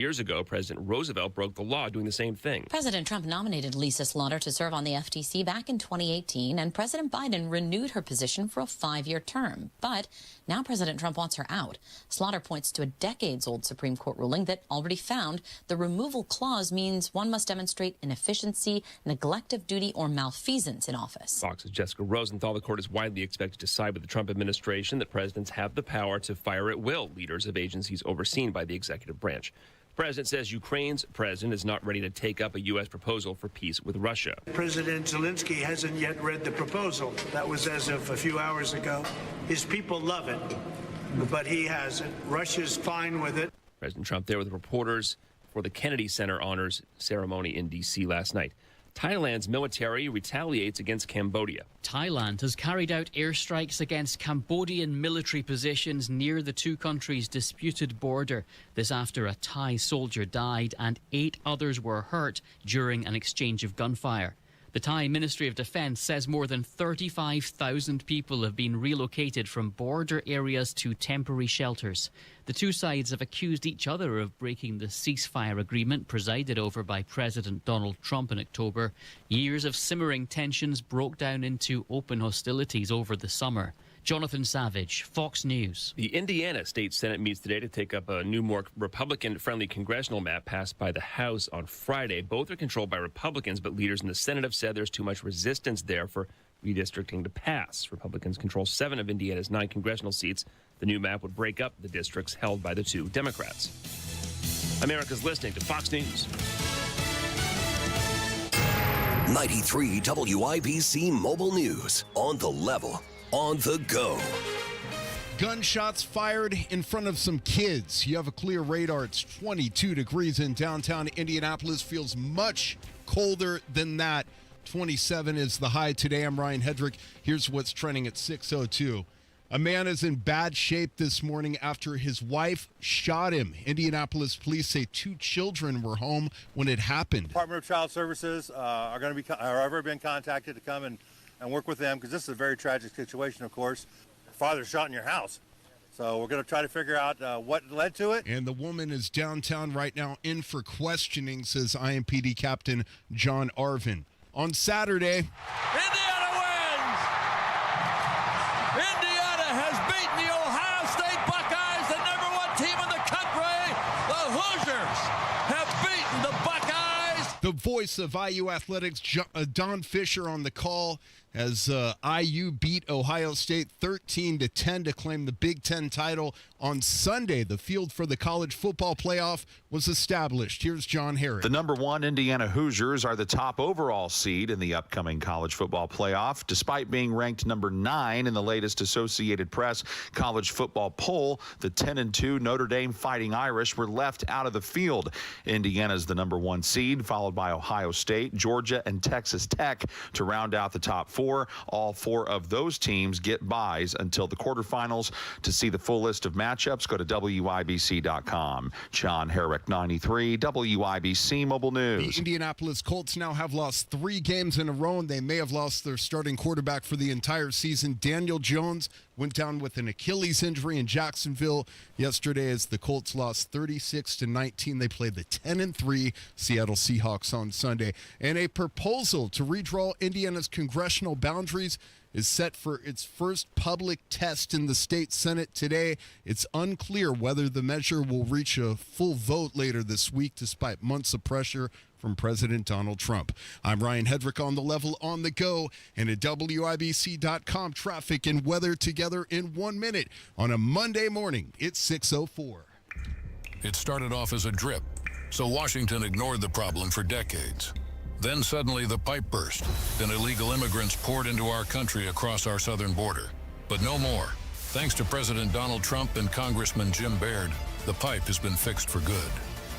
Years ago, President Roosevelt broke the law doing the same thing. President Trump nominated Lisa Slaughter to serve on the FTC back in 2018, and President Biden renewed her position for a 5-year term. But now President Trump wants her out. Slaughter points to a decades-old Supreme Court ruling that already found the removal clause means one must demonstrate inefficiency, neglect of duty, or malfeasance in office. Fox's Jessica Rosenthal. The court is widely expected to side with the Trump administration that presidents have the power to fire at will leaders of agencies overseen by the executive branch. The president says Ukraine's president is not ready to take up a U.S. proposal for peace with Russia. President Zelensky hasn't yet read the proposal. That was as of a few hours ago. His people love it, but he hasn't. Russia's fine with it. President Trump there with reporters for the Kennedy Center honors ceremony in D.C. last night. Thailand's military retaliates against Cambodia. Thailand has carried out airstrikes against Cambodian military positions near the two countries' disputed border. This after a Thai soldier died and 8 others were hurt during an exchange of gunfire. The Thai Ministry of Defence says more than 35,000 people have been relocated from border areas to temporary shelters. The two sides have accused each other of breaking the ceasefire agreement presided over by President Donald Trump in October. Years of simmering tensions broke down into open hostilities over the summer. Jonathan Savage, Fox News. The Indiana State Senate meets today to take up a new, more Republican-friendly congressional map passed by the House on Friday. Both are controlled by Republicans, but leaders in the Senate have said there's too much resistance there for redistricting to pass. Republicans control 7 of Indiana's 9 congressional seats. The new map would break up the districts held by the 2 Democrats. America's listening to Fox News. 93 WIBC Mobile News. On the level. On the go. Gunshots fired in front of some kids. You have a clear radar. It's 22 degrees in downtown Indianapolis. Feels much colder than that. 27 is the high today. I'm Ryan Hedrick. Here's what's trending at 6:02. A man is in bad shape this morning after his wife shot him. Indianapolis police say 2 children were home when it happened. Department of Child Services are ever been contacted to come and work with them, because this is a very tragic situation, of course. Father shot in your house. So we're going to try to figure out what led to it. And the woman is downtown right now in for questioning, says IMPD Captain John Arvin. On Saturday, Indiana wins! Indiana has beaten the Ohio State Buckeyes, the #1 team in the country. The Hoosiers have beaten the Buckeyes. the voice of IU Athletics, Don Fisher, on the call as IU beat Ohio State 13-10 to claim the Big Ten title on Sunday. The field for the college football playoff was established. Here's John Herrick. The #1 Indiana Hoosiers are the top overall seed in the upcoming college football playoff, despite being ranked #9 in the latest Associated Press college football poll. The 10-2 Notre Dame Fighting Irish were left out of the field. Indiana's the #1 seed, followed by Ohio State, Georgia, and Texas Tech to round out the top 4. All 4 of those teams get byes until the quarterfinals. To see the full list of matchups, go to WIBC.com. John Herrick, 93 WIBC Mobile News. The Indianapolis Colts now have lost 3 games in a row, and they may have lost their starting quarterback for the entire season. Daniel Jones went down with an Achilles injury in Jacksonville yesterday as the Colts lost 36-19. They played the 10-3 Seattle Seahawks on Sunday. And a proposal to redraw Indiana's congressional boundaries is set for its first public test in the state Senate today. It's unclear whether the measure will reach a full vote later this week, despite months of pressure from President Donald Trump. I'm Ryan Hedrick on the level on the go, and at WIBC.com, traffic and weather together in 1 minute on a Monday morning. It's 6:04. It started off as a drip, so Washington ignored the problem for decades. Then suddenly the pipe burst, and illegal immigrants poured into our country across our southern border. But no more. Thanks to President Donald Trump and Congressman Jim Baird, the pipe has been fixed for good.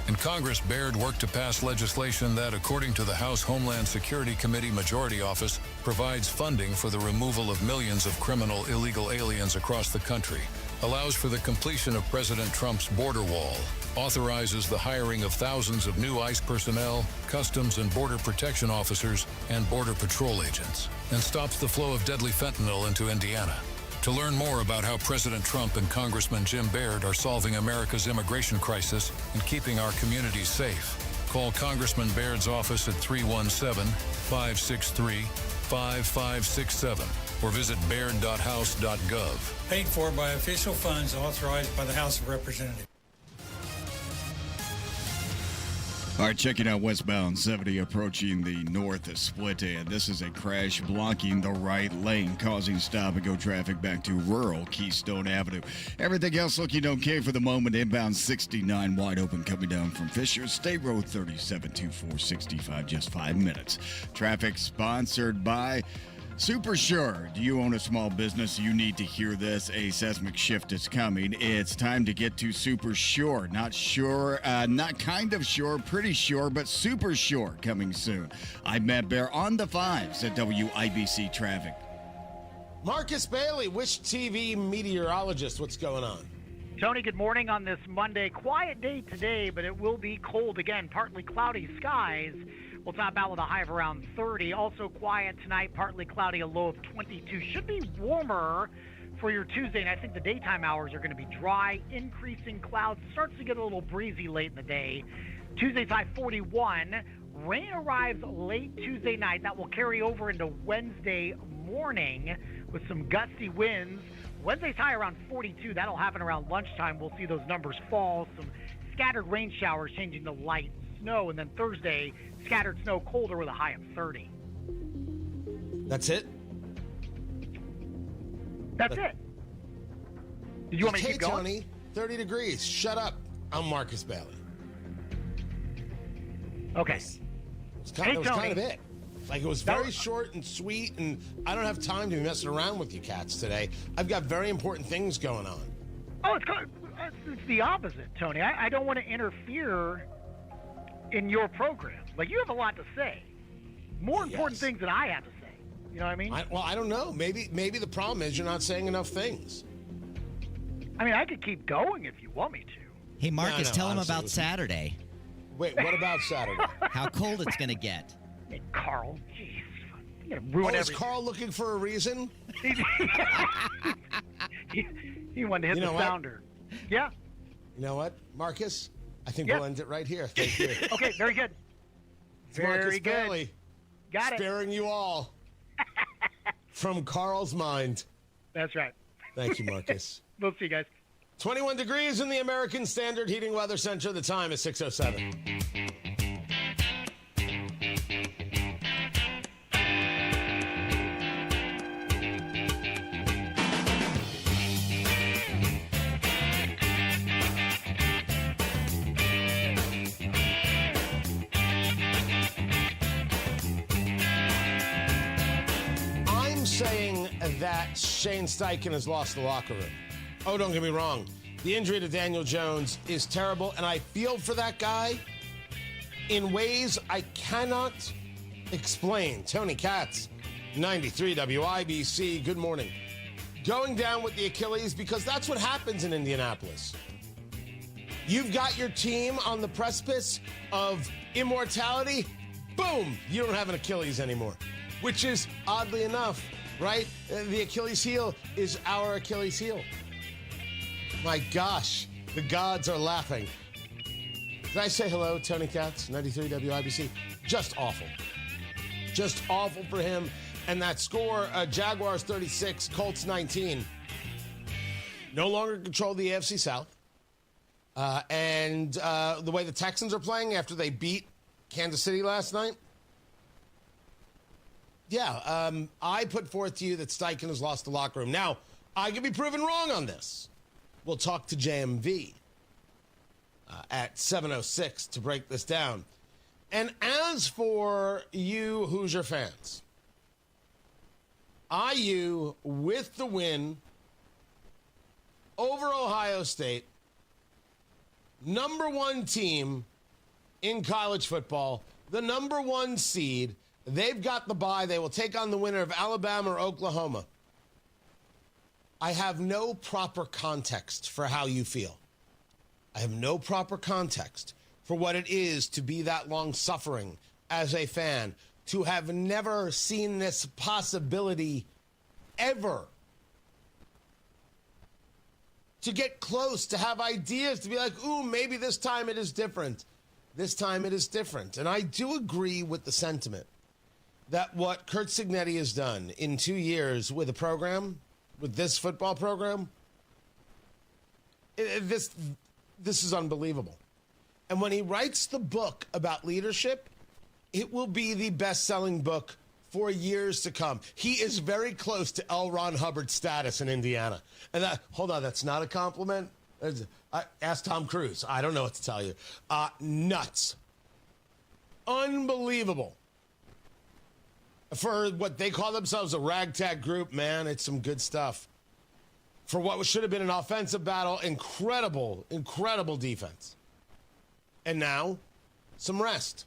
In Congress, Baird worked to pass legislation that, according to the House Homeland Security Committee Majority Office, provides funding for the removal of millions of criminal illegal aliens across the country, allows for the completion of President Trump's border wall, authorizes the hiring of thousands of new ICE personnel, Customs and Border Protection officers, and Border Patrol agents, and stops the flow of deadly fentanyl into Indiana. To learn more about how President Trump and Congressman Jim Baird are solving America's immigration crisis and keeping our communities safe, call Congressman Baird's office at 317-563-5567 or visit baird.house.gov. Paid for by official funds authorized by the House of Representatives. All right, checking out westbound 70 approaching the north split, and this is a crash blocking the right lane, causing stop-and-go traffic back to rural Keystone Avenue. Everything else looking okay for the moment. Inbound 69 wide open coming down from Fisher. State Road 37 to 465, just 5 minutes. Traffic sponsored by Super Sure. Do you own a small business? You need to hear this. A seismic shift is coming. It's time to get to Super Sure. Not sure, not kind of sure, pretty sure, but Super Sure coming soon. I'm Matt Bear on the 5s at WIBC Traffic. Marcus Bailey, Wish TV meteorologist. What's going on? Tony, good morning on this Monday. Quiet day today, but it will be cold again. Partly cloudy skies. We'll top out with a high of around 30. Also quiet tonight, partly cloudy, a low of 22. Should be warmer for your Tuesday, and I think the daytime hours are going to be dry, increasing clouds. Starts to get a little breezy late in the day. Tuesday's high 41. Rain arrives late Tuesday night. That will carry over into Wednesday morning with some gusty winds. Wednesday's high around 42. That'll happen around lunchtime. We'll see those numbers fall. Some scattered rain showers changing to light snow, and then Thursday, scattered snow, colder with a high of 30. That's it? That's it. Did you want me to keep going? Tony, 30 degrees. Shut up. I'm Marcus Bailey. Okay. It was kind of it. Like, it was very short and sweet, and I don't have time to be messing around with you cats today. I've got very important things going on. Oh, it's the opposite, Tony. I don't want to interfere in your program. Like, you have a lot to say. More important things than I have to say. You know what I mean? I don't know. Maybe the problem is you're not saying enough things. I mean, I could keep going if you want me to. Hey, Marcus, tell him about Saturday. Wait, what about Saturday? How cold it's going to get. Hey, Carl, jeez. You're going to ruin everything. Is Carl looking for a reason? he wanted to hit the sounder. Yeah. You know what, Marcus? I think we'll end it right here. Thank you. Okay, very good. Very good. Bailey, got it. Sparing you all from Carl's mind. That's right. Thank you, Marcus. We'll see you guys. 21 degrees in the American Standard Heating Weather Center. The time is 6:07. Saying that Shane Steichen has lost the locker room. Oh, don't get me wrong. The injury to Daniel Jones is terrible, and I feel for that guy in ways I cannot explain. Tony Katz, 93 WIBC, good morning. Going down with the Achilles because that's what happens in Indianapolis. You've got your team on the precipice of immortality. Boom, you don't have an Achilles anymore, which is, oddly enough, right? The Achilles heel is our Achilles heel. My gosh, the gods are laughing. Did I say hello, Tony Katz, 93 WIBC? Just awful. Just awful for him. And that score, Jaguars 36, Colts 19. No longer control the AFC South. And the way the Texans are playing after they beat Kansas City last night, I put forth to you that Steichen has lost the locker room. Now, I could be proven wrong on this. We'll talk to JMV at 7:06 to break this down. And as for you Hoosier fans, IU with the win over Ohio State, number one team in college football, the number one seed. They've got the bye. They will take on the winner of Alabama or Oklahoma. I have no proper context for how you feel. I have no proper context for what it is to be that long-suffering as a fan, to have never seen this possibility ever to get close, to have ideas, to be like, ooh, maybe this time it is different. This time it is different. And I do agree with the sentiment that what Kurt Cignetti has done in 2 years with a program, with this football program, this is unbelievable. And when he writes the book about leadership, it will be the best-selling book for years to come. He is very close to L. Ron Hubbard's status in Indiana. And hold on, that's not a compliment? Ask Tom Cruise. I don't know what to tell you. Nuts. Unbelievable. For what they call themselves a ragtag group, man, it's some good stuff. For what should have been an offensive battle, incredible, incredible defense. And now, some rest.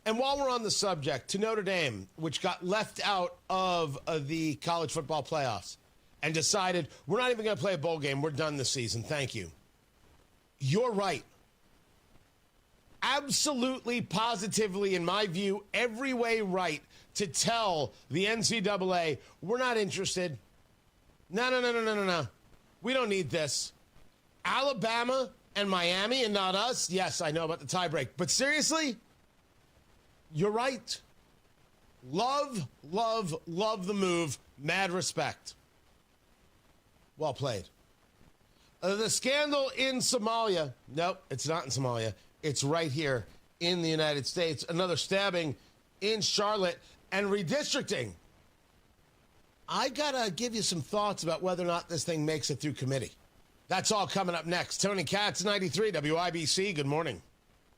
And while we're on the subject, to Notre Dame, which got left out of the college football playoffs and decided, we're not even going to play a bowl game, we're done this season, thank you. You're right. Absolutely, positively, in my view, every way right to tell the NCAA, we're not interested. No. We don't need this. Alabama and Miami and not us? Yes, I know about the tiebreak. But seriously, you're right. Love the move. Mad respect. Well played. The scandal in Somalia. Nope, it's not in Somalia. It's right here in the United States. Another stabbing in Charlotte and redistricting. I got to give you some thoughts about whether or not this thing makes it through committee. That's all coming up next. Tony Katz, 93 WIBC. Good morning.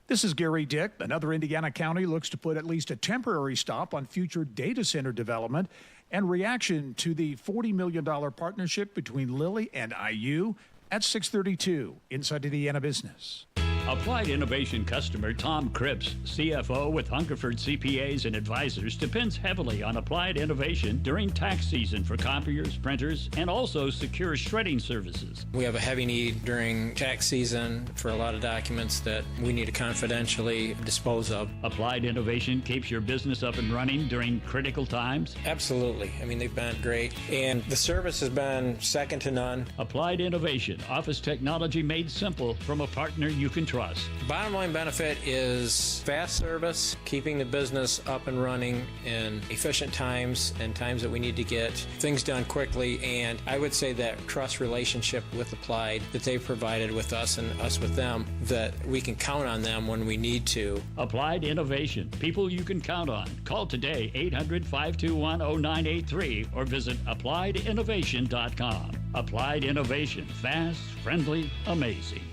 This is Gary Dick. Another Indiana county looks to put at least a temporary stop on future data center development and reaction to the $40 million partnership between Lilly and IU at 6:32 inside Indiana Business. Applied Innovation customer Tom Cripps, CFO with Hungerford CPAs and Advisors, depends heavily on Applied Innovation during tax season for copiers, printers, and also secure shredding services. We have a heavy need during tax season for a lot of documents that we need to confidentially dispose of. Applied Innovation keeps your business up and running during critical times? Absolutely. I mean, they've been great, and the service has been second to none. Applied Innovation, office technology made simple from a partner you can trust. Bottom line benefit is fast service, keeping the business up and running in efficient times and times that we need to get things done quickly. And I would say that trust relationship with Applied that they've provided with us and us with them, that we can count on them when we need to. Applied Innovation, people you can count on. Call today, 800-521-0983, or visit appliedinnovation.com. Applied Innovation, fast, friendly, amazing.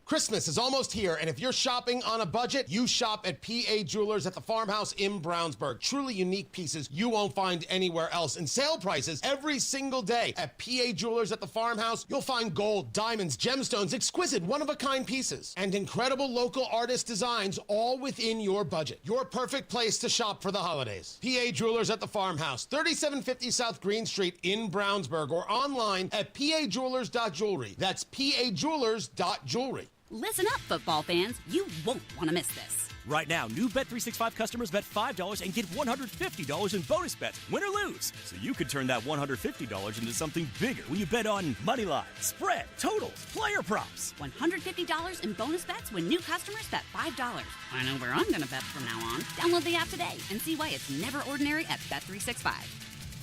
Christmas is almost here, and if you're shopping on a budget, you shop at PA Jewelers at the Farmhouse in Brownsburg. Truly unique pieces you won't find anywhere else. And sale prices every single day. At PA Jewelers at the Farmhouse, you'll find gold, diamonds, gemstones, exquisite, one-of-a-kind pieces, and incredible local artist designs all within your budget. Your perfect place to shop for the holidays. PA Jewelers at the Farmhouse, 3750 South Green Street in Brownsburg, or online at pajewelers.jewelry. That's pajewelers.jewelry. Listen up, football fans. You won't want to miss this. Right now, new Bet365 customers bet $5 and get $150 in bonus bets, win or lose. So you could turn that $150 into something bigger when you bet on money line, spread, totals, player props. $150 in bonus bets when new customers bet $5. I know where I'm going to bet from now on. Download the app today and see why it's never ordinary at Bet365.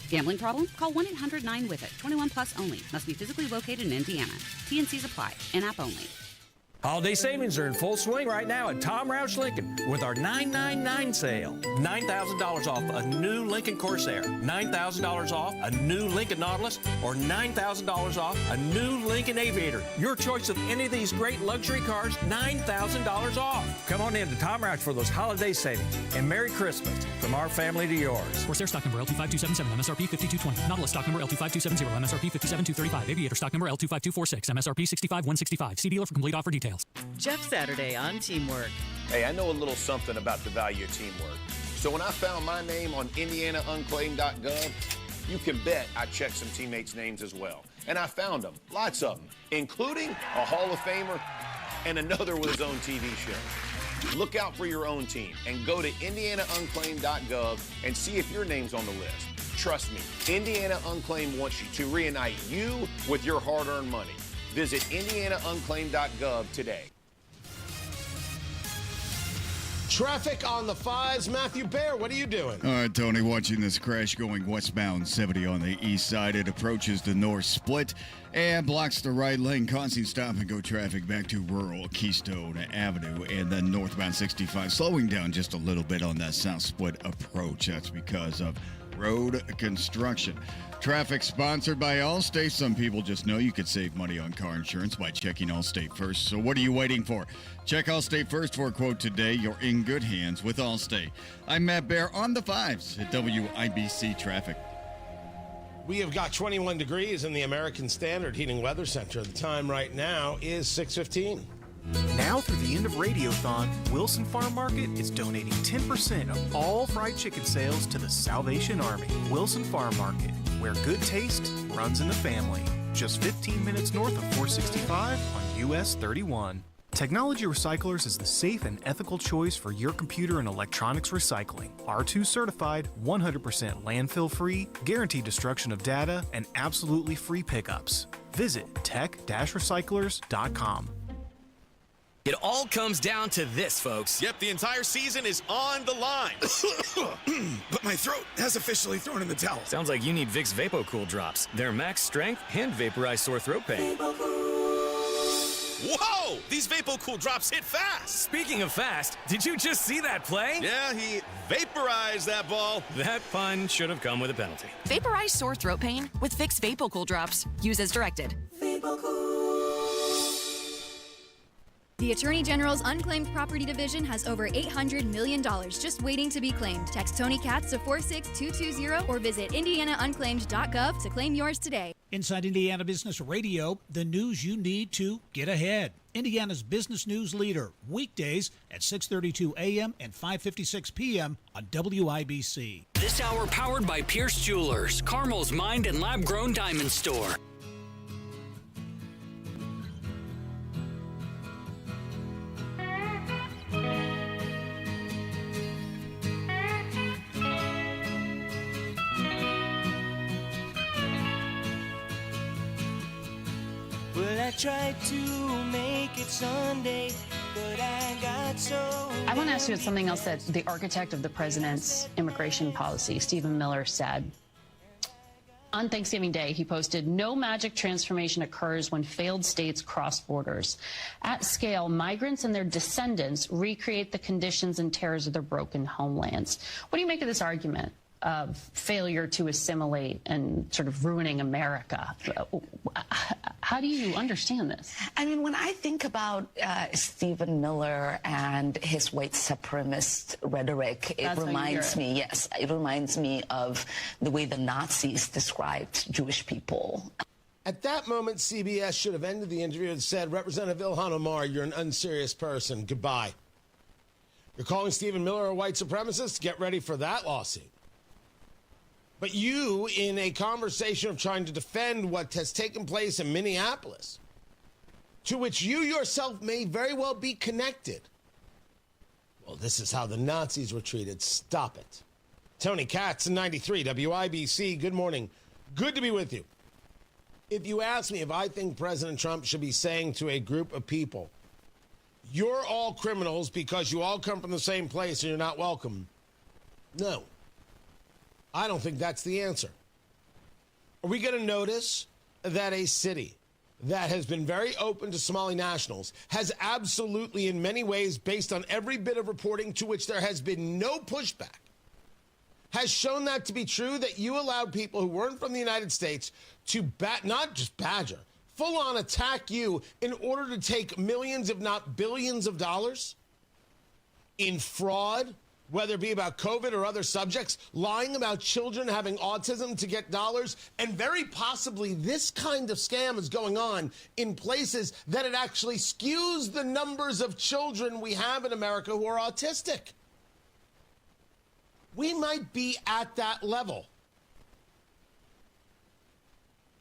Gambling problem? Call 1-800-9-WITH-IT. 21 plus only. Must be physically located in Indiana. T&Cs apply. In-app only. Holiday savings are in full swing right now at Tom Roush Lincoln with our 999 sale. $9,000 off a new Lincoln Corsair, $9,000 off a new Lincoln Nautilus, or $9,000 off a new Lincoln Aviator. Your choice of any of these great luxury cars, $9,000 off. Come on in to Tom Roush for those holiday savings. And Merry Christmas from our family to yours. Corsair stock number L25277, MSRP 5220. Nautilus stock number L25270, MSRP 57235. Aviator stock number L25246, MSRP 65165. See dealer for complete offer details. Jeff Saturday on Teamwork. Hey, I know a little something about the value of teamwork. So when I found my name on IndianaUnclaimed.gov, you can bet I checked some teammates' names as well. And I found them, lots of them, including a Hall of Famer and another with his own TV show. Look out for your own team and go to IndianaUnclaimed.gov and see if your name's on the list. trust me, Indiana Unclaimed wants you to reunite you with your hard-earned money. Visit indianaunclaimed.gov today. Traffic on the 5s. Matthew Baer, what are you doing? All right, Tony, watching this crash going westbound 70 on the east side. It approaches the north split and blocks the right lane, causing stop-and-go traffic back to rural Keystone Avenue, and then northbound 65, slowing down just a little bit on that south split approach. That's because of road construction. Traffic sponsored by Allstate. Some people just know you could save money on car insurance by checking Allstate first. So what are you waiting for? Check Allstate first for a quote today. You're in good hands with Allstate. I'm Matt Baer on the 5s at WIBC Traffic. We have got 21 degrees in the American Standard Heating Weather Center. The time right now is 6:15. Now through the end of Radiothon, Wilson Farm Market is donating 10% of all fried chicken sales to the Salvation Army. Wilson Farm Market, where good taste runs in the family. Just 15 minutes north of 465 on US 31. Technology Recyclers is the safe and ethical choice for your computer and electronics recycling. R2 certified, 100% landfill free, guaranteed destruction of data, and absolutely free pickups. Visit tech-recyclers.com. It all comes down to this, folks. Yep, the entire season is on the line. But my throat has officially thrown in the towel. Sounds like you need Vicks VapoCool drops. They're max strength and vaporize sore throat pain. Whoa! These VapoCool drops hit fast. Speaking of fast, did you just see that play? Yeah, he vaporized that ball. That pun should have come with a penalty. Vaporize sore throat pain with Vicks VapoCool drops. Use as directed. The Attorney General's Unclaimed Property Division has over $800 million just waiting to be claimed. Text Tony Katz to 46220 or visit indianaunclaimed.gov to claim yours today. Inside Indiana Business Radio, the news you need to get ahead. Indiana's business news leader, weekdays at 6:32 a.m. and 5:56 p.m. on WIBC. This hour powered by Pierce Jewelers, Carmel's Mind and Lab-Grown Diamond Store. Well, I tried to make it Sunday, but I got so... I want to ask you something else that the architect of the president's immigration policy, Stephen Miller, said. On Thanksgiving Day, he posted, "No magic transformation occurs when failed states cross borders. At scale, migrants and their descendants recreate the conditions and terrors of their broken homelands." What do you make of this argument of failure to assimilate and sort of ruining America? How do you understand this? I mean, when I think about Stephen Miller and his white supremacist rhetoric, it reminds me, yes, it reminds me of the way the Nazis described Jewish people. At that moment, CBS should have ended the interview and said, "Representative Ilhan Omar, you're an unserious person. Goodbye." You're calling Stephen Miller a white supremacist? Get ready for that lawsuit. But you, in a conversation of trying to defend what has taken place in Minneapolis, to which you yourself may very well be connected, well, this is how the Nazis were treated. Stop it. Tony Katz, 93 WIBC. Good morning. Good to be with you. If you ask me if I think President Trump should be saying to a group of people, "You're all criminals because you all come from the same place and you're not welcome," no. I don't think that's the answer. Are we going to notice that a city that has been very open to Somali nationals has absolutely, in many ways, based on every bit of reporting to which there has been no pushback, has shown that to be true, that you allowed people who weren't from the United States to not just badger, full-on attack you in order to take millions, if not billions of dollars in fraud, whether it be about COVID or other subjects, lying about children having autism to get dollars, and very possibly this kind of scam is going on in places that it actually skews the numbers of children we have in America who are autistic. We might be at that level.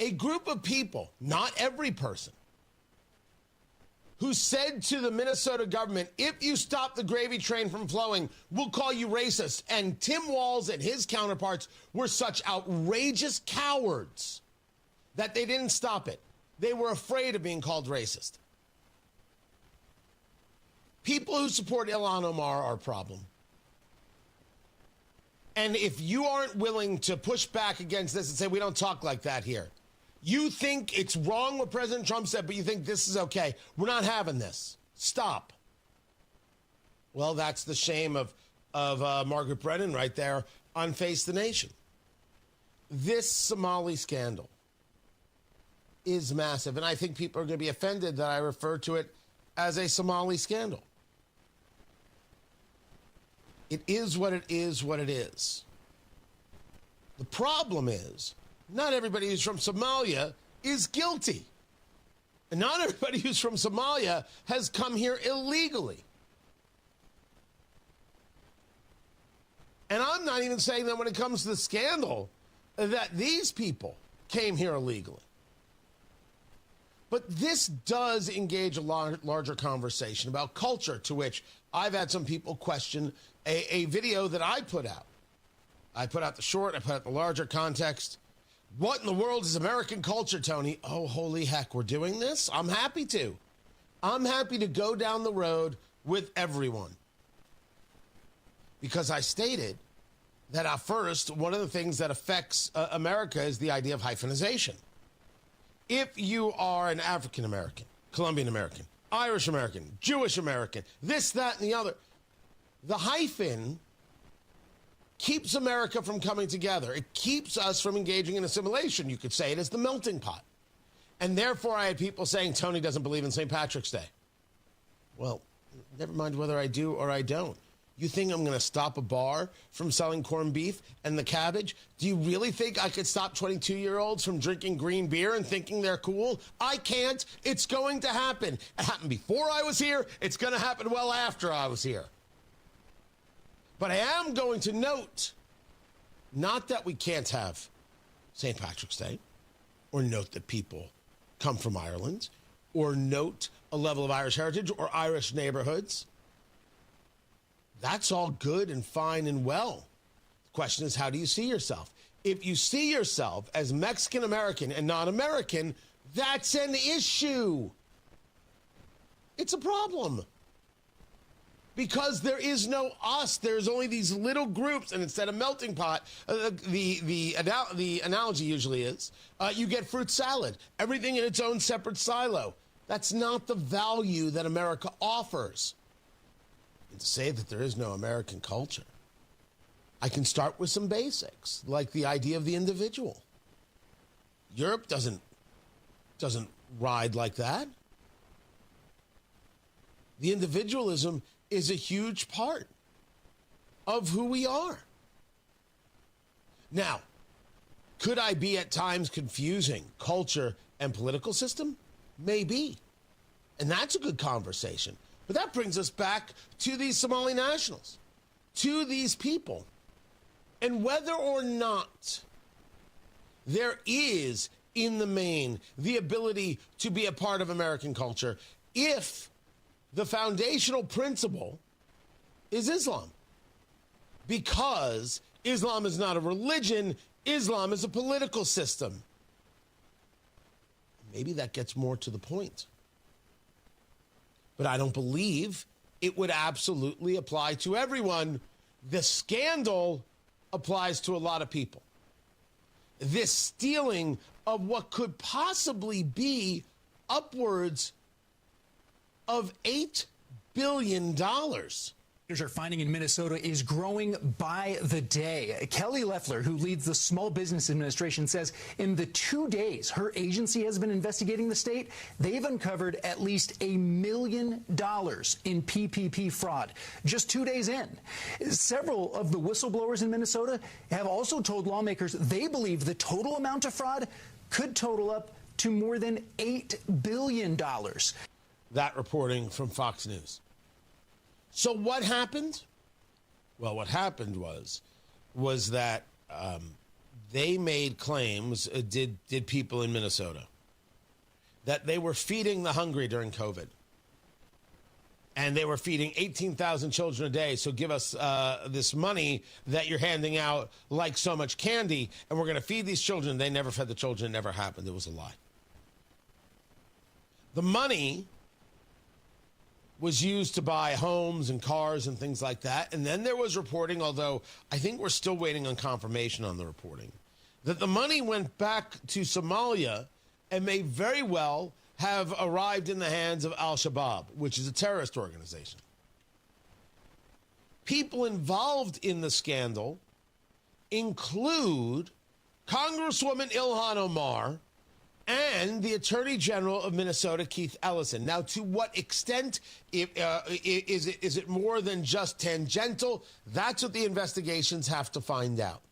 A group of people, not every person, who said to the Minnesota government, if you stop the gravy train from flowing, we'll call you racist. And Tim Walz and his counterparts were such outrageous cowards that they didn't stop it. They were afraid of being called racist. People who support Ilhan Omar are a problem. And if you aren't willing to push back against this and say, we don't talk like that here, you think it's wrong what President Trump said, but you think this is okay, we're not having this. Stop. Well, that's the shame of Margaret Brennan right there on Face the Nation. This Somali scandal is massive, and I think people are going to be offended that I refer to it as a Somali scandal. It is what it is, what it is. The problem is, not everybody who's from Somalia is guilty. And not everybody who's from Somalia has come here illegally. And I'm not even saying that when it comes to the scandal, that these people came here illegally. But this does engage a larger conversation about culture, to which I've had some people question a video that I put out. I put out the short, I put out the larger context. What in the world is American culture, Tony? Oh, holy heck, we're doing this? I'm happy to. I'm happy to go down the road with everyone. Because I stated that at first, one of the things that affects America is the idea of hyphenization. If you are an African American, Colombian American, Irish American, Jewish American, this, that, and the other, the hyphen keeps America from coming together. It keeps us from engaging in assimilation. You could say it as the melting pot. And therefore, I had people saying Tony doesn't believe in St. Patrick's Day. Well, never mind whether I do or I don't. You think I'm going to stop a bar from selling corned beef and the cabbage? Do you really think I could stop 22-year-olds from drinking green beer and thinking they're cool? I can't. It's going to happen. It happened before I was here. It's going to happen well after I was here. But I am going to note, not that we can't have St. Patrick's Day, or note that people come from Ireland, or note a level of Irish heritage or Irish neighborhoods. That's all good and fine and well. The question is, how do you see yourself? If you see yourself as Mexican-American and not American, that's an issue. It's a problem. Because there is no us. There's only these little groups, and instead of melting pot, the analogy usually is, you get fruit salad. Everything in its own separate silo. That's not the value that America offers. And to say that there is no American culture, I can start with some basics, like the idea of the individual. Europe doesn't ride like that. The individualism is a huge part of who we are. Now, could I be at times confusing culture and political system? Maybe. And that's a good conversation. But that brings us back to these Somali nationals, to these people. And whether or not there is, in the main, the ability to be a part of American culture, if the foundational principle is Islam. Because Islam is not a religion, Islam is a political system. Maybe that gets more to the point. But I don't believe it would absolutely apply to everyone. The scandal applies to a lot of people. This stealing of what could possibly be upwards of $8 billion. Are finding in Minnesota is growing by the day. Kelly Loeffler, who leads the Small Business Administration, says in the 2 days her agency has been investigating the state, they've uncovered at least $1 million in PPP fraud. Just 2 days in. Several of the whistleblowers in Minnesota have also told lawmakers they believe the total amount of fraud could total up to more than $8 billion. That reporting from Fox News. So what happened? Well, what happened was that they made claims, did people in Minnesota, that they were feeding the hungry during COVID. And they were feeding 18,000 children a day. So give us this money that you're handing out like so much candy, and we're going to feed these children. They never fed the children. It never happened. It was a lie. The money was used to buy homes and cars and things like that. And then there was reporting, although I think we're still waiting on confirmation on the reporting, that the money went back to Somalia and may very well have arrived in the hands of Al-Shabaab, which is a terrorist organization. People involved in the scandal include Congresswoman Ilhan Omar and the Attorney General of Minnesota, Keith Ellison. Now, to what extent is it more than just tangential? That's what the investigations have to find out.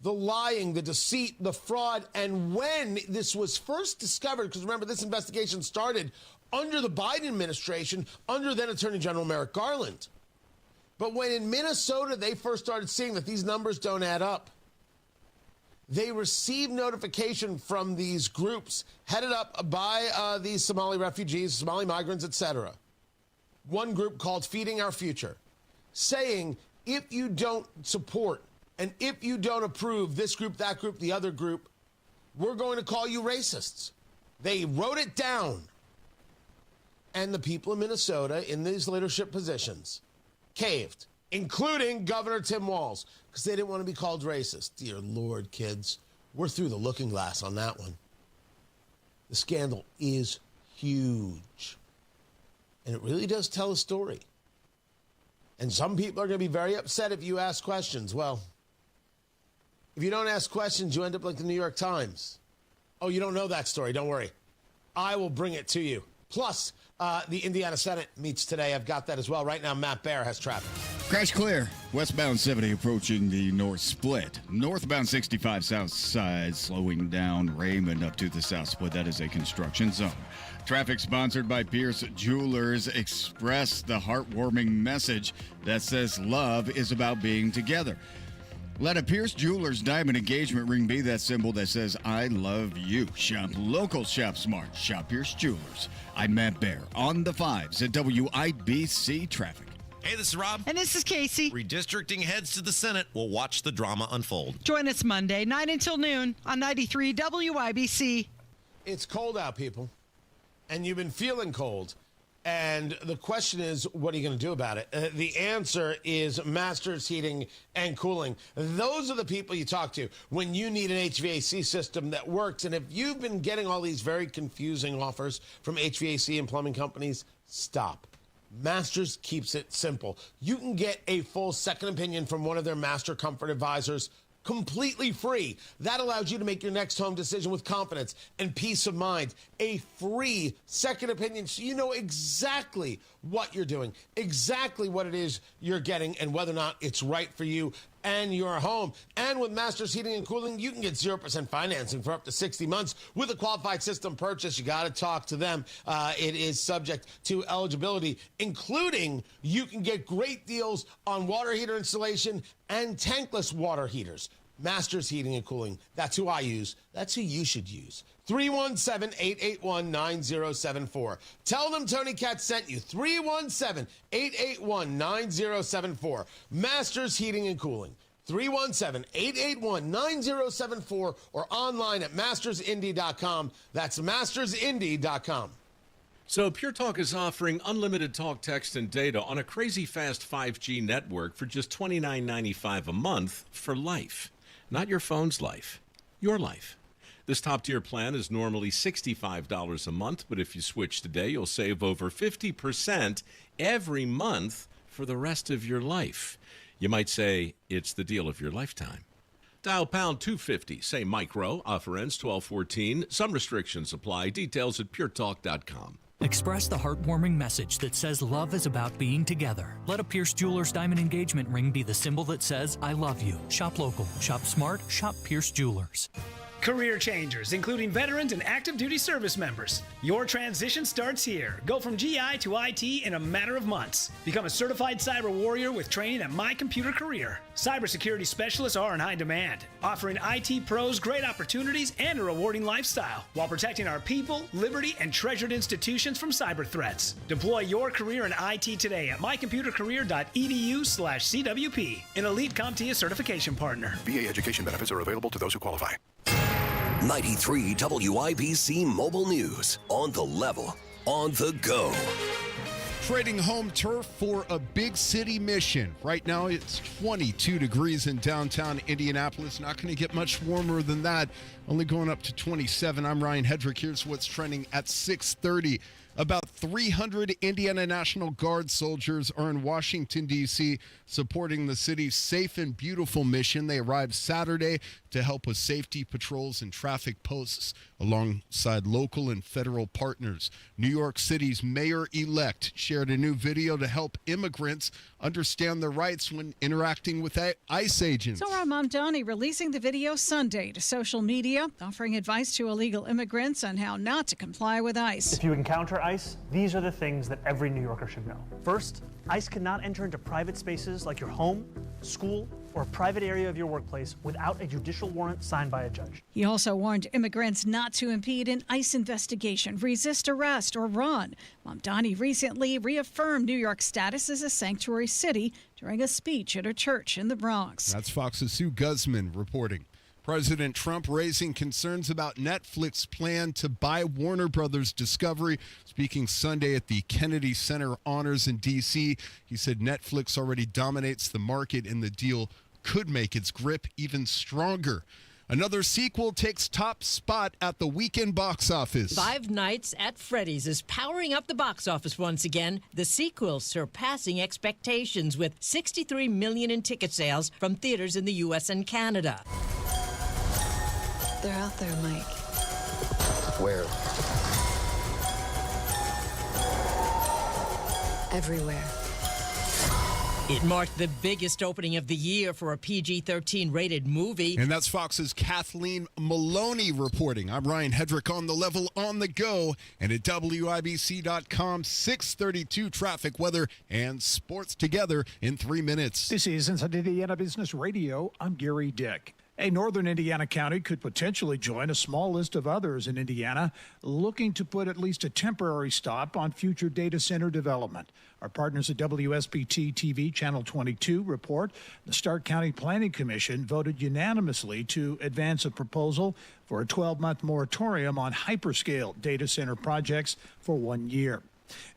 The lying, the deceit, the fraud, and when this was first discovered, because remember, this investigation started under the Biden administration, under then Attorney General Merrick Garland. But when in Minnesota they first started seeing that these numbers don't add up, they received notification from these groups headed up by these Somali refugees, Somali migrants, etc. One group called Feeding Our Future, saying if you don't support and if you don't approve this group, that group, the other group, we're going to call you racists. They wrote it down. And the people in Minnesota in these leadership positions caved, including Governor Tim Walz, because they didn't want to be called racist. Dear Lord, kids, we're through the looking glass on that one. The scandal is huge. And it really does tell a story. And some people are going to be very upset if you ask questions. Well, if you don't ask questions, you end up like the New York Times. Oh, you don't know that story. Don't worry. I will bring it to you. Plus, the Indiana Senate meets today. I've got that as well. Right now, Matt Baer has traffic. Crash clear. Westbound 70 approaching the north split. Northbound 65 south side slowing down Raymond up to the south split. That is a construction zone. Traffic sponsored by Pierce Jewelers. Express the heartwarming message that says love is about being together. Let a Pierce Jewelers diamond engagement ring be that symbol that says, I love you. Shop local, shop smart. Shop Pierce Jewelers. I'm Matt Baer on the 5s at WIBC Traffic. Hey, this is Rob. And this is Casey. Redistricting heads to the Senate. We'll watch the drama unfold. Join us Monday, 9 until noon on 93 WIBC. It's cold out, people. And you've been feeling cold. And the question is, what are you going to do about it? The answer is Masters Heating and Cooling. Those are the people you talk to when you need an HVAC system that works. And if you've been getting all these very confusing offers from HVAC and plumbing companies, stop. Masters keeps it simple. You can get a full second opinion from one of their Master Comfort advisors completely free. That allows you to make your next home decision with confidence and peace of mind. A free second opinion so you know exactly what you're doing, exactly what it is you're getting, and whether or not it's right for you and your home. And with Masters Heating and Cooling, you can get 0% financing for up to 60 months with a qualified system purchase. You got to talk to them. It is subject to eligibility, including you can get great deals on water heater installation and tankless water heaters. Masters Heating and Cooling. That's who I use. That's who you should use. 317-881-9074. Tell them Tony Katz sent you. 317-881-9074. Masters Heating and Cooling. 317-881-9074 or online at mastersindy.com. That's mastersindy.com. So Pure Talk is offering unlimited talk, text, and data on a crazy fast 5G network for just $29.95 a month for life. Not your phone's life, your life. This top-tier plan is normally $65 a month, but if you switch today, you'll save over 50% every month for the rest of your life. You might say it's the deal of your lifetime. Dial pound 250, say micro, offer ends 12/14. Some restrictions apply. Details at puretalk.com. Express the heartwarming message that says love is about being together. Let a Pierce Jewelers diamond engagement ring be the symbol that says, I love you. Shop local, shop smart, shop Pierce Jewelers. Career changers, including veterans and active duty service members. Your transition starts here. Go from GI to IT in a matter of months. Become a certified cyber warrior with training at My Computer Career. Cybersecurity specialists are in high demand, offering IT pros great opportunities and a rewarding lifestyle while protecting our people, liberty, and treasured institutions from cyber threats. Deploy your career in IT today at mycomputercareer.edu/CWP, an elite CompTIA certification partner. VA education benefits are available to those who qualify. 93 WIBC Mobile News. On the level, on the go. Trading home turf for a big city mission. Right now it's 22 degrees in downtown Indianapolis. Not going to get much warmer than that. Only going up to 27. I'm Ryan Hedrick. Here's what's trending at 6:30. About 300 Indiana National Guard soldiers are in Washington, D.C., supporting the city's safe and beautiful mission. They arrived Saturday to help with safety patrols and traffic posts alongside local and federal partners. New York City's mayor-elect shared a new video to help immigrants understand their rights when interacting with ICE agents. Zohra Mamdani releasing the video Sunday to social media, offering advice to illegal immigrants on how not to comply with ICE. If you encounter ICE, these are the things that every New Yorker should know. First, ICE cannot enter into private spaces like your home, school, or a private area of your workplace without a judicial warrant signed by a judge. He also warned immigrants not to impede an ICE investigation, resist arrest, or run. Mamdani recently reaffirmed New York's status as a sanctuary city during a speech at a church in the Bronx. That's Fox's Sue Guzman reporting. President Trump raising concerns about Netflix's plan to buy Warner Brothers Discovery. Speaking Sunday at the Kennedy Center Honors in D.C., he said Netflix already dominates the market and the deal could make its grip even stronger. Another sequel takes top spot at the weekend box office. Five Nights at Freddy's is powering up the box office once again. The sequel surpassing expectations with $63 million in ticket sales from theaters in the U.S. and Canada. They're out there, Mike. Where? Everywhere. It marked the biggest opening of the year for a PG-13 rated movie. And that's Fox's Kathleen Maloney reporting. I'm Ryan Hedrick on the level, on the go, and at WIBC.com, 6:32 traffic, weather, and sports together in 3 minutes. This is Inside Indiana Business Radio. I'm Gary Dick. A northern Indiana county could potentially join a small list of others in Indiana looking to put at least a temporary stop on future data center development. Our partners at WSBT TV Channel 22 report the Stark County Planning Commission voted unanimously to advance a proposal for a 12-month moratorium on hyperscale data center projects for 1 year.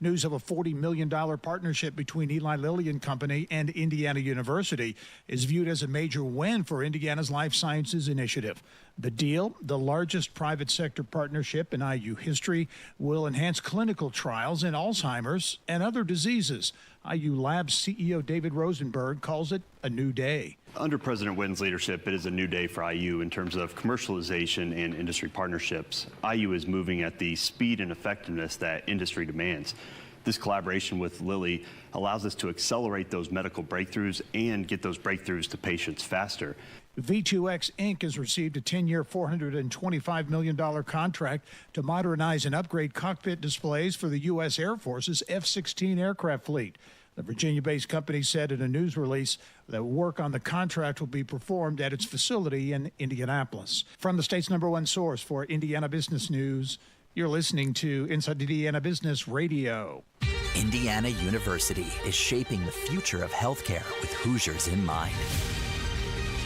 News of a $40 million partnership between Eli Lilly and Company and Indiana University is viewed as a major win for Indiana's life sciences initiative. The deal, the largest private sector partnership in IU history, will enhance clinical trials in Alzheimer's and other diseases. IU Labs CEO David Rosenberg calls it a new day. Under President Witten's leadership, it is a new day for IU in terms of commercialization and industry partnerships. IU is moving at the speed and effectiveness that industry demands. This collaboration with Lilly allows us to accelerate those medical breakthroughs and get those breakthroughs to patients faster. V2X Inc. has received a 10-year, $425 million contract to modernize and upgrade cockpit displays for the U.S. Air Force's F-16 aircraft fleet. The Virginia-based company said in a news release that work on the contract will be performed at its facility in Indianapolis. From the state's #1 source for Indiana business news, you're listening to Inside Indiana Business Radio. Indiana University is shaping the future of healthcare with Hoosiers in mind.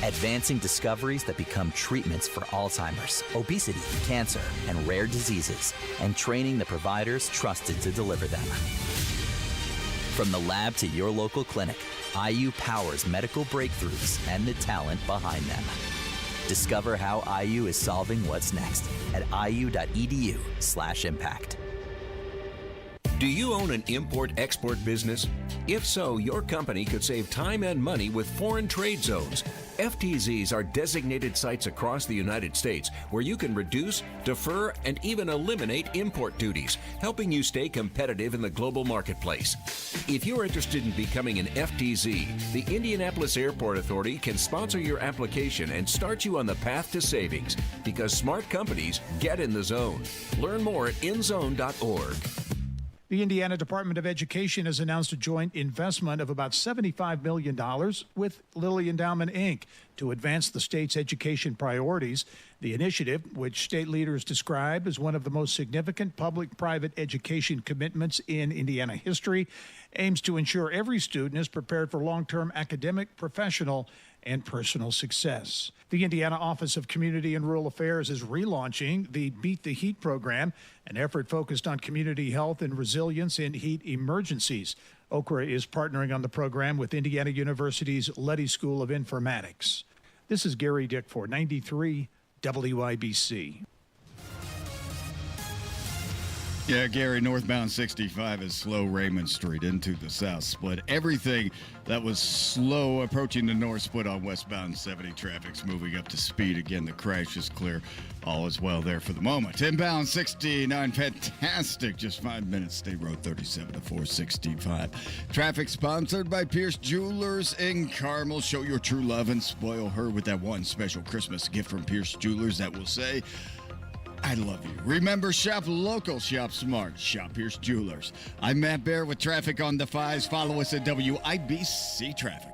Advancing discoveries that become treatments for Alzheimer's, obesity, cancer, and rare diseases, and training the providers trusted to deliver them. From the lab to your local clinic, IU powers medical breakthroughs and the talent behind them. Discover how IU is solving what's next at iu.edu/impact. Do you own an import-export business? If so, your company could save time and money with foreign trade zones. FTZs are designated sites across the United States where you can reduce, defer, and even eliminate import duties, helping you stay competitive in the global marketplace. If you're interested in becoming an FTZ, the Indianapolis Airport Authority can sponsor your application and start you on the path to savings, because smart companies get in the zone. Learn more at inzone.org. The Indiana Department of Education has announced a joint investment of about $75 million with Lilly Endowment, Inc. to advance the state's education priorities. The initiative, which state leaders describe as one of the most significant public-private education commitments in Indiana history, aims to ensure every student is prepared for long-term academic, professional, and personal success. The Indiana Office of Community and Rural Affairs is relaunching the Beat the Heat program, an effort focused on community health and resilience in heat emergencies. Okra is partnering on the program with Indiana University's Leddy School of Informatics. This is Gary Dick for 93 WIBC. Yeah, Gary, northbound 65 is slow Raymond Street into the south split. Everything that was slow approaching the north split on westbound 70. Traffic's moving up to speed. Again, the crash is clear. All is well there for the moment. Inbound 69, fantastic. Just 5 minutes. State Road 37 to 465. Traffic sponsored by Pierce Jewelers in Carmel. Show your true love and spoil her with that one special Christmas gift from Pierce Jewelers that will say, I love you. Remember, shop local, shop smart, shop Pierce Jewelers. I'm Matt Bear with traffic on the 5s. Follow us at WIBC Traffic.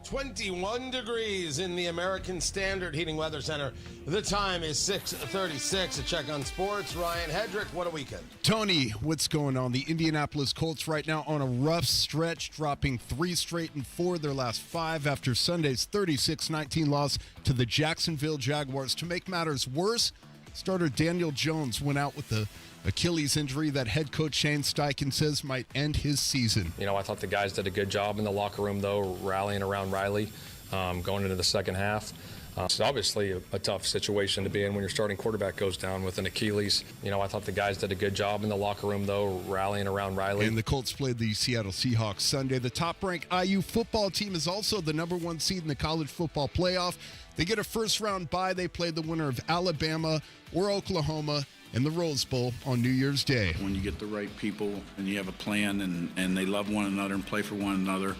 21 degrees in the American Standard Heating Weather Center. The time is 6:36. A check on sports. Ryan Hedrick, what a weekend. Tony, what's going on? The Indianapolis Colts right now on a rough stretch, dropping 3 straight and 4 their last 5 after Sunday's 36-19 loss to the Jacksonville Jaguars. To make matters worse, starter Daniel Jones went out with the Achilles injury that head coach Shane Steichen says might end his season. You know, I thought the guys did a good job in the locker room, though, rallying around Riley going into the second half. It's obviously a tough situation to be in when your starting quarterback goes down with an Achilles. You know, I thought the guys did a good job in the locker room, though, rallying around Riley. And the Colts played the Seattle Seahawks Sunday. The top-ranked IU football team is also the number 1 seed in the college football playoff. They get a first-round bye. They play the winner of Alabama or Oklahoma in the Rose Bowl on New Year's Day. When you get the right people and you have a plan and they love one another and play for one another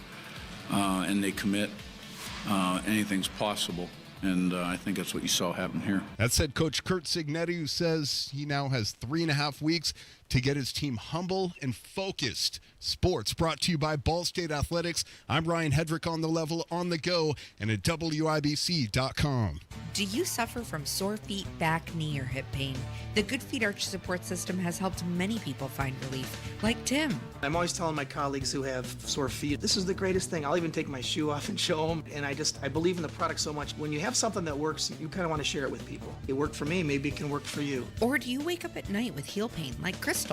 and they commit, anything's possible. And I think that's what you saw happen here. That's head coach Kurt Cignetti, who says he now has 3.5 weeks to get his team humble and focused. Sports brought to you by Ball State Athletics. I'm Ryan Hedrick on the level, on the go, and at WIBC.com. Do you suffer from sore feet, back, knee, or hip pain? The Good Feet Arch Support System has helped many people find relief, like Tim. I'm always telling my colleagues who have sore feet, this is the greatest thing. I'll even take my shoe off and show them. And I believe in the product so much. When you have something that works, you kind of want to share it with people. It worked for me, maybe it can work for you. Or do you wake up at night with heel pain, like Crystal?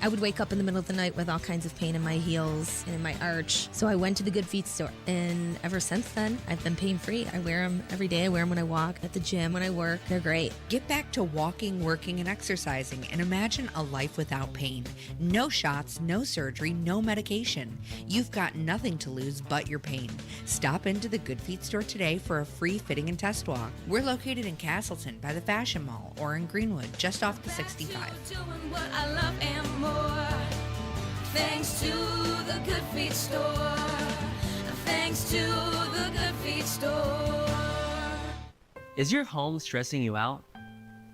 I would wake up in the middle of the night with all kinds of pain in my heels and in my arch. So I went to the Good Feet store, and ever since then, I've been pain-free. I wear them every day. I wear them when I walk, at the gym, when I work. They're great. Get back to walking, working, and exercising, and imagine a life without pain. No shots, no surgery, no medication. You've got nothing to lose but your pain. Stop into the Good Feet store today for a free fitting and test walk. We're located in Castleton by the Fashion Mall or in Greenwood, just off the 65. Thanks to the Good Feet store. Thanks to the Good Feet store. Is your home stressing you out?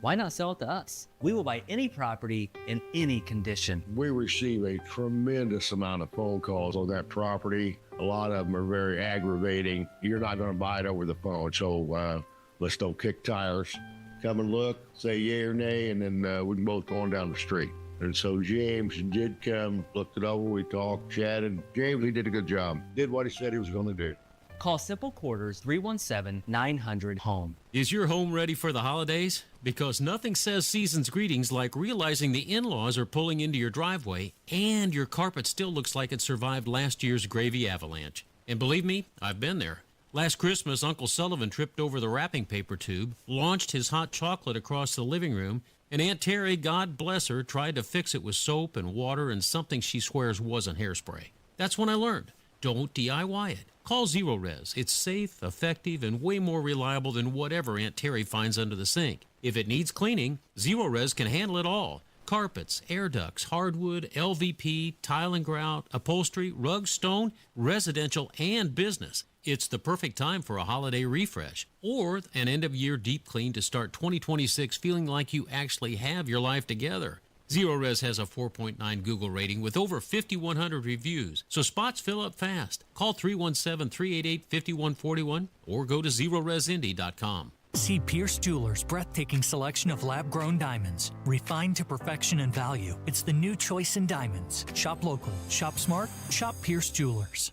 Why not sell it to us? We will buy any property in any condition. We receive a tremendous amount of phone calls on that property. A lot of them are very aggravating. You're not going to buy it over the phone, so let's don't kick tires. Come and look, say yay or nay, and then we can both go on down the street. And so James did come, looked it over, we talked, chatted. James, he did a good job. Did what he said he was going to do. Call Simple Quarters 317-900-HOME. Is your home ready for the holidays? Because nothing says season's greetings like realizing the in-laws are pulling into your driveway and your carpet still looks like it survived last year's gravy avalanche. And believe me, I've been there. Last Christmas, Uncle Sullivan tripped over the wrapping paper tube, launched his hot chocolate across the living room, And Aunt Terry, God bless her, tried to fix it with soap and water and something she swears wasn't hairspray. That's when I learned, don't DIY it. Call Zero Res. It's safe, effective, and way more reliable than whatever Aunt Terry finds under the sink. If it needs cleaning, Zero Res can handle it all. Carpets, air ducts, hardwood, LVP, tile and grout, upholstery, rug, stone, residential, and business. It's the perfect time for a holiday refresh or an end-of-year deep clean to start 2026 feeling like you actually have your life together. Zero Res has a 4.9 Google rating with over 5,100 reviews, so spots fill up fast. Call 317-388-5141 or go to ZeroResIndy.com. See Pierce Jewelers' breathtaking selection of lab-grown diamonds, refined to perfection and value. It's the new choice in diamonds. Shop local, shop smart, shop Pierce Jewelers.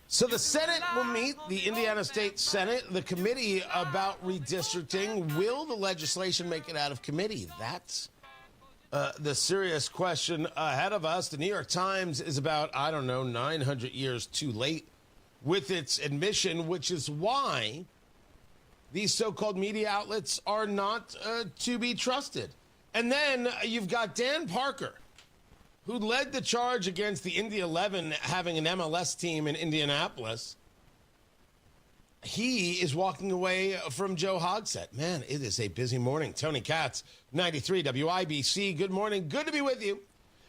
So the Senate will meet, the Indiana State Senate, the committee about redistricting. Will the legislation make it out of committee? That's the serious question ahead of us. The New York Times is about, 900 years too late with its admission, which is why these so-called media outlets are not to be trusted. And then you've got Dan Parker, who led the charge against the Indy 11 having an MLS team in Indianapolis. He is walking away from Joe Hogsett. Man, it is a busy morning. Tony Katz, 93 WIBC. Good morning. Good to be with you.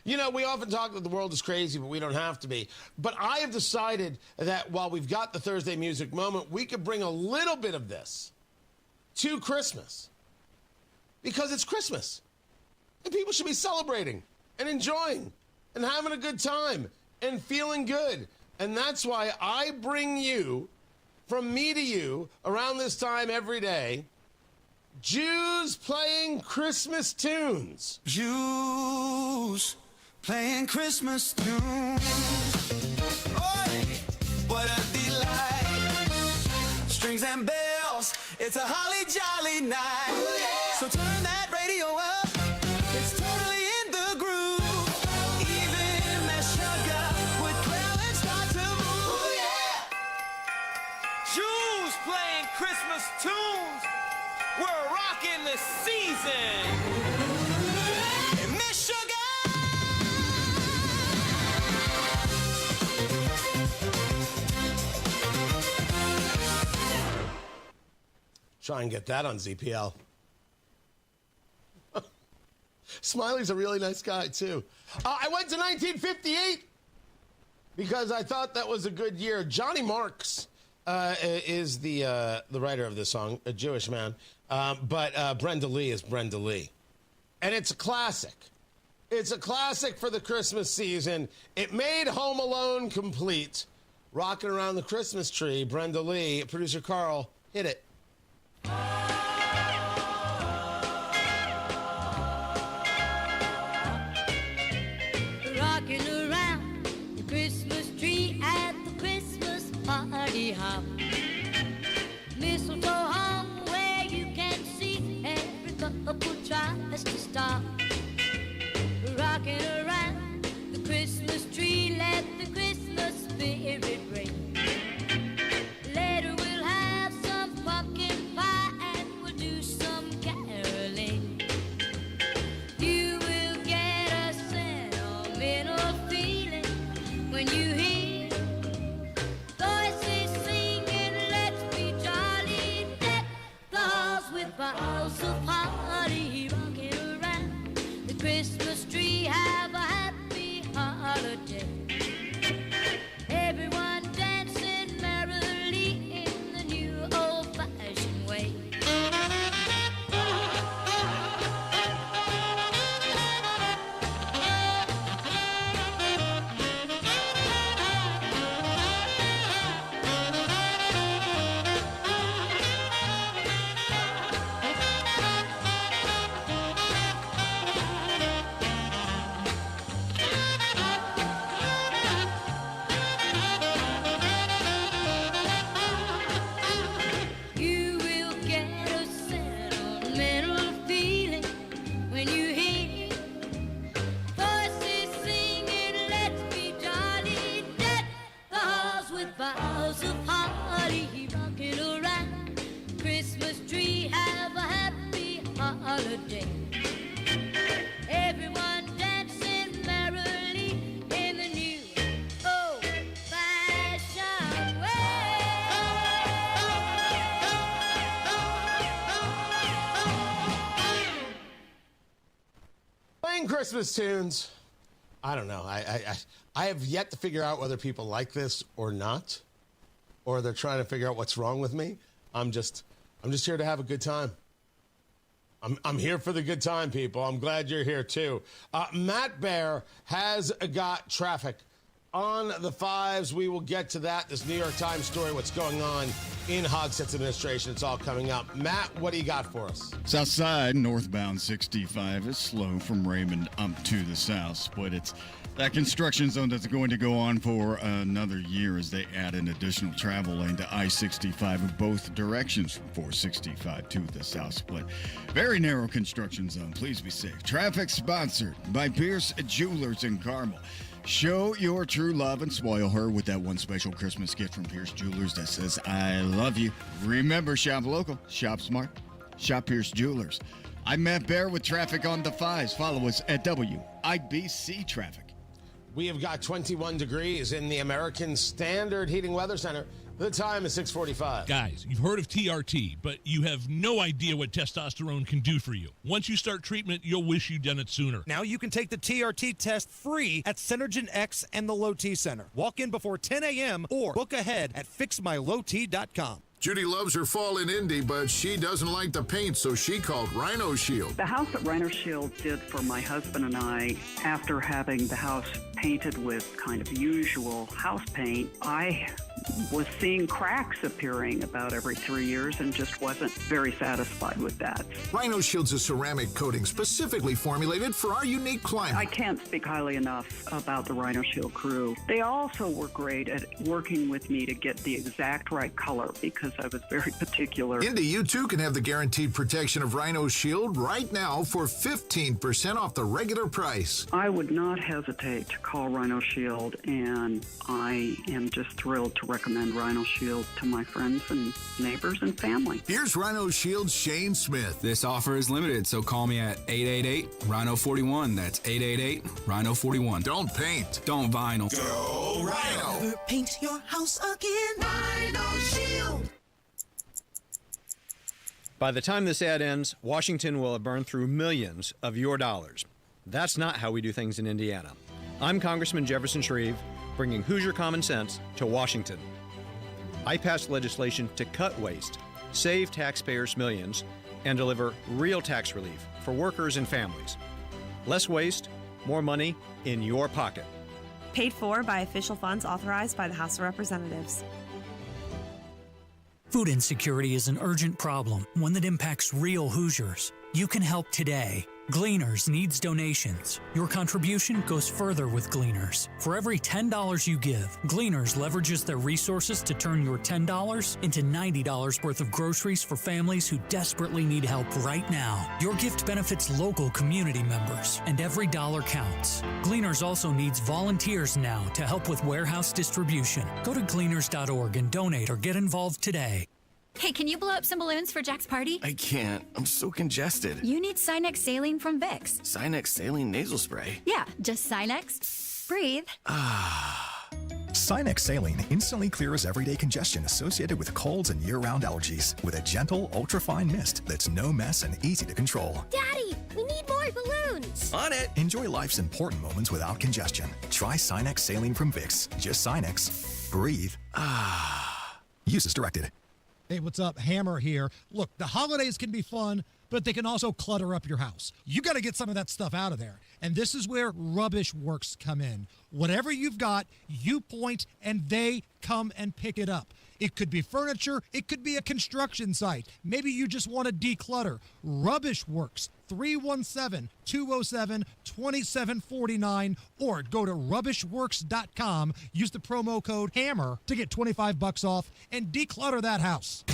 You know, we often talk that the world is crazy, but we don't have to be. But I have decided that while we've got the Thursday music moment, we could bring a little bit of this to Christmas. Because it's Christmas. And people should be celebrating and enjoying and having a good time and feeling good. And that's why I bring you, from me to you, around this time every day, Jews playing Christmas tunes. Jews playing Christmas tunes. Oi, what a delight. Strings and bells, it's a holly jolly night. Ooh, yeah. So turn that radio up. It's totally in the groove. Even that sugar would quail and start to move. Ooh, yeah. Jews playing Christmas tunes. We're rocking the season. And Miss Sugar. Try and get that on ZPL. Smiley's a really nice guy, too. I went to 1958 because I thought that was a good year. Johnny Marks is the writer of this song, a Jewish man. But Brenda Lee is Brenda Lee. And it's a classic. It's a classic for the Christmas season. It made Home Alone complete. Rocking around the Christmas tree, Brenda Lee. Producer Carl, hit it. Rocking around the Christmas tree at the Christmas party hop. Mistletoe hung where you can see every couple tries to stop. Rocking around the Christmas tree, let the Christmas spirit ring. Later we'll have some pumpkin pie and we'll do some caroling. You will get a sentimental feeling when you hear voices singing, let's be jolly, deck the halls with boughs of holly. Rocking around the Christmas tree, have a happy holiday. Everyone dancing merrily in the new old-fashioned way. Playing Christmas tunes. I don't know. I have yet to figure out whether people like this or not, or they're trying to figure out what's wrong with me. I'm just here to have a good time. I'm here for the good time, people. I'm glad you're here, too. Matt Bear has got traffic on the 5s. We will get to that. This New York Times story, what's going on in Hogsett's administration. It's all coming up. Matt, what do you got for us? South side, northbound 65 is slow from Raymond up to the south split. It's that construction zone that's going to go on for another year as they add an additional travel lane to I-65 in both directions from 465 to the south split. Very narrow construction zone. Please be safe. Traffic sponsored by Pierce Jewelers in Carmel. Show your true love and spoil her with that one special Christmas gift from Pierce Jewelers that says, I love you. Remember, shop local, shop smart, shop Pierce Jewelers. I'm Matt Bear with traffic on the 5s. Follow us at WIBC Traffic. We have got 21 degrees in the American Standard Heating Weather Center. The time is 6:45. Guys, you've heard of TRT, but you have no idea what testosterone can do for you. Once you start treatment, you'll wish you'd done it sooner. Now you can take the TRT test free at Synergen X and the Low T Center. Walk in before 10 a.m. or book ahead at fixmylowt.com. Judy loves her fall in Indy, but she doesn't like the paint, so she called Rhino Shield. The house that Rhino Shield did for my husband and I, after having the house painted with kind of usual house paint, I was seeing cracks appearing about every 3 years and just wasn't very satisfied with that. Rhino Shield's a ceramic coating specifically formulated for our unique climate. I can't speak highly enough about the Rhino Shield crew. They also were great at working with me to get the exact right color because I was very particular. Indy, you too can have the guaranteed protection of Rhino Shield right now for 15% off the regular price. I would not hesitate to call Rhino Shield, and I am just thrilled to recommend Rhino Shield to my friends and neighbors and family. Here's Rhino Shield's Shane Smith. This offer is limited, so call me at 888-RHINO-41. That's 888-RHINO-41. Don't paint. Don't vinyl. Go Rhino. Never paint your house again. Rhino Shield. By the time this ad ends, Washington will have burned through millions of your dollars. That's not how we do things in Indiana. I'm Congressman Jefferson Shreve, bringing Hoosier common sense to Washington. I passed legislation to cut waste, save taxpayers millions, and deliver real tax relief for workers and families. Less waste, more money in your pocket. Paid for by official funds authorized by the House of Representatives. Food insecurity is an urgent problem, one that impacts real Hoosiers. You can help today. Gleaners needs donations. Your contribution goes further with Gleaners. For every $10 you give, Gleaners leverages their resources to turn your $10 into $90 worth of groceries for families who desperately need help right now. Your gift benefits local community members, and every dollar counts. Gleaners also needs volunteers now to help with warehouse distribution. Go to gleaners.org and donate or get involved today. Hey, can you blow up some balloons for Jack's party? I can't. I'm so congested. You need Sinex Saline from Vicks. Sinex Saline Nasal Spray? Yeah, just Sinex. Breathe. Sinex Saline instantly clears everyday congestion associated with colds and year-round allergies with a gentle, ultra-fine mist that's no mess and easy to control. Daddy, we need more balloons. On it. Enjoy life's important moments without congestion. Try Sinex Saline from Vicks. Just Sinex. Breathe. Use as directed. Hey, what's up? Hammer here. Look, the holidays can be fun, but they can also clutter up your house. You got to get some of that stuff out of there. And this is where Rubbish Works come in. Whatever you've got, you point and they come and pick it up. It could be furniture. It could be a construction site. Maybe you just want to declutter. Rubbish Works, 317-207-2749, or go to rubbishworks.com. Use the promo code HAMMER to get $25 off and declutter that house.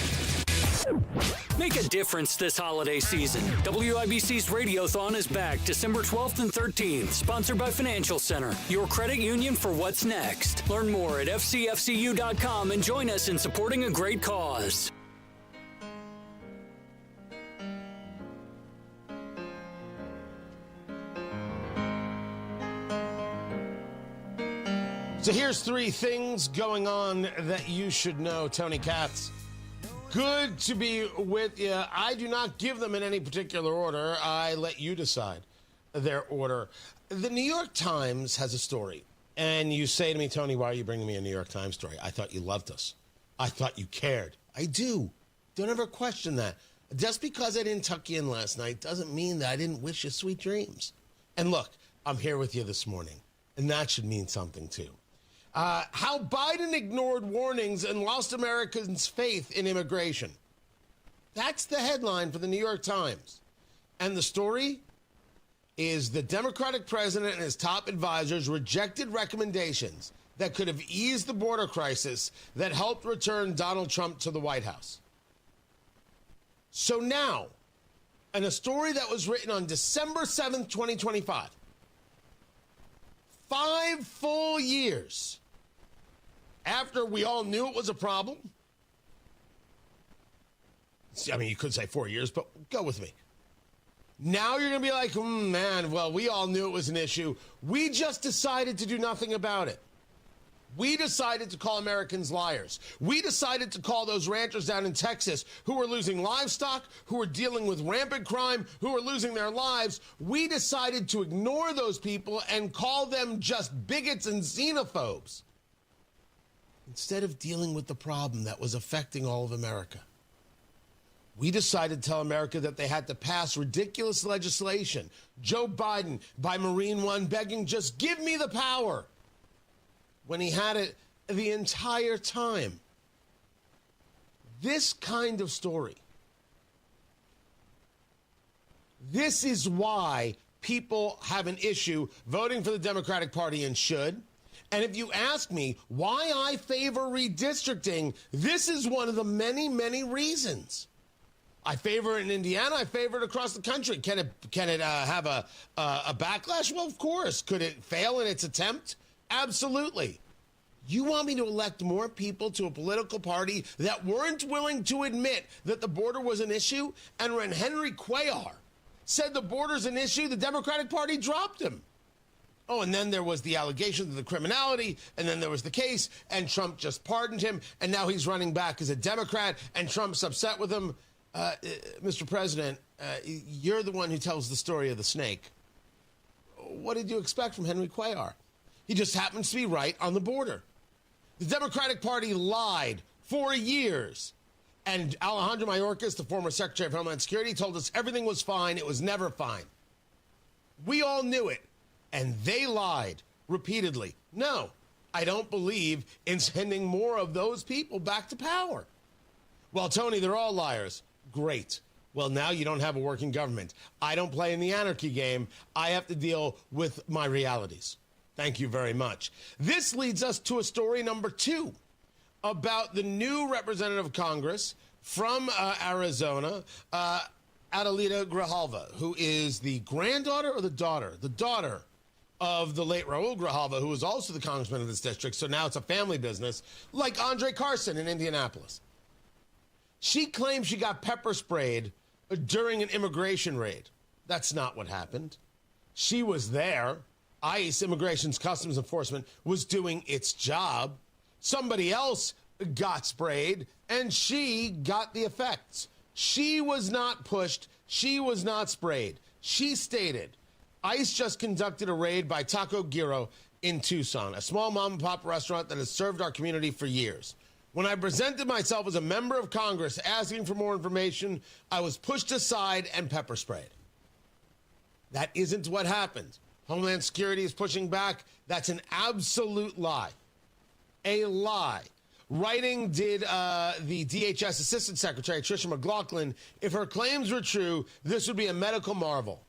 Make a difference this holiday season. WIBC's Radiothon is back December 12th and 13th, sponsored by Financial Center, your credit union for what's next. Learn more at fcfcu.com and join us in supporting a great cause. So here's 3 things going on that you should know. Tony Katz, good to be with you. I do not give them in any particular order. I let you decide. their order. The New York Times has a story. And you say to me, Tony, why are you bringing me a New York Times story? I thought you loved us. I thought you cared. I do. Don't ever question that. Just because I didn't tuck you in last night doesn't mean that I didn't wish you sweet dreams. And look, I'm here with you this morning, and that should mean something too. How Biden ignored warnings and lost Americans' faith in immigration. That's the headline for the New York Times. And the story is the Democratic president and his top advisors rejected recommendations that could have eased the border crisis that helped return Donald Trump to the White House. So now, in a story that was written on December 7th, 2025, 5 full years after we all knew it was a problem. I mean, you could say 4 years, but go with me. Now you're going to be like, man, well, we all knew it was an issue. We just decided to do nothing about it. We decided to call Americans liars. We decided to call those ranchers down in Texas who were losing livestock, who were dealing with rampant crime, who were losing their lives. We decided to ignore those people and call them just bigots and xenophobes instead of dealing with the problem that was affecting all of America. We decided to tell America that they had to pass ridiculous legislation. Joe Biden, by Marine One, begging, just give me the power, when he had it the entire time. This kind of story. This is why people have an issue voting for the Democratic Party and should. And if you ask me why I favor redistricting, this is one of the many, many reasons. I favor it in Indiana. I favor it across the country. Can it have a backlash? Well, of course. Could it fail in its attempt? Absolutely. You want me to elect more people to a political party that weren't willing to admit that the border was an issue? And when Henry Cuellar said the border's an issue, the Democratic Party dropped him. Oh, and then there was the allegation of the criminality, and then there was the case, and Trump just pardoned him, and now he's running back as a Democrat, and Trump's upset with him. Mr. President, you're the one who tells the story of the snake. What did you expect from Henry Cuellar? He just happens to be right on the border. The Democratic Party lied for years. And Alejandro Mayorkas, the former Secretary of Homeland Security, told us everything was fine. It was never fine. We all knew it. And they lied repeatedly. No, I don't believe in sending more of those people back to power. Well, Tony, they're all liars. Great. Well, now you don't have a working government. I don't play in the anarchy game. I have to deal with my realities. Thank you very much. This leads us to a story number 2 about the new representative of Congress from Arizona, Adelita Grijalva, who is the granddaughter or the daughter? The daughter of the late Raul Grijalva, who was also the congressman of this district. So now it's a family business, like Andre Carson in Indianapolis. She claims she got pepper sprayed during an immigration raid. That's not what happened. She was there. ICE, Immigration's Customs Enforcement, was doing its job. Somebody else got sprayed, and she got the effects. She was not pushed. She was not sprayed. She stated, ICE just conducted a raid by Taco Giro in Tucson, a small mom-and-pop restaurant that has served our community for years. When I presented myself as a member of Congress asking for more information, I was pushed aside and pepper sprayed. That isn't what happened. Homeland Security is pushing back. That's an absolute lie. A lie. Writing did the DHS Assistant Secretary, Tricia McLaughlin, if her claims were true, this would be a medical marvel.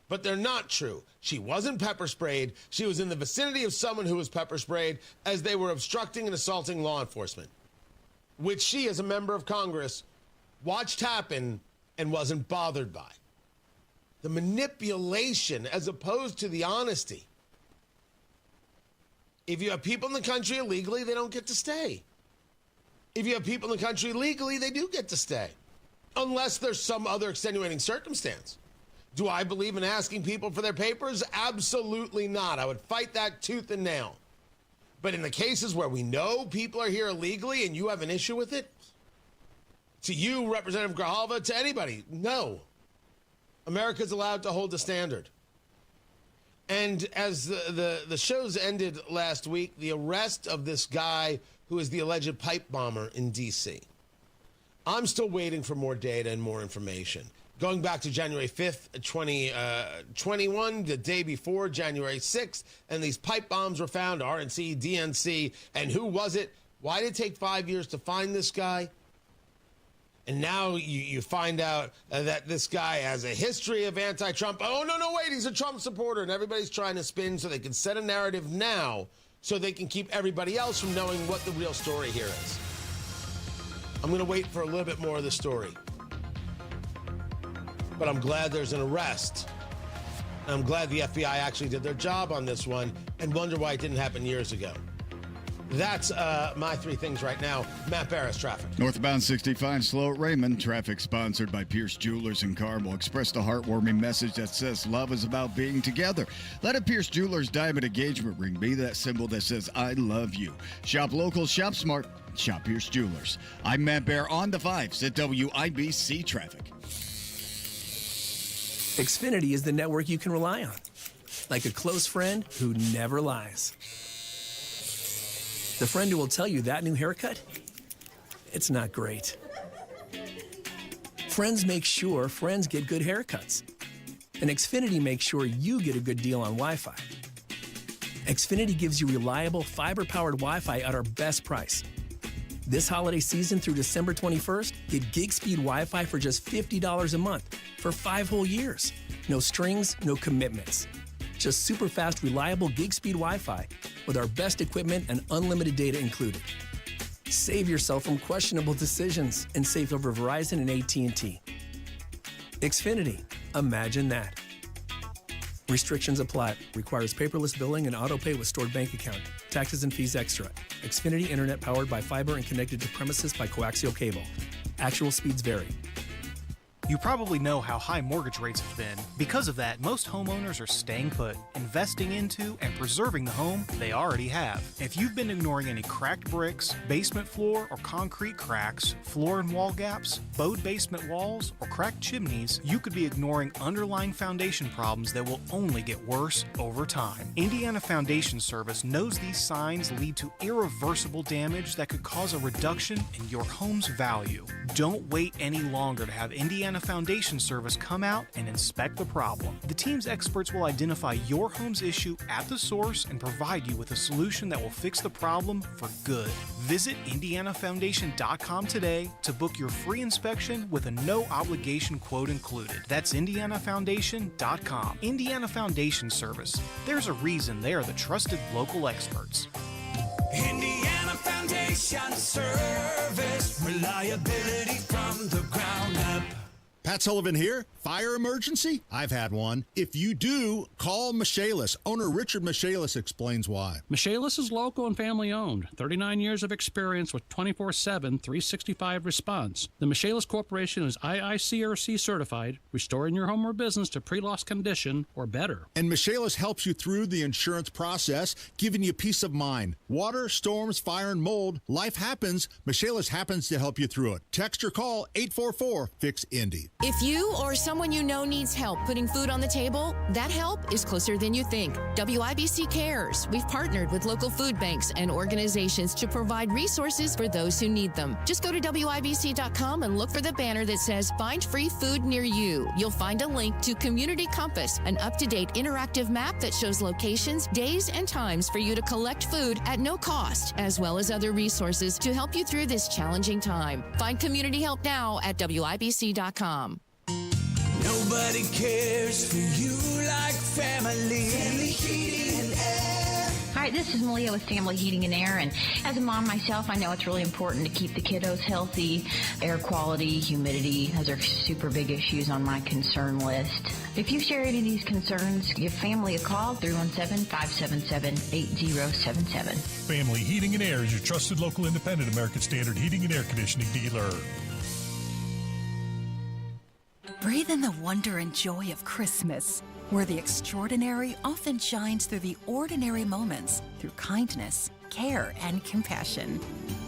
But they're not true. She wasn't pepper sprayed. She was in the vicinity of someone who was pepper sprayed as they were obstructing and assaulting law enforcement, which she, as a member of Congress, watched happen and wasn't bothered by. The manipulation as opposed to the honesty. If you have people in the country illegally, they don't get to stay. If you have people in the country legally, they do get to stay, unless there's some other extenuating circumstance. Do I believe in asking people for their papers? Absolutely not. I would fight that tooth and nail. But in the cases where we know people are here illegally and you have an issue with it, to you, Representative Grijalva, to anybody, no. America's allowed to hold the standard. And as the shows ended last week, the arrest of this guy who is the alleged pipe bomber in D.C. I'm still waiting for more data and more information. Going back to January 5th, 2021, the day before, January 6th, and these pipe bombs were found, RNC, DNC, and who was it? Why did it take 5 years to find this guy? And now you find out that this guy has a history of anti-Trump. Oh, no, wait, he's a Trump supporter. And everybody's trying to spin so they can set a narrative now so they can keep everybody else from knowing what the real story here is. I'm going to wait for a little bit more of the story. But I'm glad there's an arrest. I'm glad the FBI actually did their job on this one and wonder why it didn't happen years ago. That's my three things right now. Matt Barris, traffic. Northbound 65 slow at Raymond. Traffic sponsored by Pierce Jewelers in Carmel. Expressed a heartwarming message that says love is about being together. Let a Pierce Jewelers diamond engagement ring be that symbol that says I love you. Shop local, shop smart, shop Pierce Jewelers. I'm Matt Bear on the 5s at WIBC Traffic. Xfinity is the network you can rely on. Like a close friend who never lies. The friend who will tell you that new haircut, it's not great. Friends make sure friends get good haircuts. And Xfinity makes sure you get a good deal on Wi-Fi. Xfinity gives you reliable fiber-powered Wi-Fi at our best price. This holiday season through December 21st, get gig speed Wi-Fi for just $50 a month for 5 whole years. No strings, no commitments. Just super fast, reliable gig speed Wi-Fi with our best equipment and unlimited data included. Save yourself from questionable decisions and save over Verizon and AT&T. Xfinity, imagine that. Restrictions apply. Requires paperless billing and auto pay with stored bank account. Taxes and fees extra. Xfinity Internet powered by fiber and connected to premises by coaxial cable. Actual speeds vary. You probably know how high mortgage rates have been. Because of that, most homeowners are staying put, investing into and preserving the home they already have. If you've been ignoring any cracked bricks, basement floor or concrete cracks, floor and wall gaps, bowed basement walls, or cracked chimneys, you could be ignoring underlying foundation problems that will only get worse over time. Indiana Foundation Service knows these signs lead to irreversible damage that could cause a reduction in your home's value. Don't wait any longer to have Indiana Foundation Service come out and inspect the problem. The team's experts will identify your home's issue at the source and provide you with a solution that will fix the problem for good. Visit IndianaFoundation.com today to book your free inspection with a no-obligation quote included. That's IndianaFoundation.com. Indiana Foundation Service. There's a reason they are the trusted local experts. Indiana Foundation Service, reliability from the ground up. Pat Sullivan here. Fire emergency? I've had one. If you do, call Michaelis. Owner Richard Michaelis explains why. Michaelis is local and family owned. 39 years of experience with 24/7, 365 response. The Michaelis Corporation is IICRC certified, restoring your home or business to pre-loss condition or better. And Michaelis helps you through the insurance process, giving you peace of mind. Water, storms, fire, and mold. Life happens. Michaelis happens to help you through it. Text or call 844-FIX-INDY. If you or someone you know needs help putting food on the table, that help is closer than you think. WIBC Cares. We've partnered with local food banks and organizations to provide resources for those who need them. Just go to WIBC.com and look for the banner that says Find Free Food Near You. You'll find a link to Community Compass, an up-to-date interactive map that shows locations, days, and times for you to collect food at no cost, as well as other resources to help you through this challenging time. Find community help now at WIBC.com. Nobody cares for you like family. Family Heating and Air. Hi, this is Malia with Family Heating and Air, and as a mom myself, I know it's really important to keep the kiddos healthy. Air quality, humidity, those are super big issues on my concern list. If you share any of these concerns, give family a call, 317-577-8077. Family Heating and Air is your trusted local independent American Standard heating and air conditioning dealer. Breathe in the wonder and joy of Christmas, where the extraordinary often shines through the ordinary moments, through kindness, care, and compassion.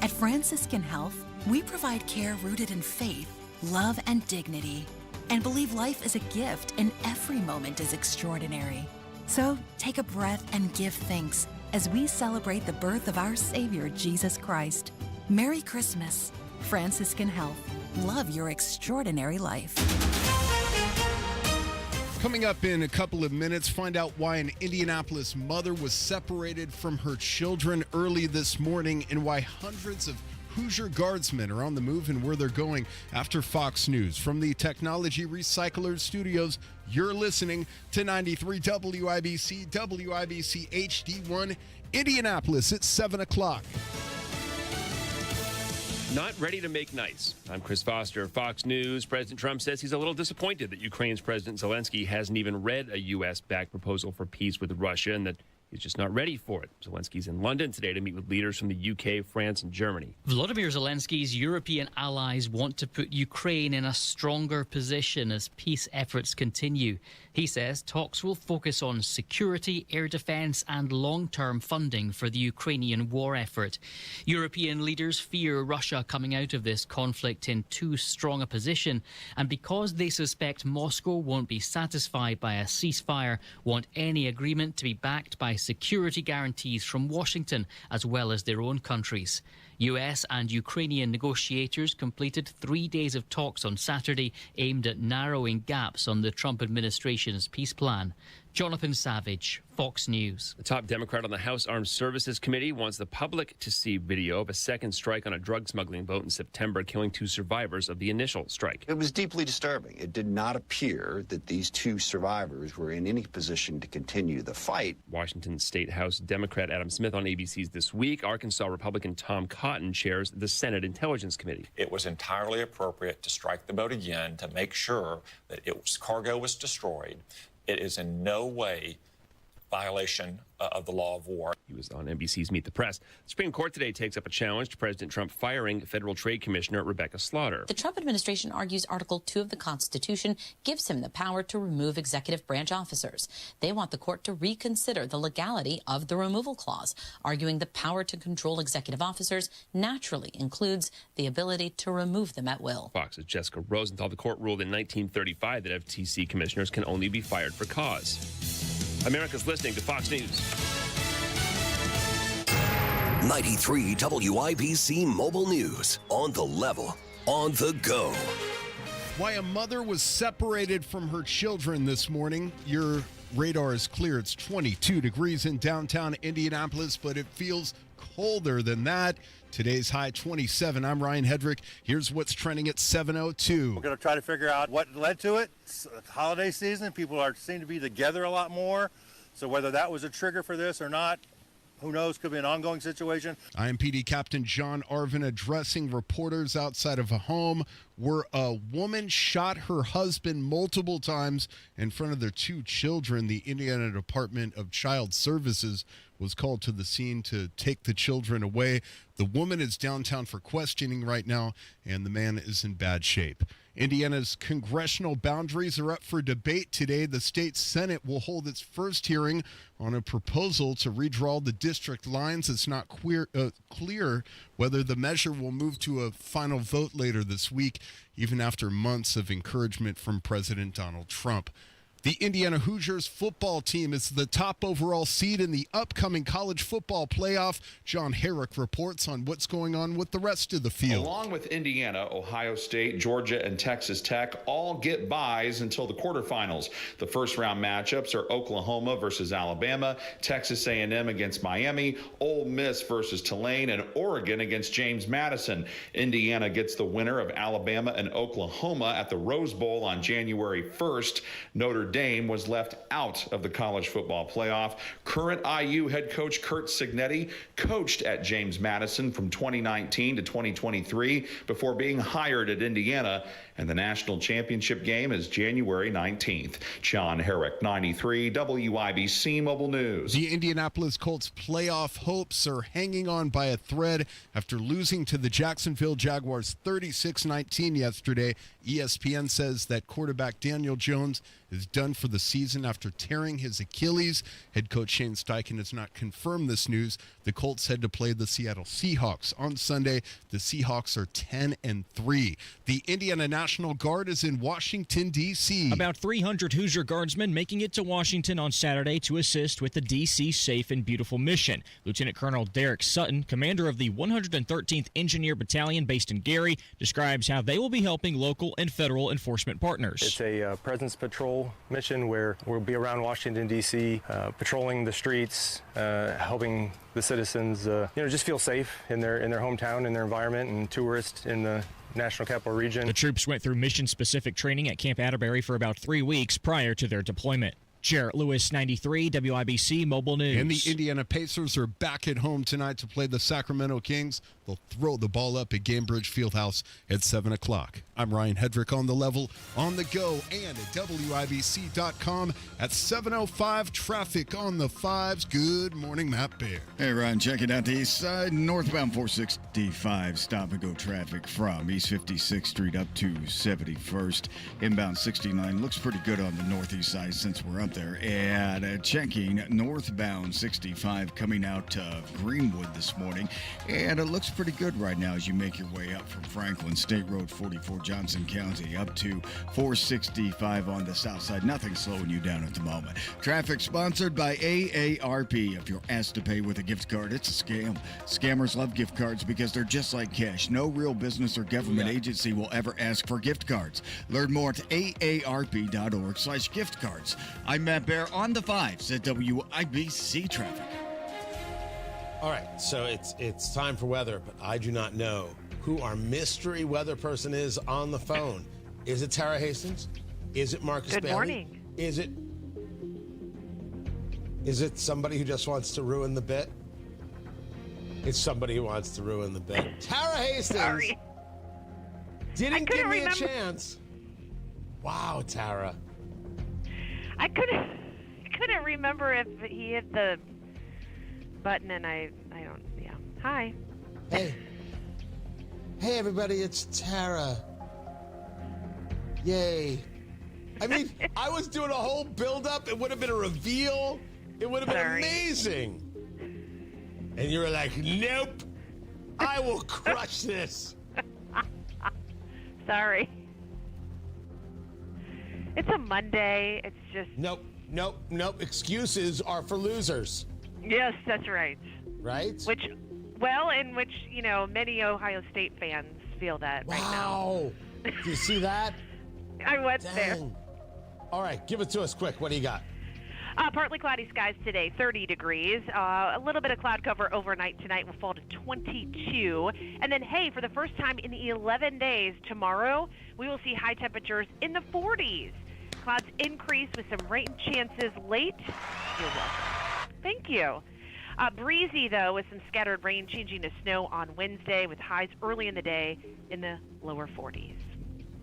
At Franciscan Health, we provide care rooted in faith, love, and dignity, and believe life is a gift and every moment is extraordinary. So take a breath and give thanks as we celebrate the birth of our Savior, Jesus Christ. Merry Christmas. Franciscan Health. Love your extraordinary life. Coming up in a couple of minutes, find out why an Indianapolis mother was separated from her children early this morning and why hundreds of Hoosier Guardsmen are on the move and where they're going after Fox News. From the Technology Recyclers Studios, you're listening to 93 WIBC, WIBC HD1, Indianapolis at 7 o'clock. Not ready to make nice. I'm Chris Foster, Fox News. President Trump says he's a little disappointed that Ukraine's President Zelensky hasn't even read a U.S.-backed proposal for peace with Russia and that he's just not ready for it. Zelensky's in London today to meet with leaders from the UK, France, and Germany. Volodymyr Zelensky's European allies want to put Ukraine in a stronger position as peace efforts continue. He says talks will focus on security, air defence and long-term funding for the Ukrainian war effort. European leaders fear Russia coming out of this conflict in too strong a position, and because they suspect Moscow won't be satisfied by a ceasefire, want any agreement to be backed by security guarantees from Washington as well as their own countries. US and Ukrainian negotiators completed 3 days of talks on Saturday aimed at narrowing gaps on the Trump administration's peace plan. Jonathan Savage, Fox News. The top Democrat on the House Armed Services Committee wants the public to see video of a second strike on a drug smuggling boat in September, killing 2 survivors of the initial strike. It was deeply disturbing. It did not appear that these 2 survivors were in any position to continue the fight. Washington State House Democrat Adam Smith on ABC's This Week. Arkansas Republican Tom Cotton chairs the Senate Intelligence Committee. It was entirely appropriate to strike the boat again to make sure that its cargo was destroyed. It is in no way violation of the law of war. He was on NBC's Meet the Press. The Supreme Court today takes up a challenge to President Trump firing Federal Trade Commissioner Rebecca Slaughter. The Trump administration argues Article 2 of the Constitution gives him the power to remove executive branch officers. They want the court to reconsider the legality of the removal clause, arguing the power to control executive officers naturally includes the ability to remove them at will. Fox's Jessica Rosenthal. The court ruled in 1935 that FTC commissioners can only be fired for cause. America's listening to Fox News. 93 WIBC Mobile News. On the level, on the go. Why a mother was separated from her children this morning. Your radar is clear. It's 22 degrees in downtown Indianapolis, but it feels colder than that. Today's high 27. I'm Ryan Hedrick. Here's what's trending at 7:02. We're going to try to figure out what led to it. It's holiday season. People seem to be together a lot more. So whether that was a trigger for this or not, who knows? Could be an ongoing situation. IMPD Captain John Arvin addressing reporters outside of a home where a woman shot her husband multiple times in front of their 2 children. The Indiana Department of Child Services was called to the scene to take the children away. The woman is downtown for questioning right now, and the man is in bad shape. Indiana's congressional boundaries are up for debate today. The state Senate will hold its first hearing on a proposal to redraw the district lines. It's not clear whether the measure will move to a final vote later this week, even after months of encouragement from President Donald Trump. The Indiana Hoosiers football team is the top overall seed in the upcoming college football playoff. John Herrick reports on what's going on with the rest of the field. Along with Indiana, Ohio State, Georgia, and Texas Tech all get byes until the quarterfinals. The first-round matchups are Oklahoma versus Alabama, Texas A&M against Miami, Ole Miss versus Tulane, and Oregon against James Madison. Indiana gets the winner of Alabama and Oklahoma at the Rose Bowl on January 1st. Notre Dame was left out of the college football playoff. Current IU head coach Curt Cignetti coached at James Madison from 2019 to 2023 before being hired at Indiana, and the national championship game is January 19th. John Herrick, 93 WIBC Mobile News. The Indianapolis Colts playoff hopes are hanging on by a thread after losing to the Jacksonville Jaguars 36-19 yesterday. ESPN says that quarterback Daniel Jones is done for the season after tearing his Achilles. Head coach Shane Steichen has not confirmed this news. The Colts head to play the Seattle Seahawks on Sunday. The Seahawks are 10-3. The Indiana National Guard is in Washington, D.C. About 300 Hoosier Guardsmen making it to Washington on Saturday to assist with the D.C. Safe and Beautiful mission. Lieutenant Colonel Derek Sutton, commander of the 113th Engineer Battalion based in Gary, describes how they will be helping local and federal enforcement partners. It's a presence patrol mission where we'll be around Washington, D.C., patrolling the streets, helping the citizens just feel safe in their hometown, in their environment, and tourists in the National Capital Region. The troops went through mission-specific training at Camp Atterbury for about 3 weeks prior to their deployment. Jarrett Lewis, 93, WIBC Mobile News. And the Indiana Pacers are back at home tonight to play the Sacramento Kings. They'll throw the ball up at Gainbridge Fieldhouse at 7 o'clock. I'm Ryan Hedrick on The Level, on the go, and at WIBC.com at 7:05. Traffic on the 5s. Good morning, Matt Bear. Hey, Ryan, checking out the east side. Northbound 465, stop-and-go traffic from East 56th Street up to 71st. Inbound 69 looks pretty good on the northeast side since we're up there. And checking northbound 65 coming out of Greenwood this morning. And it looks pretty good right now as you make your way up from Franklin State Road 44 Johnson County up to 465 on the south side. Nothing slowing you down at the moment. Traffic sponsored by AARP. If you're asked to pay with a gift card, it's a scam. Scammers love gift cards because they're just like cash. No real business or government agency will ever ask for gift cards. Learn more at aarp.org/gift cards. I'm Matt Bear on the 5s at WIBC Traffic. All right, so it's time for weather, but I do not know who our mystery weather person is on the phone. Is it Tara Hastings? Is it Marcus Bailey? Good morning. Is it somebody who just wants to ruin the bit? It's somebody who wants to ruin the bit. Tara Hastings! Sorry. Didn't give me a chance. Wow, Tara. I couldn't remember if he hit the button, and I don't. Yeah. Hi. Hey, everybody! It's Tara. Yay! I mean, I was doing a whole build-up. It would have been a reveal. It would have been amazing. And you were like, "Nope, I will crush this." Sorry. It's a Monday. It's just... Nope. Excuses are for losers. Yes, that's right. Right? In which, many Ohio State fans feel that right now. Wow. Do you see that? I went there. All right, give it to us quick. What do you got? Partly cloudy skies today, 30 degrees. A little bit of cloud cover overnight tonight will fall to 22. And then, hey, for the first time in 11 days, tomorrow, we will see high temperatures in the 40s. Clouds increase with some rain chances late. You're welcome. Thank you. Breezy, though, with some scattered rain changing to snow on Wednesday with highs early in the day in the lower 40s.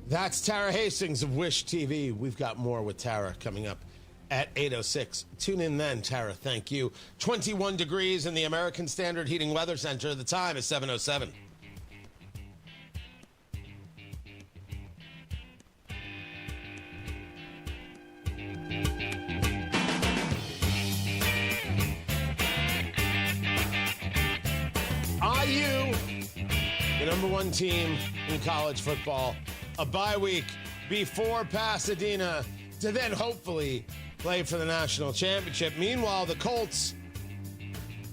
That's Tara Hastings of Wish TV. We've got more with Tara coming up at 8:06. Tune in then, Tara. Thank you. 21 degrees in the American Standard Heating Weather Center. The time is 7:07. IU, the number one team in college football, a bye week before Pasadena to then hopefully play for the national championship. Meanwhile, the Colts,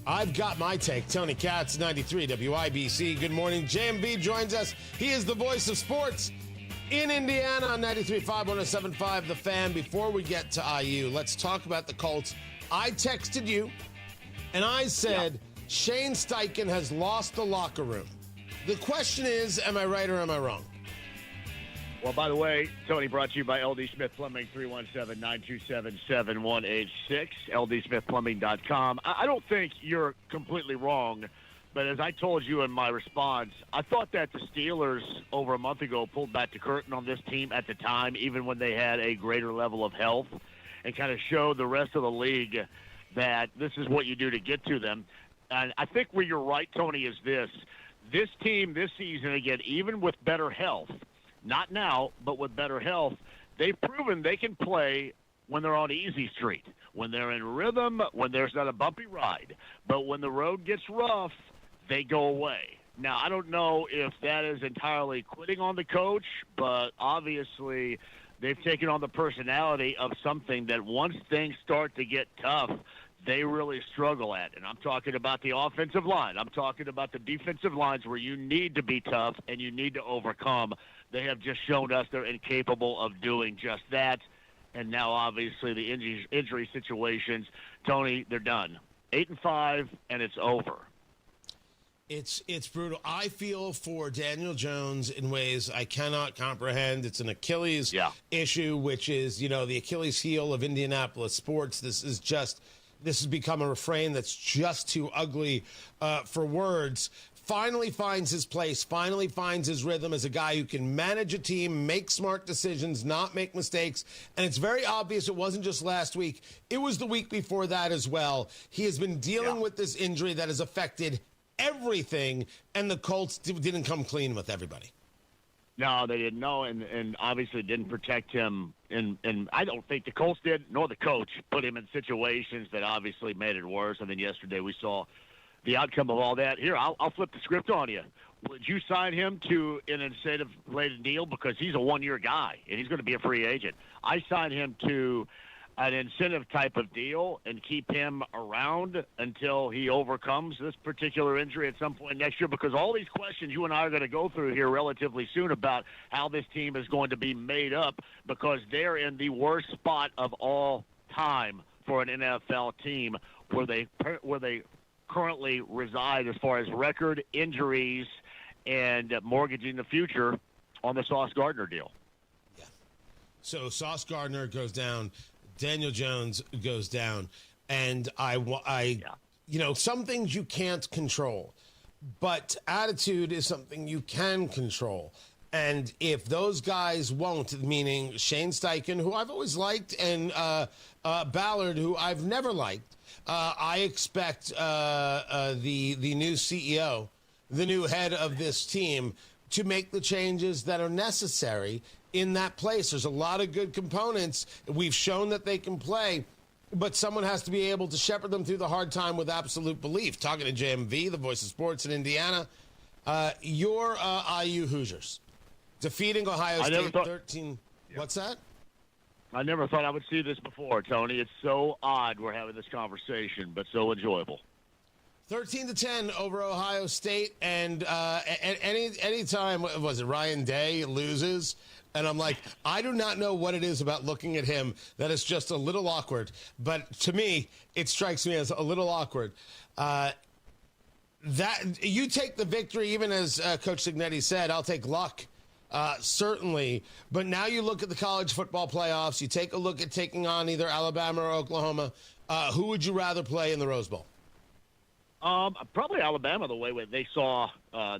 I've got my take. Tony Katz, 93 WIBC. Good morning. JMV joins us. He is the voice of sports in Indiana on 93.5, 107.5 The Fan. Before we get to IU, let's talk about the Colts. I texted you, and I said, Shane Steichen has lost the locker room. The question is, am I right or am I wrong? Well, by the way, Tony, brought to you by LD Smith Plumbing, 317-927-7186, ldsmithplumbing.com. I don't think you're completely wrong, but as I told you in my response, I thought that the Steelers over a month ago pulled back the curtain on this team at the time, even when they had a greater level of health, and kind of showed the rest of the league that this is what you do to get to them. And I think where you're right, Tony, is this team this season, again, even with better health, not now, but with better health, they've proven they can play when they're on easy street, when they're in rhythm, when there's not a bumpy ride. But when the road gets rough, they go away. Now, I don't know if that is entirely quitting on the coach, but obviously they've taken on the personality of something that once things start to get tough, they really struggle at. And I'm talking about the offensive line. I'm talking about the defensive lines where you need to be tough and you need to overcome. They have just shown us they're incapable of doing just that. And now, obviously, the injury situations, Tony, they're done. 8-5, and it's over. It's brutal. I feel for Daniel Jones in ways I cannot comprehend. It's an Achilles issue, which is, the Achilles heel of Indianapolis sports. This has become a refrain that's just too ugly for words. Finally finds his place, finally finds his rhythm as a guy who can manage a team, make smart decisions, not make mistakes. And it's very obvious it wasn't just last week. It was the week before that as well. He has been dealing with this injury that has affected everything, and the Colts didn't come clean with everybody. No, they didn't know, and obviously didn't protect him. And I don't think the Colts did, nor the coach, put him in situations that obviously made it worse. And then yesterday we saw the outcome of all that. Here, I'll flip the script on you. Would you sign him to an incentive-related deal? Because he's a one-year guy, and he's going to be a free agent. I signed him to an incentive type of deal and keep him around until he overcomes this particular injury at some point next year, because all these questions you and I are going to go through here relatively soon about how this team is going to be made up, because they're in the worst spot of all time for an NFL team where they currently reside as far as record, injuries, and mortgaging the future on the Sauce Gardner deal. Yeah. So Sauce Gardner goes down. Daniel Jones goes down, and some things you can't control, but attitude is something you can control. And if those guys won't, meaning Shane Steichen, who I've always liked, and Ballard, who I've never liked, I expect the new CEO, the new head of this team, to make the changes that are necessary in that place. There's a lot of good components. We've shown that they can play, but someone has to be able to shepherd them through the hard time with absolute belief. Talking to JMV, the voice of sports in Indiana, your IU Hoosiers defeating Ohio State 13. What's that? I never thought I would see this before, Tony. It's so odd we're having this conversation, but so enjoyable. 13-10 over Ohio State, and any time, was it Ryan Day loses? And I'm like, I do not know what it is about looking at him that is just a little awkward. But to me, it strikes me as a little awkward. That you take the victory, even as Coach Signetti said, I'll take luck, certainly. But now you look at the college football playoffs. You take a look at taking on either Alabama or Oklahoma. Who would you rather play in the Rose Bowl? Probably Alabama, the way they saw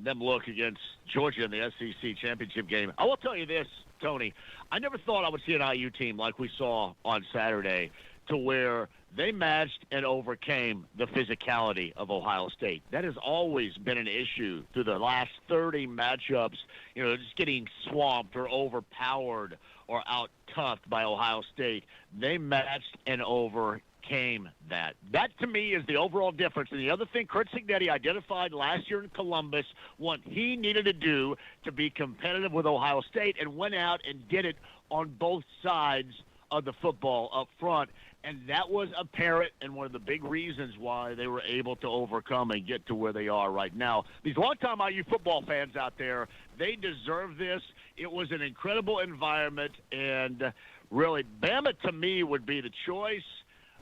them look against Georgia in the SEC championship game. I will tell you this, Tony. I never thought I would see an IU team like we saw on Saturday, to where they matched and overcame the physicality of Ohio State. That has always been an issue through the last 30 matchups, just getting swamped or overpowered or out-toughed by Ohio State. They matched and overcame that. That, to me, is the overall difference. And the other thing Kurt Signetti identified last year in Columbus, what he needed to do to be competitive with Ohio State, and went out and did it on both sides of the football up front. And that was apparent, and one of the big reasons why they were able to overcome and get to where they are right now. These longtime IU football fans out there, they deserve this. It was an incredible environment, and really, Bama to me would be the choice.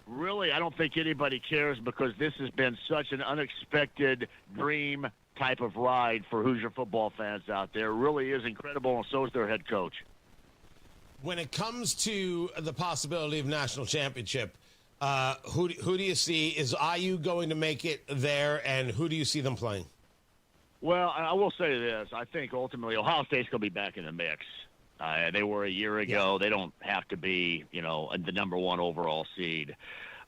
Really, I don't think anybody cares, because this has been such an unexpected dream type of ride for Hoosier football fans out there. It really is incredible, and so is their head coach. When it comes to the possibility of national championship, who do you see? Is IU going to make it there, and who do you see them playing? Well, I will say this. I think ultimately Ohio State's going to be back in the mix. They were a year ago. Yeah. They don't have to be, the number one overall seed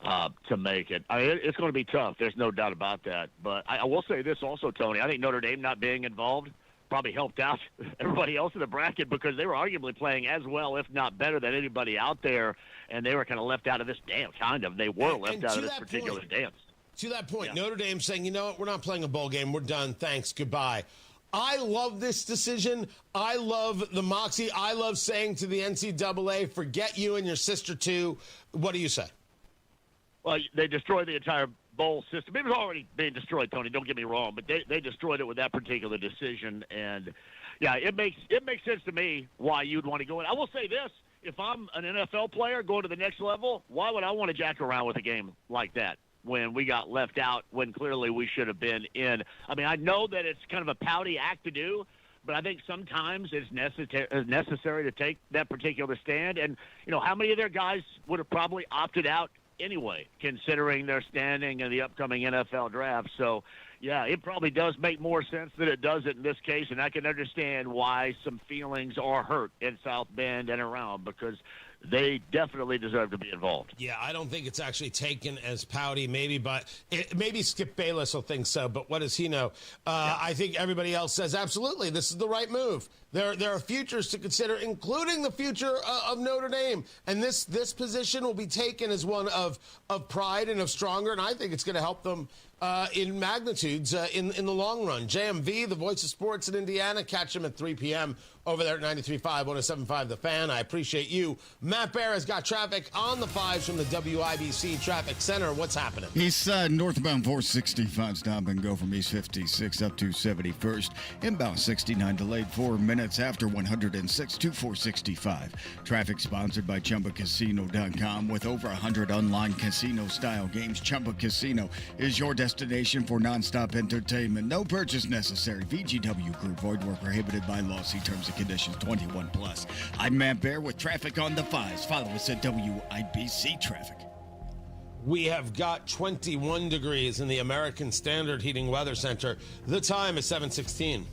to make it. It's going to be tough. There's no doubt about that. But I will say this also, Tony. I think Notre Dame not being involved probably helped out everybody else in the bracket because they were arguably playing as well, if not better, than anybody out there, and they were kind of left out of this dance. They were left out of this particular dance. To that point, Notre Dame saying, you know what, we're not playing a bowl game. We're done. Thanks. Goodbye. I love this decision. I love the moxie. I love saying to the NCAA, forget you and your sister too. What do you say? Well, they destroyed the entire bowl system. It was already being destroyed, Tony. Don't get me wrong, but they destroyed it with that particular decision. And, yeah, it makes sense to me why you'd want to go in. I will say this. If I'm an NFL player going to the next level, why would I want to jack around with a game like that when we got left out when clearly we should have been in? I mean, I know that it's kind of a pouty act to do, but I think sometimes it's necessary to take that particular stand. And, how many of their guys would have probably opted out anyway, considering their standing in the upcoming NFL draft? So, yeah, it probably does make more sense than it doesn't in this case, and I can understand why some feelings are hurt in South Bend and around because they definitely deserve to be involved. Yeah, I don't think it's actually taken as pouty, maybe, but maybe Skip Bayless will think so, but what does he know? I think everybody else says, absolutely, this is the right move. There are futures to consider, including the future of Notre Dame, and this position will be taken as one of pride and of stronger, and I think it's going to help them in magnitudes in the long run. JMV, the voice of sports in Indiana, catch him at 3 p.m. over there at 93.5, 107.5 The Fan. I appreciate you. Matt Bear has got traffic on the 5s from the WIBC Traffic Center. What's happening? East side, northbound 465, stop and go from East 56 up to 71st. Inbound 69, delayed 4 minutes after 106 to 465. Traffic sponsored by ChumbaCasino.com. With over 100 online casino-style games, Chumba Casino is your destination for nonstop entertainment. No purchase necessary. VGW Group. Void where prohibited by law. See terms and conditions. 21 plus. I'm Matt Bear with traffic on the 5s. Follow us at WIBC Traffic. We have got 21 degrees in the American Standard Heating Weather Center. The time is 7:16.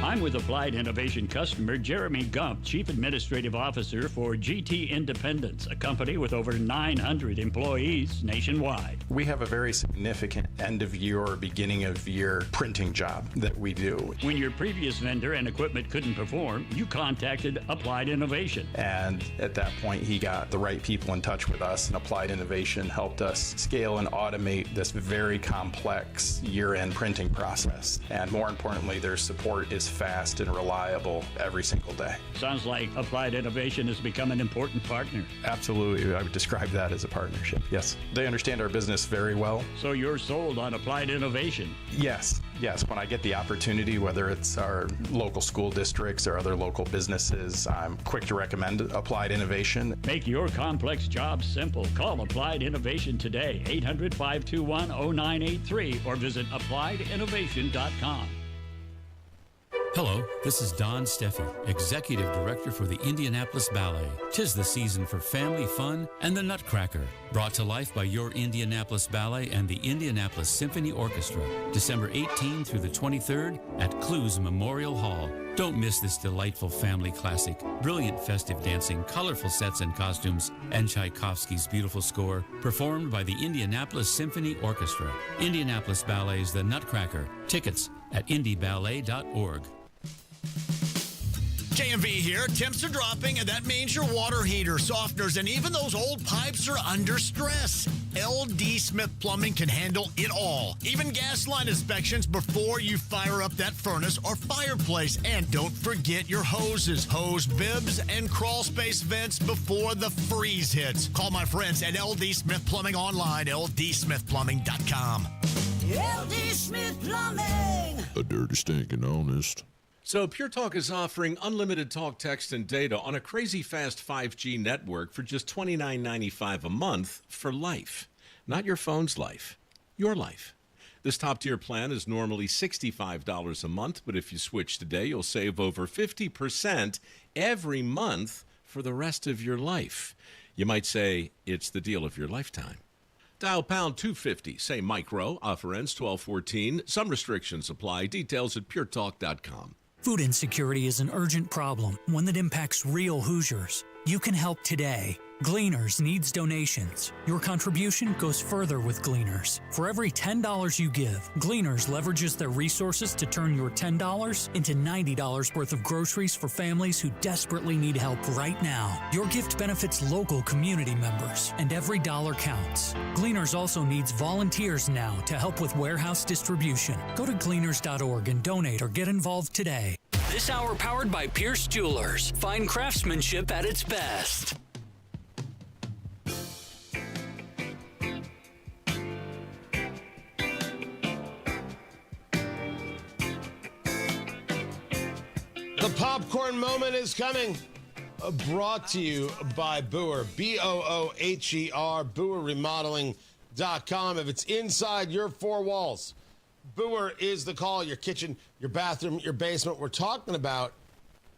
I'm with Applied Innovation customer Jeremy Gump, Chief Administrative Officer for GT Independence, a company with over 900 employees nationwide. We have a very significant end-of-year or beginning-of-year printing job that we do. When your previous vendor and equipment couldn't perform, you contacted Applied Innovation. And at that point, he got the right people in touch with us, and Applied Innovation helped us scale and automate this very complex year-end printing process. And more importantly, their support is fast and reliable every single day. Sounds like Applied Innovation has become an important partner. Absolutely. I would describe that as a partnership. Yes. They understand our business very well. So you're sold on Applied Innovation? Yes. When I get the opportunity, whether it's our local school districts or other local businesses, I'm quick to recommend Applied Innovation. Make your complex job simple. Call Applied Innovation today, 800-521-0983, or visit applieddinnovation.com. Hello, this is Don Steffi, Executive Director for the Indianapolis Ballet. 'Tis the season for family fun and the Nutcracker, brought to life by your Indianapolis Ballet and the Indianapolis Symphony Orchestra, December 18 through the 23rd at Clues Memorial Hall. Don't miss this delightful family classic. Brilliant festive dancing, colorful sets and costumes, and Tchaikovsky's beautiful score, performed by the Indianapolis Symphony Orchestra. Indianapolis Ballet's The Nutcracker. Tickets at indieballet.org. JMV here. Temps are dropping, and that means your water heater, softeners, and even those old pipes are under stress. LD Smith Plumbing can handle it all. Even gas line inspections before you fire up that furnace or fireplace. And don't forget your hoses, hose bibs, and crawl space vents before the freeze hits. Call my friends at LD Smith Plumbing online, ldsmithplumbing.com. LD Smith Plumbing. A dirty, stinking honest. So Pure Talk is offering unlimited talk, text, and data on a crazy fast 5G network for just $29.95 a month for life. Not your phone's life, your life. This top-tier plan is normally $65 a month, but if you switch today, you'll save over 50% every month for the rest of your life. You might say it's the deal of your lifetime. Dial pound 250, say micro, offer ends 12/14. Some restrictions apply. Details at puretalk.com. Food insecurity is an urgent problem, one that impacts real Hoosiers. You can help today. Gleaners needs donations. Your contribution goes further with Gleaners. For every $10 you give, Gleaners leverages their resources to turn your $10 into $90 worth of groceries for families who desperately need help right now. Your gift benefits local community members, and every dollar counts. Gleaners also needs volunteers now to help with warehouse distribution. Go to gleaners.org and donate or get involved today. This hour powered by Pierce Jewelers. Fine craftsmanship at its best. The popcorn moment is coming. Brought to you by Booher, B-O-O-H-E-R, BooherRemodeling.com. If it's inside your four walls, Booher is the call. Your kitchen, your bathroom, your basement. We're talking about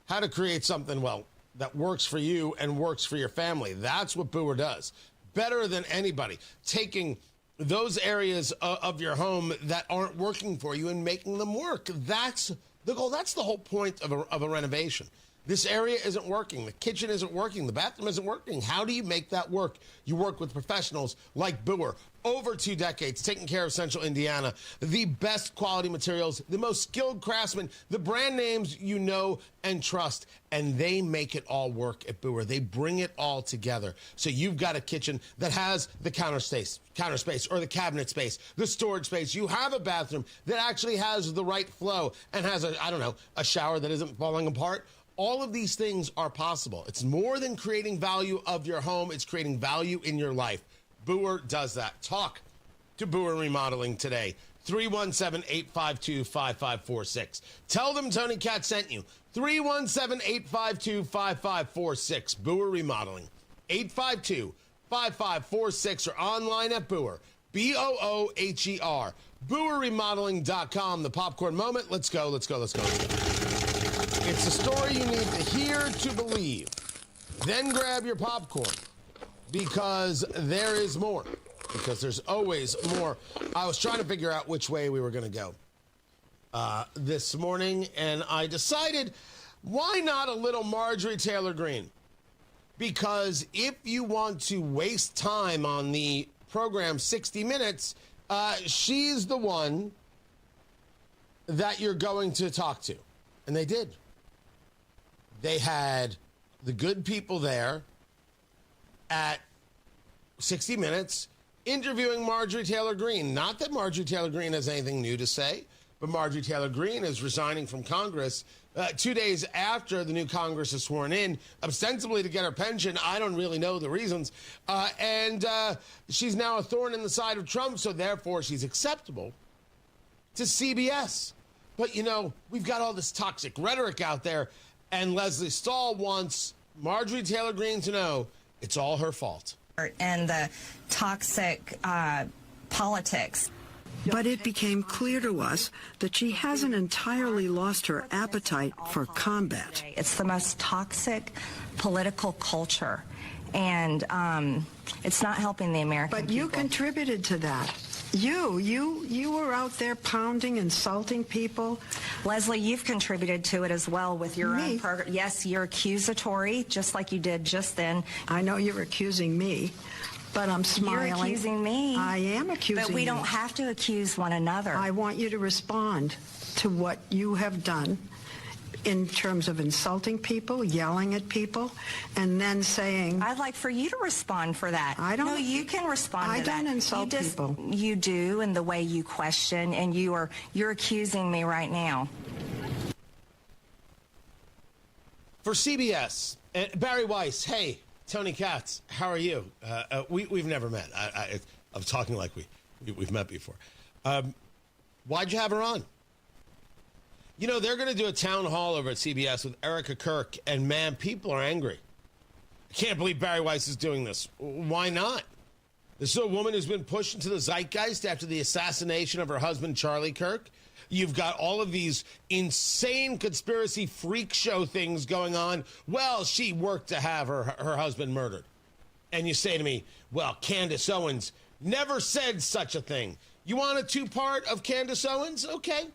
how to create something, well, that works for you and works for your family. That's what Booher does. Better than anybody. Taking those areas of your home that aren't working for you and making them work. That's the goal. That's the whole point of a renovation. This area isn't working. The kitchen isn't working. The bathroom isn't working. How do you make that work? You work with professionals like Booher. Over 2 decades, taking care of Central Indiana. The best quality materials, the most skilled craftsmen, the brand names you know and trust, and they make it all work at Booher. They bring it all together. So you've got a kitchen that has the counter space, or the cabinet space, the storage space. You have a bathroom that actually has the right flow and has a shower that isn't falling apart. All of these things are possible. It's more than creating value of your home. It's creating value in your life. Booher does that. Talk to Booher Remodeling today. 317-852-5546. Tell them Tony Katz sent you. 317-852-5546. Booher Remodeling. 852-5546 or online at Booher. B-O-O-H-E-R. BooherRemodeling.com. The popcorn moment. Let's go. It's a story you need to hear to believe. Then grab your popcorn, because there is more. Because there's always more. I was trying to figure out which way we were going to go this morning, and I decided, why not a little Marjorie Taylor Greene? Because if you want to waste time on the program 60 Minutes, she's the one that you're going to talk to. And they did. They had the good people there at 60 Minutes interviewing Marjorie Taylor Greene. Not that Marjorie Taylor Greene has anything new to say, but Marjorie Taylor Greene is resigning from Congress 2 days after the new Congress is sworn in, ostensibly to get her pension. I don't really know the reasons. And she's now a thorn in the side of Trump, so therefore she's acceptable to CBS. But, we've got all this toxic rhetoric out there, and Leslie Stahl wants Marjorie Taylor Greene to know it's all her fault. And the toxic politics. But it became clear to us that she hasn't entirely lost her appetite for combat. It's the most toxic political culture, and it's not helping the American people. But you contributed to that. You were out there pounding, insulting people. Leslie, you've contributed to it as well with your own program. Yes, you're accusatory, just like you did just then. I know you're accusing me, but I'm smiling. You're accusing me. I am accusing you. But we don't have to accuse one another. I want you to respond to what you have done in terms of insulting people, yelling at people, and then saying... I'd like for you to respond for that. I don't... No, you can respond to that. I don't insult people. You do, in the way you question, and you're accusing me right now. For CBS, Barry Weiss, hey, Tony Katz, how are you? We've never met. I'm talking like we've met before. Why'd you have her on? They're going to do a town hall over at CBS with Erica Kirk, and man, people are angry. I can't believe Barry Weiss is doing this. Why not? This is a woman who's been pushed into the zeitgeist after the assassination of her husband, Charlie Kirk. You've got all of these insane conspiracy freak show things going on. Well, she worked to have her husband murdered. And you say to me, well, Candace Owens never said such a thing. You want a two-part of Candace Owens? Okay.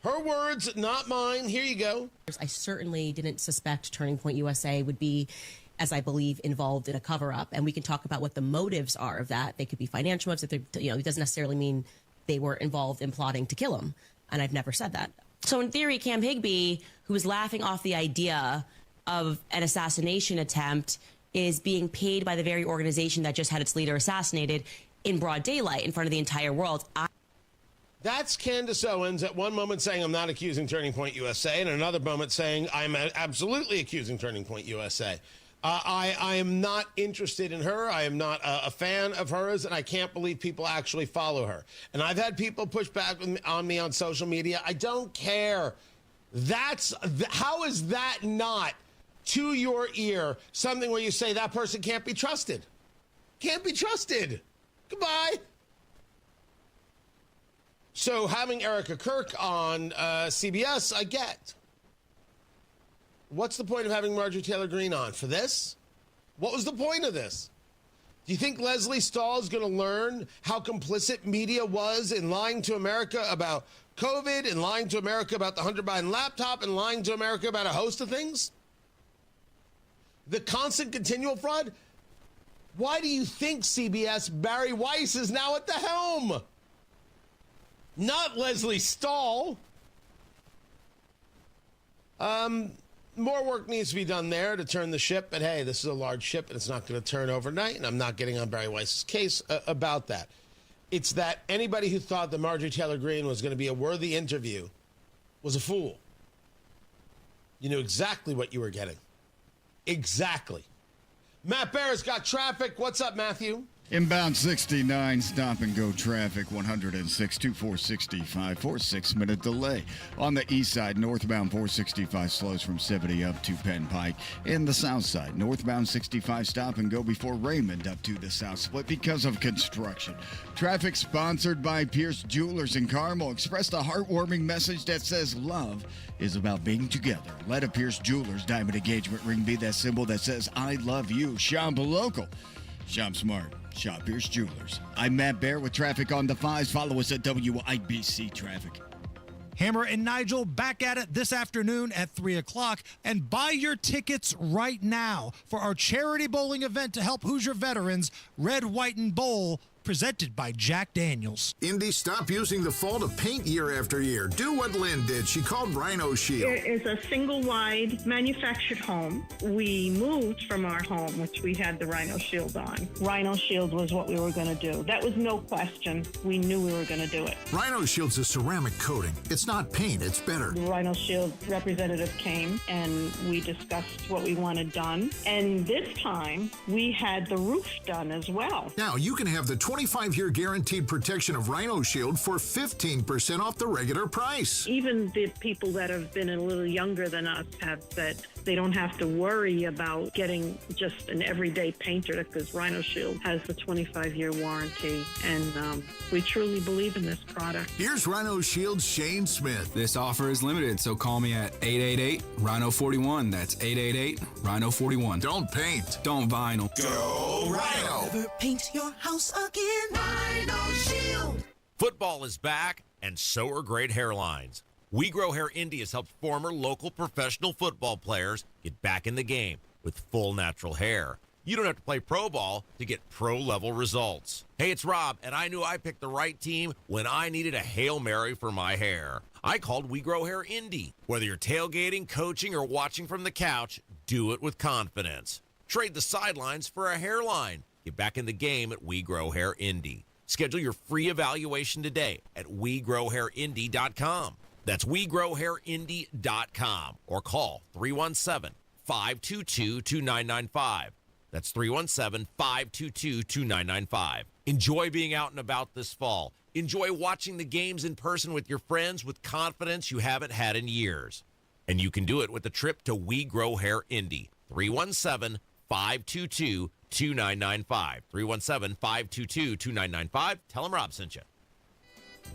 Her words, not mine. Here you go. I certainly didn't suspect Turning Point USA would be as I believe, involved in a cover-up. And we can talk about what the motives are of that. They could be financial motives. If it doesn't necessarily mean they were involved in plotting to kill him. And I've never said that. So in theory, Cam Higbee, who was laughing off the idea of an assassination attempt, is being paid by the very organization that just had its leader assassinated in broad daylight in front of the entire world. That's Candace Owens at one moment saying, I'm not accusing Turning Point USA, and another moment saying, I'm absolutely accusing Turning Point USA. I am not interested in her. I am not a fan of hers, and I can't believe people actually follow her. And I've had people push back on me on social media. I don't care. How is that not, to your ear, something where you say that person can't be trusted? Can't be trusted. Goodbye. So having Erica Kirk on CBS, I get. What's the point of having Marjorie Taylor Greene on? For this? What was the point of this? Do you think Leslie Stahl is going to learn how complicit media was in lying to America about COVID, and lying to America about the Hunter Biden laptop, and lying to America about a host of things? The constant continual fraud? Why do you think CBS, Barry Weiss, is now at the helm? Not Leslie Stahl. More work needs to be done there to turn the ship, but hey, this is a large ship and it's not going to turn overnight, and I'm not getting on Barry Weiss's case about that. It's that anybody who thought that Marjorie Taylor Greene was going to be a worthy interview was a fool. You knew exactly what you were getting. Exactly. Matt Barrett's got traffic. What's up, Matthew? Inbound 69, stop and go traffic 106 to 465 for a 6-minute delay. On the east side, northbound 465 slows from 70 up to Penn Pike. In the south side, northbound 65 stop and go before Raymond up to the south split because of construction. Traffic sponsored by Pierce Jewelers in Carmel expressed a heartwarming message that says love is about being together. Let a Pierce Jewelers diamond engagement ring be that symbol that says I love you. Shop local. Shop smart. Shop Pierce Jewelers. I'm Matt Bear with traffic on the 5s. Follow us at WIBC Traffic. Hammer and Nigel back at it this afternoon at 3 o'clock. And buy your tickets right now for our charity bowling event to help Hoosier veterans, Red, White, and Bowl, presented by Jack Daniels. Indy, stop using the fall to paint year after year. Do what Lynn did. She called Rhino Shield. It is a single-wide manufactured home. We moved from our home, which we had the Rhino Shield on. Rhino Shield was what we were going to do. That was no question. We knew we were going to do it. Rhino Shield's a ceramic coating. It's not paint. It's better. The Rhino Shield representative came, and we discussed what we wanted done. And this time, we had the roof done as well. Now, you can have the 25-year guaranteed protection of Rhino Shield for 15% off the regular price. Even the people that have been a little younger than us have said they don't have to worry about getting just an everyday painter because Rhino Shield has the 25-year warranty, and we truly believe in this product. Here's Rhino Shield's Shane Smith. This offer is limited, so call me at 888-RHINO-41. That's 888-RHINO-41. Don't paint. Don't vinyl. Go Rhino. Never paint your house again. Rhino Shield. Football is back, and so are great hairlines. We Grow Hair Indy has helped former local professional football players get back in the game with full natural hair. You don't have to play pro ball to get pro-level results. Hey, it's Rob, and I knew I picked the right team when I needed a Hail Mary for my hair. I called We Grow Hair Indy. Whether you're tailgating, coaching, or watching from the couch, do it with confidence. Trade the sidelines for a hairline. Get back in the game at We Grow Hair Indy. Schedule your free evaluation today at WeGrowHairIndy.com. That's WeGrowHairIndy.com, or call 317-522-2995. That's 317-522-2995. Enjoy being out and about this fall. Enjoy watching the games in person with your friends with confidence you haven't had in years. And you can do it with a trip to We Grow Hair Indy. 317-522-2995. 317-522-2995. Tell them Rob sent you.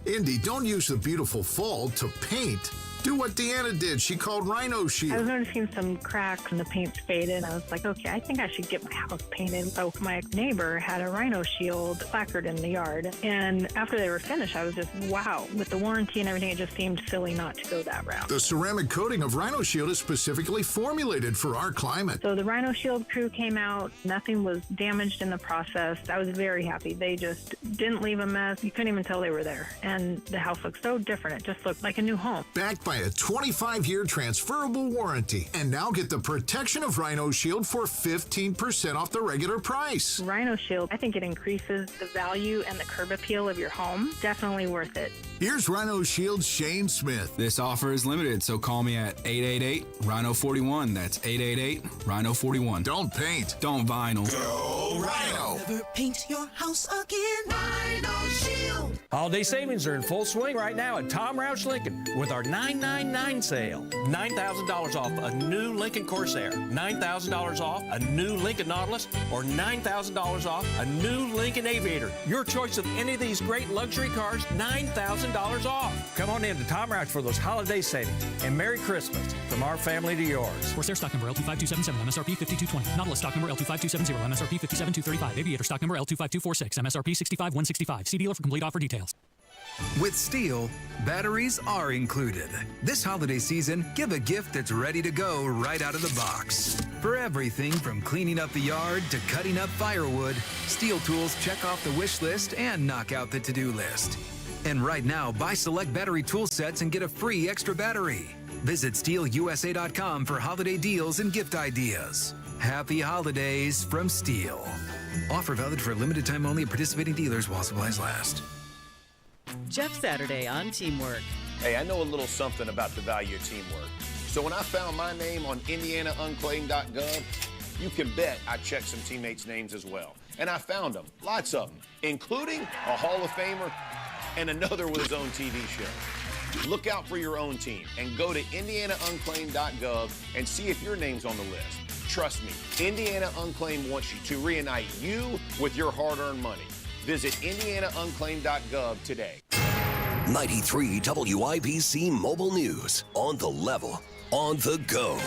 Indy, don't use the beautiful fall to paint. Do what Deanna did. She called Rhino I was Shield. noticing some cracks and the paint's faded. I was like, okay, I think I should get my house painted. So my neighbor had a Rhino Shield placard in the yard. And after they were finished, I was just, wow. With the warranty and everything, it just seemed silly not to go that route. The ceramic coating of Rhino Shield is specifically formulated for our climate. So the Rhino Shield crew came out. Nothing was damaged in the process. I was very happy. They just didn't leave a mess. You couldn't even tell they were there. And the house looked so different. It just looked like a new home. Backed by a 25-year transferable warranty. And now get the protection of Rhino Shield for 15% off the regular price. Rhino Shield, I think it increases the value and the curb appeal of your home. Definitely worth it. Here's Rhino Shield's Shane Smith. This offer is limited, so call me at 888-RHINO-41. That's 888-RHINO-41. Don't paint. Don't vinyl. Go Rhino. Never paint your house again. Rhino Shield. Holiday savings are in full swing right now at Tom Roush Lincoln with our 999 sale. $9,000 off a new Lincoln Corsair, $9,000 off a new Lincoln Nautilus, or $9,000 off a new Lincoln Aviator. Your choice of any of these great luxury cars, $9,000 off. Come on in to Tom Roush for those holiday savings. And Merry Christmas from our family to yours. Corsair stock number L25277, MSRP 5220. Nautilus stock number L25270, MSRP 57235. Aviator stock number L25246, MSRP 65165. See dealer for complete offer details. With Steel, batteries are included. This holiday season, give a gift that's ready to go right out of the box. For everything from cleaning up the yard to cutting up firewood, Steel tools check off the wish list and knock out the to-do list. And right now, buy select battery tool sets and get a free extra battery. Visit SteelUSA.com for holiday deals and gift ideas. Happy holidays from Steel. Offer valid for a limited time only at participating dealers while supplies last. Jeff Saturday on Teamwork. Hey, I know a little something about the value of teamwork. So when I found my name on IndianaUnclaimed.gov, you can bet I checked some teammates' names as well. And I found them, lots of them, including a Hall of Famer and another with his own TV show. Look out for your own team and go to IndianaUnclaimed.gov and see if your name's on the list. Trust me, Indiana Unclaimed wants you to reunite you with your hard-earned money. Visit IndianaUnclaimed.gov today. 93 WIBC Mobile News. On the level, on the go.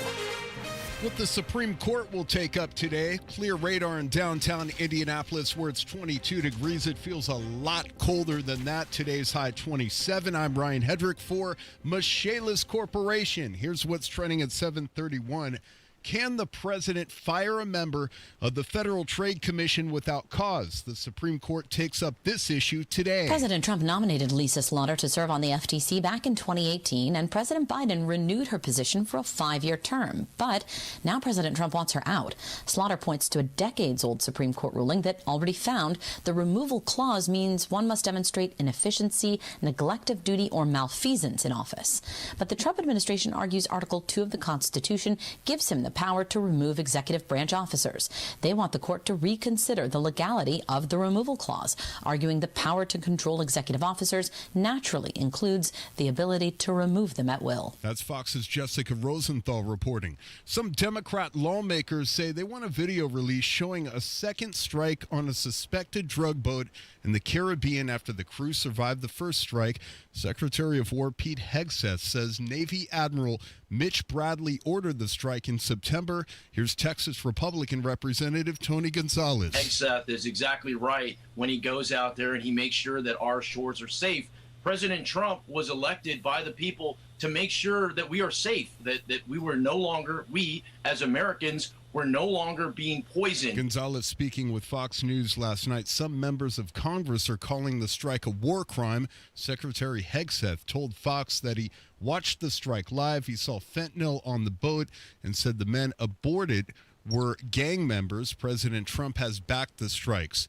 What the Supreme Court will take up today. Clear radar in downtown Indianapolis where it's 22 degrees. It feels a lot colder than that. Today's high 27. I'm Brian Hedrick for Michaelis Corporation. Here's what's trending at 7:31. Can the president fire a member of the Federal Trade Commission without cause? The Supreme Court takes up this issue today. President Trump nominated Lisa Slaughter to serve on the FTC back in 2018, and President Biden renewed her position for a 5-year term. But now President Trump wants her out. Slaughter points to a decades-old Supreme Court ruling that already found the removal clause means one must demonstrate inefficiency, neglect of duty, or malfeasance in office. But the Trump administration argues Article 2 of the Constitution gives him the power to remove executive branch officers. They want the court to reconsider the legality of the removal clause, arguing the power to control executive officers naturally includes the ability to remove them at will. That's Fox's Jessica Rosenthal reporting. Some Democrat lawmakers say they want a video release showing a second strike on a suspected drug boat in the Caribbean after the crew survived the first strike. Secretary of War Pete Hegseth says Navy Admiral Mitch Bradley ordered the strike in September. Here's Texas Republican Representative Tony Gonzalez. Hegseth is exactly right when he goes out there and he makes sure that our shores are safe. President Trump was elected by the people to make sure that we are safe, that we were no longer, we as Americans, were no longer being poisoned. Gonzalez speaking with Fox News last night. Some members of Congress are calling the strike a war crime. Secretary Hegseth told Fox that he watched the strike live. He saw fentanyl on the boat and said the men aboard were gang members. President Trump has backed the strikes.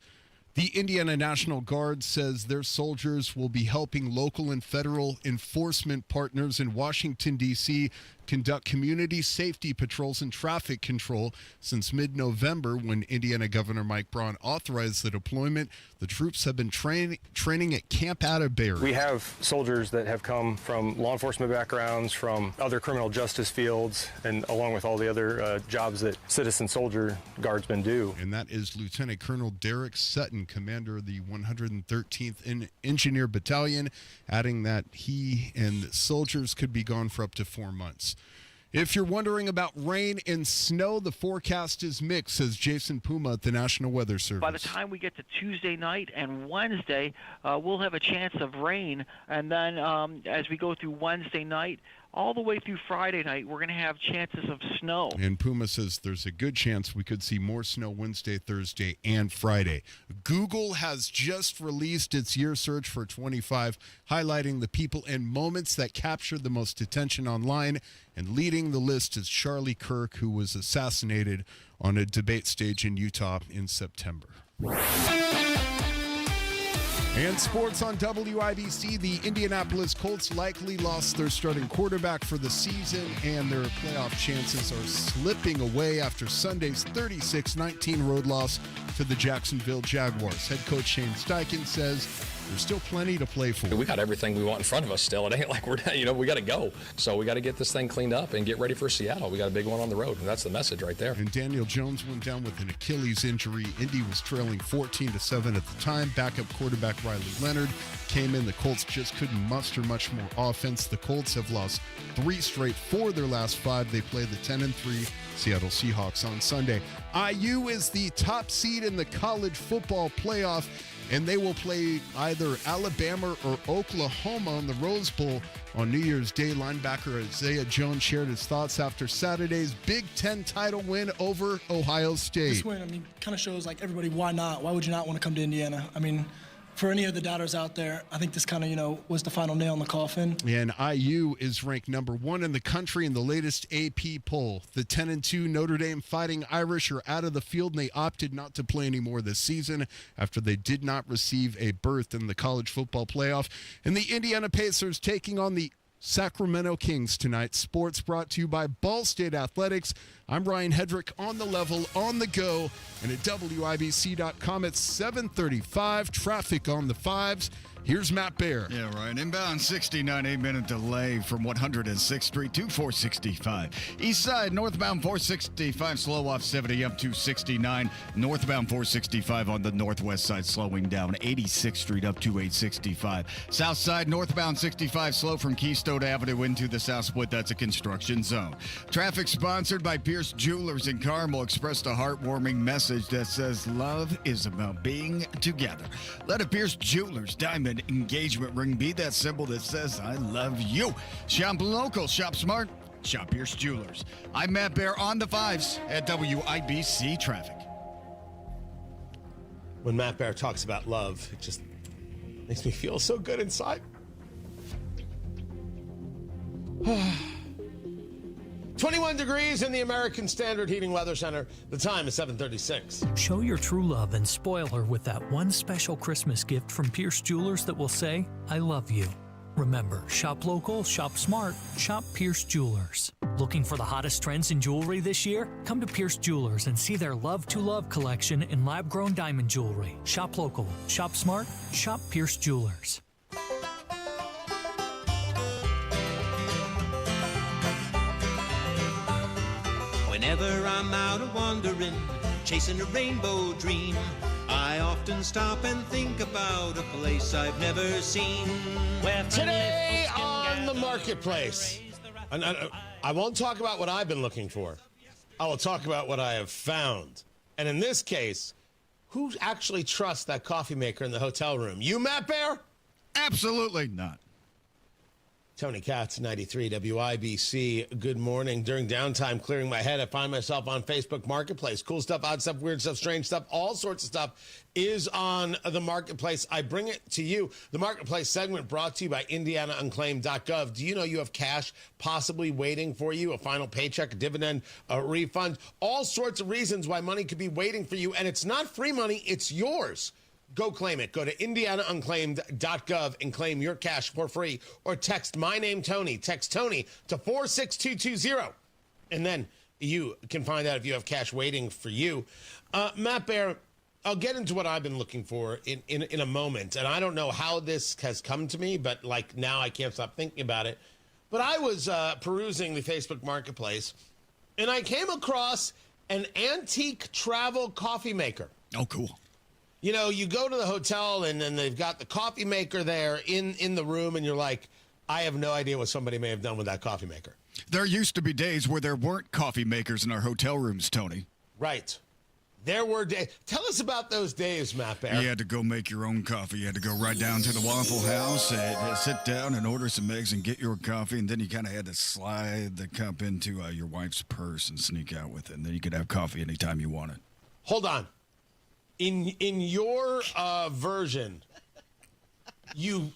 The Indiana National Guard says their soldiers will be helping local and federal enforcement partners in Washington, D.C. conduct community safety patrols and traffic control since mid-November when Indiana Governor Mike Braun authorized the deployment. The troops have been training at Camp Atterbury. We have soldiers that have come from law enforcement backgrounds, from other criminal justice fields, and along with all the other jobs that citizen soldier guardsmen do. And that is Lieutenant Colonel Derek Sutton. and commander of the 113th Engineer Battalion, adding that he and soldiers could be gone for up to 4 months. If you're wondering about rain and snow, the forecast is mixed, says Jason Puma at the National Weather Service. By the time we get to Tuesday night and Wednesday, we'll have a chance of rain. And then as we go through Wednesday night, all the way through Friday night, we're going to have chances of snow. And Puma says there's a good chance we could see more snow Wednesday, Thursday, and Friday. Google has just released its year search for 25, highlighting the people and moments that captured the most attention online. And leading the list is Charlie Kirk, who was assassinated on a debate stage in Utah in September. And sports on WIBC, the Indianapolis Colts likely lost their starting quarterback for the season, and their playoff chances are slipping away after Sunday's 36-19 road loss to the Jacksonville Jaguars. Head coach Shane Steichen says there's still plenty to play for. We got everything we want in front of us still. It ain't like we're, we got to go. So we got to get this thing cleaned up and get ready for Seattle. We got a big one on the road, and that's the message right there. And Daniel Jones went down with an Achilles injury. Indy was trailing 14-7 at the time. Backup quarterback Riley Leonard came in. The Colts just couldn't muster much more offense. The Colts have lost 3 straight for their last 5. They play the 10-3 Seattle Seahawks on Sunday. IU is the top seed in the college football playoff, and they will play either Alabama or Oklahoma in the Rose Bowl on New Year's Day. Linebacker Isaiah Jones shared his thoughts after Saturday's Big Ten title win over Ohio State. This win, kind of shows everybody, why not? Why would you not want to come to Indiana? For any of the doubters out there, I think this kind of, was the final nail in the coffin. And IU is ranked number 1 in the country in the latest AP poll. The 10-2 Notre Dame Fighting Irish are out of the field, and they opted not to play anymore this season after they did not receive a berth in the college football playoff. And the Indiana Pacers taking on the Sacramento Kings tonight. Sports brought to you by Ball State Athletics. I'm Ryan Hedrick on the level, on the go, and at WIBC.com at 7:35. Traffic on the 5s. Here's Matt Baer. Yeah, right. Inbound 69, 8-minute delay from 106th Street to 465. East side, northbound 465, slow off 70 up to 69. Northbound 465 on the northwest side, slowing down 86th Street up to 865. South side, northbound 65, slow from Keystone Avenue into the south split. That's a construction zone. Traffic sponsored by Pierce Jewelers in Carmel expressed a heartwarming message that says love is about being together. Let a Pierce Jewelers diamond engagement ring be that symbol that says I love you. Shop local, shop smart, shop Pierce Jewelers. I'm Matt Baer on the 5s at WIBC Traffic. When Matt Baer talks about love, it just makes me feel so good inside. 21 degrees in the American Standard Heating Weather Center. The time is 7:36. Show your true love and spoil her with that one special Christmas gift from Pierce Jewelers that will say, I love you. Remember, shop local, shop smart, shop Pierce Jewelers. Looking for the hottest trends in jewelry this year? Come to Pierce Jewelers and see their Love to Love collection in lab-grown diamond jewelry. Shop local, shop smart, shop Pierce Jewelers. Whenever I'm out a-wandering, chasing a rainbow dream, I often stop and think about a place I've never seen. Today on the Marketplace, I won't talk about what I've been looking for. I will talk about what I have found. And in this case, who actually trusts that coffee maker in the hotel room? You, Matt Baer? Absolutely not. Tony Katz, 93 WIBC. Good morning. During downtime, clearing my head, I find myself on Facebook Marketplace. Cool stuff, odd stuff, weird stuff, strange stuff, all sorts of stuff is on the Marketplace. I bring it to you. The Marketplace segment brought to you by IndianaUnclaimed.gov. Do you know you have cash possibly waiting for you? A final paycheck, a dividend, a refund, all sorts of reasons why money could be waiting for you. And it's not free money, it's yours. Go claim it. Go to IndianaUnclaimed.gov and claim your cash for free. Or text my name, Tony. Text Tony to 46220. And then you can find out if you have cash waiting for you. Matt Baer, I'll get into what I've been looking for in a moment. And I don't know how this has come to me, but now I can't stop thinking about it. But I was perusing the Facebook Marketplace, and I came across an antique travel coffee maker. Oh, cool. You know, you go to the hotel and then they've got the coffee maker there in the room, and you're like, I have no idea what somebody may have done with that coffee maker. There used to be days where there weren't coffee makers in our hotel rooms, Tony. Right. There were days. Tell us about those days, Matt Bear. You had to go make your own coffee. You had to go right down to the Waffle House, sit down and order some eggs and get your coffee, and then you kind of had to slide the cup into your wife's purse and sneak out with it, and then you could have coffee anytime you wanted. Hold on. In your version, you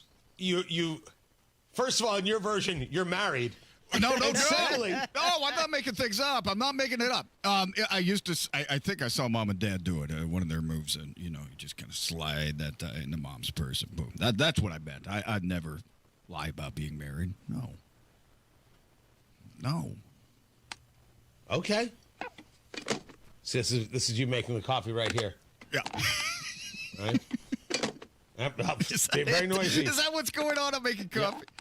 first of all, in your version, you're married. No, I'm not making things up. I'm not making it up. I think I saw Mom and Dad do it. One of their moves, and you just kind of slide that into Mom's purse, and boom. That's what I meant. I'd never lie about being married. No. Okay. So this is you making the coffee right here. Yeah. Right. Very noisy. Is that what's going on? I'm making coffee. Yeah.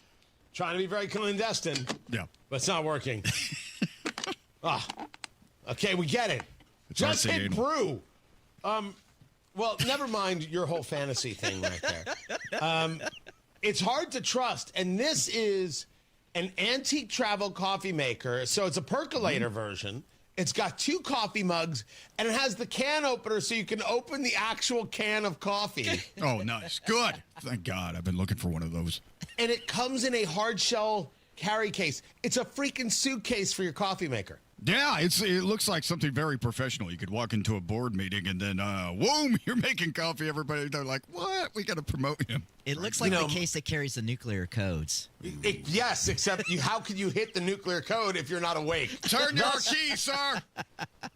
Trying to be very clandestine. Yeah. But it's not working. Okay, we get it. It's Just hit brew. Well, never mind your whole fantasy thing right there. It's hard to trust. And this is an antique travel coffee maker. So it's a percolator version. It's got 2 coffee mugs, and it has the can opener so you can open the actual can of coffee. Oh, nice. Good. Thank God. I've been looking for one of those. And it comes in a hard shell carry case. It's a freaking suitcase for your coffee maker. Yeah, it looks like something very professional. You could walk into a board meeting and then, whoom, you're making coffee. Everybody, they're like, what? We got to promote him. It looks like the case that carries the nuclear codes. Yes, except how could you hit the nuclear code if you're not awake? Turn your key, sir.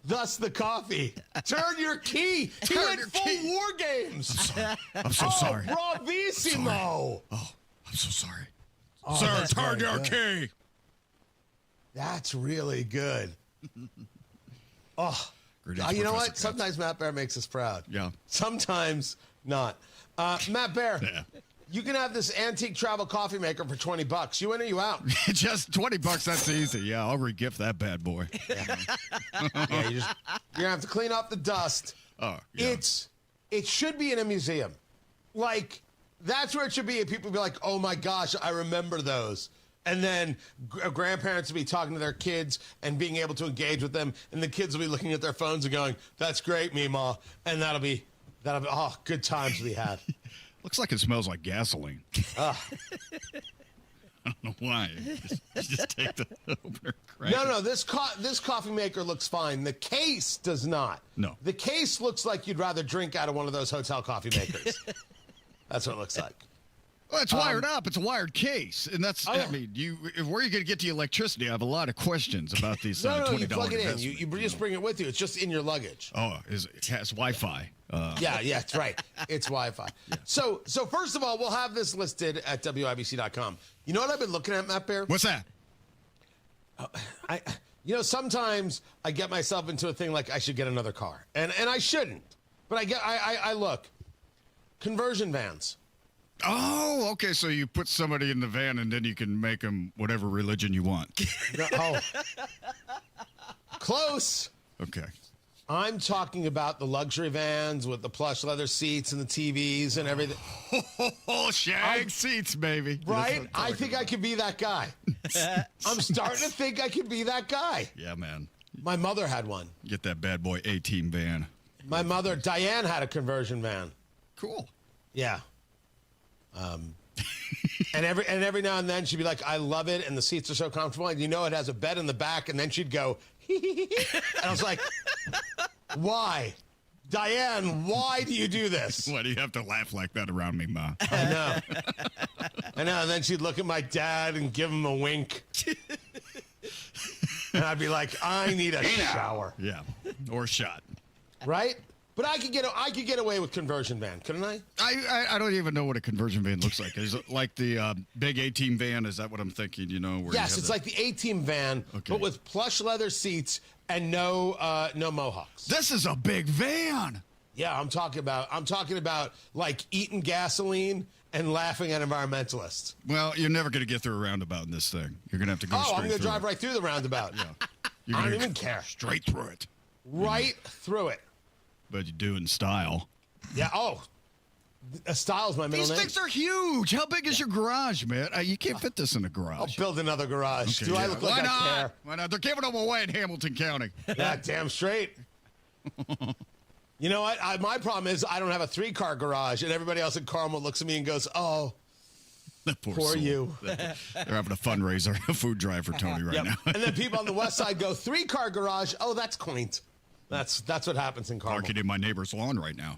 Thus the coffee. Turn your key. He went full war games. I'm so sorry. Bravissimo. Oh, I'm so sorry. Sir, turn your key. That's really good. You know what? Sometimes Matt Bear makes us proud. Yeah. Sometimes not. Matt Bear, you can have this antique travel coffee maker for $20. You in or you out? Just $20. That's easy. Yeah, I'll re-gift that bad boy. Yeah, you're gonna have to clean up the dust. Oh, yeah. It should be in a museum. Like, that's where it should be. And people be like, oh my gosh, I remember those. And then grandparents will be talking to their kids and being able to engage with them. And the kids will be looking at their phones and going, that's great, Meemaw. And that'll be, good times to be had. Looks like it smells like gasoline. I don't know why. Just take the over. No. This coffee maker looks fine. The case does not. No. The case looks like you'd rather drink out of one of those hotel coffee makers. That's what it looks like. Well, it's wired up. It's a wired case, and that's. I mean, where are you going to get the electricity? I have a lot of questions about these. No, you plug it in. You just bring it with you. It's just in your luggage. Oh, it has Wi-Fi. Yeah, that's right. It's Wi-Fi. Yeah. So first of all, we'll have this listed at WIBC.com. You know what I've been looking at, Matt Bear? What's that? Sometimes I get myself into a thing like I should get another car, and I shouldn't, but I look. Conversion vans. Oh, okay. So you put somebody in the van, and then you can make them whatever religion you want. Close. Okay. I'm talking about the luxury vans with the plush leather seats and the TVs and everything. Shag seats, baby. Right? I think I could be that guy. I'm starting to think I could be that guy. Yeah, man. My mother had one. Get that bad boy A-Team van. My mother, Diane, had a conversion van. Cool. Yeah. And every now and then she'd be like, I love it, and the seats are so comfortable, and it has a bed in the back, and then she'd go, and I was like, why? Diane, why do you do this? Why do you have to laugh like that around me, Ma? I know. And then she'd look at my dad and give him a wink. And I'd be like, I need a shower. Yeah, or a shot. Right? But I could get away with conversion van, couldn't I? I don't even know what a conversion van looks like. Is it like the big A-Team van? Is that what I'm thinking? Where yes, it's like the A-Team van, but with plush leather seats and no mohawks. This is a big van. Yeah, I'm talking about like eating gasoline and laughing at environmentalists. Well, you're never going to get through a roundabout in this thing. You're going to have to go straight through. I'm going to drive right through the roundabout. Yeah. I don't even care. Straight through it. Right through it. But you do in style. Yeah. Oh, Styles, my middle These name. things are huge. How big is your garage, man? You can't fit this in a garage. I'll build another garage. Okay, Do I look like I care? Why not? They're giving them away in Hamilton County. Yeah, damn straight. You know what? My problem is I don't have a 3-car garage, and everybody else in Carmel looks at me and goes, "Oh, poor poor soul. you." They're having a fundraiser, a food drive for Tony right now. And then people on the west side go, 3-car garage. Oh, that's quaint. That's what happens in Carmel. Parking in my neighbor's lawn right now.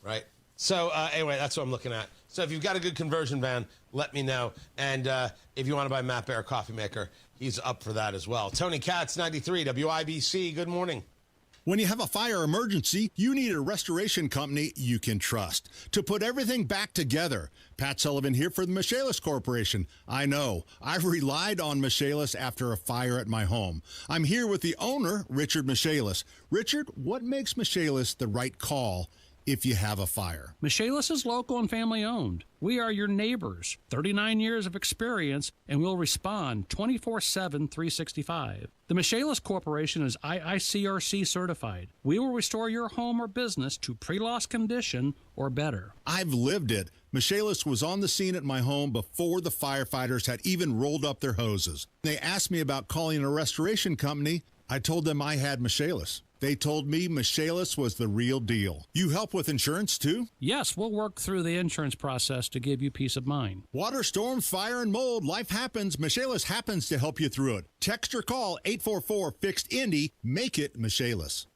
Right. So anyway, that's what I'm looking at. So if you've got a good conversion van, let me know. And if you want to buy Matt Bear coffee maker, he's up for that as well. Tony Katz, 93 WIBC. Good morning. When you have a fire emergency, you need a restoration company you can trust to put everything back together. Pat Sullivan here for the Michaelis Corporation. I know. I've relied on Michaelis after a fire at my home. I'm here with the owner, Richard Michaelis. Richard, what makes Michaelis the right call if you have a fire? Michaelis is local and family owned. We are your neighbors, 39 years of experience, and we'll respond 24/7, 365. The Michaelis Corporation is IICRC certified. We will restore your home or business to pre-loss condition or better. I've lived it. Michaelis was on the scene at my home before the firefighters had even rolled up their hoses. They asked me about calling a restoration company. I told them I had Michaelis. They told me Michaelis was the real deal. You help with insurance, too? Yes, we'll work through the insurance process to give you peace of mind. Water, storms, fire, and mold. Life happens. Michaelis happens to help you through it. Text or call 844-FIXED-INDY. Make it Michaelis.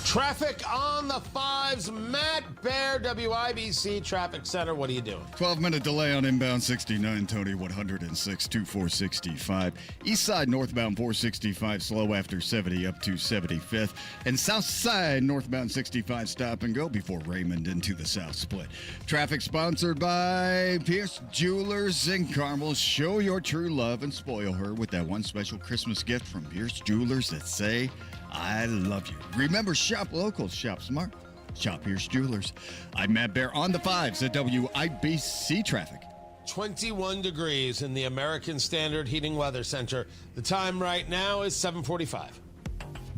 Traffic on the 5s. Matt Bear, WIBC Traffic Center. What are you doing? 12-minute delay on inbound 69, Tony, 106 to 465. East side northbound 465 slow after 70 up to 75th. And south side northbound 65 stop and go before Raymond into the south split. Traffic sponsored by Pierce Jewelers in Carmel. Show your true love and spoil her with that one special Christmas gift from Pierce Jewelers that say, I love you. Remember, shop local, shop smart, shop Pierce Jewelers. I'm Matt Bear on the 5s at WIBC Traffic. 21 degrees in the American Standard Heating Weather Center. The time right now is 7:45.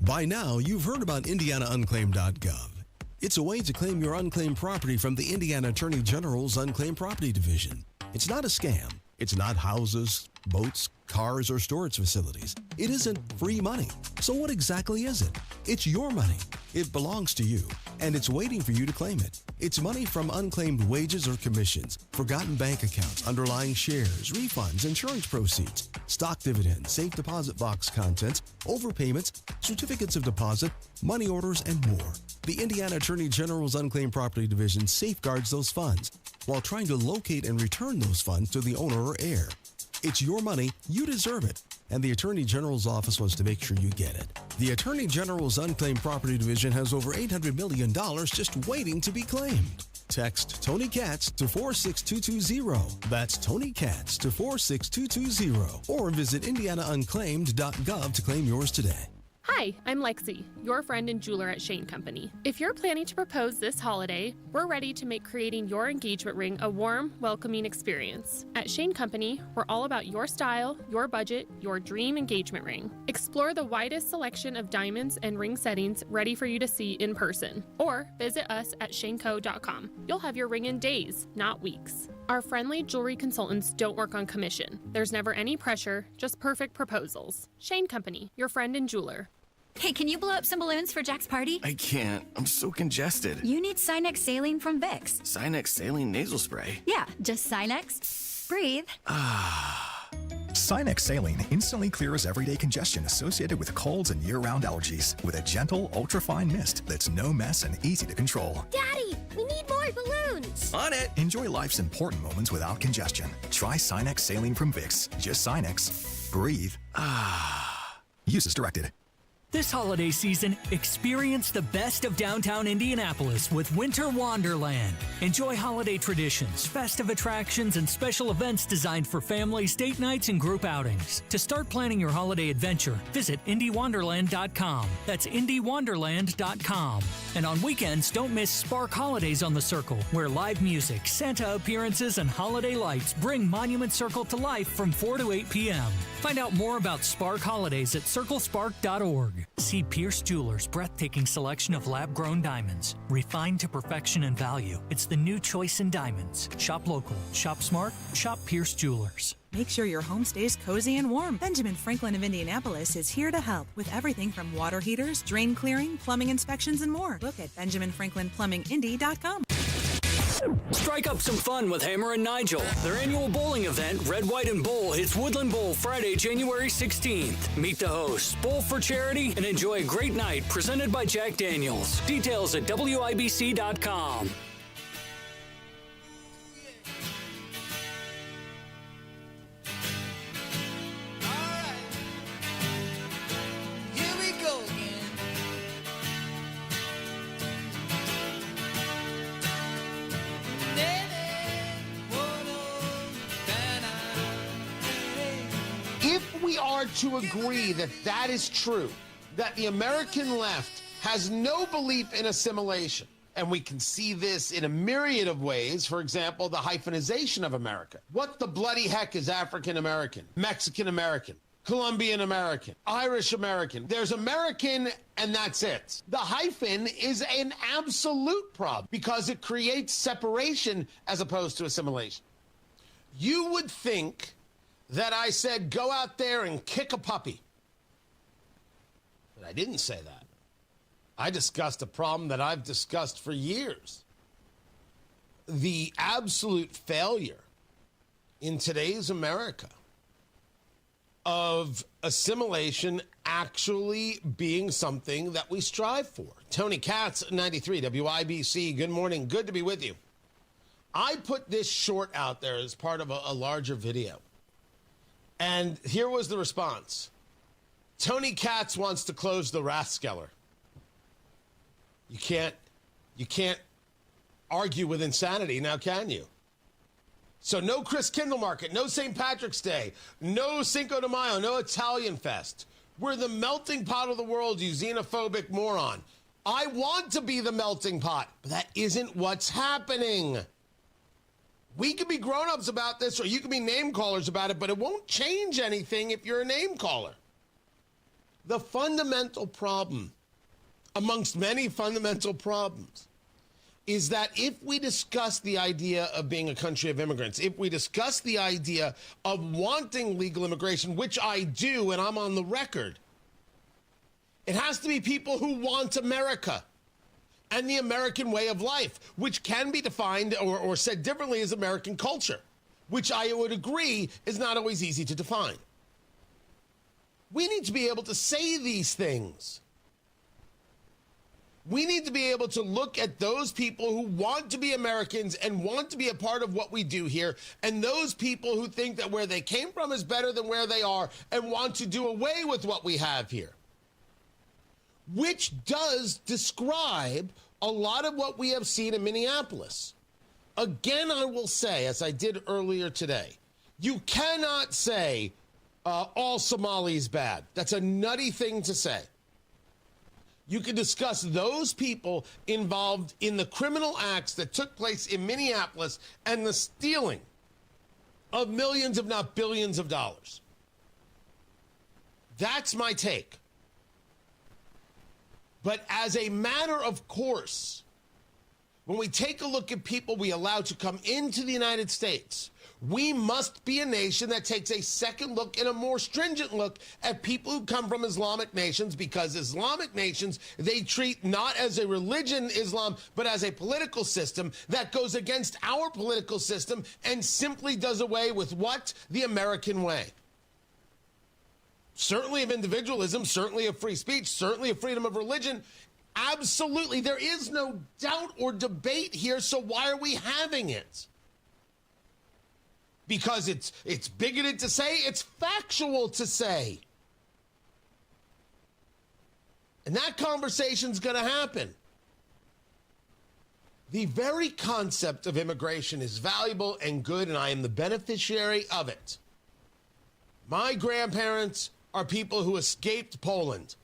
By now, you've heard about IndianaUnclaimed.gov. It's a way to claim your unclaimed property from the Indiana Attorney General's Unclaimed Property Division. It's not a scam. It's not houses, boats, cars, or storage facilities. It isn't free money. So what exactly is it? It's your money. It belongs to you, and it's waiting for you to claim it. It's money from unclaimed wages or commissions, forgotten bank accounts, underlying shares, refunds, insurance proceeds, stock dividends, safe deposit box contents, overpayments, certificates of deposit, money orders, and more. The Indiana Attorney General's Unclaimed Property Division safeguards those funds while trying to locate and return those funds to the owner or heir. It's your money, you deserve it, and the Attorney General's office wants to make sure you get it. The Attorney General's Unclaimed Property Division has over $800 million just waiting to be claimed. Text Tony Katz to 46220. That's Tony Katz to 46220. Or visit IndianaUnclaimed.gov to claim yours today. Hi, I'm Lexi, your friend and jeweler at Shane Company. If you're planning to propose this holiday, we're ready to make creating your engagement ring a warm, welcoming experience. At Shane Company, we're all about your style, your budget, your dream engagement ring. Explore the widest selection of diamonds and ring settings ready for you to see in person. Or visit us at shaneco.com. You'll have your ring in days, not weeks. Our friendly jewelry consultants don't work on commission. There's never any pressure, just perfect proposals. Shane Company, your friend and jeweler. Hey, can you blow up some balloons for Jack's party? I can't. I'm so congested. You need Sinex Saline from Vicks. Sinex Saline Nasal Spray? Yeah, just Sinex. Breathe. Sinex Saline instantly clears everyday congestion associated with colds and year-round allergies with a gentle, ultra-fine mist that's no mess and easy to control. Daddy, we need more balloons. On it. Enjoy life's important moments without congestion. Try Sinex Saline from Vicks. Just Sinex. Breathe. Use as directed. This holiday season, experience the best of downtown Indianapolis with Winter Wonderland. Enjoy holiday traditions, festive attractions, and special events designed for families, date nights, and group outings. To start planning your holiday adventure, visit IndyWonderland.com. That's IndyWonderland.com. And on weekends, don't miss Spark Holidays on the Circle, where live music, Santa appearances, and holiday lights bring Monument Circle to life from 4 to 8 p.m. Find out more about Spark Holidays at circlespark.org. See Pierce Jewelers' breathtaking selection of lab-grown diamonds, refined to perfection and value. It's the new choice in diamonds. Shop local, shop smart, shop Pierce Jewelers. Make sure your home stays cozy and warm. Benjamin Franklin of Indianapolis is here to help with everything from water heaters, drain clearing, plumbing inspections, and more. Look at BenjaminFranklinPlumbingIndy.com. Strike up some fun with Hammer and Nigel. Their annual bowling event, Red, White, and Bowl, hits Woodland Bowl Friday, January 16th. Meet the hosts, bowl for charity, and enjoy a great night presented by Jack Daniels. Details at WIBC.com. If we are to agree that that is true, that the American left has no belief in assimilation, and we can see this in a myriad of ways, for example, the hyphenization of America. What the bloody heck is African American, Mexican American, Colombian American, Irish American? There's American, and that's it. The hyphen is an absolute problem because it creates separation as opposed to assimilation. You would think that I said, go out there and kick a puppy. But I didn't say that. I discussed a problem that I've discussed for years. The absolute failure in today's America of assimilation actually being something that we strive for. Tony Katz, 93 WIBC, good morning. Good to be with you. I put this short out there as part of a larger video. And here was the response. Tony Katz wants to close the Rathskeller. You can't argue with insanity, now can you? So no Chris Kindle Market, no St. Patrick's Day, no Cinco de Mayo, no Italian Fest. We're the melting pot of the world, you xenophobic moron. I want to be the melting pot, but that isn't what's happening. We could be grown-ups about this, or you could be name-callers about it, but it won't change anything if you're a name-caller. The fundamental problem, amongst many fundamental problems, is that if we discuss the idea of being a country of immigrants, if we discuss the idea of wanting legal immigration, which I do, and I'm on the record, it has to be people who want America and the American way of life, which can be defined or said differently as American culture, which I would agree is not always easy to define. We need to be able to say these things. We need to be able to look at those people who want to be Americans and want to be a part of what we do here, and those people who think that where they came from is better than where they are and want to do away with what we have here, which does describe a lot of what we have seen in Minneapolis. Again, I will say, as I did earlier today, you cannot say all Somalis bad. That's a nutty thing to say. You can discuss those people involved in the criminal acts that took place in Minneapolis and the stealing of millions, if not billions of dollars. That's my take. But as a matter of course, when we take a look at people we allow to come into the United States, we must be a nation that takes a second look and a more stringent look at people who come from Islamic nations, because Islamic nations, they treat not as a religion, Islam, but as a political system that goes against our political system and simply does away with what? The American way. Certainly of individualism, certainly of free speech, certainly of freedom of religion. Absolutely. There is no doubt or debate here, so why are we having it? Because it's bigoted to say, it's factual to say. And that conversation's going to happen. The very concept of immigration is valuable and good, and I am the beneficiary of it. My grandparents are people who escaped Poland.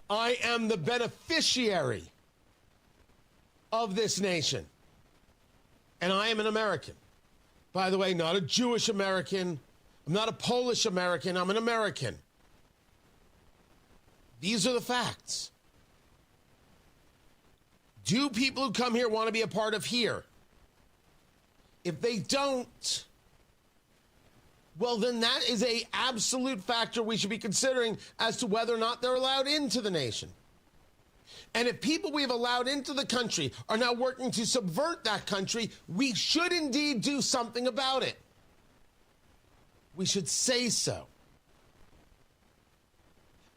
I am the beneficiary of this nation. And I am an American. By the way, not a Jewish American. I'm not a Polish American. I'm an American. These are the facts. Do people who come here want to be a part of here? If they don't, well, then that is a absolute factor we should be considering as to whether or not they're allowed into the nation. And if people we've allowed into the country are now working to subvert that country, we should indeed do something about it. We should say so.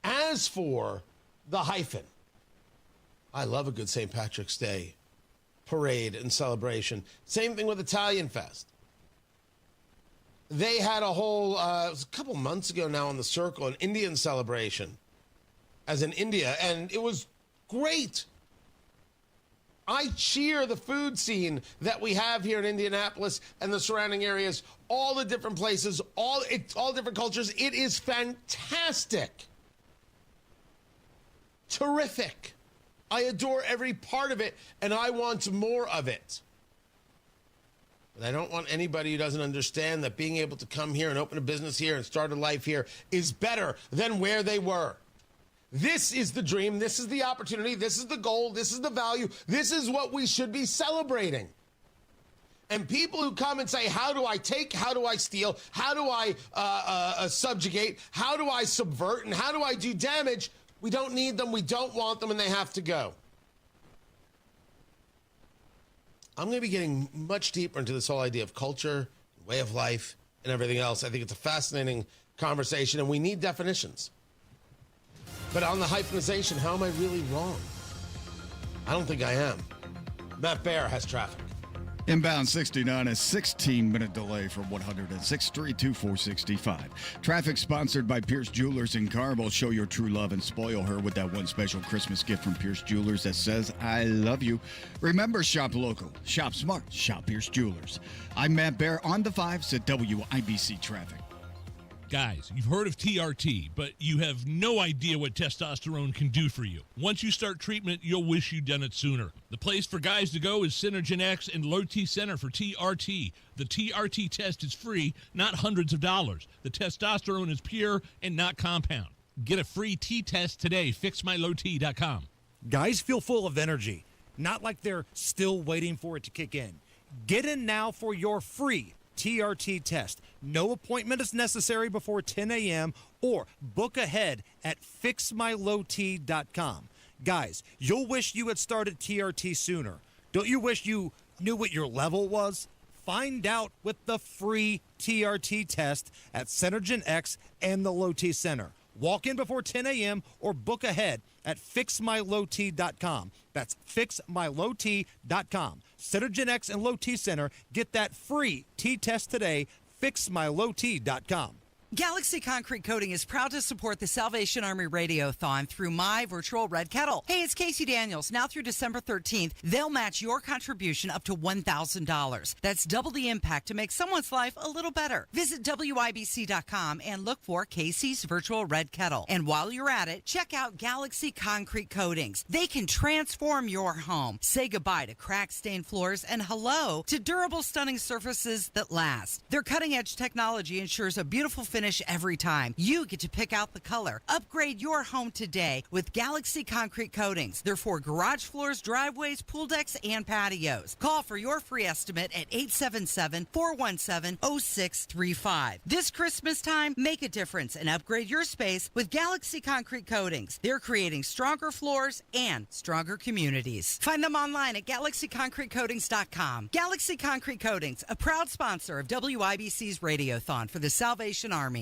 As for the hyphen, I love a good St. Patrick's Day parade and celebration. Same thing with Italian Fest. They had a whole, it was a couple months ago now on the Circle, an Indian celebration as in India, and it was great. I cheer the food scene that we have here in Indianapolis and the surrounding areas, all the different places, all different cultures. It is fantastic. Terrific. I adore every part of it, and I want more of it. But I don't want anybody who doesn't understand that being able to come here and open a business here and start a life here is better than where they were. This is the dream. This is the opportunity. This is the goal. This is the value. This is what we should be celebrating. And people who come and say, how do I take? How do I steal? How do I subjugate? How do I subvert? And how do I do damage? We don't need them. We don't want them, and they have to go. I'm going to be getting much deeper into this whole idea of culture, way of life, and everything else. I think it's a fascinating conversation, and we need definitions. But on the hyphenization, how am I really wrong? I don't think I am. Matt Baer has traffic. Inbound 69, a 16-minute delay from 106th Street to 465. Traffic sponsored by Pierce Jewelers in Carmel. Show your true love and spoil her with that one special Christmas gift from Pierce Jewelers that says, I love you. Remember, shop local, shop smart, shop Pierce Jewelers. I'm Matt Baer on the 5s at WIBC Traffic. Guys, you've heard of TRT, but you have no idea what testosterone can do for you. Once you start treatment, you'll wish you'd done it sooner. The place for guys to go is Synergen X and Low T Center for TRT. The TRT test is free, not hundreds of dollars. The testosterone is pure and not compound. Get a free T-test today, fixmylowt.com. Guys feel full of energy, not like they're still waiting for it to kick in. Get in now for your free TRT test. No appointment is necessary before 10 a.m. or book ahead at fixmylowt.com. Guys, you'll wish you had started TRT sooner. Don't you wish you knew what your level was? Find out with the free TRT test at Synergen X and the Low T Center. Walk in before 10 a.m. or book ahead at fixmylowt.com. That's fixmylowt.com. Synergen X and Low T Center. Get that free T-test today. fixmylowt.com. Galaxy Concrete Coating is proud to support the Salvation Army Radiothon through My Virtual Red Kettle. Hey, it's Casey Daniels. Now through December 13th, they'll match your contribution up to $1,000. That's double the impact to make someone's life a little better. Visit WIBC.com and look for Casey's Virtual Red Kettle. And while you're at it, check out Galaxy Concrete Coatings. They can transform your home. Say goodbye to cracked, stained floors and hello to durable, stunning surfaces that last. Their cutting-edge technology ensures a beautiful finish every time. You get to pick out the color. Upgrade your home today with Galaxy Concrete Coatings. They're for garage floors, driveways, pool decks, and patios. Call for your free estimate at 877-417-0635. This Christmas time, make a difference and upgrade your space with Galaxy Concrete Coatings. They're creating stronger floors and stronger communities. Find them online at galaxyconcretecoatings.com. Galaxy Concrete Coatings, a proud sponsor of WIBC's Radiothon for the Salvation Army.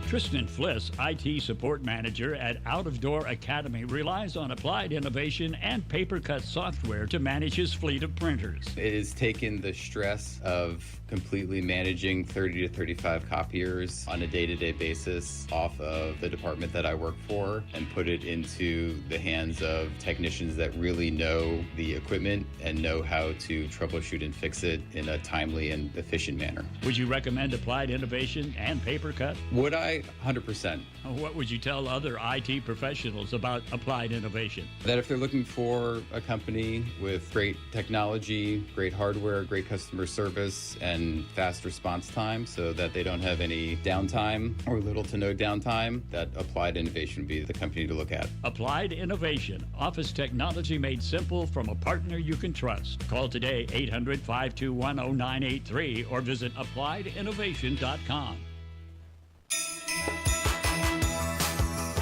Tristan Fliss, IT support manager at Out of Door Academy, relies on applied innovation and paper-cut software to manage his fleet of printers. It has taken the stress of completely managing 30 to 35 copiers on a day-to-day basis off of the department that I work for and put it into the hands of technicians that really know the equipment and know how to troubleshoot and fix it in a timely and efficient manner. Would you recommend applied innovation and paper cut? Would I? say 100%. What would you tell other IT professionals about Applied Innovation? That if they're looking for a company with great technology, great hardware, great customer service, and fast response time so that they don't have any downtime or little to no downtime, that Applied Innovation would be the company to look at. Applied Innovation. Office technology made simple from a partner you can trust. Call today 800-521-0983 or visit appliedinnovation.com.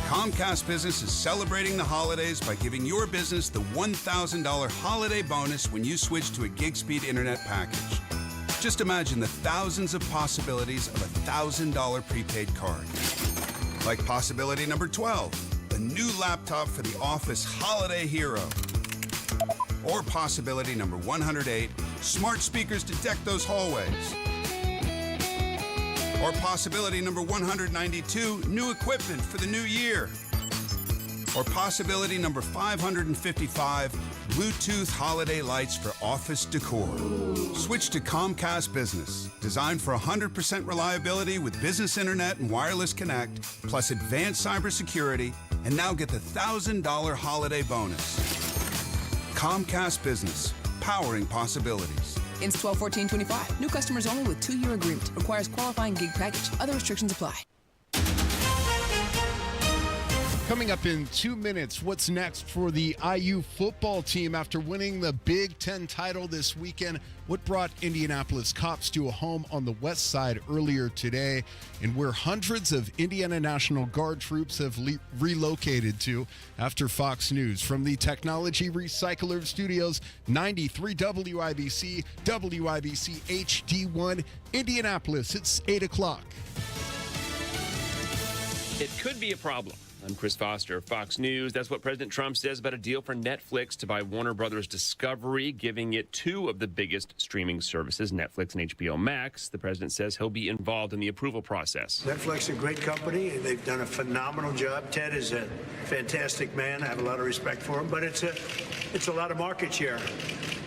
Comcast Business is celebrating the holidays by giving your business the $1,000 holiday bonus when you switch to a gig speed internet package. Just imagine the thousands of possibilities of a $1,000 prepaid card. Like possibility number 12, a new laptop for the office holiday hero. Or possibility number 108, smart speakers to deck those hallways. Or possibility number 192, new equipment for the new year. Or possibility number 555, Bluetooth holiday lights for office decor. Switch to Comcast Business, designed for 100% reliability with business internet and wireless connect, plus advanced cybersecurity, and now get the $1,000 holiday bonus. Comcast Business, powering possibilities. Ends 12/14/25. New customers only with 2-year agreement. Requires qualifying gig package. Other restrictions apply. Coming up in 2 minutes, what's next for the IU football team after winning the Big Ten title this weekend? What brought Indianapolis cops to a home on the west side earlier today, and where hundreds of Indiana National Guard troops have relocated to after Fox News. From the Technology Recycler Studios, 93 WIBC, WIBC HD1, Indianapolis. It's 8 o'clock. It could be a problem. I'm Chris Foster, Fox News. That's what President Trump says about a deal for Netflix to buy Warner Brothers Discovery, giving it two of the biggest streaming services, Netflix and HBO Max. The president says he'll be involved in the approval process. Netflix is a great company. They've done a phenomenal job. Ted is a fantastic man. I have a lot of respect for him, but it's a lot of market share.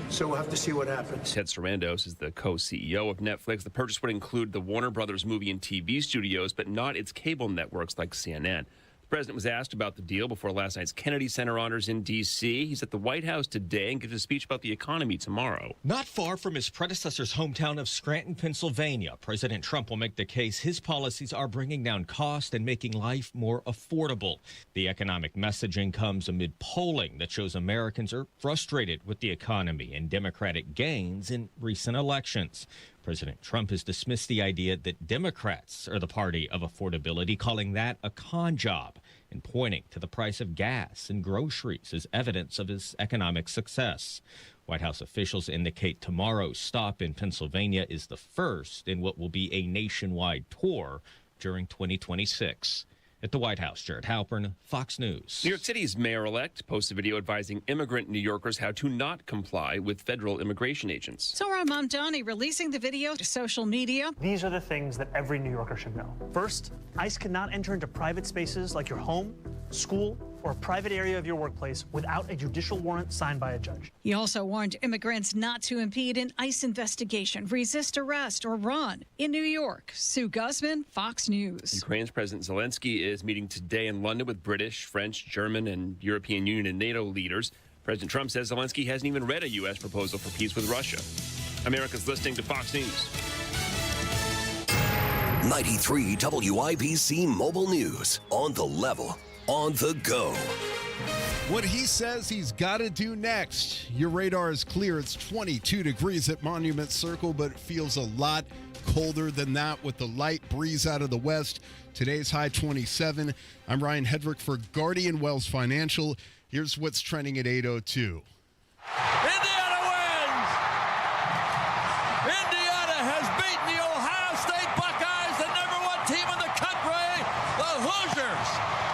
So we'll have to see what happens. Ted Sarandos is the co-CEO of Netflix. The purchase would include the Warner Brothers movie and TV studios, but not its cable networks like CNN. The president was asked about the deal before last night's Kennedy Center honors in D.C. He's at the White House today and gives a speech about the economy tomorrow. Not far from his predecessor's hometown of Scranton, Pennsylvania, President Trump will make the case his policies are bringing down cost and making life more affordable. The economic messaging comes amid polling that shows Americans are frustrated with the economy and Democratic gains in recent elections. President Trump has dismissed the idea that Democrats are the party of affordability, calling that a con job, and pointing to the price of gas and groceries as evidence of his economic success. White House officials indicate tomorrow's stop in Pennsylvania is the first in what will be a nationwide tour during 2026. At the White House, Jared Halpern, Fox News. New York City's mayor-elect posts a video advising immigrant New Yorkers how to not comply with federal immigration agents. Zohran Mamdani releasing the video to social media. These are the things that every New Yorker should know. First, ICE cannot enter into private spaces like your home, school, or a private area of your workplace without a judicial warrant signed by a judge. He also warned immigrants not to impede an ICE investigation, resist arrest, or run. In New York, Sue Guzman, Fox News. Ukraine's President Zelensky is meeting today in London with British, French, German, and European Union and NATO leaders. President Trump says Zelensky hasn't even read a U.S. proposal for peace with Russia. America's listening to Fox News. 93 WIBC Mobile News. On the level. On the go. What he says he's got to do next. Your radar is clear. It's 22 degrees at Monument Circle, but it feels a lot colder than that with the light breeze out of the west. Today's high 27. I'm Ryan Hedrick for Guardian Wells Financial. Here's what's trending at 8:02. Indiana wins! Indiana has beaten the Ohio State Buckeyes, the #1 team in the country. The Hoosiers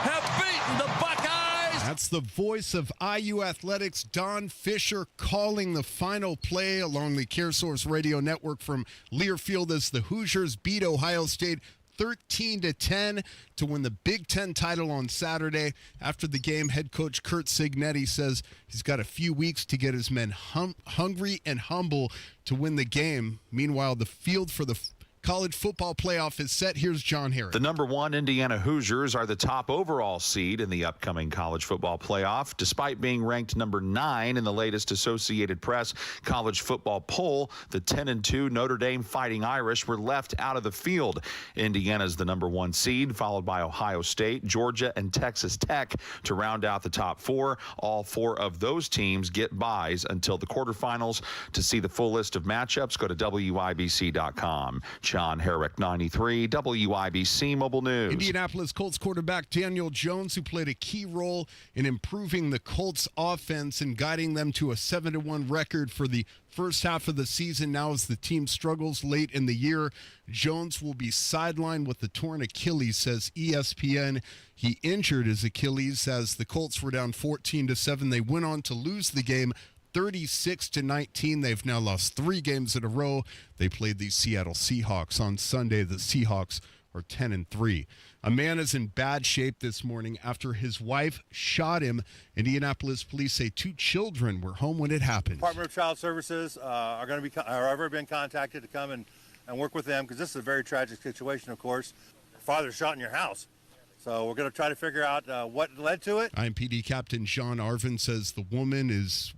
have beaten the Buckeyes. That's the voice of IU Athletics, Don Fisher, calling the final play along the CareSource Radio Network from Learfield as the Hoosiers beat Ohio State 13-10 to win the Big Ten title on Saturday. After the game, head coach Curt Cignetti says he's got a few weeks to get his men hungry and humble to win the game. Meanwhile, the field for the college football playoff is set. Here's John Herrick. The number 1 Indiana Hoosiers are the top overall seed in the upcoming college football playoff, despite being ranked number 9 in the latest Associated Press college football poll. The 10-2 Notre Dame Fighting Irish were left out of the field. Indiana's the number 1 seed, followed by Ohio State, Georgia, and Texas Tech to round out the top 4. All 4 of those teams get byes until the quarterfinals. To see the full list of matchups, go to WIBC.com. John Herrick, 93, WIBC Mobile News. Indianapolis Colts quarterback Daniel Jones, who played a key role in improving the Colts offense and guiding them to a 7-1 record for the first half of the season. Now as the team struggles late in the year, Jones will be sidelined with the torn Achilles, says ESPN. He injured his Achilles as the Colts were down 14-7. They went on to lose the game 36-19. They've now lost 3 games in a row. They played the Seattle Seahawks on Sunday. The Seahawks are 10-3. A man is in bad shape this morning after his wife shot him. Indianapolis police say 2 children were home when it happened. Department of Child Services are going to be, or ever been contacted to come and work with them, because this is a very tragic situation, of course. Your father shot in your house. So we're going to try to figure out what led to it. IMPD Captain Sean Arvin says the woman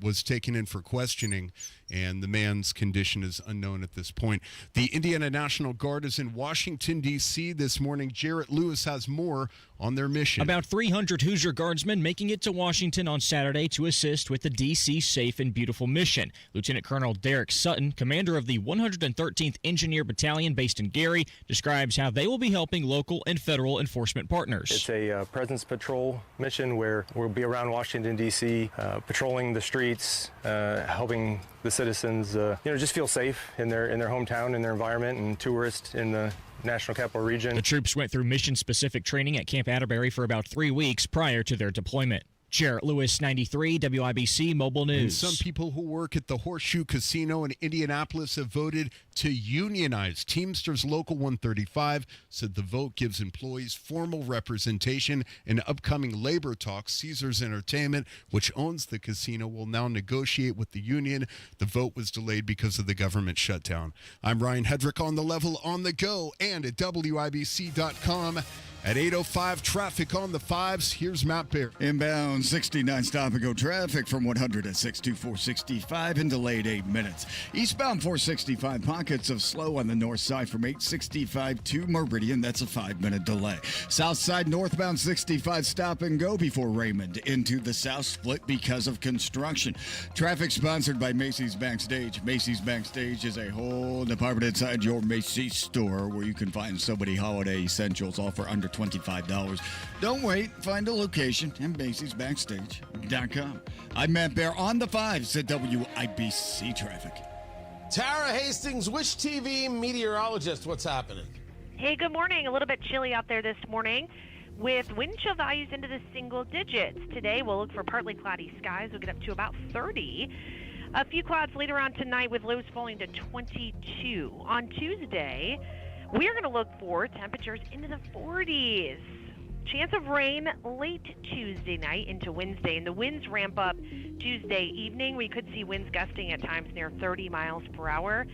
was taken in for questioning, and the man's condition is unknown at this point. The Indiana National Guard is in Washington, D.C. this morning. Jarrett Lewis has more on their mission. About 300 Hoosier Guardsmen making it to Washington on Saturday to assist with the D.C. Safe and Beautiful mission. Lieutenant Colonel Derek Sutton, commander of the 113th Engineer Battalion based in Gary, describes how they will be helping local and federal enforcement partners. It's a presence patrol mission where we'll be around Washington, D.C., patrolling the streets, helping the citizens just feel safe in their hometown, in their environment, and tourists in the National Capital Region. The troops went through mission-specific training at Camp Atterbury for about 3 weeks prior to their deployment. Jarrett Lewis, 93, WIBC Mobile News. And some people who work at the Horseshoe Casino in Indianapolis have voted to unionize. Teamsters Local 135 said the vote gives employees formal representation in upcoming labor talks. Caesars Entertainment, which owns the casino, will now negotiate with the union. The vote was delayed because of the government shutdown. I'm Ryan Hedrick on the level, on the go, and at WIBC.com. At 8:05, traffic on the 5s. Here's Matt Bear. Inbound 69 stop-and-go traffic from 106 to 465 and delayed 8 minutes. Eastbound 465, pockets of slow on the north side from 865 to Meridian. That's a 5-minute delay. South side northbound 65 stop-and-go before Raymond into the south split because of construction. Traffic sponsored by Macy's Backstage. Macy's Backstage is a whole department inside your Macy's store where you can find so many holiday essentials all for under $25. Don't wait. Find a location at Macy'sBackstage.com. I'm Matt Bear on the 5s at WIBC Traffic. Tara Hastings, Wish TV meteorologist. What's happening? Hey, good morning. A little bit chilly out there this morning with wind chill values into the single digits. Today we'll look for partly cloudy skies. We'll get up to about 30. A few clouds later on tonight with lows falling to 22. On Tuesday, we're going to look for temperatures into the 40s. Chance of rain late Tuesday night into Wednesday, and the winds ramp up Tuesday evening. We could see winds gusting at times near 30 miles per hour,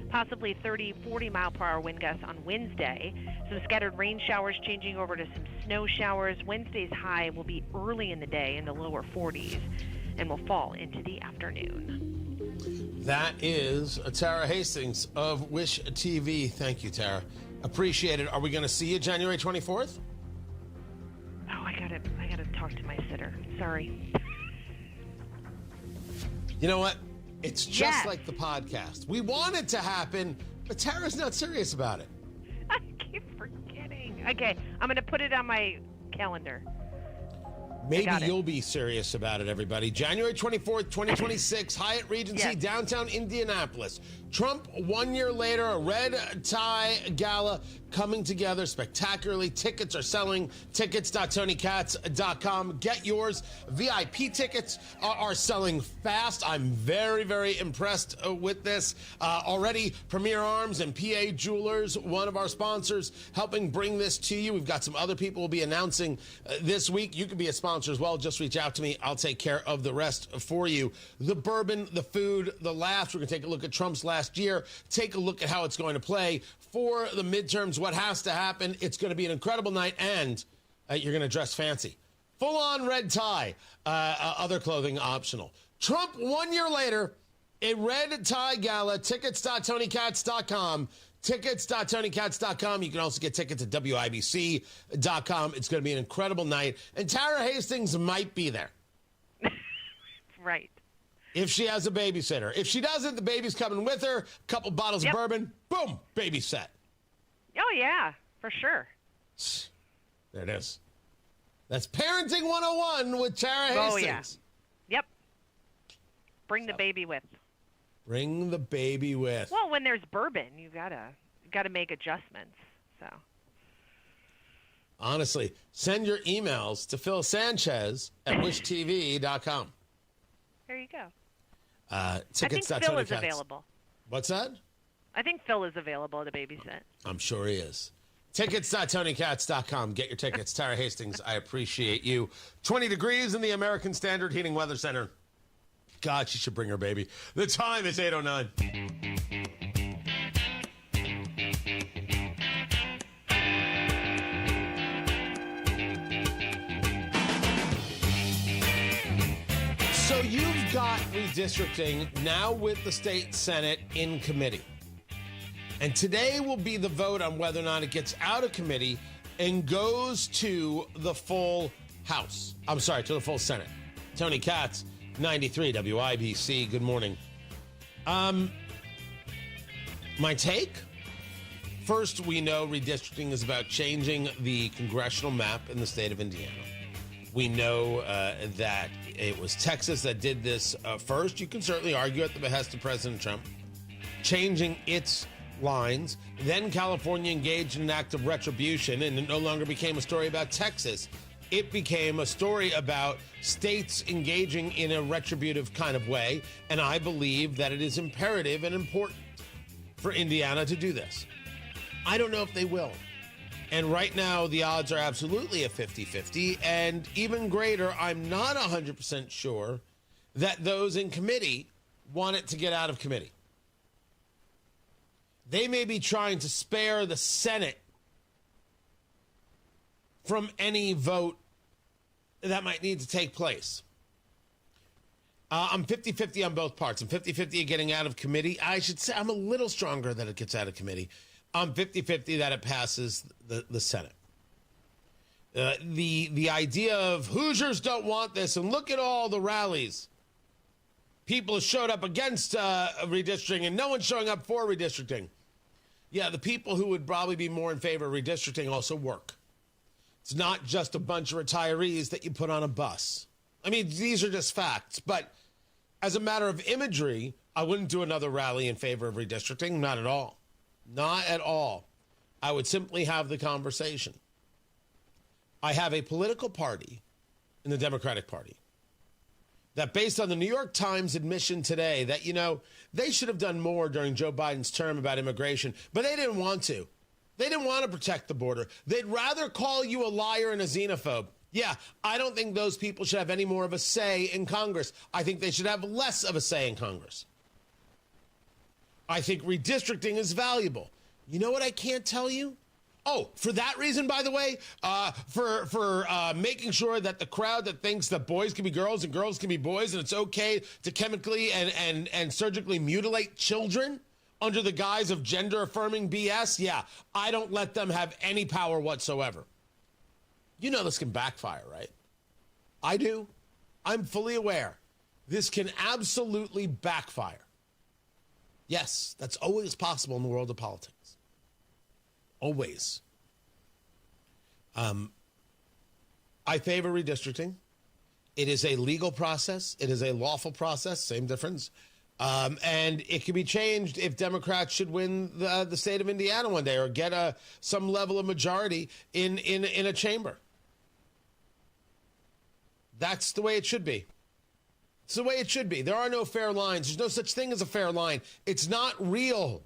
possibly 30, 40 mile per hour wind gusts on Wednesday. Some scattered rain showers changing over to some snow showers. Wednesday's high will be early in the day in the lower 40s and will fall into the afternoon. That is Tara Hastings of Wish TV. Thank you, Tara. Appreciate it. Are we going to see you January 24th? Oh, I gotta talk to my sitter. Sorry. You know what? It's just like the podcast. We want it to happen, but Tara's not serious about it. I keep forgetting. Okay, I'm going to put it on my calendar. Maybe you'll be serious about it, everybody. January 24th, 2026, Hyatt Regency, downtown Indianapolis. Trump, 1 year later, a red tie gala coming together spectacularly. Tickets are selling. Tickets.TonyKatz.com. Get yours. VIP tickets are selling fast. I'm very, very impressed with this. Already, Premier Arms and PA Jewelers, one of our sponsors, helping bring this to you. We've got some other people we'll be announcing this week. You could be a sponsor sponsor as well. Just reach out to me. I'll take care of the rest for you. The bourbon, the food, the laughs. We're going to take a look at Trump's last year, take a look at how it's going to play for the midterms, what has to happen. It's going to be an incredible night, and you're going to dress fancy. Full-on red tie, other clothing optional. Trump, 1 year later, a red tie gala, tickets.tonykatz.com. Tickets.tonykatz.com. You can also get tickets at WIBC.com. It's going to be an incredible night. And Tara Hastings might be there. Right. If she has a babysitter. If she doesn't, the baby's coming with her. A couple bottles of bourbon. Boom. Baby set. Oh, yeah, for sure. There it is. That's Parenting 101 with Tara Hastings. Oh, yeah. Yep. Bring the baby with. Bring the baby with. Well, when there's bourbon, you gotta make adjustments. So. Honestly, send your emails to Phil Sanchez at wishtv.com. There you go. Tickets. I think Phil is available. What's that? I think Phil is available to babysit. I'm sure he is. Tickets.tonykatz.com. Get your tickets. Tara Hastings, I appreciate you. 20 degrees in the American Standard Heating Weather Center. God, she should bring her baby. The time is 8:09. So you've got redistricting now with the state Senate in committee. And today will be the vote on whether or not it gets out of committee and goes to the full House. I'm sorry, to the full Senate. Tony Katz, 93 WIBC. Good morning. My take? First, we know redistricting is about changing the congressional map in the state of Indiana. We know that it was Texas that did this first. You can certainly argue at the behest of President Trump, changing its lines. Then California engaged in an act of retribution, and it no longer became a story about Texas. It became a story about states engaging in a retributive kind of way, and I believe that it is imperative and important for Indiana to do this. I don't know if they will. And right now, the odds are absolutely a 50-50, and even greater, I'm not 100% sure that those in committee want it to get out of committee. They may be trying to spare the Senate from any vote that might need to take place. I'm 50-50 on both parts. I'm 50-50 getting out of committee. I should say I'm a little stronger that it gets out of committee. I'm 50-50 that it passes the Senate. The idea of Hoosiers don't want this, and look at all the rallies. People showed up against redistricting, and no one's showing up for redistricting. Yeah, the people who would probably be more in favor of redistricting also work. It's not just a bunch of retirees that you put on a bus. I mean, these are just facts. But as a matter of imagery, I wouldn't do another rally in favor of redistricting. Not at all. Not at all. I would simply have the conversation. I have a political party in the Democratic Party that, based on the New York Times admission today that, you know, they should have done more during Joe Biden's term about immigration, but they didn't want to. They didn't want to protect the border. They'd rather call you a liar and a xenophobe. Yeah, I don't think those people should have any more of a say in Congress. I think they should have less of a say in Congress. I think redistricting is valuable. You know what I can't tell you? Oh, for that reason, by the way, for making sure that the crowd that thinks that boys can be girls and girls can be boys and it's okay to chemically and surgically mutilate children under the guise of gender-affirming BS, yeah, I don't let them have any power whatsoever. You know this can backfire, right? I do. I'm fully aware. This can absolutely backfire. Yes, that's always possible in the world of politics. Always. I favor redistricting. It is a legal process. It is a lawful process. Same difference. And it can be changed if Democrats should win the state of Indiana one day or get some level of majority in a chamber. That's the way it should be. It's the way it should be. There are no fair lines. There's no such thing as a fair line. It's not real.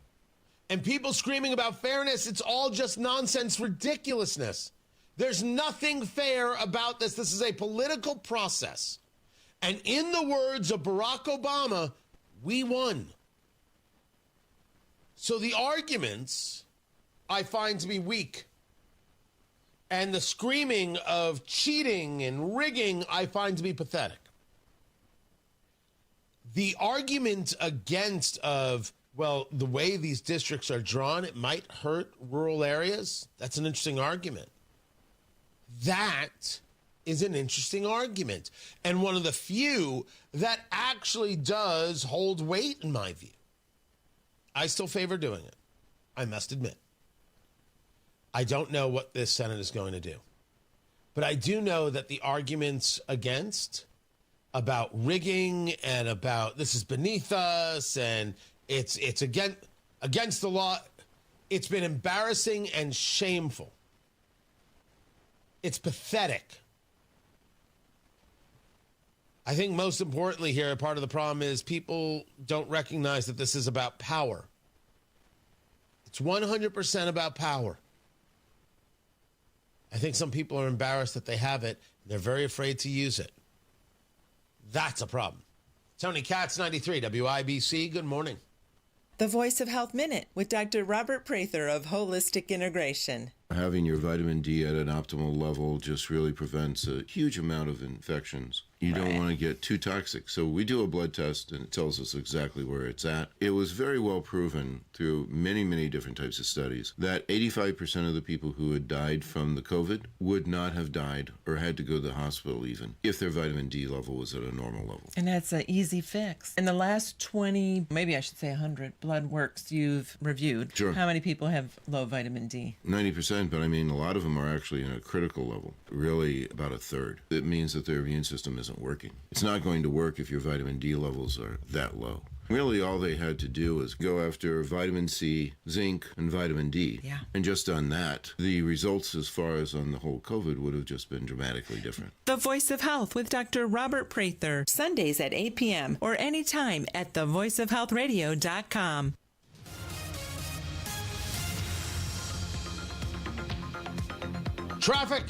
And people screaming about fairness, it's all just nonsense, ridiculousness. There's nothing fair about this. This is a political process. And in the words of Barack Obama, we won. So the arguments I find to be weak. And the screaming of cheating and rigging I find to be pathetic. The argument against of, well, the way these districts are drawn, it might hurt rural areas. That's an interesting argument. That is an interesting argument. And one of the few that actually does hold weight in my view. I still favor doing it. I must admit. I don't know what this Senate is going to do. But I do know that the arguments against about rigging and about this is beneath us and it's against the law, it's been embarrassing and shameful. It's pathetic. I think most importantly here, part of the problem is people don't recognize that this is about power. It's 100% about power. I think some people are embarrassed that they have it. They're very afraid to use it. That's a problem. Tony Katz, 93 WIBC. Good morning. The Voice of Health Minute with Dr. Robert Prather of Holistic Integration. Having your vitamin D at an optimal level just really prevents a huge amount of infections. You don't want to get too toxic. So we do a blood test, and it tells us exactly where it's at. It was very well proven through many, many different types of studies that 85% of the people who had died from the COVID would not have died or had to go to the hospital even if their vitamin D level was at a normal level. And that's an easy fix. In the last 20, maybe I should say 100 blood works you've reviewed, Sure. How many people have low vitamin D? 90%, but I mean, a lot of them are actually in a critical level, really about a third. It means that their immune system isn't working. It's not going to work if your vitamin D levels are that low. Really, all they had to do was go after vitamin C, zinc, and vitamin D. Yeah. And just on that, the results as far as on the whole COVID would have just been dramatically different. The Voice of Health with Dr. Robert Prather, Sundays at 8 p.m. or anytime at thevoiceofhealthradio.com. Traffic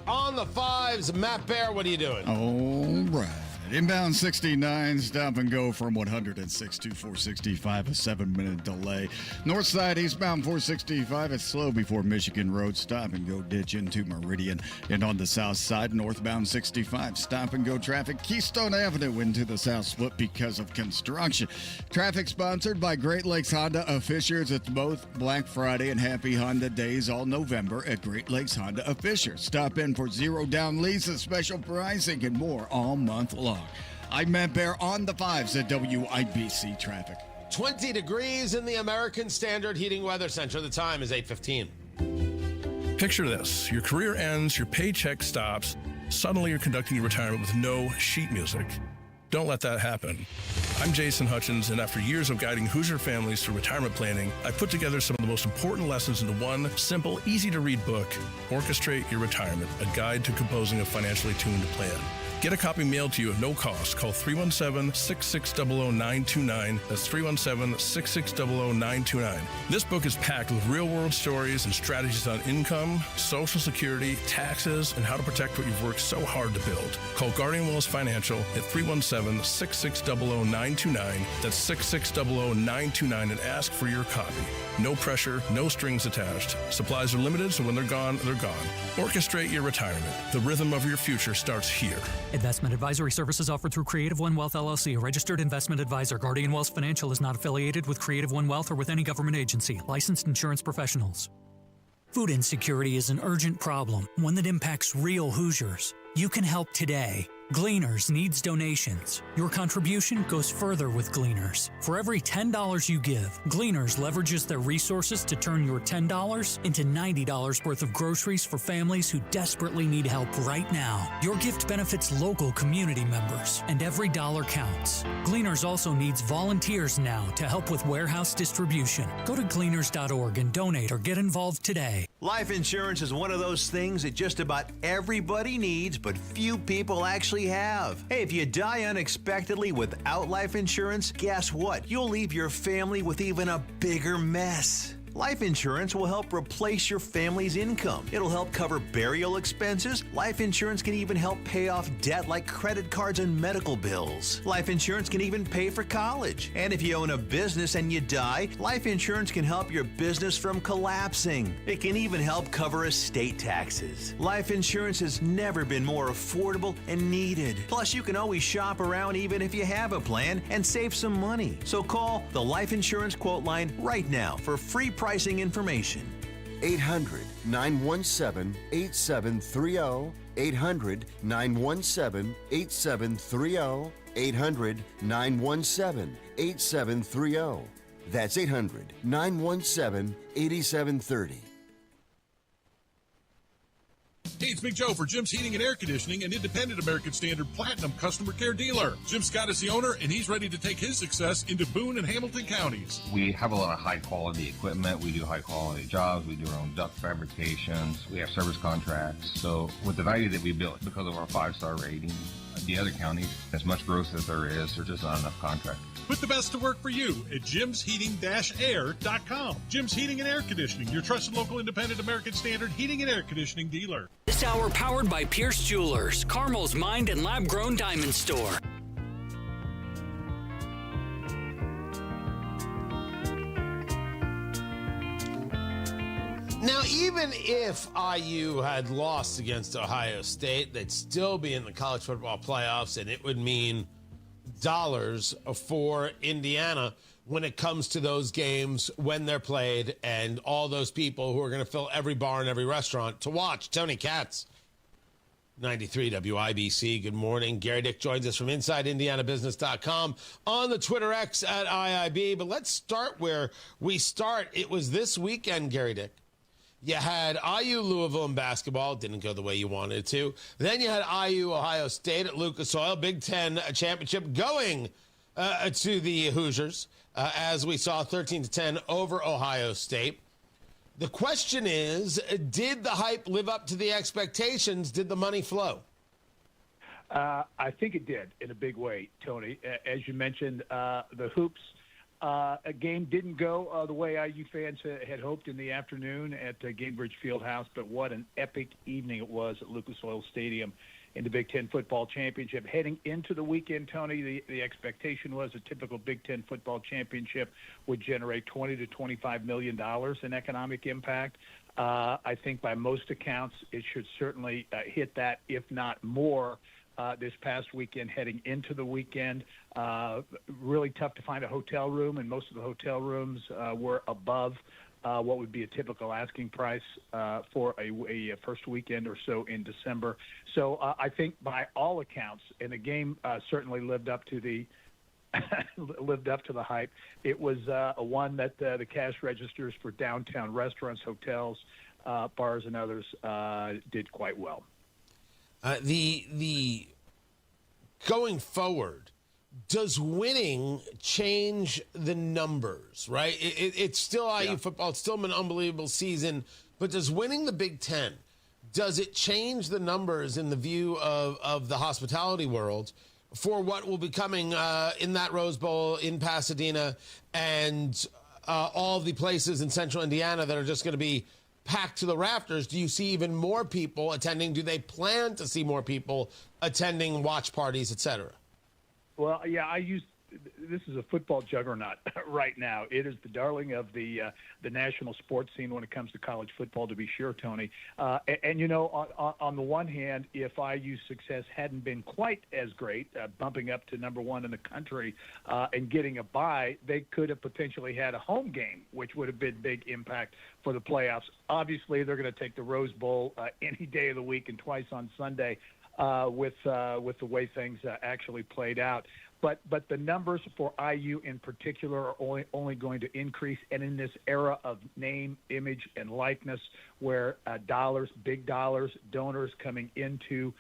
on the fives. Matt Bear, what are you doing? All right. Inbound 69, stop and go from 106 to 465, a 7-minute delay. North side, eastbound 465, it's slow before Michigan Road, stop and go ditch into Meridian. And on the south side, northbound 65, stop and go traffic, Keystone Avenue into the south split because of construction. Traffic sponsored by Great Lakes Honda of Fishers. It's both Black Friday and Happy Honda Days all November at Great Lakes Honda of Fishers. Stop in for zero down leases, special pricing, and more all month long. I'm Matt Bear on the fives at WIBC Traffic. 20 degrees in the American Standard Heating Weather Center. The time is 8:15. Picture this. Your career ends, your paycheck stops. Suddenly you're conducting your retirement with no sheet music. Don't let that happen. I'm Jason Hutchins, and after years of guiding Hoosier families through retirement planning, I put together some of the most important lessons into one simple, easy-to-read book, Orchestrate Your Retirement, a guide to composing a financially tuned plan. Get a copy mailed to you at no cost. Call 317-660-929. That's 317-660-929. This book is packed with real-world stories and strategies on income, Social Security, taxes, and how to protect what you've worked so hard to build. Call Guardian Wells Financial at 317-660-929. That's 660-929 and ask for your copy. No pressure, no strings attached. Supplies are limited, so when they're gone, they're gone. Orchestrate your retirement. The rhythm of your future starts here. Investment advisory services offered through Creative One Wealth LLC, a registered investment advisor. Guardian Wealth Financial is not affiliated with Creative One Wealth or with any government agency. Licensed insurance professionals. Food insecurity is an urgent problem, one that impacts real Hoosiers. You can help today. Gleaners needs donations. Your contribution goes further with Gleaners. For every $10 you give, Gleaners leverages their resources to turn your $10 into $90 worth of groceries for families who desperately need help right now. Your gift benefits local community members, and every dollar counts. Gleaners also needs volunteers now to help with warehouse distribution. Go to gleaners.org and donate or get involved today. Life insurance is one of those things that just about everybody needs, but few people actually have. Hey, if you die unexpectedly without life insurance, guess what? You'll leave your family with even a bigger mess. Life insurance will help replace your family's income. It'll help cover burial expenses. Life insurance can even help pay off debt like credit cards and medical bills. Life insurance can even pay for college. And if you own a business and you die, life insurance can help your business from collapsing. It can even help cover estate taxes. Life insurance has never been more affordable and needed. Plus, you can always shop around even if you have a plan and save some money. So call the Life Insurance Quote Line right now for free pricing information. 800-917-8730. 800-917-8730. 800-917-8730. That's 800-917-8730. Hey, it's Big Joe for Jim's Heating and Air Conditioning, an independent American Standard Platinum customer care dealer. Jim Scott is the owner, and he's ready to take his success into Boone and Hamilton counties. We have a lot of high-quality equipment. We do high-quality jobs. We do our own duct fabrications. We have service contracts. So with the value that we built because of our 5-star rating, the other counties, as much growth as there is, there's just not enough contractors. Put the best to work for you at jimsheating-air.com. Jim's Heating and Air Conditioning, your trusted local independent American Standard heating and air conditioning dealer. This hour powered by Pierce Jewelers, Carmel's Mind and Lab Grown Diamond Store. Now, even if IU had lost against Ohio State, they'd still be in the college football playoffs, and it would mean dollars for Indiana when it comes to those games when they're played, and all those people who are going to fill every bar and every restaurant to watch. Tony Katz, 93 WIBC. Good morning. Gary Dick joins us from InsideIndianaBusiness.com, on the Twitter X at IIB. But let's start where we start. It was this weekend, Gary Dick. You had IU Louisville in basketball. It didn't go the way you wanted it to. Then you had IU Ohio State at Lucas Oil. Big Ten championship going to the Hoosiers, as we saw 13-10 over Ohio State. The question is, did the hype live up to the expectations? Did the money flow? I think it did in a big way, Tony. As you mentioned, the hoops a game didn't go the way IU fans had hoped in the afternoon at Gainbridge Fieldhouse, but what an epic evening it was at Lucas Oil Stadium in the Big Ten Football Championship. Heading into the weekend, Tony, the expectation was a typical Big Ten Football Championship would generate $20 to $25 million in economic impact. I think by most accounts it should certainly hit that, if not more. This past weekend, heading into the weekend, really tough to find a hotel room, and most of the hotel rooms were above what would be a typical asking price for a first weekend or so in December. So I think by all accounts, and the game certainly lived up to the hype. It was a one that the cash registers for downtown restaurants, hotels, bars, and others did quite well. The going forward, does winning change the numbers, right? It's still IU football. It's still an unbelievable season. But does winning the Big Ten, does it change the numbers in the view of the hospitality world for what will be coming in that Rose Bowl in Pasadena and all the places in central Indiana that are just going to be packed to the rafters? Do you see even more people attending? Do they plan to see more people attending watch parties, et cetera? Well, yeah, this is a football juggernaut right now. It is the darling of the national sports scene when it comes to college football, to be sure, Tony. And you know, on the one hand, if IU's success hadn't been quite as great, bumping up to number one in the country and getting a bye, they could have potentially had a home game, which would have been big impact for the playoffs. Obviously, they're going to take the Rose Bowl any day of the week and twice on Sunday with the way things actually played out. But the numbers for IU in particular are only going to increase. And in this era of name, image, and likeness, where dollars, big dollars, donors coming into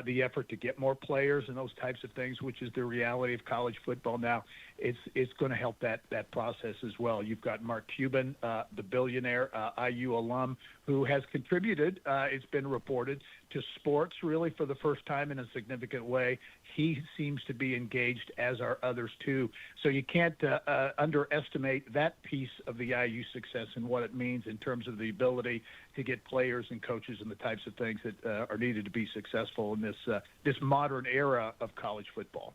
the effort to get more players and those types of things, which is the reality of college football now, it's going to help that process as well. You've got Mark Cuban, the billionaire IU alum, who has contributed, it's been reported, to sports really for the first time in a significant way. He seems to be engaged, as are others too. So you can't underestimate that piece of the IU success and what it means in terms of the ability to get players and coaches and the types of things that are needed to be successful in this modern era of college football.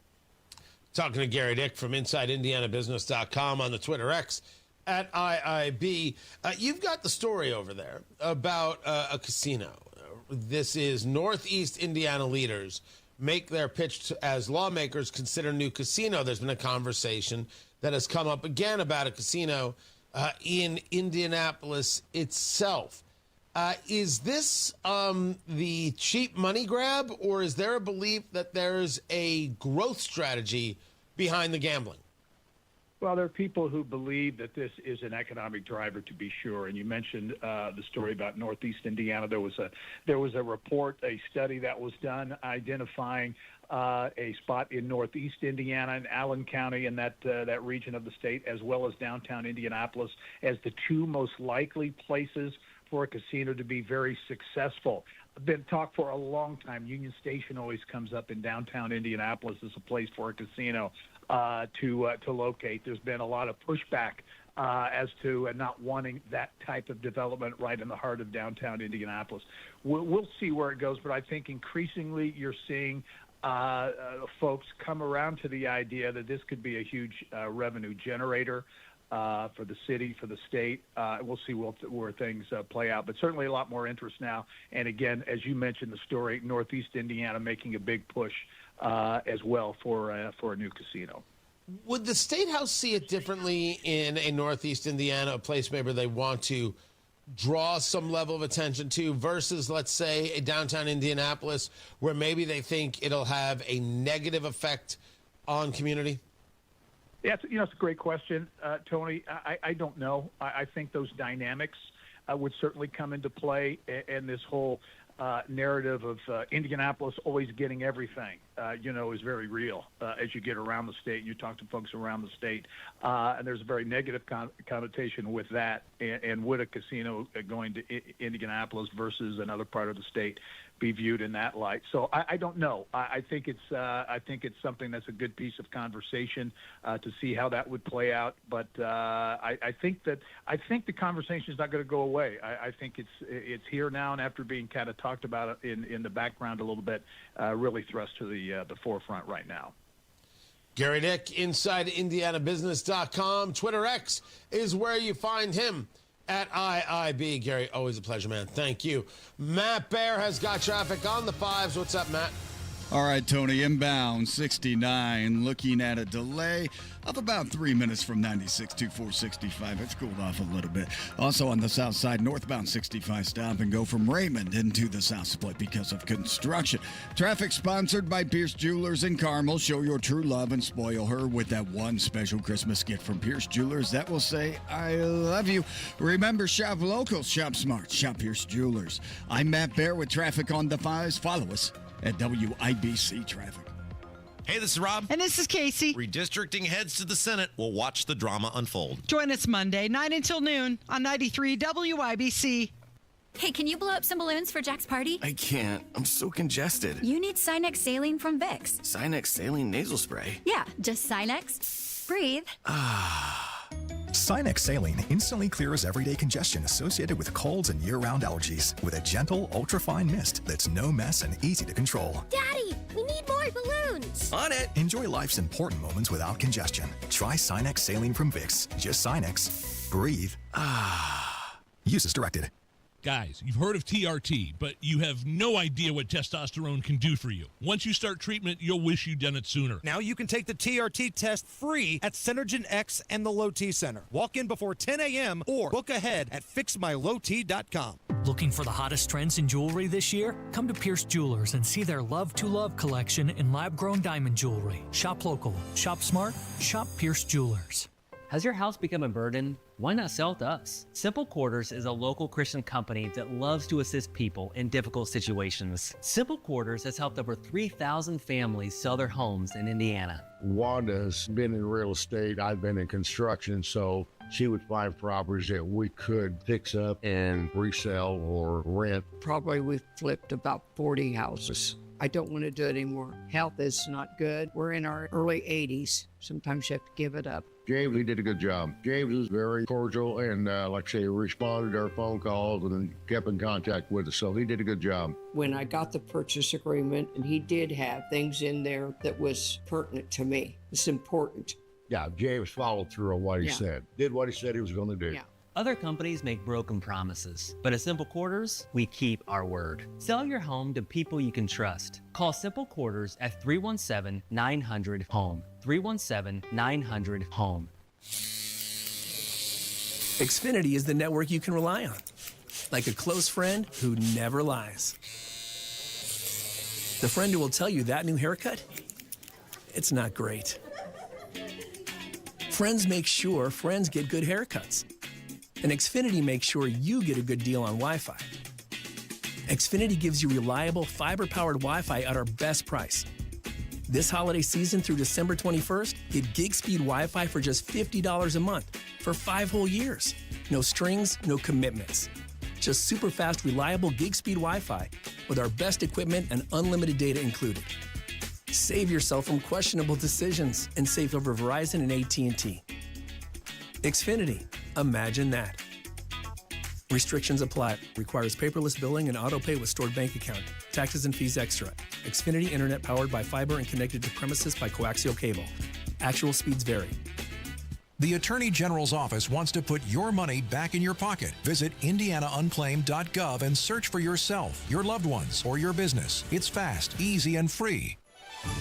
Talking to Gary Dick from InsideIndianaBusiness.com on the Twitter X at IIB. You've got the story over there about a casino. This is Northeast Indiana leaders make their pitch as lawmakers consider new casino. There's been a conversation that has come up again about a casino in Indianapolis itself. Is this the cheap money grab, or is there a belief that there's a growth strategy behind the gambling? Well, there are people who believe that this is an economic driver, to be sure. And you mentioned the story about Northeast Indiana. There was a report, a study that was done identifying a spot in Northeast Indiana and Allen County and that region of the state, as well as downtown Indianapolis, as the two most likely places for a casino to be very successful. Been talked for a long time. Union Station always comes up in downtown Indianapolis as a place for a casino to locate. There's been a lot of pushback as to not wanting that type of development right in the heart of downtown Indianapolis. We'll see where it goes, but I think increasingly you're seeing folks come around to the idea that this could be a huge revenue generator for the city, for the state. We'll see where things play out, but certainly a lot more interest now. And again, as you mentioned, the story, Northeast Indiana making a big push as well for a new casino. Would the State House see it differently in a Northeast Indiana, a place maybe they want to draw some level of attention to, versus, let's say, a downtown Indianapolis where maybe they think it'll have a negative effect on community? Yeah, it's a great question, Tony. I don't know. I think those dynamics would certainly come into play, and this whole narrative of Indianapolis always getting everything, is very real as you get around the state. You talk to folks around the state, and there's a very negative connotation with that. And would a casino going to Indianapolis versus another part of the state be viewed in that light? So I don't know. I think it's something that's a good piece of conversation to see how that would play out. But I think the conversation is not going to go away. I think it's here now, and after being kind of talked about in the background a little bit, really thrust to the forefront right now. Gary Dick, InsideIndianaBusiness.com. Twitter X is where you find him at IIB. Gary, always a pleasure, man. Thank you. Matt Bear has got traffic on the fives. What's up, Matt? All right, Tony, inbound 69, looking at a delay of about 3 minutes from 96 to 465. It's cooled off a little bit. Also on the south side, northbound 65, stop and go from Raymond into the south split because of construction. Traffic sponsored by Pierce Jewelers in Carmel. Show your true love and spoil her with that one special Christmas gift from Pierce Jewelers that will say, I love you. Remember, shop local, shop smart, shop Pierce Jewelers. I'm Matt Bear with traffic on the fives. Follow us at WIBC Traffic. Hey, this is Rob. And this is Casey. Redistricting heads to the Senate. We'll watch the drama unfold. Join us Monday, 9 until noon on 93 WIBC. Hey, can you blow up some balloons for Jack's party? I can't. I'm so congested. You need Sinex Saline from Vicks. Sinex Saline nasal spray? Yeah, just Sinex. Breathe. Sinex Saline instantly clears everyday congestion associated with colds and year-round allergies with a gentle, ultra-fine mist that's no mess and easy to control. Daddy, we need more balloons. On it. Enjoy life's important moments without congestion. Try Sinex Saline from Vicks. Just Sinex. Breathe. Use as directed. Guys, you've heard of TRT, but you have no idea what testosterone can do for you. Once you start treatment, you'll wish you'd done it sooner. Now you can take the TRT test free at Synergen X and the Low T Center. Walk in before 10 a.m. or book ahead at fixmylowt.com. Looking for the hottest trends in jewelry this year? Come to Pierce Jewelers and see their Love to Love collection in lab-grown diamond jewelry. Shop local, shop smart, shop Pierce Jewelers. Has your house become a burden? Why not sell to us? Simple Quarters is a local Christian company that loves to assist people in difficult situations. Simple Quarters has helped over 3,000 families sell their homes in Indiana. Wanda's been in real estate. I've been in construction, so she would find properties that we could fix up and resell or rent. Probably we've flipped about 40 houses. I don't want to do it anymore. Health is not good. We're in our early 80s. Sometimes you have to give it up. James, he did a good job. James was very cordial and, like I say, responded to our phone calls and then kept in contact with us. So he did a good job. When I got the purchase agreement, and he did have things in there that was pertinent to me. It's important. Yeah, James followed through on what he said. Did what he said he was going to do. Yeah. Other companies make broken promises, but at Simple Quarters, we keep our word. Sell your home to people you can trust. Call Simple Quarters at 317-900-HOME. 317-900-HOME. Xfinity is the network you can rely on, like a close friend who never lies. The friend who will tell you that new haircut, it's not great. Friends make sure friends get good haircuts. And Xfinity makes sure you get a good deal on Wi-Fi. Xfinity gives you reliable fiber-powered Wi-Fi at our best price. This holiday season through December 21st, get gig speed Wi-Fi for just $50 a month for 5 whole years. No strings, no commitments. Just super fast, reliable gig speed Wi-Fi with our best equipment and unlimited data included. Save yourself from questionable decisions and save over Verizon and AT&T. Xfinity. Imagine that. Restrictions apply. Requires paperless billing and auto pay with stored bank account. Taxes and fees extra. Xfinity Internet powered by fiber and connected to premises by coaxial cable. Actual speeds vary. The Attorney General's office wants to put your money back in your pocket. Visit indianaunclaimed.gov and search for yourself, your loved ones, or your business. It's fast, easy, and free.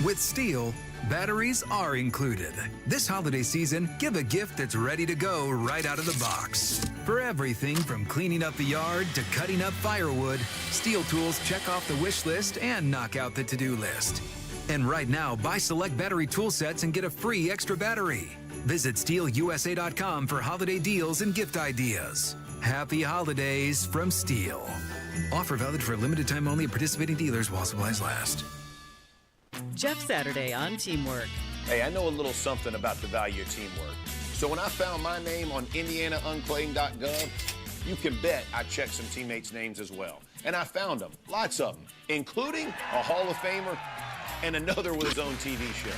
With Steel, batteries are included. This holiday season, give a gift that's ready to go right out of the box. For everything from cleaning up the yard to cutting up firewood, Steel tools check off the wish list and knock out the to-do list. And right now, buy select battery tool sets and get a free extra battery. Visit SteelUSA.com for holiday deals and gift ideas. Happy holidays from Steel. Offer valid for a limited time only at participating dealers while supplies last. Jeff Saturday on Teamwork. Hey, I know a little something about the value of teamwork. So when I found my name on indianaunclaimed.gov, you can bet I checked some teammates' names as well. And I found them, lots of them, including a Hall of Famer and another with his own TV show.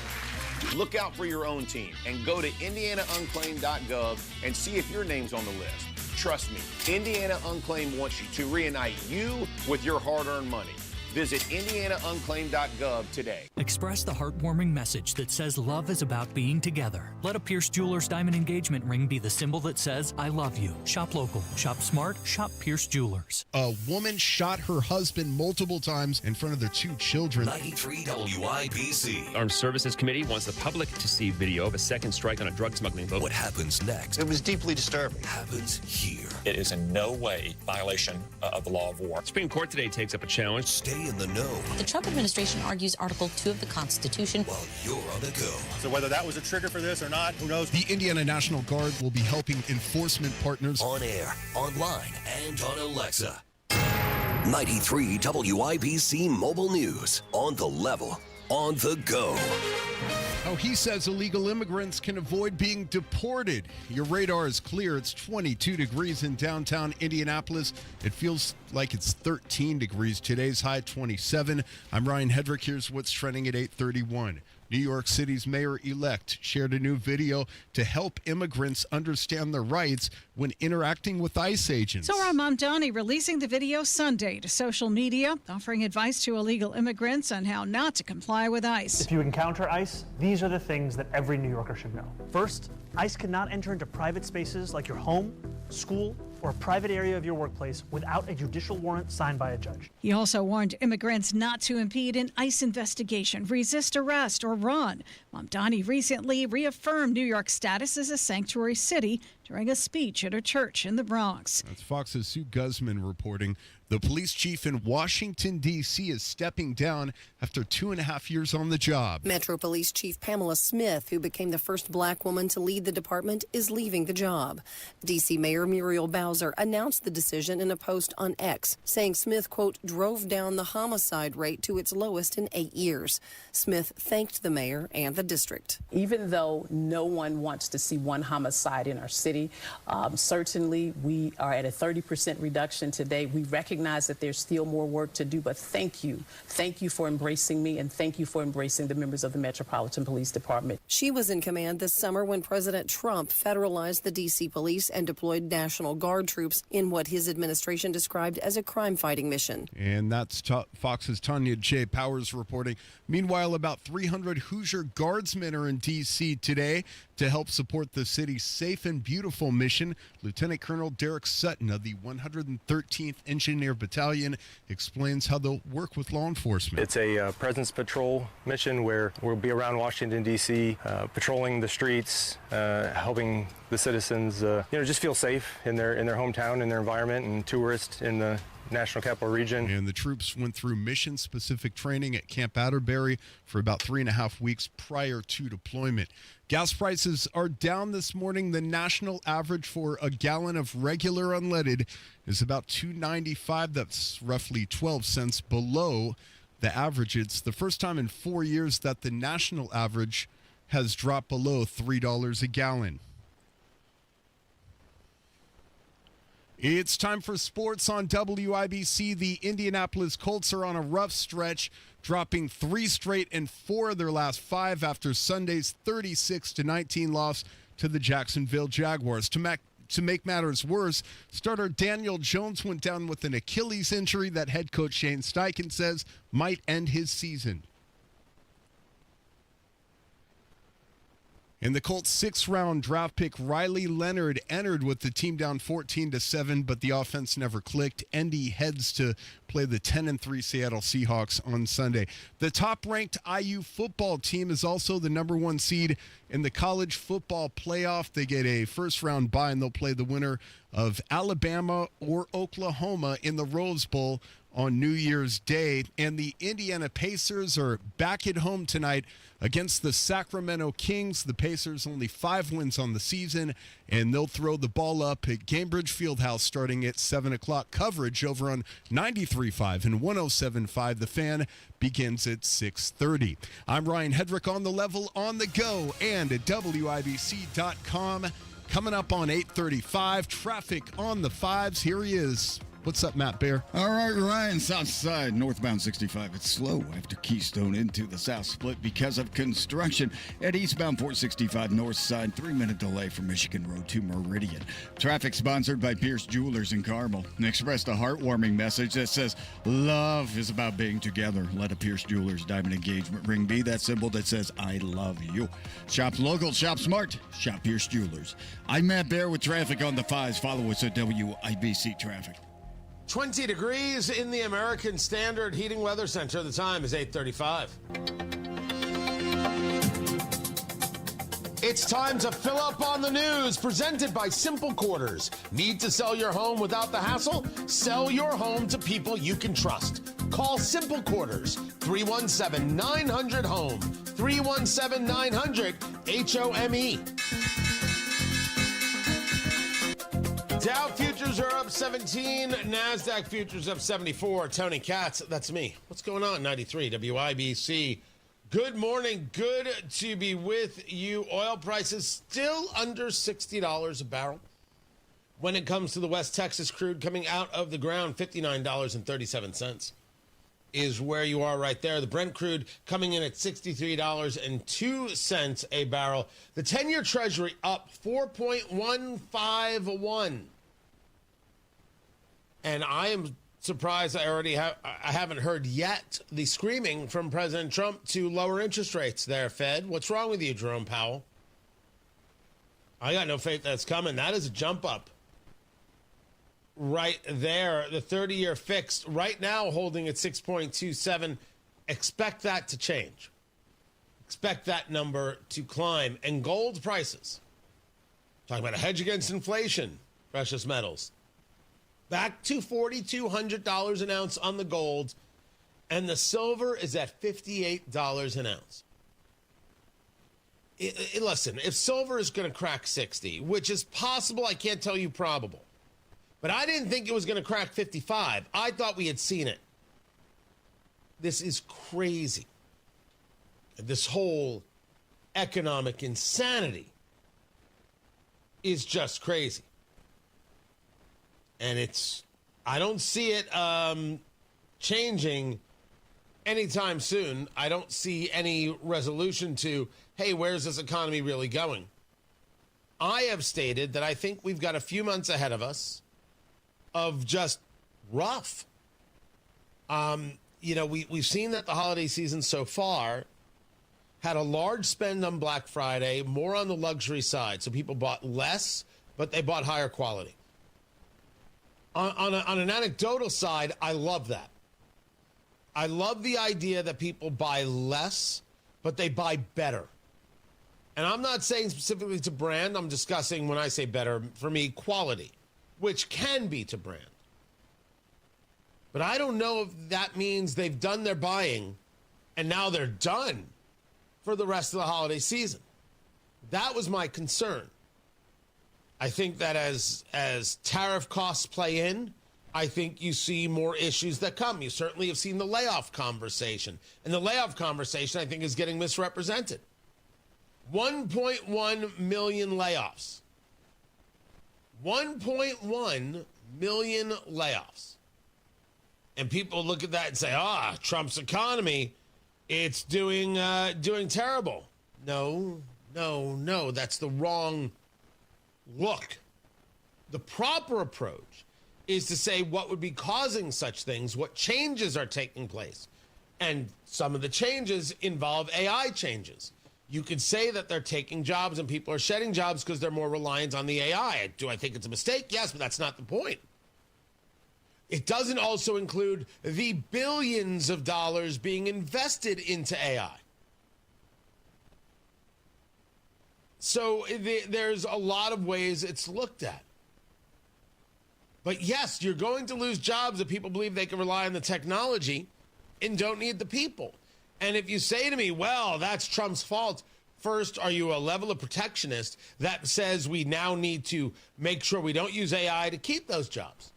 Look out for your own team and go to indianaunclaimed.gov and see if your name's on the list. Trust me, Indiana Unclaimed wants you to reunite you with your hard-earned money. Visit indianaunclaimed.gov today. Express the heartwarming message that says love is about being together. Let a Pierce Jewelers diamond engagement ring be the symbol that says, I love you. Shop local, shop smart, shop Pierce Jewelers. A woman shot her husband multiple times in front of their 2 children. 93 WIBC. Armed Services Committee wants the public to see video of a second strike on a drug smuggling boat. What happens next? It was deeply disturbing. Happens here. It is in no way violation of the law of war. Supreme Court today takes up a challenge. Stay in the know. The Trump administration argues Article 2 of the Constitution. While you're on the go. So whether that was a trigger for this or not, who knows? The Indiana National Guard will be helping enforcement partners. On air, online, and on Alexa. 93 WIBC Mobile News. On the level. On the go. Oh, he says illegal immigrants can avoid being deported. Your radar is clear. It's 22 degrees in downtown Indianapolis. It feels like it's 13 degrees. Today's high 27. I'm Ryan Hedrick. Here's what's trending at 8:31. New York City's mayor-elect shared a new video to help immigrants understand their rights when interacting with ICE agents. Zohra Mamdani releasing the video Sunday to social media, offering advice to illegal immigrants on how not to comply with ICE. If you encounter ICE, these are the things that every New Yorker should know. First, ICE cannot enter into private spaces like your home, school, or a private area of your workplace without a judicial warrant signed by a judge. He also warned immigrants not to impede an ICE investigation, resist arrest, or run Mamdani recently reaffirmed New York's status as a sanctuary city during a speech at a church in the Bronx. That's Fox's Sue Guzman reporting. The police chief in Washington, D.C. is stepping down after 2.5 years on the job. Metro Police Chief Pamela Smith, who became the first black woman to lead the department, is leaving the job. D.C. Mayor Muriel Bowser announced the decision in a post on X, saying Smith, quote, drove down the homicide rate to its lowest in 8 years. Smith thanked the mayor and the district. Even though no one wants to see one homicide in our city, certainly we are at a 30% reduction today. We recognize that there's still more work to do, but thank you. Thank you for embracing me, and thank you for embracing the members of the Metropolitan Police Department. She was in command this summer when President Trump federalized the D.C. police and deployed National Guard troops in what his administration described as a crime-fighting mission. And that's Fox's Tanya J. Powers reporting. Meanwhile, about 300 Hoosier Guardsmen are in D.C. today to help support the city's Safe and Beautiful mission. Lieutenant Colonel Derek Sutton of the 113th Engineer Battalion explains how they'll work with law enforcement. It's a presence patrol mission where we'll be around Washington, D.C., patrolling the streets, helping the citizens just feel safe in their hometown, in their environment, and tourists in the National Capital Region. And the troops went through mission-specific training at Camp Atterbury for about 3.5 weeks prior to deployment. Gas prices are down this morning. The national average for a gallon of regular unleaded is about $2.95. That's roughly 12 cents below the average. It's the first time in 4 years that the national average has dropped below $3 a gallon. It's time for sports on WIBC. The Indianapolis Colts are on a rough stretch, dropping 3 straight and 4 of their last 5 after Sunday's 36-19 loss to the Jacksonville Jaguars. To make matters worse, starter Daniel Jones went down with an Achilles injury that head coach Shane Steichen says might end his season. And the Colts' 6th-round draft pick Riley Leonard entered with the team down 14-7, but the offense never clicked. Indy heads to play the 10-3 Seattle Seahawks on Sunday. The top-ranked IU football team is also the number 1 seed in the college football playoff. They get a first-round bye, and they'll play the winner of Alabama or Oklahoma in the Rose Bowl on New Year's Day. And the Indiana Pacers are back at home tonight against the Sacramento Kings. The Pacers only 5 wins on the season, and they'll throw the ball up at Gainbridge Fieldhouse starting at 7 o'clock. Coverage over on 93.5 and 107.5. The Fan begins at 6:30. I'm Ryan Hedrick on the level, on the go, and at WIBC.com. Coming up on 8:35, traffic on the 5s. Here he is. What's up, Matt Bear? All right, Ryan, south side, northbound 65. It's slow after Keystone into the south split because of construction. At eastbound 465 north side, 3-minute delay from Michigan Road to Meridian. Traffic sponsored by Pierce Jewelers in Carmel. And expressed a heartwarming message that says, love is about being together. Let a Pierce Jewelers diamond engagement ring be that symbol that says, I love you. Shop local, shop smart, shop Pierce Jewelers. I'm Matt Bear with traffic on the 5s. Follow us at WIBC Traffic. 20 degrees in the American Standard Heating Weather Center. The time is 8:35. It's time to fill up on the news, presented by Simple Quarters. Need to sell your home without the hassle? Sell your home to people you can trust. Call Simple Quarters, 317-900-HOME, 317-900-HOME. Dow futures are up 17, NASDAQ futures up 74. Tony Katz, that's me. What's going on? 93 WIBC. Good morning. Good to be with you. Oil prices still under $60 a barrel. When it comes to the West Texas crude coming out of the ground, $59.37 is where you are right there. The Brent crude coming in at $63.02 a barrel. The 10-year Treasury up 4.151. And I am surprised I haven't heard yet the screaming from President Trump to lower interest rates there, Fed. What's wrong with you, Jerome Powell? I got no faith that's coming. That is a jump up right there. The 30-year fixed right now holding at 6.27. Expect that to change. Expect that number to climb. And gold prices, talking about a hedge against inflation, precious metals, back to $4,200 an ounce on the gold, and the silver is at $58 an ounce. Listen, if silver is going to crack 60, which is possible, I can't tell you probable, but I didn't think it was going to crack 55. I thought we had seen it. This is crazy. This whole economic insanity is just crazy. And I don't see it changing anytime soon. I don't see any resolution to, hey, where's this economy really going? I have stated that I think we've got a few months ahead of us of just rough. We've seen that the holiday season so far had a large spend on Black Friday, more on the luxury side. So people bought less, but they bought higher quality. On an anecdotal side, I love that. I love the idea that people buy less, but they buy better. And I'm not saying specifically to brand. I'm discussing, when I say better, for me, quality, which can be to brand. But I don't know if that means they've done their buying and now they're done for the rest of the holiday season. That was my concern. I think that as tariff costs play in, I think you see more issues that come. You certainly have seen the layoff conversation. And the layoff conversation, I think, is getting misrepresented. 1.1 million layoffs. 1.1 million layoffs. And people look at that and say, Trump's economy, it's doing terrible. No, that's the wrong look. The proper approach is to say what would be causing such things, what changes are taking place. And some of the changes involve AI changes. You could say that they're taking jobs and people are shedding jobs because they're more reliant on the AI. Do I think it's a mistake? Yes, but that's not the point. It doesn't also include the billions of dollars being invested into AI. So there's a lot of ways it's looked at. But yes, you're going to lose jobs if people believe they can rely on the technology and don't need the people. And if you say to me, well, that's Trump's fault, first, are you a level of protectionist that says we now need to make sure we don't use AI to keep those jobs?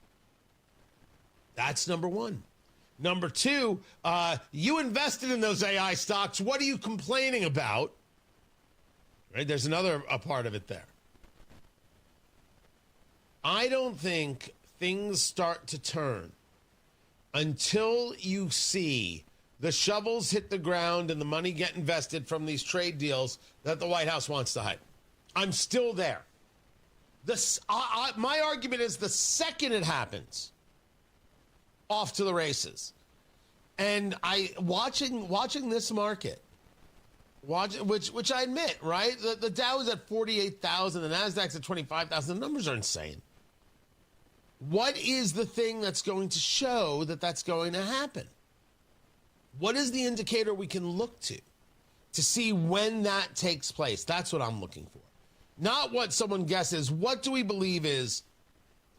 That's number one. Number two, you invested in those AI stocks. What are you complaining about? Right? There's another part of it there. I don't think things start to turn until you see the shovels hit the ground and the money get invested from these trade deals that the White House wants to hide. I'm still there. My argument is the second it happens, off to the races. And watching this market, which I admit, right? The Dow is at 48,000, the Nasdaq's at 25,000. The numbers are insane. What is the thing that's going to show that that's going to happen? What is the indicator we can look to see when that takes place? That's what I'm looking for. Not what someone guesses. What do we believe is,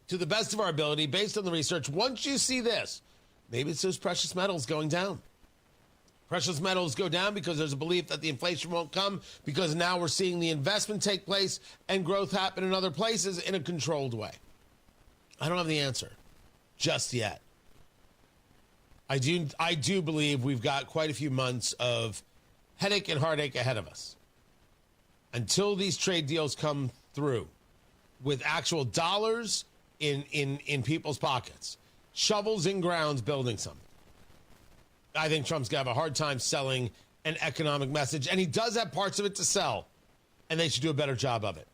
to the best of our ability, based on the research, once you see this, maybe it's those precious metals going down. Precious metals go down because there's a belief that the inflation won't come, because now we're seeing the investment take place and growth happen in other places in a controlled way. I don't have the answer just yet. I do believe we've got quite a few months of headache and heartache ahead of us until these trade deals come through with actual dollars in people's pockets, shovels in grounds building something. I think Trump's going to have a hard time selling an economic message, and he does have parts of it to sell, and they should do a better job of it.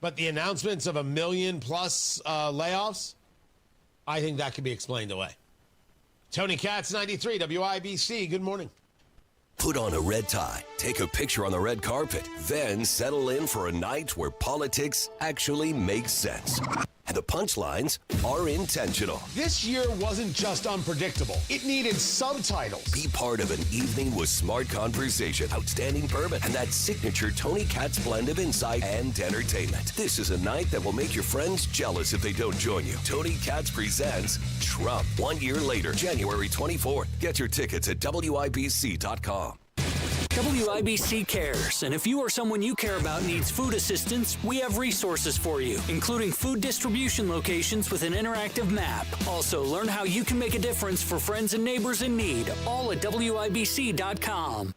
But the announcements of 1 million plus layoffs, I think that can be explained away. Tony Katz, 93 WIBC. Good morning. Put on a red tie, take a picture on the red carpet, then settle in for a night where politics actually makes sense. The punchlines are intentional. This year wasn't just unpredictable. It needed subtitles. Be part of an evening with smart conversation, outstanding bourbon, and that signature Tony Katz blend of insight and entertainment. This is a night that will make your friends jealous if they don't join you. Tony Katz presents Trump 1 year later, January 24th. Get your tickets at WIBC.com. WIBC cares, and if you or someone you care about needs food assistance, we have resources for you, including food distribution locations with an interactive map. Also, learn how you can make a difference for friends and neighbors in need, all at WIBC.com.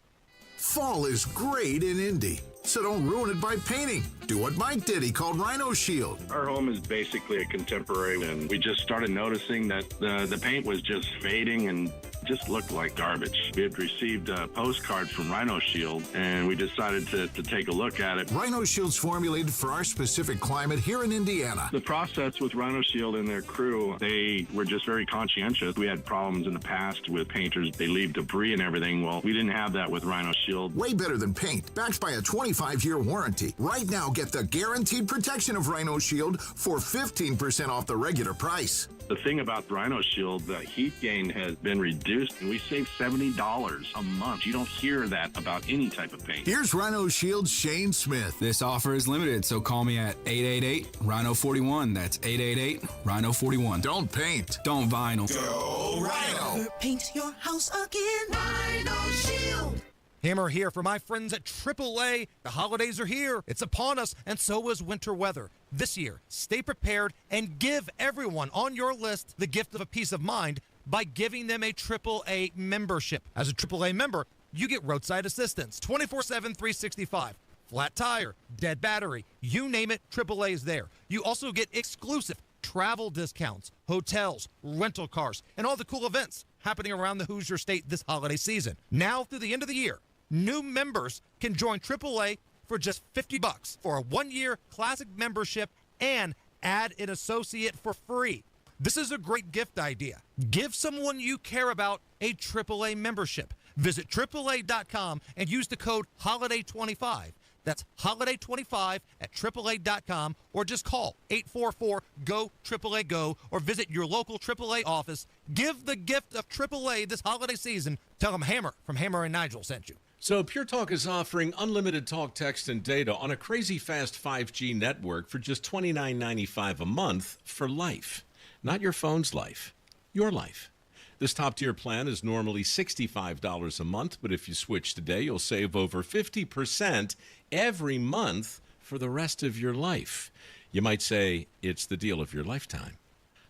Fall is great in Indy, so don't ruin it by painting. Do what Mike did. He called Rhino Shield. Our home is basically a contemporary, and we just started noticing that the paint was just fading and just looked like garbage. We had received a postcard from Rhino Shield, and we decided to take a look at it. Rhino Shield's formulated for our specific climate here in Indiana. The process with Rhino Shield and their crew, they were just very conscientious. We had problems in the past with painters. They leave debris and everything. Well, we didn't have that with Rhino Shield. Way better than paint, backed by a 25-year warranty. Right now, get the guaranteed protection of Rhino Shield for 15% off the regular price. The thing about the Rhino Shield, the heat gain has been reduced, and we save $70 a month. You don't hear that about any type of paint. Here's Rhino Shield's Shane Smith. This offer is limited, so call me at 888-RHINO-41. That's 888-RHINO-41. Don't paint. Don't vinyl. Go Rhino. Paint your house again. Rhino Shield. Hammer here for my friends at AAA. The holidays are here. It's upon us, and so is winter weather. This year, stay prepared and give everyone on your list the gift of a peace of mind by giving them a AAA membership. As a AAA member, you get roadside assistance 24/7, 365. Flat tire, dead battery, you name it, AAA is there. You also get exclusive travel discounts, hotels, rental cars, and all the cool events happening around the Hoosier State this holiday season. Now through the end of the year, new members can join AAA for just $50 for a 1-year classic membership and add an associate for free. This is a great gift idea. Give someone you care about a AAA membership. Visit AAA.com and use the code HOLIDAY25. That's HOLIDAY25 at AAA.com, or just call 844-GO-AAA-GO or visit your local AAA office. Give the gift of AAA this holiday season. Tell them Hammer from Hammer and Nigel sent you. So Pure Talk is offering unlimited talk, text, and data on a crazy fast 5G network for just $29.95 a month for life. Not your phone's life, your life. This top-tier plan is normally $65 a month, but if you switch today, you'll save over 50% every month for the rest of your life. You might say it's the deal of your lifetime.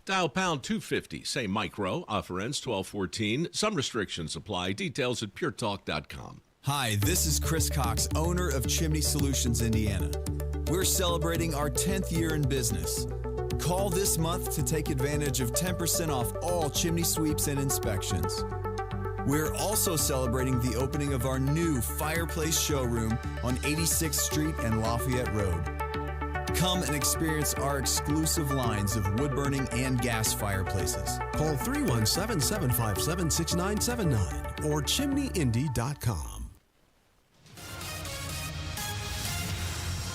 Dial pound 250, say micro, offer ends 12/14. Some restrictions apply. Details at puretalk.com. Hi, this is Chris Cox, owner of Chimney Solutions, Indiana. We're celebrating our 10th year in business. Call this month to take advantage of 10% off all chimney sweeps and inspections. We're also celebrating the opening of our new fireplace showroom on 86th Street and Lafayette Road. Come and experience our exclusive lines of wood-burning and gas fireplaces. Call 317-557-6979 or chimneyindy.com.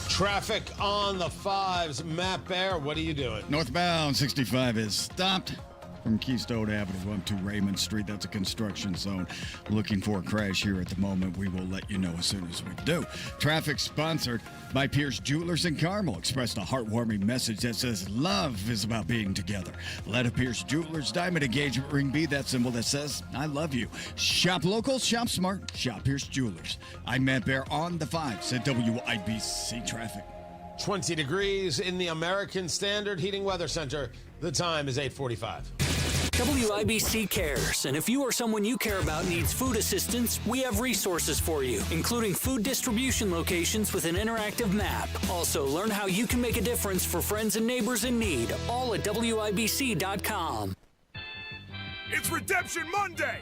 Traffic on the 5s. Matt Bear, what are you doing? Northbound 65 is stopped from Keystone Avenue up to Raymond Street. That's a construction zone. Looking for a crash here at the moment. We will let you know as soon as we do. Traffic sponsored by Pierce Jewelers in Carmel. Expressed a heartwarming message that says love is about being together. Let a Pierce Jewelers diamond engagement ring be that symbol that says I love you. Shop local, shop smart, shop Pierce Jewelers. I'm Matt Bear on the 5s at WIBC Traffic. 20 degrees in the American Standard Heating Weather Center. The time is 8:45. WIBC cares, and if you or someone you care about needs food assistance, we have resources for you, including food distribution locations with an interactive map. Also, learn how you can make a difference for friends and neighbors in need, all at WIBC.com. It's Redemption Monday!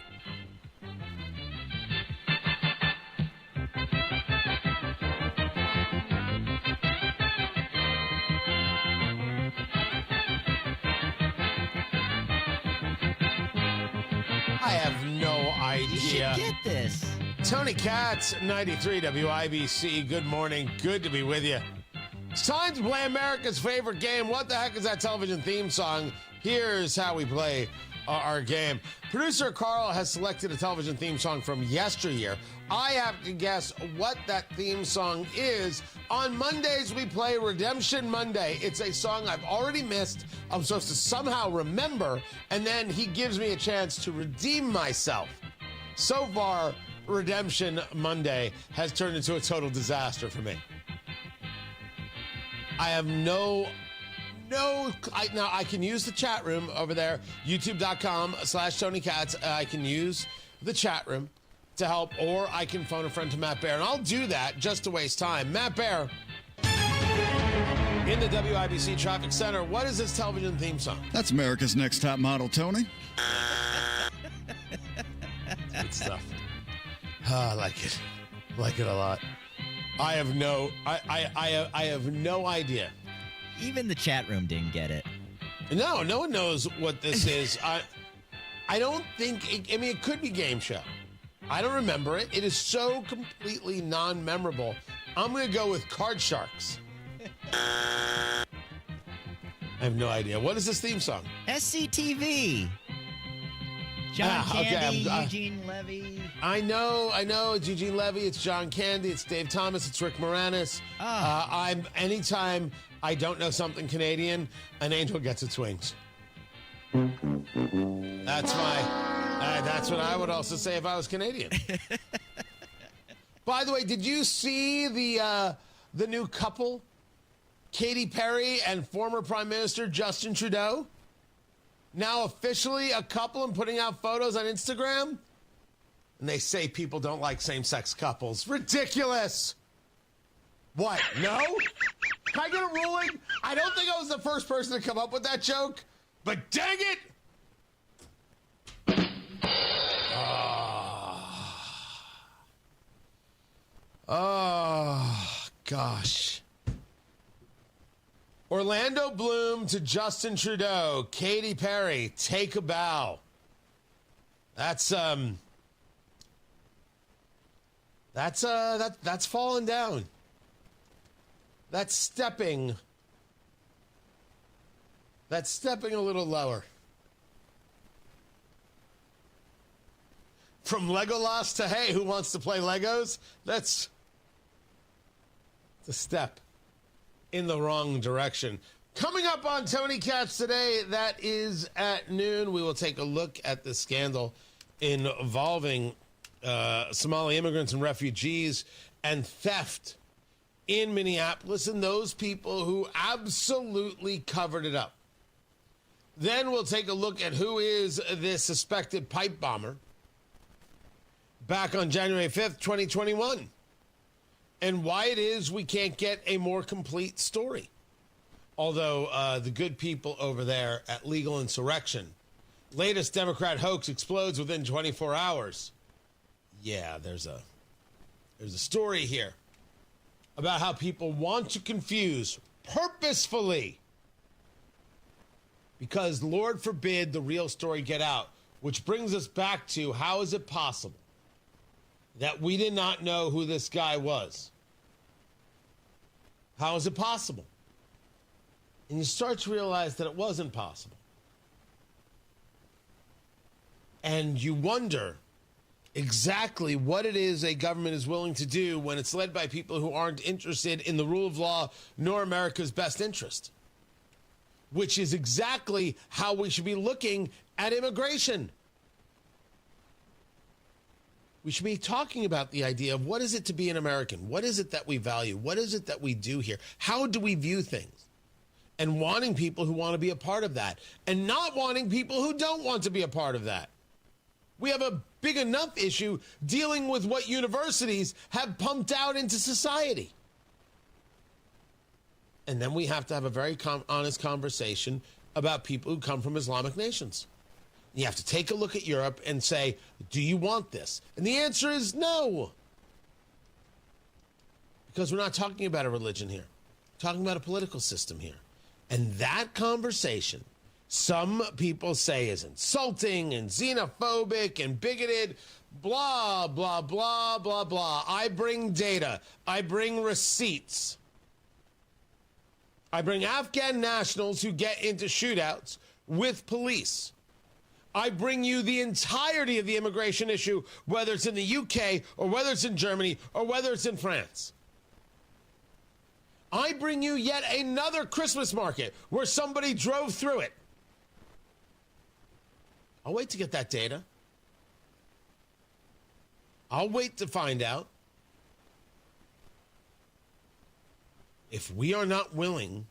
I have no idea. You should get this. Tony Katz, 93 WIBC. Good morning. Good to be with you. It's time to play America's favorite game. What the heck is that television theme song? Here's how we play our game. Producer Carl has selected a television theme song from yesteryear. I have to guess what that theme song is. On Mondays, we play Redemption Monday. It's a song I've already missed. I'm supposed to somehow remember, and then he gives me a chance to redeem myself. So far, Redemption Monday has turned into a total disaster for me. I have now I can use the chat room over there, youtube.com/Tony Katz. I can use the chat room to help, or I can phone a friend to Matt Bear, and I'll do that just to waste time. Matt Bear, in the WIBC Traffic Center, what is this television theme song? That's America's Next Top Model, Tony. Good stuff. I like it. Like it a lot. I have no idea. Even the chat room didn't get it. No one knows what this is. I don't think, it could be game show. I don't remember it. It is so completely non-memorable. I'm going to go with Card Sharks. I have no idea. What is this theme song? SCTV. John Candy, Eugene Levy. I know. It's Eugene Levy. It's John Candy. It's Dave Thomas. It's Rick Moranis. Anytime I don't know something Canadian, an angel gets its wings. That's what I would also say if I was Canadian. By the way, did you see the new couple, Katy Perry and former Prime Minister Justin Trudeau? Now officially a couple and putting out photos on Instagram? And they say people don't like same-sex couples. Ridiculous! What? No? Can I get a ruling? I don't think I was the first person to come up with that joke, but dang it! Oh, gosh. Orlando Bloom to Justin Trudeau. Katy Perry, take a bow. That's falling down. That's stepping a little lower. From Legolas to, hey, who wants to play Legos? That's a step in the wrong direction. Coming up on Tony Katz today, that is at noon, we will take a look at the scandal involving Somali immigrants and refugees and theft in Minneapolis and those people who absolutely covered it up. Then we'll take a look at who is this suspected pipe bomber back on January 5th, 2021, and why it is we can't get a more complete story. Although the good people over there at Legal Insurrection, latest Democrat hoax explodes within 24 hours. Yeah, there's a story here about how people want to confuse purposefully because, Lord forbid, the real story get out, which brings us back to how is it possible that we did not know who this guy was? How is it possible? And you start to realize that it wasn't possible. And you wonder exactly what it is a government is willing to do when it's led by people who aren't interested in the rule of law nor America's best interest, which is exactly how we should be looking at immigration. We should be talking about the idea of what is it to be an American? What is it that we value? What is it that we do here? How do we view things? And wanting people who want to be a part of that and not wanting people who don't want to be a part of that. We have a big enough issue dealing with what universities have pumped out into society. And then we have to have a very honest conversation about people who come from Islamic nations. You have to take a look at Europe and say, do you want this? And the answer is no. Because we're not talking about a religion here. We're talking about a political system here. And that conversation, some people say is insulting and xenophobic and bigoted, blah, blah, blah, blah, blah. I bring data. I bring receipts. I bring Afghan nationals who get into shootouts with police. I bring you the entirety of the immigration issue, whether it's in the UK or whether it's in Germany or whether it's in France. I bring you yet another Christmas market where somebody drove through it. I'll wait to get that data. I'll wait to find out. If we are not willing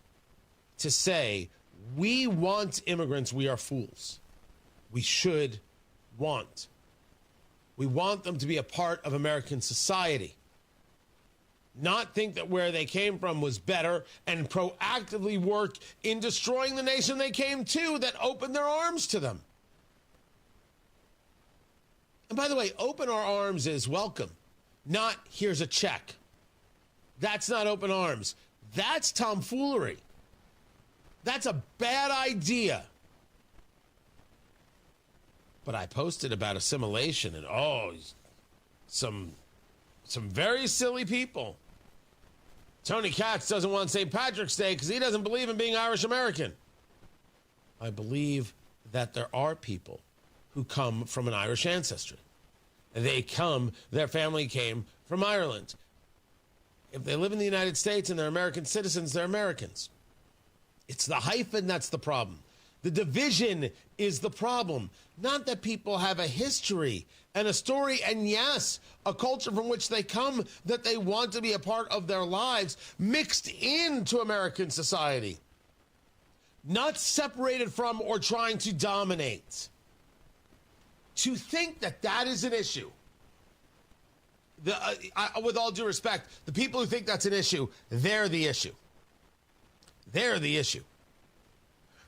to say we want immigrants, we are fools. We should want. We want them to be a part of American society. Not think that where they came from was better and proactively work in destroying the nation they came to that opened their arms to them. And by the way, open our arms is welcome, not here's a check. That's not open arms. That's tomfoolery. That's a bad idea. But I posted about assimilation and some very silly people. Tony Katz doesn't want St. Patrick's Day because he doesn't believe in being Irish American. I believe that there are people who come from an Irish ancestry. Their family came from Ireland. If they live in the United States and they're American citizens, they're Americans. It's the hyphen that's the problem. The division is the problem. Not that people have a history and a story, and yes, a culture from which they come that they want to be a part of their lives mixed into American society. Not separated from or trying to dominate. To think that that is an issue. With all due respect, the people who think that's an issue, they're the issue. They're the issue.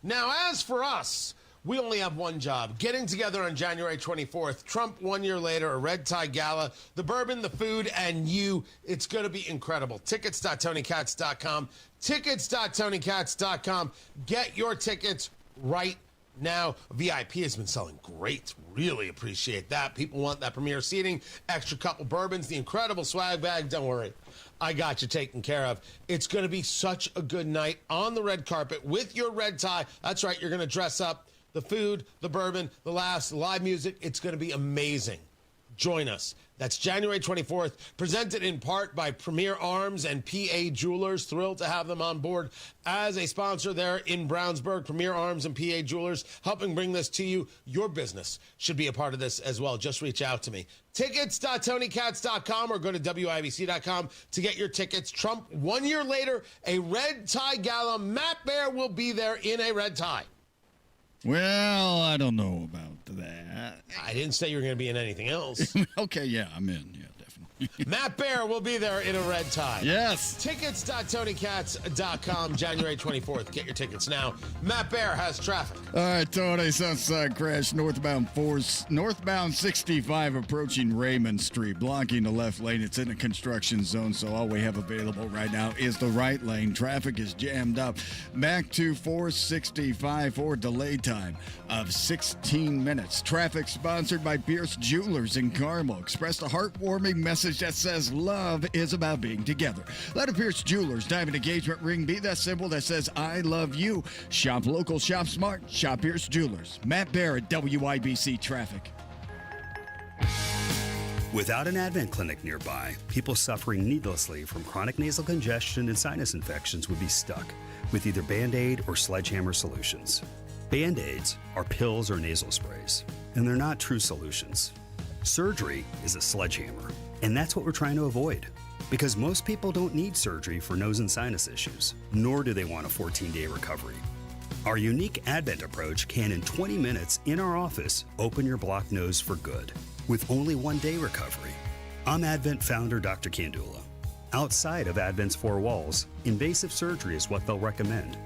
Now, as for us, we only have one job. Getting together on January 24th. Trump 1 year later, a red tie gala, the bourbon, the food, and you. It's going to be incredible. Tickets.TonyKatz.com. Tickets.TonyKatz.com. Get your tickets right now. VIP has been selling great. Really appreciate that. People want that premier seating, extra couple bourbons, the incredible swag bag. Don't worry. I got you taken care of. It's going to be such a good night on the red carpet with your red tie. That's right. You're going to dress up. The food, the bourbon, the laughs, the live music. It's going to be amazing. Join us. That's January 24th, presented in part by Premier Arms and PA Jewelers. Thrilled to have them on board as a sponsor there in Brownsburg. Premier Arms and PA Jewelers helping bring this to you. Your business should be a part of this as well. Just reach out to me. Tickets.TonyKatz.com or go to WIBC.com to get your tickets. Trump 1 year later, a red tie gala. Matt Bear will be there in a red tie. Well, I don't know about that. I didn't say you were going to be in anything else. Okay, yeah, I'm in. Yeah, definitely. Matt Bear will be there in a red tie. Yes. Tickets.TonyKatz.com, January 24th. Get your tickets now. Matt Bear has traffic. All right, Tony, Southside crash, northbound 65 approaching Raymond Street, blocking the left lane. It's in a construction zone, so all we have available right now is the right lane. Traffic is jammed up. Back to 465 for delay time of 16 minutes. Traffic sponsored by Pierce Jewelers in Carmel. Expressed a heartwarming message that says love is about being together. Let a Pierce Jewelers diamond engagement ring be that symbol that says I love you. Shop local, shop smart, shop Pierce Jewelers. Matt Barrett, WIBC Traffic. Without an Advent clinic nearby, people suffering needlessly from chronic nasal congestion and sinus infections would be stuck with either Band-Aid or Sledgehammer solutions. Band-Aids are pills or nasal sprays, and they're not true solutions. Surgery is a sledgehammer, and that's what we're trying to avoid. Because most people don't need surgery for nose and sinus issues, nor do they want a 14-day recovery. Our unique Advent approach can, in 20 minutes in our office, open your blocked nose for good, with only 1 day recovery. I'm Advent founder Dr. Kandula. Outside of Advent's four walls, invasive surgery is what they'll recommend.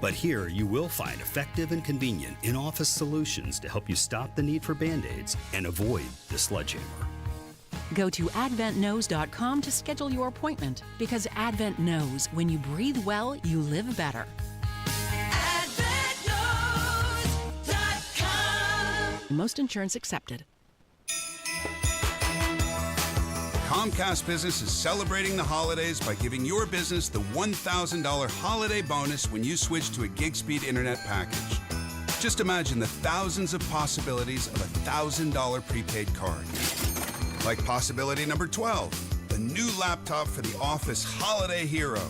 But here you will find effective and convenient in-office solutions to help you stop the need for Band-Aids and avoid the sledgehammer. Go to adventknows.com to schedule your appointment, because Advent knows when you breathe well, you live better. AdventKnows.com. Most insurance accepted. Comcast Business is celebrating the holidays by giving your business the $1,000 holiday bonus when you switch to a gig speed internet package. Just imagine the thousands of possibilities of a $1,000 prepaid card. Like possibility number 12, the new laptop for the office holiday hero.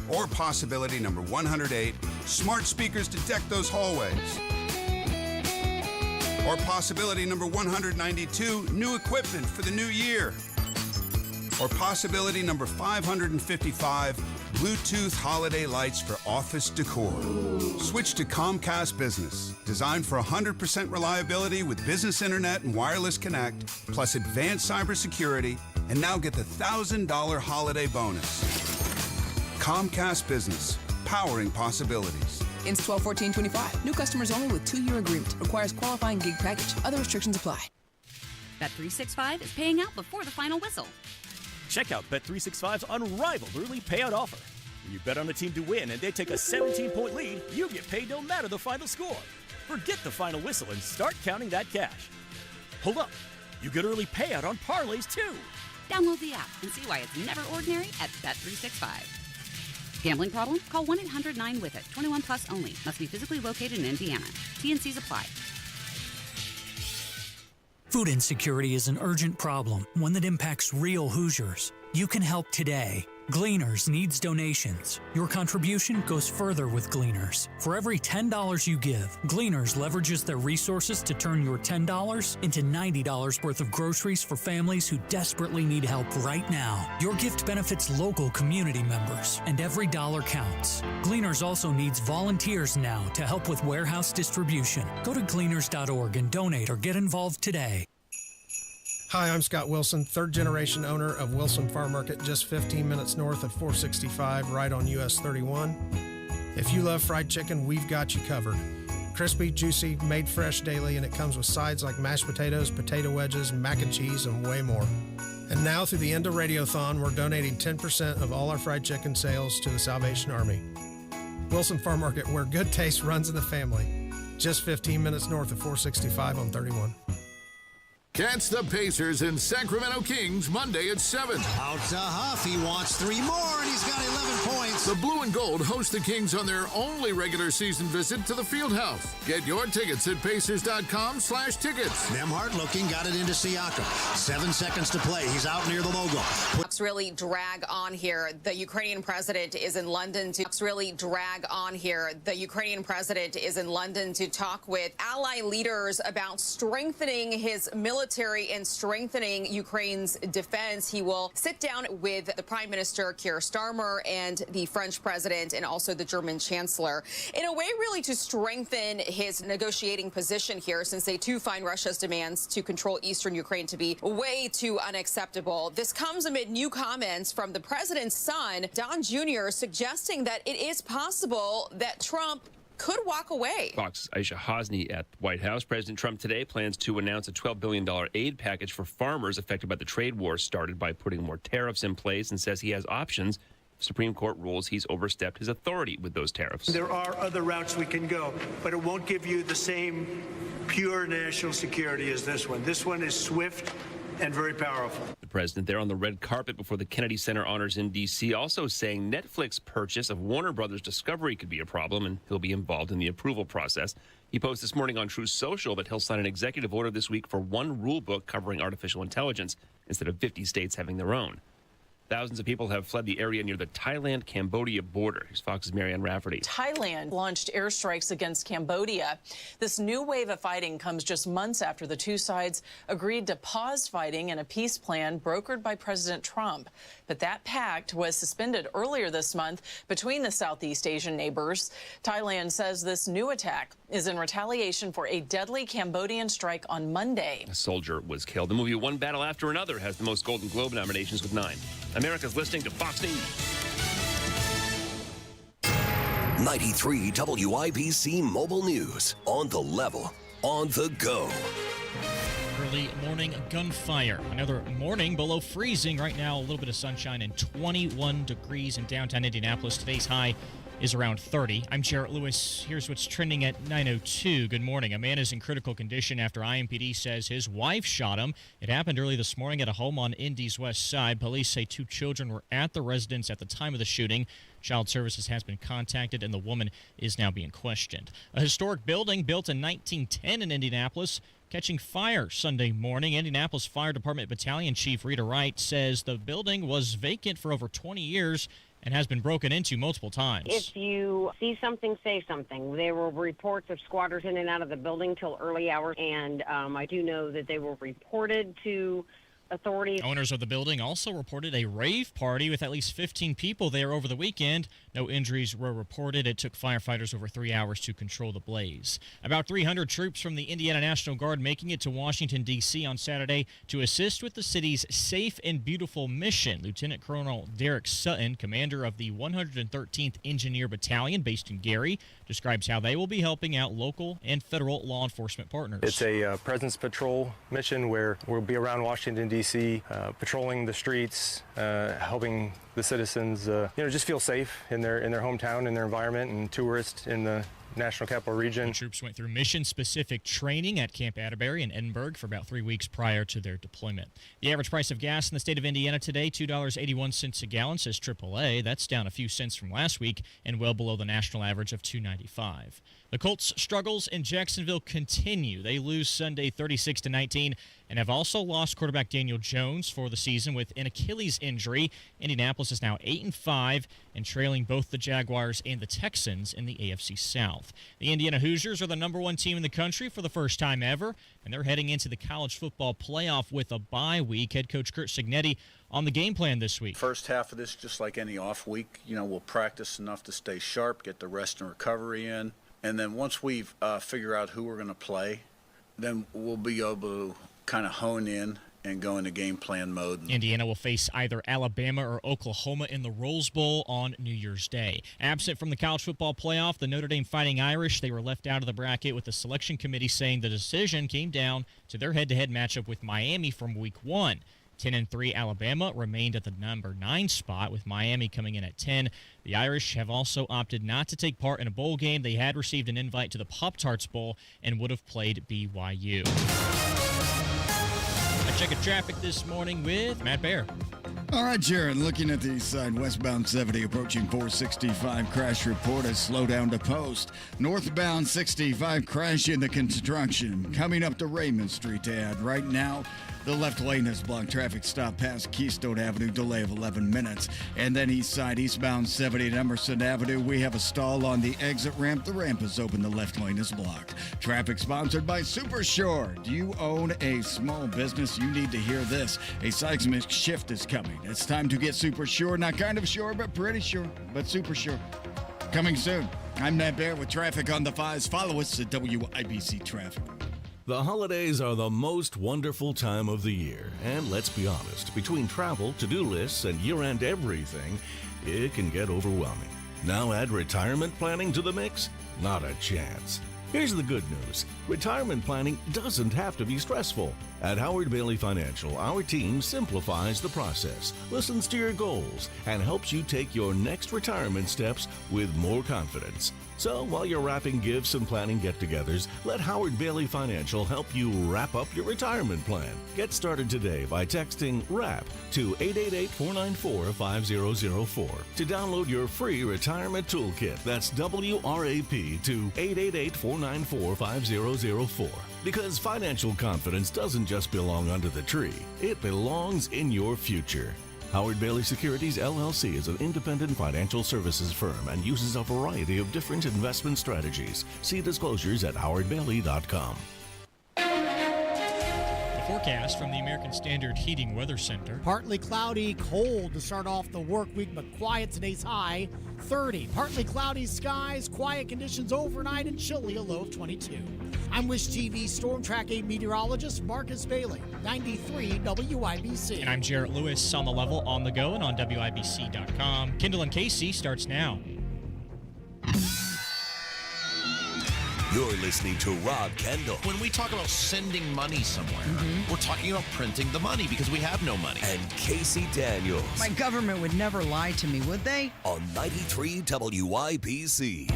Or possibility number 108, smart speakers to deck those hallways. Or possibility number 192, new equipment for the new year. Or possibility number 555, Bluetooth holiday lights for office decor. Switch to Comcast Business, designed for 100% reliability with business internet and wireless connect, plus advanced cybersecurity, and now get the $1,000 holiday bonus. Comcast Business, powering possibilities. Ends 12/14/25. New customers only with 2-year agreement. Requires qualifying gig package. Other restrictions apply. Bet365 is paying out before the final whistle. Check out Bet365's unrivaled early payout offer. When you bet on a team to win and they take a 17-point lead, you get paid no matter the final score. Forget the final whistle and start counting that cash. Hold up. You get early payout on parlays, too. Download the app and see why it's never ordinary at Bet365. Gambling problem? Call 1-800-9-WITH-IT. 21 plus only. Must be physically located in Indiana. T&Cs apply. Food insecurity is an urgent problem, one that impacts real Hoosiers. You can help today. Gleaners needs donations. Your contribution goes further with Gleaners. For every $10 you give, Gleaners leverages their resources to turn your $10 into $90 worth of groceries for families who desperately need help right now. Your gift benefits local community members, and every dollar counts. Gleaners also needs volunteers now to help with warehouse distribution. Go to gleaners.org and donate or get involved today. Hi, I'm Scott Wilson, third-generation owner of Wilson Farm Market, just 15 minutes north of 465, right on US 31. If you love fried chicken, we've got you covered. Crispy, juicy, made fresh daily, and it comes with sides like mashed potatoes, potato wedges, mac and cheese, and way more. And now, through the end of Radiothon, we're donating 10% of all our fried chicken sales to the Salvation Army. Wilson Farm Market, where good taste runs in the family. Just 15 minutes north of 465 on 31. Catch the Pacers and Sacramento Kings Monday at 7. Out to Huff. He wants 3 more, and he's got 11 points. The Blue and Gold host the Kings on their only regular season visit to the Fieldhouse. Get your tickets at Pacers.com/tickets. Nembhard looking, got it into Siakam. 7 seconds to play. He's out near the logo. Talks really drag on here. The Ukrainian president is in London to talk with ally leaders about strengthening his military and strengthening Ukraine's defense. He will sit down with the Prime Minister Keir Starmer and the French president and also the German chancellor in a way really to strengthen his negotiating position here, since they too find Russia's demands to control eastern Ukraine to be way too unacceptable. This comes amid new comments from the president's son, Don Jr., suggesting that it is possible that Trump could walk away. Fox's Aisha Hosni at the White House. President Trump today plans to announce a $12 billion aid package for farmers affected by the trade war started by putting more tariffs in place, and says he has options. Supreme Court rules he's overstepped his authority with those tariffs. There are other routes we can go, but it won't give you the same pure national security as this one. This one is swift and very powerful. The president there on the red carpet before the Kennedy Center honors in D.C. also saying Netflix purchase of Warner Brothers Discovery could be a problem, and he'll be involved in the approval process. He posted this morning on Truth Social that he'll sign an executive order this week for one rule book covering artificial intelligence instead of 50 states having their own. Thousands of people have fled the area near the Thailand-Cambodia border. Here's Fox's Marianne Rafferty. Thailand launched airstrikes against Cambodia. This new wave of fighting comes just months after the two sides agreed to pause fighting in a peace plan brokered by President Trump. But that pact was suspended earlier this month between the Southeast Asian neighbors. Thailand says this new attack is in retaliation for a deadly Cambodian strike on Monday. A soldier was killed. The movie One Battle After Another has the most Golden Globe nominations with 9. America's listening to Fox News. 93 WIBC Mobile News. On the level, on the go. Early morning gunfire. Another morning below freezing. Right now, a little bit of sunshine and 21 degrees in downtown Indianapolis. Today's high is around 30. I'm Jarrett Lewis. Here's what's trending at 9:02. Good morning. A man is in critical condition after IMPD says his wife shot him. It happened early this morning at a home on Indy's west side. Police say 2 children were at the residence at the time of the shooting. Child Services has been contacted, and the woman is now being questioned. A historic building built in 1910 in Indianapolis catching fire Sunday morning. Indianapolis Fire Department Battalion Chief Rita Wright says the building was vacant for over 20 years and has been broken into multiple times. If you see something, say something. There were reports of squatters in and out of the building till early hours, and I do know that they were reported to authorities. Owners of the building also reported a rave party with at least 15 people there over the weekend. No injuries were reported. It took firefighters over 3 hours to control the blaze. About 300 troops from the Indiana National Guard making it to Washington, D.C. on Saturday to assist with the city's Safe and Beautiful mission. Lieutenant Colonel Derek Sutton, commander of the 113th Engineer Battalion based in Gary, describes how they will be helping out local and federal law enforcement partners. It's a presence patrol mission where we'll be around Washington, D.C., patrolling the streets, helping the citizens, just feel safe in their hometown, in their environment, and tourists in the National Capital Region. The troops went through mission-specific training at Camp Atterbury in Edinburgh for about 3 weeks prior to their deployment. The average price of gas in the state of Indiana today, $2.81 a gallon, says AAA. That's down a few cents from last week and well below the national average of $2.95. The Colts' struggles in Jacksonville continue. They lose Sunday 36-19 and have also lost quarterback Daniel Jones for the season with an Achilles injury. Indianapolis is now 8-5 and trailing both the Jaguars and the Texans in the AFC South. The Indiana Hoosiers are the #1 team in the country for the first time ever, and they're heading into the college football playoff with a bye week. Head coach Curt Cignetti on the game plan this week. First half of this, just like any off week, we'll practice enough to stay sharp, get the rest and recovery in. And then once we figure out who we're going to play, then we'll be able to kind of hone in and go into game plan mode. Indiana will face either Alabama or Oklahoma in the Rose Bowl on New Year's Day. Absent from the college football playoff, the Notre Dame Fighting Irish, they were left out of the bracket with the selection committee saying the decision came down to their head-to-head matchup with Miami from week 1. 10-3 Alabama remained at the number 9 spot, with Miami coming in at 10. The Irish have also opted not to take part in a bowl game. They had received an invite to the Pop-Tarts Bowl and would have played BYU. I check traffic this morning with Matt Baer. All right, Jared, looking at the east side, westbound 70 approaching 465, crash reported, slow down to Post. Northbound 65, crash in the construction. Coming up to Raymond Street to add. Right now, the left lane is blocked. Traffic stop past Keystone Avenue, delay of 11 minutes. And then east side, eastbound 70 at Emerson Avenue, we have a stall on the exit ramp. The ramp is open, the left lane is blocked. Traffic sponsored by Super Shore. Do you own a small business? You need to hear this. A seismic shift is coming. It's time to get Super Sure. Not kind of sure, but pretty sure. But Super Sure. Coming soon. I'm Matt Baer with Traffic on the 5s. Follow us at WIBC Traffic. The holidays are the most wonderful time of the year. And let's be honest, between travel, to-do lists, and year-end everything, it can get overwhelming. Now add retirement planning to the mix? Not a chance. Here's the good news. Retirement planning doesn't have to be stressful. At Howard Bailey Financial, our team simplifies the process, listens to your goals, and helps you take your next retirement steps with more confidence. So while you're wrapping gifts and planning get-togethers, let Howard Bailey Financial help you wrap up your retirement plan. Get started today by texting WRAP to 888-494-5004 to download your free retirement toolkit. That's WRAP to 888-494-5004. Because financial confidence doesn't just belong under the tree, it belongs in your future. Howard Bailey Securities, LLC is an independent financial services firm and uses a variety of different investment strategies. See disclosures at howardbailey.com. The forecast from the American Standard Heating Weather Center. Partly cloudy, cold to start off the work week, but quiet. Today's high 30. Partly cloudy skies, quiet conditions overnight, and chilly, a low of 22. I'm Wish TV Storm Track 8 meteorologist Marcus Bailey, 93 WIBC. And I'm Jarrett Lewis on the level, on the go, and on WIBC.com. Kendall Casey starts now. You're listening to Rob Kendall. When we talk about sending money somewhere, we're talking about printing the money because we have no money. And Casey Daniels. My government would never lie to me, would they? On 93 WYBC.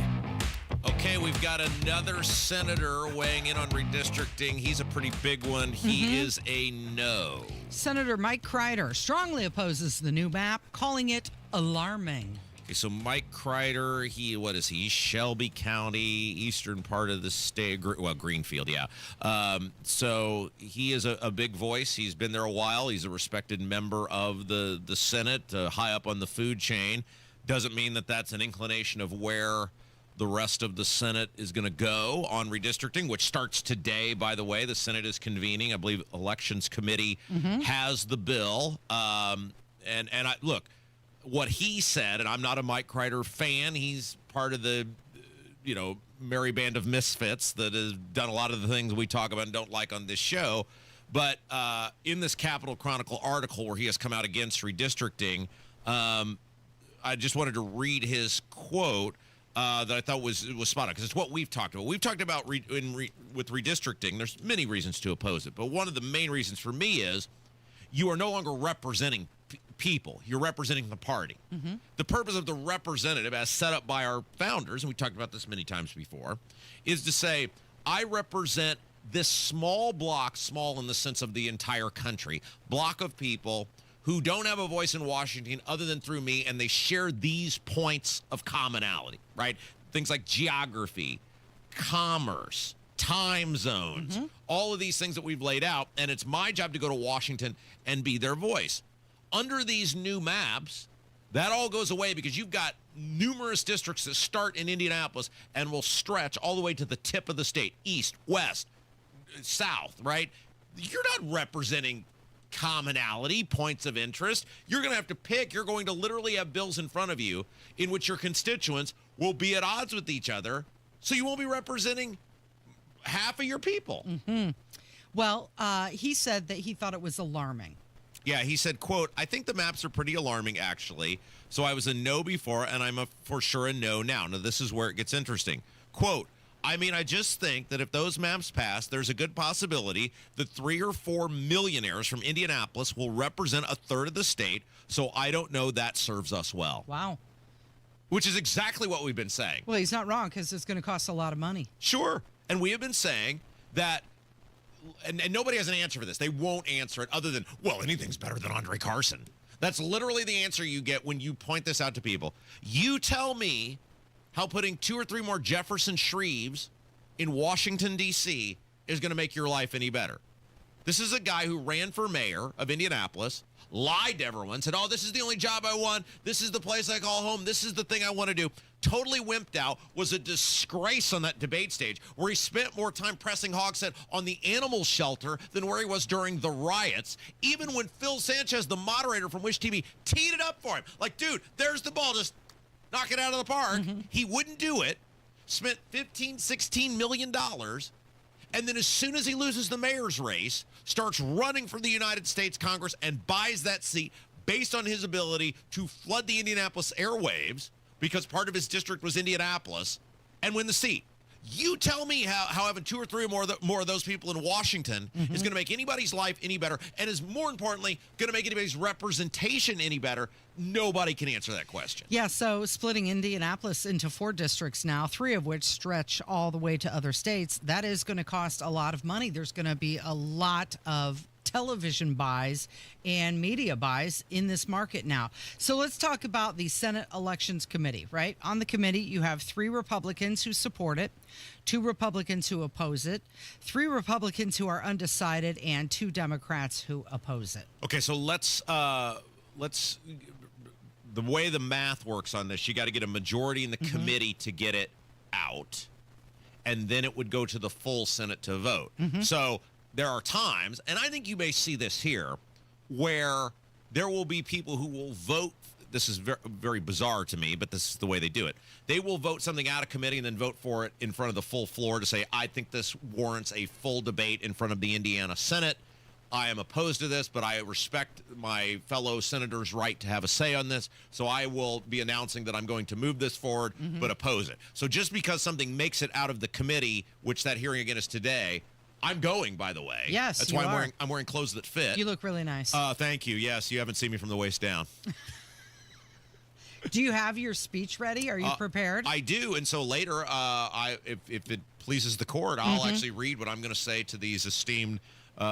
Okay, we've got another senator weighing in on redistricting. He's a pretty big one. He is a no. Senator Mike Kreider strongly opposes the new map, calling it alarming. Okay, so Mike Kreider, he's Shelby County, eastern part of the state, Greenfield, yeah. So he is a big voice. He's been there a while. He's a respected member of the Senate, high up on the food chain. Doesn't mean that that's an inclination of where the rest of the Senate is going to go on redistricting, which starts today, by the way. The Senate is convening. I believe Elections Committee has the bill. Look, what he said, and I'm not a Mike Kreider fan. He's part of the, merry band of misfits that has done a lot of the things we talk about and don't like on this show. But in this Capitol Chronicle article where he has come out against redistricting, I just wanted to read his quote that I thought was spot on, because it's what we've talked about. We've talked about with redistricting. There's many reasons to oppose it, but one of the main reasons for me is you are no longer representing people. You're representing the party. The purpose of the representative, as set up by our founders, and we talked about this many times before, is to say, I represent this small block, small in the sense of the entire country, block of people who don't have a voice in Washington other than through me, and they share these points of commonality, right? Things like geography, commerce, time zones, all of these things that we've laid out, and it's my job to go to Washington and be their voice. Under these new maps, that all goes away because you've got numerous districts that start in Indianapolis and will stretch all the way to the tip of the state, east, west, south, right? You're not representing commonality, points of interest. You're going to have to pick. You're going to literally have bills in front of you in which your constituents will be at odds with each other, so you won't be representing half of your people. Well, he said that he thought it was alarming. Yeah, he said, quote, I think the maps are pretty alarming, actually. So I was a no before, and I'm for sure a no now. Now, this is where it gets interesting. Quote, I just think that if those maps pass, there's a good possibility that 3 or 4 millionaires from Indianapolis will represent a third of the state. So I don't know that serves us well. Wow. Which is exactly what we've been saying. Well, he's not wrong, because it's going to cost a lot of money. Sure. And we have been saying that, and nobody has an answer for this. They won't answer it other than, well, anything's better than Andre Carson. That's literally the answer you get when you point this out to people. You tell me how putting 2 or 3 more Jefferson Shreves in Washington, D.C. is going to make your life any better. This is a guy who ran for mayor of Indianapolis, lied to everyone, said, oh, this is the only job I want. This is the place I call home. This is the thing I want to do. Totally wimped out, was a disgrace on that debate stage where he spent more time pressing Hogshead on the animal shelter than where he was during the riots. Even when Phil Sanchez, the moderator from Wish TV, teed it up for him. Like, dude, there's the ball. Just knock it out of the park. He wouldn't do it. Spent $16 million. And then as soon as he loses the mayor's race, starts running for the United States Congress and buys that seat based on his ability to flood the Indianapolis airwaves, because part of his district was Indianapolis, and win the seat. You tell me how having 2 or 3 more of those people in Washington is going to make anybody's life any better, and is more importantly going to make anybody's representation any better. Nobody can answer that question. Yeah, so splitting Indianapolis into 4 districts now, 3 of which stretch all the way to other states, that is going to cost a lot of money. There's going to be a lot of television buys and media buys in this market now. So let's talk about the Senate Elections Committee, right? On the committee, you have 3 Republicans who support it, 2 Republicans who oppose it, 3 Republicans who are undecided, and 2 Democrats who oppose it. Okay, so let's the way the math works on this, you got to get a majority in the committee to get it out, and then it would go to the full Senate to vote. So there are times, and I think you may see this here, where there will be people who will vote. This is very, very bizarre to me, but this is the way they do it. They will vote something out of committee and then vote for it in front of the full floor to say, I think this warrants a full debate in front of the Indiana Senate. I am opposed to this, but I respect my fellow senators' right to have a say on this. So I will be announcing that I'm going to move this forward, but oppose it. So just because something makes it out of the committee, which that hearing again is today, I'm going, by the way. Yes, that's you why are. I'm wearing clothes that fit. You look really nice. Thank you. Yes, you haven't seen me from the waist down. Do you have your speech ready? Are you prepared? I do, and so later, if it pleases the court, I'll actually read what I'm going to say to these esteemed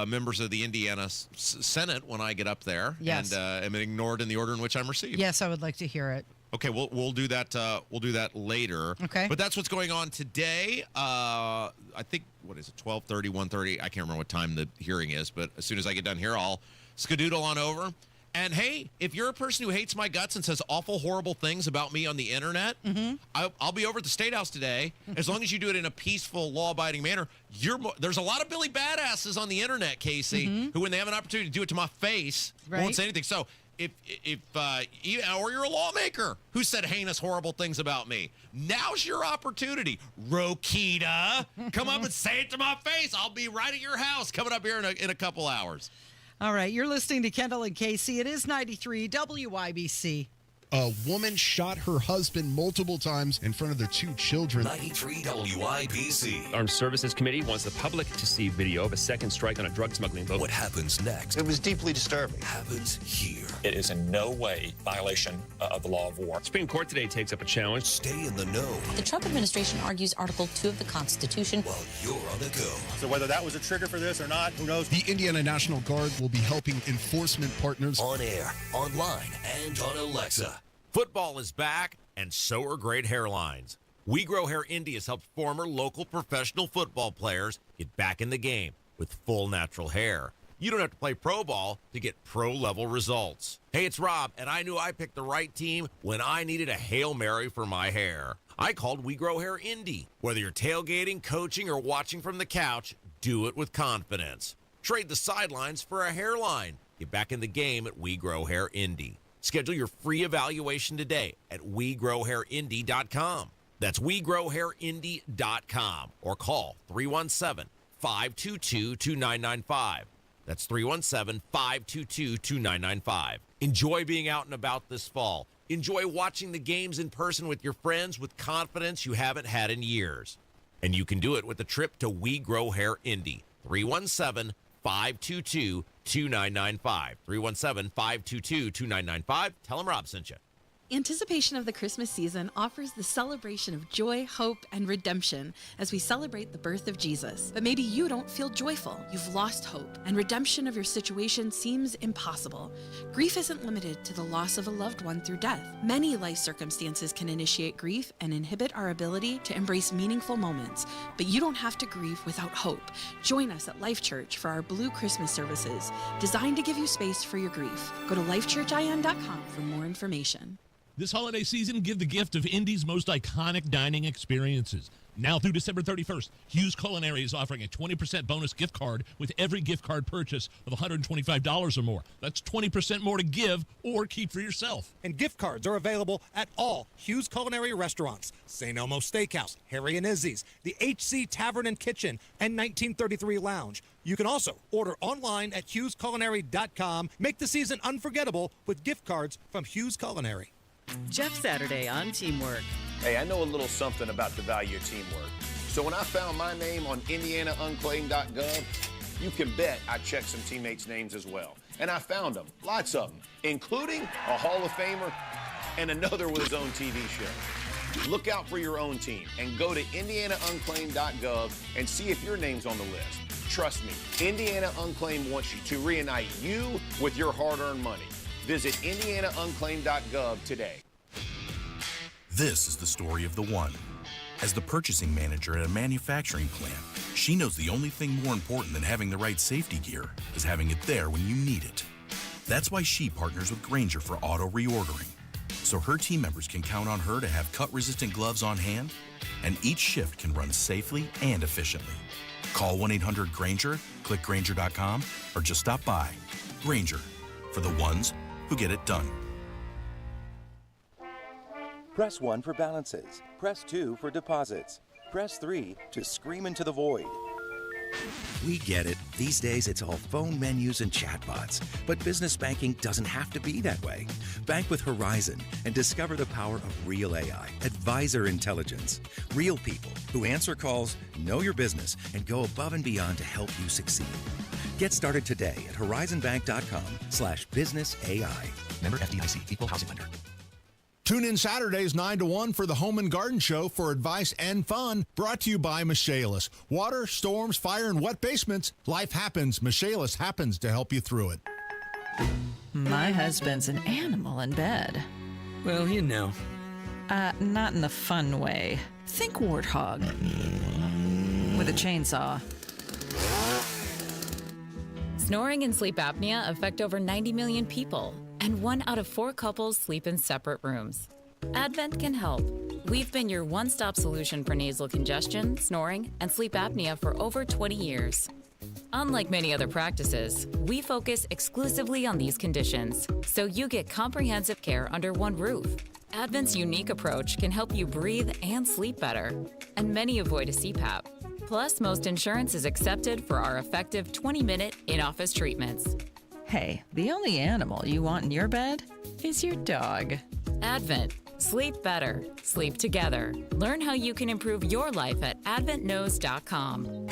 members of the Indiana Senate when I get up there. Yes. And am ignored in the order in which I'm received. Yes, I would like to hear it. Okay, we'll do that. We'll do that later. Okay. But that's what's going on today. I think, what is it, 12:30, 1:30? I can't remember what time the hearing is, but as soon as I get done here, I'll skedoodle on over. And hey, if you're a person who hates my guts and says awful, horrible things about me on the internet, I'll be over at the State House today. As long as you do it in a peaceful, law-abiding manner. There's a lot of Billy badasses on the internet, Casey, who, when they have an opportunity to do it to my face, won't say anything. So if or you're a lawmaker who said heinous, horrible things about me, now's your opportunity. Rokita, come up and say it to my face. I'll be right at your house coming up here in a couple hours. All right, you're listening to Kendall and Casey. It is 93 WYBC. A woman shot her husband multiple times in front of their 2 children. 93 WIBC. Armed Services Committee wants the public to see video of a second strike on a drug smuggling boat. What happens next? It was deeply disturbing. Happens here. It is in no way violation of the law of war. Supreme Court today takes up a challenge. Stay in the know. The Trump administration argues Article 2 of the Constitution. While you're on the go. So whether that was a trigger for this or not, who knows? The Indiana National Guard will be helping enforcement partners. On air, online, and on Alexa. Football is back, and so are great hairlines. We Grow Hair Indy has helped former local professional football players get back in the game with full natural hair. You don't have to play pro ball to get pro-level results. Hey, it's Rob, and I knew I picked the right team when I needed a Hail Mary for my hair. I called We Grow Hair Indy. Whether you're tailgating, coaching, or watching from the couch, do it with confidence. Trade the sidelines for a hairline. Get back in the game at We Grow Hair Indy. Schedule your free evaluation today at WeGrowHairIndy.com. That's WeGrowHairIndy.com or call 317-522-2995. That's 317-522-2995. Enjoy being out and about this fall. Enjoy watching the games in person with your friends with confidence you haven't had in years. And you can do it with a trip to We Grow Hair Indy. 317-522-2995. 317-522-2995. Tell them Rob sent you. Anticipation of the Christmas season offers the celebration of joy, hope, and redemption as we celebrate the birth of Jesus. But maybe you don't feel joyful. You've lost hope, and redemption of your situation seems impossible. Grief isn't limited to the loss of a loved one through death. Many life circumstances can initiate grief and inhibit our ability to embrace meaningful moments. But you don't have to grieve without hope. Join us at Life Church for our Blue Christmas services, designed to give you space for your grief. Go to lifechurchin.com for more information. This holiday season, give the gift of Indy's most iconic dining experiences. Now through December 31st, Hughes Culinary is offering a 20% bonus gift card with every gift card purchase of $125 or more. That's 20% more to give or keep for yourself. And gift cards are available at all Hughes Culinary restaurants, St. Elmo Steakhouse, Harry and Izzy's, the HC Tavern and Kitchen, and 1933 Lounge. You can also order online at HughesCulinary.com. Make the season unforgettable with gift cards from Hughes Culinary. Jeff Saturday on Teamwork. Hey, I know a little something about the value of teamwork. So when I found my name on IndianaUnclaimed.gov, you can bet I checked some teammates' names as well. And I found them, lots of them, including a Hall of Famer and another with his own TV show. Look out for your own team and go to IndianaUnclaimed.gov and see if your name's on the list. Trust me, Indiana Unclaimed wants you to reunite you with your hard-earned money. Visit IndianaUnclaimed.gov today. This is the story of the one. As the purchasing manager at a manufacturing plant, she knows the only thing more important than having the right safety gear is having it there when you need it. That's why she partners with Grainger for auto reordering, so her team members can count on her to have cut-resistant gloves on hand, and each shift can run safely and efficiently. Call 1-800-GRAINGER, click Grainger.com, or just stop by. Grainger, for the ones who get it done. Press 1 for balances. Press 2 for deposits. Press 3 to scream into the void. We get it. These days, it's all phone menus and chatbots. But business banking doesn't have to be that way. Bank with Horizon and discover the power of real AI, advisor intelligence. Real people who answer calls, know your business, and go above and beyond to help you succeed. Get started today at horizonbank.com/businessai. Member FDIC, Equal Housing Lender. Tune in Saturdays 9 to 1 for the Home and Garden Show for advice and fun, brought to you by Michaelis. Water, storms, fire, and wet basements. Life happens. Michaelis happens to help you through it. My husband's an animal in bed. Well, you know. Not in the fun way. Think warthog. With a chainsaw. Snoring and sleep apnea affect over 90 million people, and 1 out of 4 couples sleep in separate rooms. Advent can help. We've been your one-stop solution for nasal congestion, snoring, and sleep apnea for over 20 years. Unlike many other practices, we focus exclusively on these conditions, so you get comprehensive care under one roof. Advent's unique approach can help you breathe and sleep better, and many avoid a CPAP. Plus, most insurance is accepted for our effective 20-minute in-office treatments. Hey, the only animal you want in your bed is your dog. Advent. Sleep better. Sleep together. Learn how you can improve your life at adventknows.com.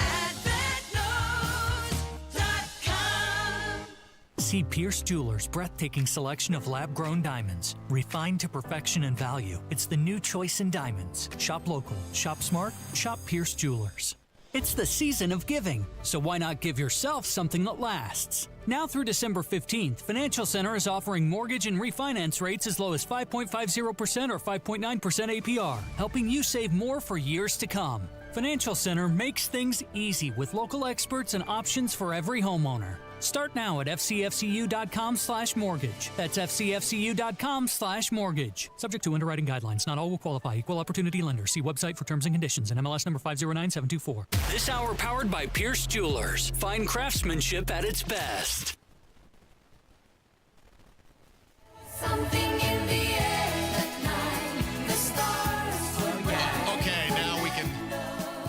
See Pierce Jewelers' breathtaking selection of lab-grown diamonds, refined to perfection and value. It's the new choice in diamonds. Shop local, shop smart, shop Pierce Jewelers. It's the season of giving, so why not give yourself something that lasts? Now through December 15th, Financial Center is offering mortgage and refinance rates as low as 5.50% or 5.9% APR, helping you save more for years to come. Financial Center makes things easy with local experts and options for every homeowner. Start now at fcfcu.com/mortgage. That's fcfcu.com/mortgage. Subject to underwriting guidelines. Not all will qualify. Equal opportunity lender. See website for terms and conditions and MLS number 509724. This hour powered by Pierce Jewelers. Fine craftsmanship at its best. Something in the air at night, the stars will bright. Okay, now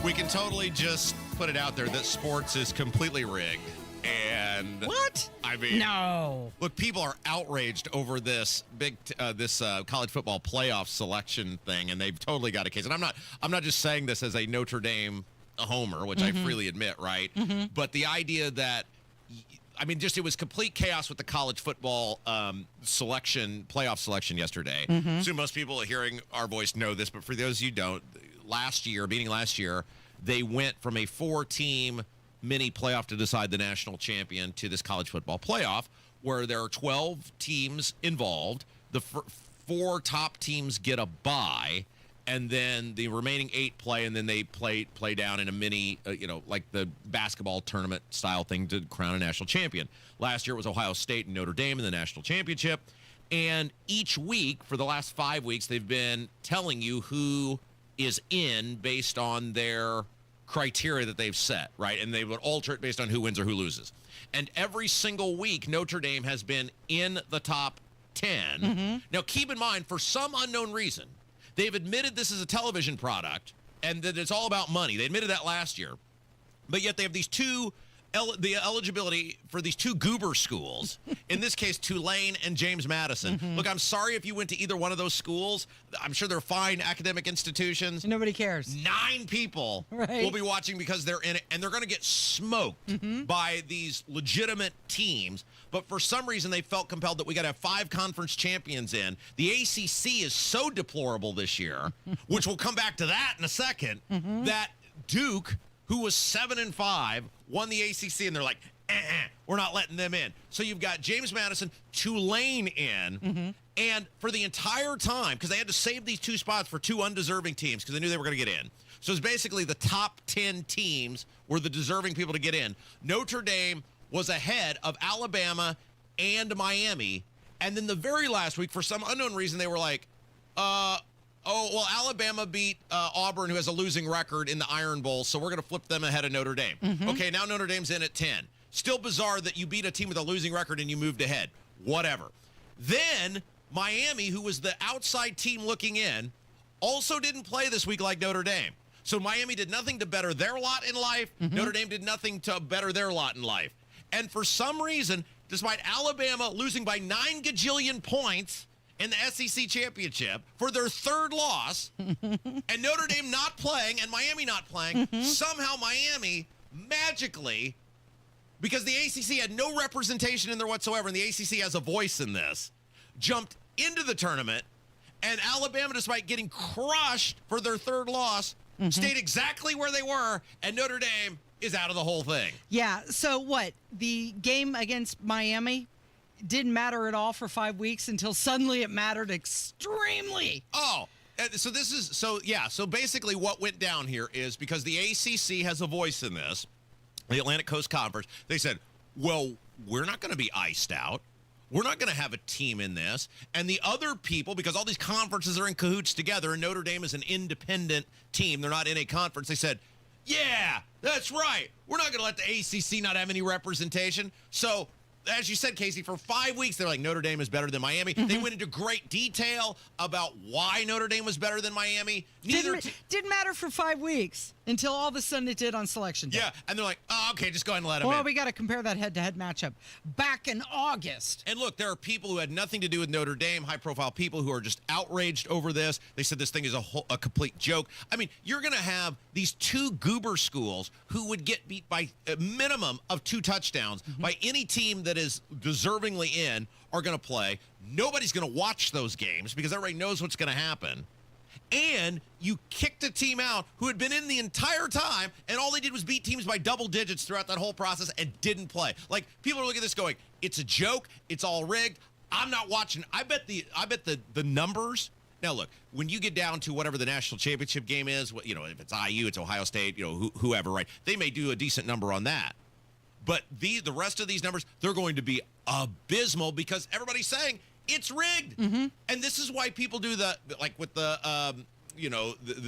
we can totally just put it out there that sports is completely rigged. And what? I mean, no. Look, people are outraged over this college football playoff selection thing, and they've totally got a case. And I'm not just saying this as a Notre Dame homer, which I freely admit, right? But the idea that, I mean, just it was complete chaos with the college football playoff selection yesterday. So most people hearing our voice know this, but for those you don't, beginning last year, they went from a 4-team mini playoff to decide the national champion to this college football playoff, where there are 12 teams involved. The 4 top teams get a bye, and then the remaining 8 play, and then they play down in a mini, like the basketball tournament style thing to crown a national champion. Last year it was Ohio State and Notre Dame in the national championship. And each week for the last 5 weeks, they've been telling you who is in based on their criteria that they've set, right? And they would alter it based on who wins or who loses. And every single week, Notre Dame has been in the top 10. Now, keep in mind, for some unknown reason, they've admitted this is a television product and that it's all about money. They admitted that last year. But yet they have these the eligibility for these 2 goober schools, in this case, Tulane and James Madison. Look, I'm sorry if you went to either one of those schools. I'm sure they're fine academic institutions. Nobody cares. 9 people will be watching because they're in it, and they're going to get smoked by these legitimate teams. But for some reason, they felt compelled that we got to have 5 conference champions in. The ACC is so deplorable this year, which we'll come back to that in a second, that Duke, who was 7-5, won the ACC, and they're like, we're not letting them in. So you've got James Madison, Tulane in, and for the entire time, because they had to save these 2 spots for 2 undeserving teams because they knew they were going to get in. So it's basically the top 10 teams were the deserving people to get in. Notre Dame was ahead of Alabama and Miami, and then the very last week, for some unknown reason, they were like, Alabama beat Auburn, who has a losing record in the Iron Bowl, so we're going to flip them ahead of Notre Dame. Okay, now Notre Dame's in at 10. Still bizarre that you beat a team with a losing record and you moved ahead. Whatever. Then Miami, who was the outside team looking in, also didn't play this week like Notre Dame. So Miami did nothing to better their lot in life. Notre Dame did nothing to better their lot in life. And for some reason, despite Alabama losing by 9 gajillion points in the SEC championship for their third loss, and Notre Dame not playing and Miami not playing, somehow Miami magically, because the ACC had no representation in there whatsoever, and the ACC has a voice in this, jumped into the tournament, and Alabama, despite getting crushed for their third loss, stayed exactly where they were, and Notre Dame is out of the whole thing. Yeah, so what? The game against Miami didn't matter at all for 5 weeks until suddenly it mattered extremely. Oh, so this is, so basically what went down here is because the ACC has a voice in this, the Atlantic Coast Conference, they said, well, we're not going to be iced out. We're not going to have a team in this. And the other people, because all these conferences are in cahoots together, and Notre Dame is an independent team, they're not in a conference, they said, yeah, that's right. We're not going to let the ACC not have any representation. So, as you said, Casey, for 5 weeks, they're like, Notre Dame is better than Miami. They went into great detail about why Notre Dame was better than Miami. Didn't matter for 5 weeks until all of a sudden it did on Selection Day. Yeah, and they're like, oh, okay, just go ahead and let them Well, in. we got to compare that head-to-head matchup back in August. And look, there are people who had nothing to do with Notre Dame, high-profile people who are just outraged over this. They said this thing is a complete joke. I mean, you're going to have these two goober schools who would get beat by a minimum of 2 touchdowns by any team that is deservingly in are going to play. Nobody's going to watch those games because everybody knows what's going to happen. And you kicked a team out who had been in the entire time, and all they did was beat teams by double digits throughout that whole process and didn't play. Like, people are looking at this going, it's a joke, it's all rigged. I'm not watching. I bet the numbers. Now, look, when you get down to whatever the national championship game is, you know, if it's IU, it's Ohio State, you know, whoever, right? They may do a decent number on that. But the rest of these numbers, they're going to be abysmal because everybody's saying it's rigged. And this is why people do like with the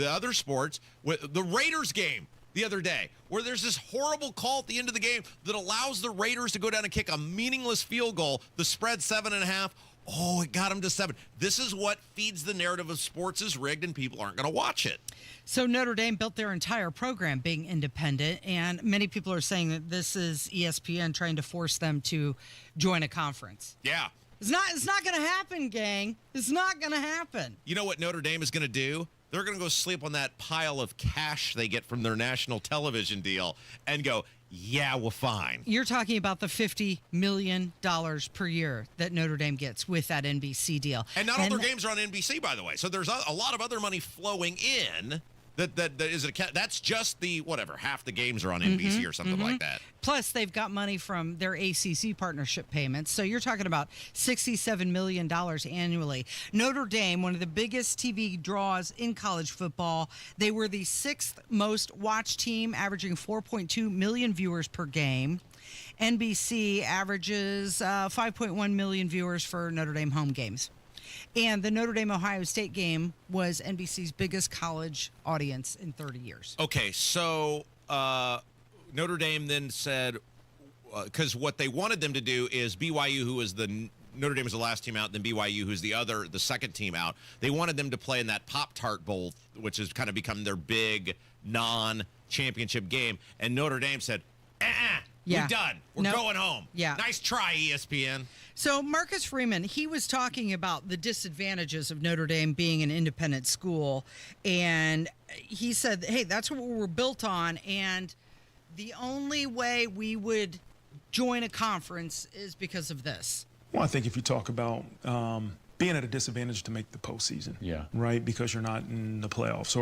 other sports, with the Raiders game the other day, where there's this horrible call at the end of the game that allows the Raiders to go down and kick a meaningless field goal. The spread 7.5. Oh, it got them to 7. This is what feeds the narrative of sports is rigged and people aren't going to watch it. So Notre Dame built their entire program being independent, and many people are saying that this is ESPN trying to force them to join a conference. Yeah. It's not going to happen, gang. It's not going to happen. You know what Notre Dame is going to do? They're going to go sleep on that pile of cash they get from their national television deal and go, yeah, well, fine. You're talking about the $50 million per year that Notre Dame gets with that NBC deal. And not all their games are on NBC, by the way. So there's a lot of other money flowing in. That's just the whatever, half the games are on NBC or something like that. Plus, they've got money from their ACC partnership payments. So you're talking about $67 million annually. Notre Dame, one of the biggest TV draws in college football. They were the 6th most watched team, averaging 4.2 million viewers per game. NBC averages 5.1 million viewers for Notre Dame home games. And the Notre Dame-Ohio State game was NBC's biggest college audience in 30 years. Okay, so Notre Dame then said, because what they wanted them to do is BYU, who was Notre Dame was the last team out, then BYU, who's the second team out. They wanted them to play in that Pop-Tart Bowl, which has kind of become their big non-championship game. And Notre Dame said, we're done. We're going home. Yeah. Nice try, ESPN. So Marcus Freeman, he was talking about the disadvantages of Notre Dame being an independent school. And he said, hey, that's what we're built on. And the only way we would join a conference is because of this. Well, I think if you talk about being at a disadvantage to make the postseason, right, because you're not in the playoffs,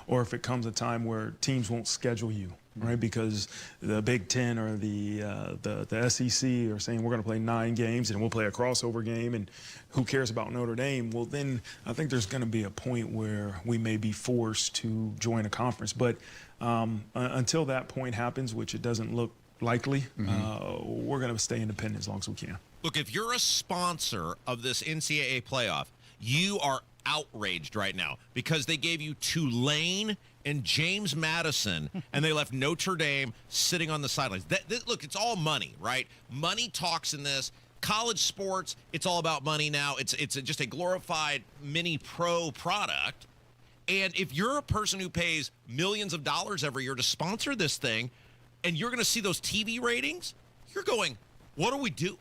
or if it comes a time where teams won't schedule you, right, because the Big Ten or the SEC are saying we're going to play 9 games and we'll play a crossover game, and who cares about Notre Dame? Well, then I think there's going to be a point where we may be forced to join a conference. But until that point happens, which it doesn't look likely, we're going to stay independent as long as we can. Look, if you're a sponsor of this NCAA playoff, you are outraged right now because they gave you Tulane and James Madison, and they left Notre Dame sitting on the sidelines. Look, it's all money, right? Money talks in this. College sports, it's all about money now. It's just a glorified mini pro product. And if you're a person who pays millions of dollars every year to sponsor this thing, and you're going to see those TV ratings, you're going, what do we do?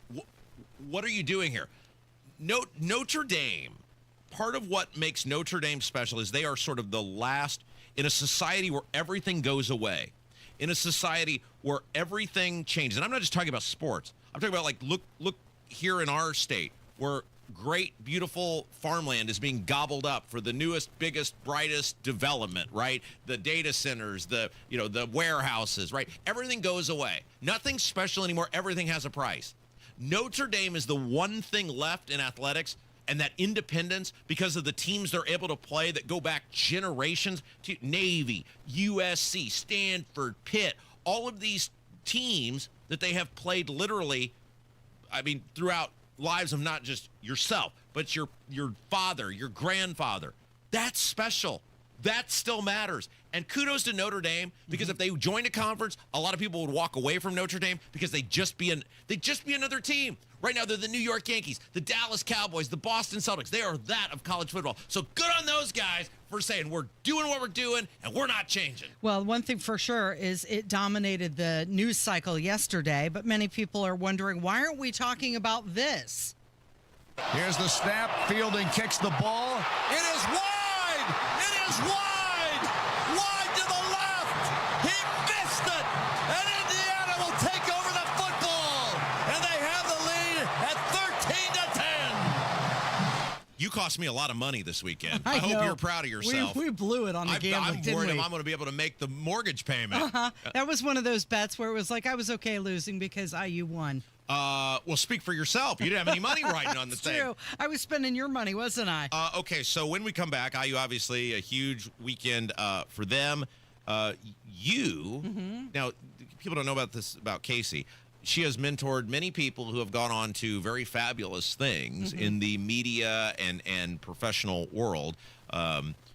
What are you doing here? Notre Dame, part of what makes Notre Dame special is they are sort of the last in a society where everything goes away, in a society where everything changes. And I'm not just talking about sports. I'm talking about, like, look here in our state where great, beautiful farmland is being gobbled up for the newest, biggest, brightest development, right? The data centers, the warehouses, right? Everything goes away. Nothing's special anymore. Everything has a price. Notre Dame is the one thing left in athletics, and that independence, because of the teams they're able to play that go back generations to Navy, USC, Stanford, Pitt, all of these teams that they have played literally, throughout lives of not just yourself, but your father, your grandfather. That's special. That still matters. And kudos to Notre Dame, because if they joined a conference, a lot of people would walk away from Notre Dame because they'd just be another team. Right now, they're the New York Yankees, the Dallas Cowboys, the Boston Celtics. They are that of college football. So good on those guys for saying we're doing what we're doing and we're not changing. Well, one thing for sure is it dominated the news cycle yesterday, but many people are wondering, why aren't we talking about this? Here's the snap. Fielding kicks the ball. It is wide! It is wide! Wide to the left! He missed it! And Indiana will take over the football! And they have the lead at 13-10. You cost me a lot of money this weekend. I hope you're proud of yourself. We blew it on the gambling, I'm worried if I'm going to be able to make the mortgage payment. That was one of those bets where it was like I was okay losing because IU won. Well, speak for yourself. You didn't have any money riding on the thing. True. I was spending your money, wasn't I? Okay, so when we come back, IU obviously a huge weekend for them. Now, people don't know about this about Casey. She has mentored many people who have gone on to very fabulous things in the media and professional world.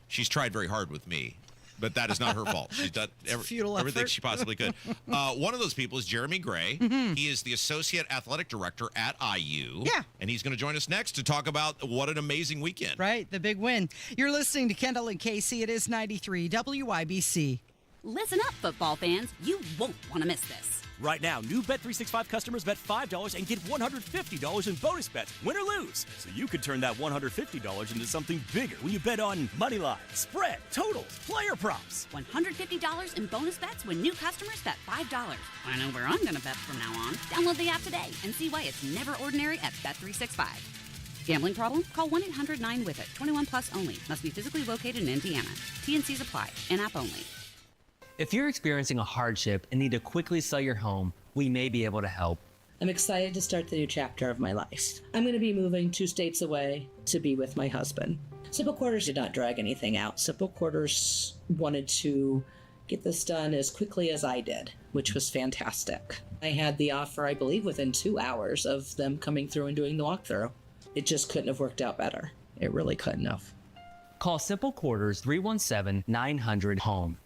She's tried very hard with me. But that is not her fault. She's done everything she possibly could. One of those people is Jeremy Gray. He is the Associate Athletic Director at IU. Yeah. And he's going to join us next to talk about what an amazing weekend. Right, the big win. You're listening to Kendall and Casey. It is 93 WIBC. Listen up, football fans. You won't want to miss this. Right now, new Bet365 customers bet $5 and get $150 in bonus bets, win or lose. So you could turn that $150 into something bigger when you bet on money line, spread, totals, player props. $150 in bonus bets when new customers bet $5. I know where I'm going to bet from now on. Download the app today and see why it's never ordinary at Bet365. Gambling problem? Call 1-800-9-WITH-IT. 21 plus only. Must be physically located in Indiana. T&Cs apply. In-app only. If you're experiencing a hardship and need to quickly sell your home, we may be able to help. I'm excited to start the new chapter of my life. I'm going to be moving 2 states away to be with my husband. Simple Quarters did not drag anything out. Simple Quarters wanted to get this done as quickly as I did, which was fantastic. I had the offer, I believe, within 2 hours of them coming through and doing the walkthrough. It just couldn't have worked out better. It really couldn't have. Call Simple Quarters 317-900-HOME.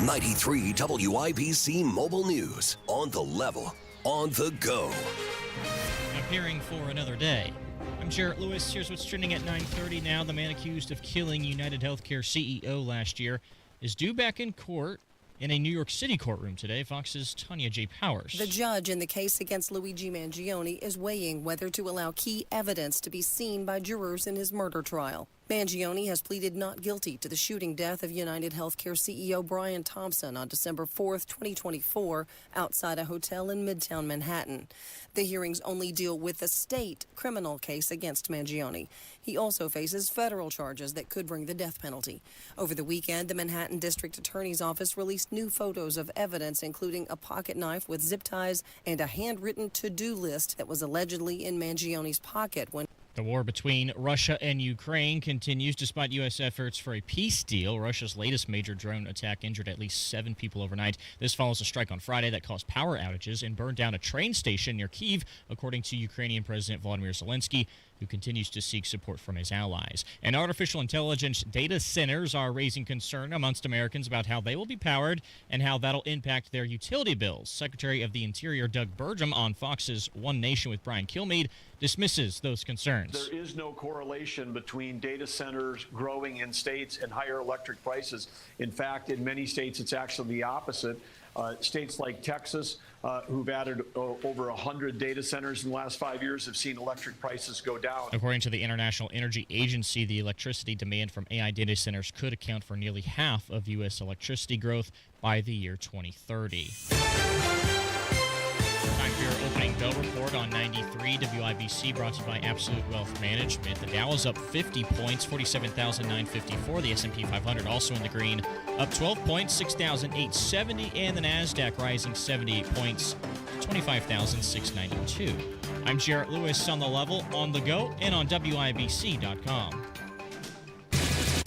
93 WIBC Mobile News. On the level, on the go. Appearing for another day. I'm Jarrett Lewis. Here's what's trending at 9:30 now. The man accused of killing United Healthcare CEO last year is due back in court in a New York City courtroom today. Fox's Tanya J. Powers. The judge in the case against Luigi Mangione is weighing whether to allow key evidence to be seen by jurors in his murder trial. Mangione has pleaded not guilty to the shooting death of United Healthcare CEO Brian Thompson on December 4th, 2024, outside a hotel in Midtown Manhattan. The hearings only deal with the state criminal case against Mangione. He also faces federal charges that could bring the death penalty. Over the weekend, the Manhattan District Attorney's Office released new photos of evidence, including a pocket knife with zip ties and a handwritten to-do list that was allegedly in Mangione's pocket when The war between Russia and Ukraine continues despite U.S. efforts for a peace deal. Russia's latest major drone attack injured at least 7 people overnight. This follows a strike on Friday that caused power outages and burned down a train station near Kyiv, according to Ukrainian President Volodymyr Zelensky. who continues to seek support from his allies. And artificial intelligence data centers are raising concern amongst Americans about how they will be powered and how that'll impact their utility bills. Secretary of the Interior Doug Burgum on Fox's One Nation with Brian Kilmeade dismisses those concerns. There is no correlation between data centers growing in states and higher electric prices. In fact, in many states, it's actually the opposite. States like Texas, who've added over 100 data centers in the last 5 years, have seen electric prices go down. According to the International Energy Agency, the electricity demand from AI data centers could account for nearly half of U.S. electricity growth by the year 2030. Time for your opening bell report on 93 WIBC, brought to you by Absolute Wealth Management. The Dow is up 50 points, 47,954. The S&P 500 also in the green, up 12 points, 6,870. And the NASDAQ rising 78 points, 25,692. I'm Jarrett Lewis on the level, on the go, and on WIBC.com.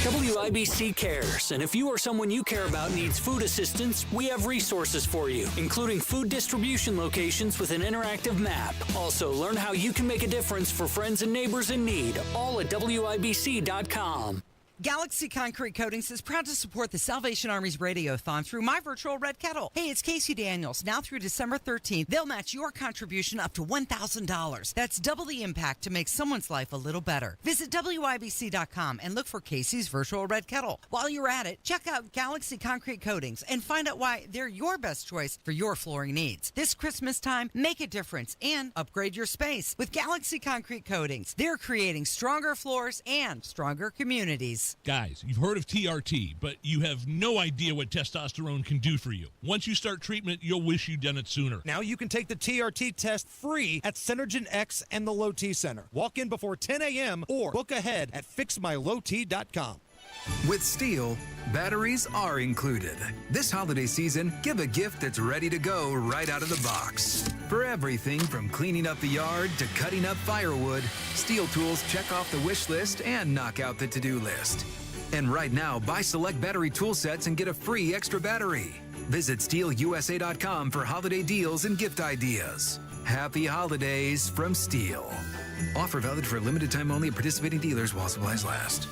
WIBC cares, and if you or someone you care about needs food assistance, we have resources for you, including food distribution locations with an interactive map. Also, learn how you can make a difference for friends and neighbors in need, all at WIBC.com. Galaxy Concrete Coatings is proud to support the Salvation Army's Radiothon through My Virtual Red Kettle. Hey, it's Casey Daniels. Now through December 13th, they'll match your contribution up to $1,000. That's double the impact to make someone's life a little better. Visit WIBC.com and look for Casey's Virtual Red Kettle. While you're at it, check out Galaxy Concrete Coatings and find out why they're your best choice for your flooring needs. This Christmas time, make a difference and upgrade your space with Galaxy Concrete Coatings. They're creating stronger floors and stronger communities. Guys, you've heard of TRT, but you have no idea what testosterone can do for you. Once you start treatment, you'll wish you'd done it sooner. Now you can take the TRT test free at Synergen X and the Low T Center. Walk in before 10 a.m. or book ahead at fixmylowt.com. With Steel, batteries are included. This holiday season, give a gift that's ready to go right out of the box. For everything from cleaning up the yard to cutting up firewood, Steel tools check off the wish list and knock out the to-do list. And right now, buy select battery tool sets and get a free extra battery. Visit SteelUSA.com for holiday deals and gift ideas. Happy holidays from Steel. Offer valid for a limited time only at participating dealers while supplies last.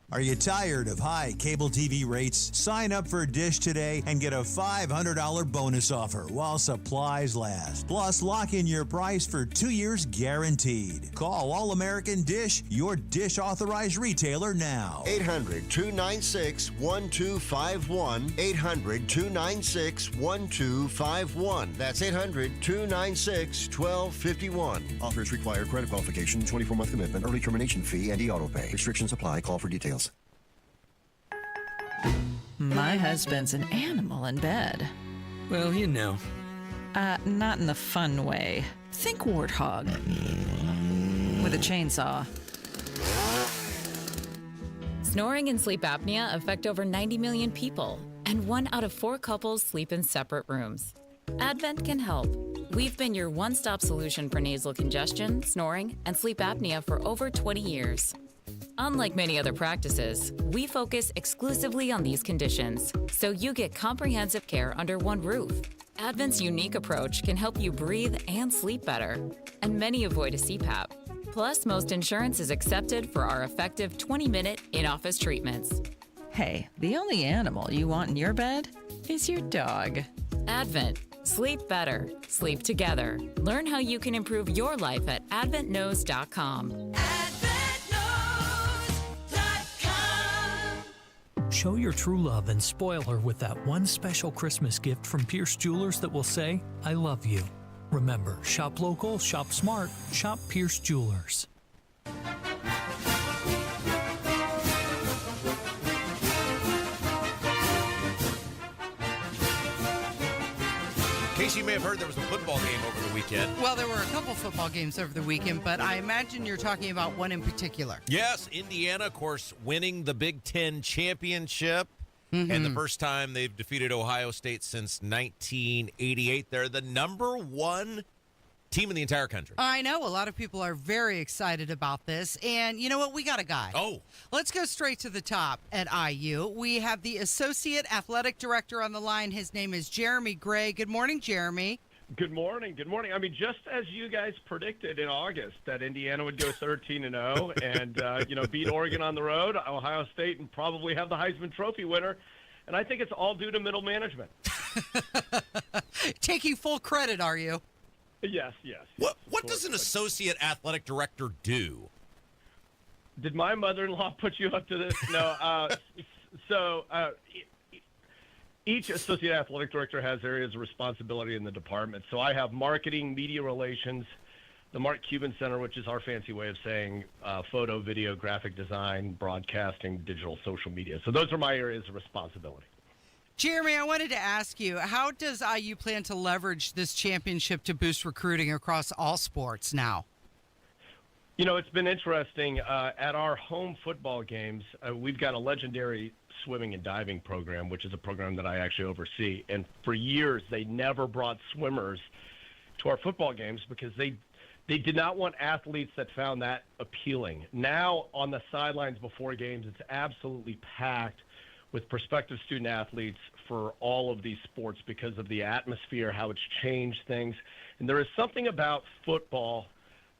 Are you tired of high cable TV rates? Sign up for Dish today and get a $500 bonus offer while supplies last. Plus, lock in your price for 2 years guaranteed. Call All American Dish, your Dish authorized retailer now. 800-296-1251. 800-296-1251. That's 800-296-1251. Offers require credit qualification, 24-month commitment, early termination fee, and e-auto pay. Restrictions apply. Call for details. My husband's an animal in bed. Well, you know. Not in the fun way. Think warthog. With a chainsaw. Snoring and sleep apnea affect over 90 million people, and 1 out of 4 couples sleep in separate rooms. Advent can help. We've been your one-stop solution for nasal congestion, snoring, and sleep apnea for over 20 years. Unlike many other practices, we focus exclusively on these conditions, so you get comprehensive care under one roof. Advent's unique approach can help you breathe and sleep better, and many avoid a CPAP. Plus, most insurance is accepted for our effective 20-minute in-office treatments. Hey, the only animal you want in your bed is your dog. Advent. Sleep better. Sleep together. Learn how you can improve your life at adventknows.com. Show your true love and spoil her with that one special Christmas gift from Pierce Jewelers that will say, I love you. Remember, shop local, shop smart, shop Pierce Jewelers. Casey, you may have heard there was a football game over the weekend. Well, there were a couple football games over the weekend, but I imagine you're talking about one in particular. Yes, Indiana, of course, winning the Big Ten championship. And the first time they've defeated Ohio State since 1988. They're the number 1 team in the entire country. I know. A lot of people are very excited about this. And you know what? We got a guy. Oh. Let's go straight to the top at IU. We have the Associate Athletic Director on the line. His name is Jeremy Gray. Good morning, Jeremy. Good morning. Good morning. I mean, just as you guys predicted in August that Indiana would go 13-0 and beat Oregon on the road, Ohio State, and probably have the Heisman Trophy winner. And I think it's all due to middle management. Taking full credit, are you? Yes. What does an associate athletic director do? Did my mother-in-law put you up to this? No. Each associate athletic director has areas of responsibility in the department. So I have marketing, media relations, the Mark Cuban Center, which is our fancy way of saying photo, video, graphic design, broadcasting, digital, social media. So those are my areas of responsibility. Jeremy, I wanted to ask you, how does IU plan to leverage this championship to boost recruiting across all sports now? It's been interesting. At our home football games, we've got a legendary swimming and diving program, which is a program that I actually oversee. And for years, they never brought swimmers to our football games because they did not want athletes that found that appealing. Now, on the sidelines before games, it's absolutely packed with prospective student athletes for all of these sports because of the atmosphere, how it's changed things. And there is something about football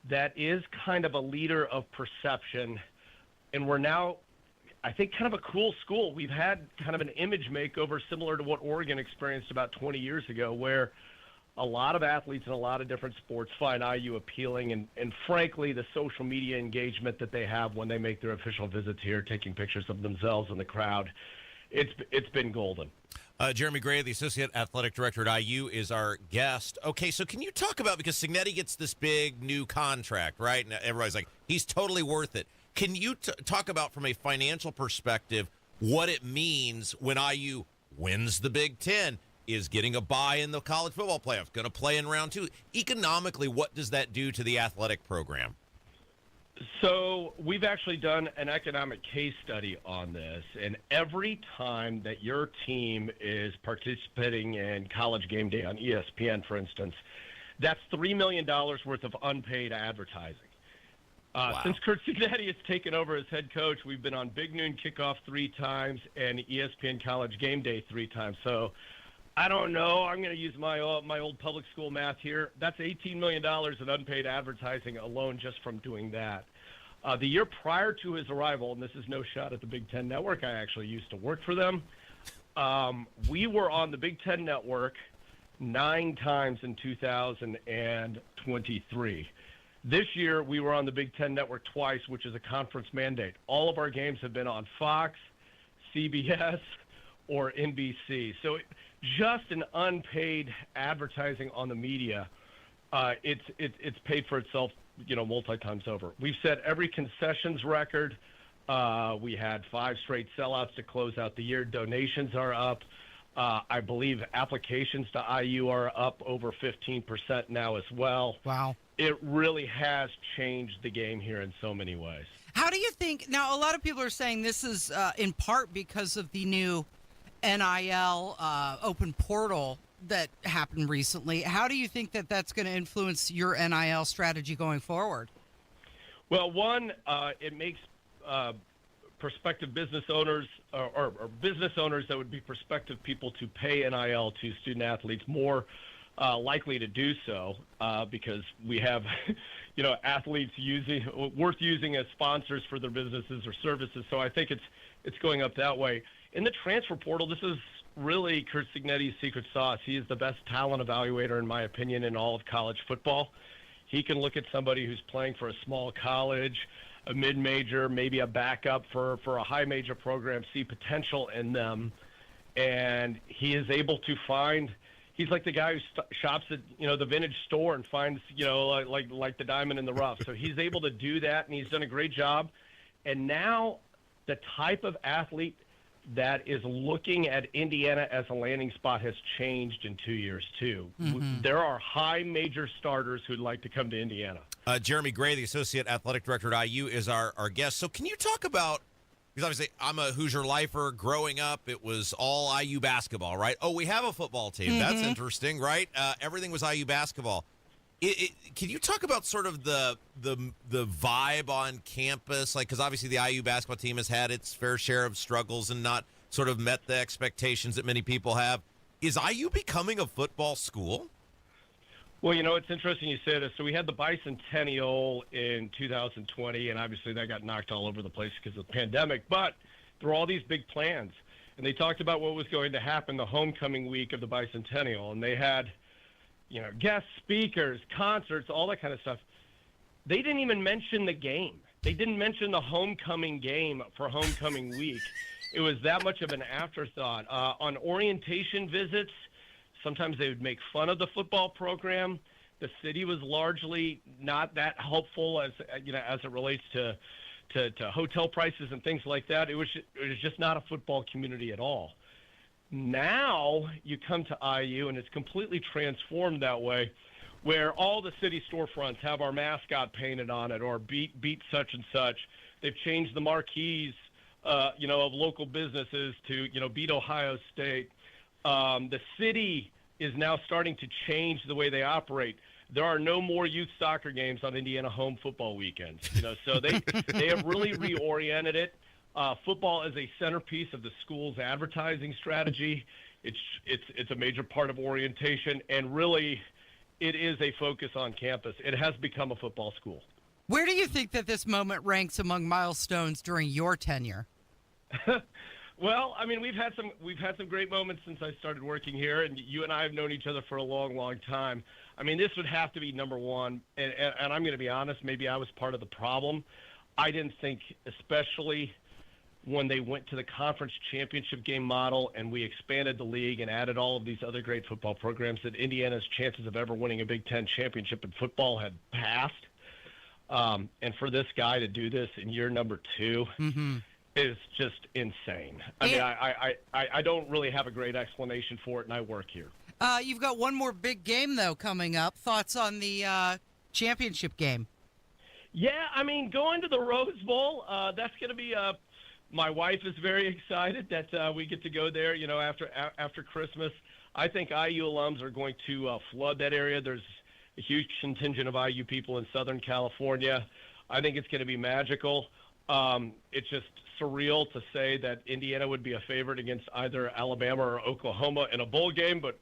that is kind of a leader of perception, and we're now, I think, kind of a cool school. We've had kind of an image makeover similar to what Oregon experienced about 20 years ago, where a lot of athletes in a lot of different sports find IU appealing, and frankly, the social media engagement that they have when they make their official visits here, taking pictures of themselves in the crowd, it's been golden. Jeremy Gray, the Associate Athletic Director at IU, is our guest. Okay, so can you talk about, because Cignetti gets this big new contract, right? And everybody's like, he's totally worth it. Can you talk about, from a financial perspective, what it means when IU wins the Big Ten, is getting a bye in the college football playoffs, going to play in round 2? Economically, what does that do to the athletic program? So we've actually done an economic case study on this, and every time that your team is participating in College Game Day on ESPN, for instance, that's $3 million worth of unpaid advertising. Wow. Since Curt Cignetti has taken over as head coach, we've been on Big Noon Kickoff 3 times and ESPN College Game Day 3 times. So I don't know. I'm going to use my old public school math here. That's $18 million in unpaid advertising alone just from doing that. The year prior to his arrival, and this is no shot at the Big Ten Network, I actually used to work for them. We were on the Big Ten Network 9 times in 2023. This year, we were on the Big Ten Network twice, which is a conference mandate. All of our games have been on Fox, CBS, or NBC. So just an unpaid advertising on the media, it's paid for itself, multi times over. We've set every concessions record. We had 5 straight sellouts to close out the year. Donations are up. I believe applications to IU are up over 15% now as well. Wow. It really has changed the game here in so many ways. How do you think, now a lot of people are saying this is in part because of the new NIL open portal that happened recently. How do you think that that's going to influence your NIL strategy going forward? Well, one, it makes prospective business owners or business owners that would be prospective people to pay NIL to student athletes more likely to do so because we have, athletes worth using as sponsors for their businesses or services. So I think it's going up that way. In the transfer portal, this is really Curt Cignetti's secret sauce. He is the best talent evaluator, in my opinion, in all of college football. He can look at somebody who's playing for a small college, a mid-major, maybe a backup for a high-major program, see potential in them, and he is able to find – he's like the guy who shops at, the vintage store and finds, like the diamond in the rough. So he's able to do that, and he's done a great job. And now the type of athlete that is looking at Indiana as a landing spot has changed in 2 years, too. Mm-hmm. There are high major starters who'd like to come to Indiana. Jeremy Gray, the Associate Athletic Director at IU, is our guest. So can you talk about, because obviously I'm a Hoosier lifer. Growing up, it was all IU basketball, right? Oh, we have a football team. Mm-hmm. That's interesting, right? Everything was IU basketball. Can you talk about sort of the vibe on campus? Like, because obviously the IU basketball team has had its fair share of struggles and not sort of met the expectations that many people have. Is IU becoming a football school? Well, it's interesting you say this. So we had the bicentennial in 2020, and obviously that got knocked all over the place because of the pandemic. But there were all these big plans, and they talked about what was going to happen the homecoming week of the bicentennial, and they had, guest speakers, concerts, all that kind of stuff. They didn't even mention the game. They didn't mention the homecoming game for homecoming week. It was that much of an afterthought. On orientation visits, sometimes they would make fun of the football program. The city was largely not that helpful as it relates to hotel prices and things like that. It was just not a football community at all. Now you come to IU and it's completely transformed that way, where all the city storefronts have our mascot painted on it or beat such and such. They've changed the marquees, of local businesses to, beat Ohio State. The city is now starting to change the way they operate. There are no more youth soccer games on Indiana home football weekends. So they have really reoriented it. Football is a centerpiece of the school's advertising strategy. It's a major part of orientation, and really, it is a focus on campus. It has become a football school. Where do you think that this moment ranks among milestones during your tenure? Well, I mean, we've had some great moments since I started working here, and you and I have known each other for a long, long time. I mean, this would have to be number one, and I'm going to be honest, maybe I was part of the problem. I didn't think, especially when they went to the conference championship game model and we expanded the league and added all of these other great football programs, that Indiana's chances of ever winning a Big Ten championship in football had passed. And for this guy to do this in year number 2 is just insane. I mean, I don't really have a great explanation for it, and I work here. You've got one more big game, though, coming up. Thoughts on the championship game? Yeah, I mean, going to the Rose Bowl, that's going to be my wife is very excited that we get to go there, after Christmas. I think IU alums are going to flood that area. There's a huge contingent of IU people in Southern California. I think it's going to be magical. It's just surreal to say that Indiana would be a favorite against either Alabama or Oklahoma in a bowl game, but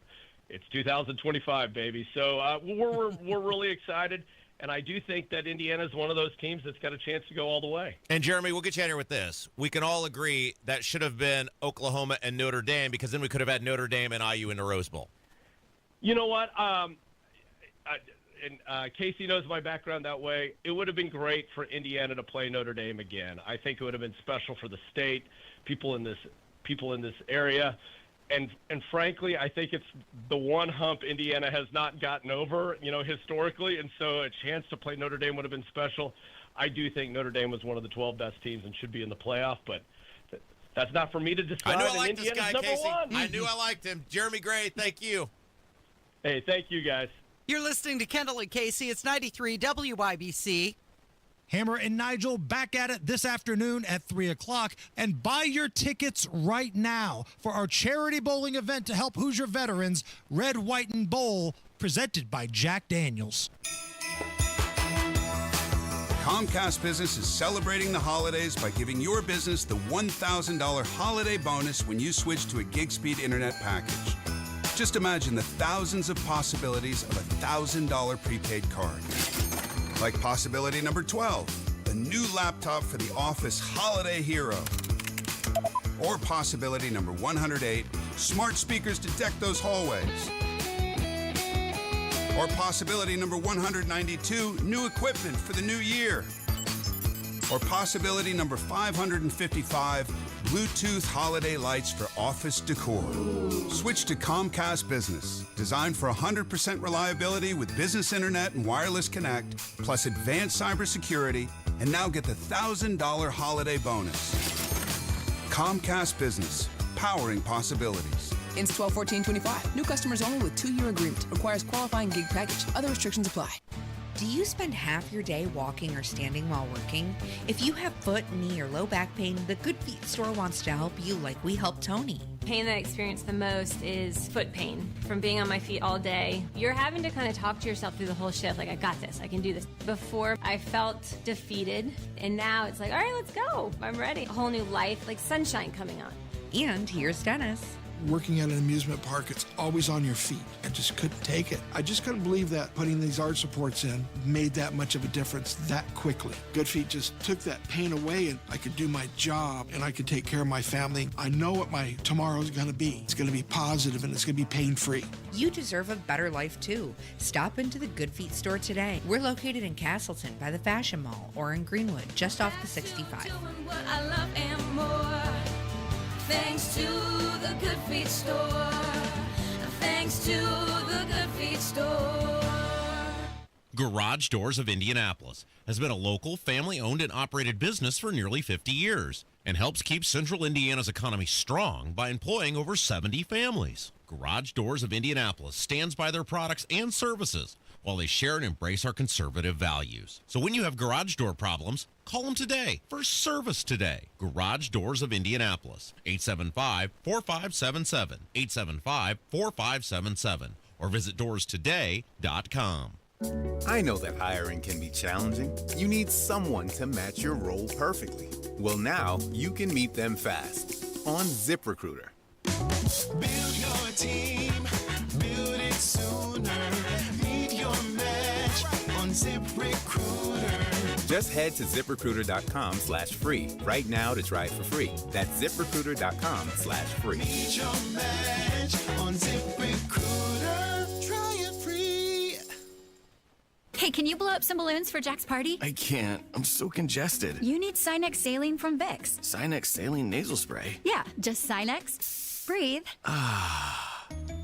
it's 2025, baby. So we're really excited, and I do think that Indiana is one of those teams that's got a chance to go all the way. And Jeremy, we'll get you out here with this. We can all agree that should have been Oklahoma and Notre Dame, because then we could have had Notre Dame and IU in the Rose Bowl. You know what? Casey knows my background that way. It would have been great for Indiana to play Notre Dame again. I think it would have been special for the state, people in this area, and frankly, I think it's the one hump Indiana has not gotten over, historically, and so a chance to play Notre Dame would have been special. I do think Notre Dame was one of the 12 best teams and should be in the playoff, but that's not for me to decide. I knew I liked this guy, Casey. One. I knew I liked him. Jeremy Gray, thank you. Hey, thank you, guys. You're listening to Kendall and Casey. It's 93 WYBC. Hammer and Nigel back at it this afternoon at 3 o'clock. And buy your tickets right now for our charity bowling event to help Hoosier veterans, Red, White, and Bowl, presented by Jack Daniels. Comcast Business is celebrating the holidays by giving your business the $1,000 holiday bonus when you switch to a gig speed internet package. Just imagine the thousands of possibilities of a $1,000 prepaid card. Like possibility number 12, the new laptop for the office holiday hero. Or possibility number 108, smart speakers to deck those hallways. Or possibility number 192, new equipment for the new year. Or possibility number 555, Bluetooth holiday lights for office decor. Switch to Comcast Business, designed for 100% reliability with business internet and wireless connect, plus advanced cybersecurity, and now get the $1,000 holiday bonus. Comcast Business, powering possibilities. Ends 12/14/25. New customers only with 2-year agreement. Requires qualifying gig package. Other restrictions apply. Do you spend half your day walking or standing while working? If you have foot, knee, or low back pain, the Good Feet store wants to help you like we helped Tony. Pain that I experience the most is foot pain from being on my feet all day. You're having to kind of talk to yourself through the whole shift, like, I got this, I can do this. Before, I felt defeated, and now it's like, all right, let's go. I'm ready. A whole new life, like sunshine coming on. And here's Dennis. working at an amusement park, it's always on your feet. I just couldn't take it. I just couldn't believe that putting these arch supports in made that much of a difference that quickly. Good Feet just took that pain away, and I could do my job and I could take care of my family. I know what my tomorrow is going to be. It's going to be positive and it's going to be pain-free. You deserve a better life too. Stop into the Good Feet store today. We're located in Castleton by the Fashion Mall or in Greenwood, just off the 65. I love and more. Thanks to the Good Feet store. Thanks to the Good Feet store. Garage Doors of Indianapolis has been a local, family-owned and operated business for nearly 50 years and helps keep central Indiana's economy strong by employing over 70 families. Garage Doors of Indianapolis stands by their products and services while they share and embrace our conservative values. So when you have garage door problems, call them today for service today. Garage Doors of Indianapolis, 875-4577, 875-4577, or visit doorstoday.com. I know that hiring can be challenging. You need someone to match your role perfectly. Well, now you can meet them fast on ZipRecruiter. Build your team, build it sooner. Meet your match on ZipRecruiter. Just head to ZipRecruiter.com/free right now to try it for free. That's ZipRecruiter.com/free. Meet your match on ZipRecruiter. Try it free. Hey, can you blow up some balloons for Jack's party? I can't. I'm so congested. You need Sinex Saline from Vicks. Sinex Saline Nasal Spray. Yeah, just Sinex. Breathe.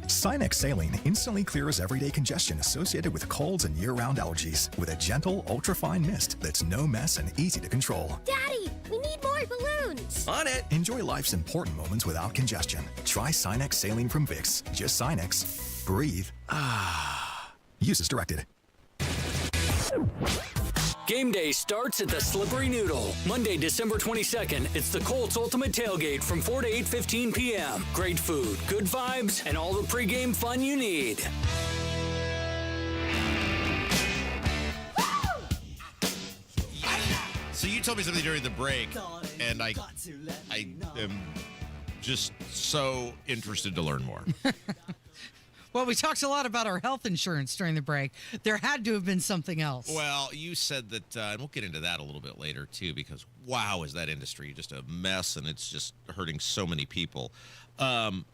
Sinex Saline instantly clears everyday congestion associated with colds and year-round allergies with a gentle, ultra-fine mist that's no mess and easy to control. Daddy, we need more balloons. On it. Enjoy life's important moments without congestion. Try Sinex Saline from Vicks. Just Sinex. Breathe. Use as directed. Game day starts at the Slippery Noodle. Monday, December 22nd, it's the Colts Ultimate Tailgate from 4 to 8:15 p.m. Great food, good vibes, and all the pregame fun you need. So you told me something during the break, and I am just so interested to learn more. Well, we talked a lot about our health insurance during the break. There had to have been something else. Well, you said that, and we'll get into that a little bit later, too, because, wow, is that industry just a mess, and it's just hurting so many people. You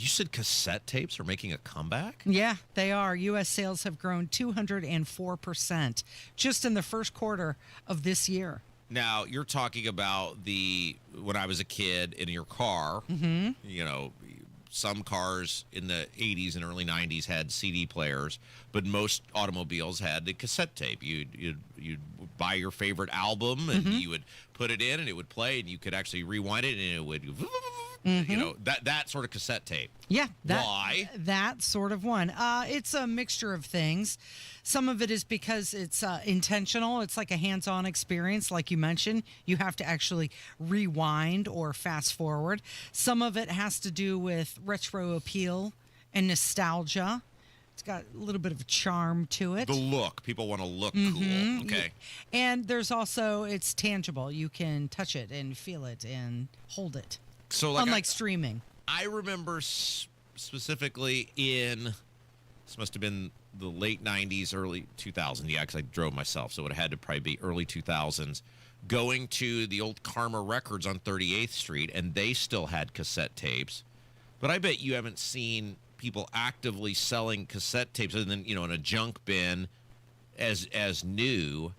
said cassette tapes are making a comeback? Yeah, they are. U.S. sales have grown 204% just in the first quarter of this year. Now, you're talking about when I was a kid in your car, you know, some cars in the 80s and early 90s had CD players, but most automobiles had the cassette tape. You'd buy your favorite album, and you would put it in, and it would play, and you could actually rewind it, and it would, you know, that sort of cassette tape. Yeah. Why? That sort of one. It's a mixture of things. Some of it is because it's intentional. It's like a hands-on experience. Like you mentioned, you have to actually rewind or fast forward. Some of it has to do with retro appeal and nostalgia. It's got a little bit of a charm to it. The look. People want to look cool. Okay. And there's also, it's tangible. You can touch it and feel it and hold it. So like unlike streaming. I remember specifically this must have been the late 90s, early 2000s. Yeah, because I drove myself, so it had to probably be early 2000s. Going to the old Karma Records on 38th Street, and they still had cassette tapes. But I bet you haven't seen people actively selling cassette tapes other than, you know, in a junk bin as new.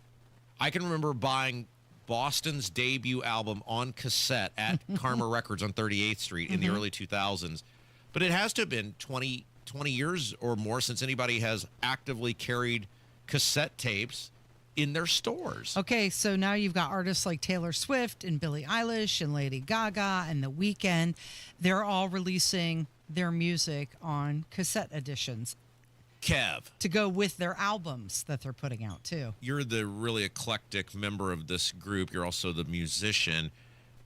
I can remember buying Boston's debut album on cassette at Karma Records on 38th Street in the early 2000s. But it has to have been 20 years or more since anybody has actively carried cassette tapes in their stores. Okay, so now you've got artists like Taylor Swift and Billie Eilish and Lady Gaga and The Weeknd. They're all releasing their music on cassette editions. Kev. To go with their albums that they're putting out, too. You're the really eclectic member of this group. You're also the musician.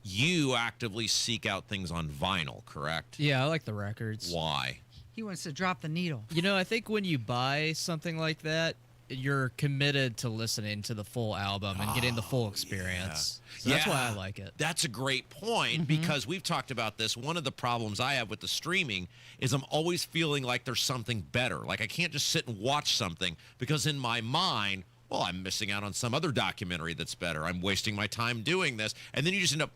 You actively seek out things on vinyl, correct? Yeah, I like the records. Why? He wants to drop the needle. You know, I think when you buy something like that, you're committed to listening to the full album and getting the full experience. So that's why I like it. That's a great point because we've talked about this. One of the problems I have with the streaming is I'm always feeling like there's something better. Like I can't just sit and watch something because in my mind, well, I'm missing out on some other documentary that's better. I'm wasting my time doing this. And then you just end up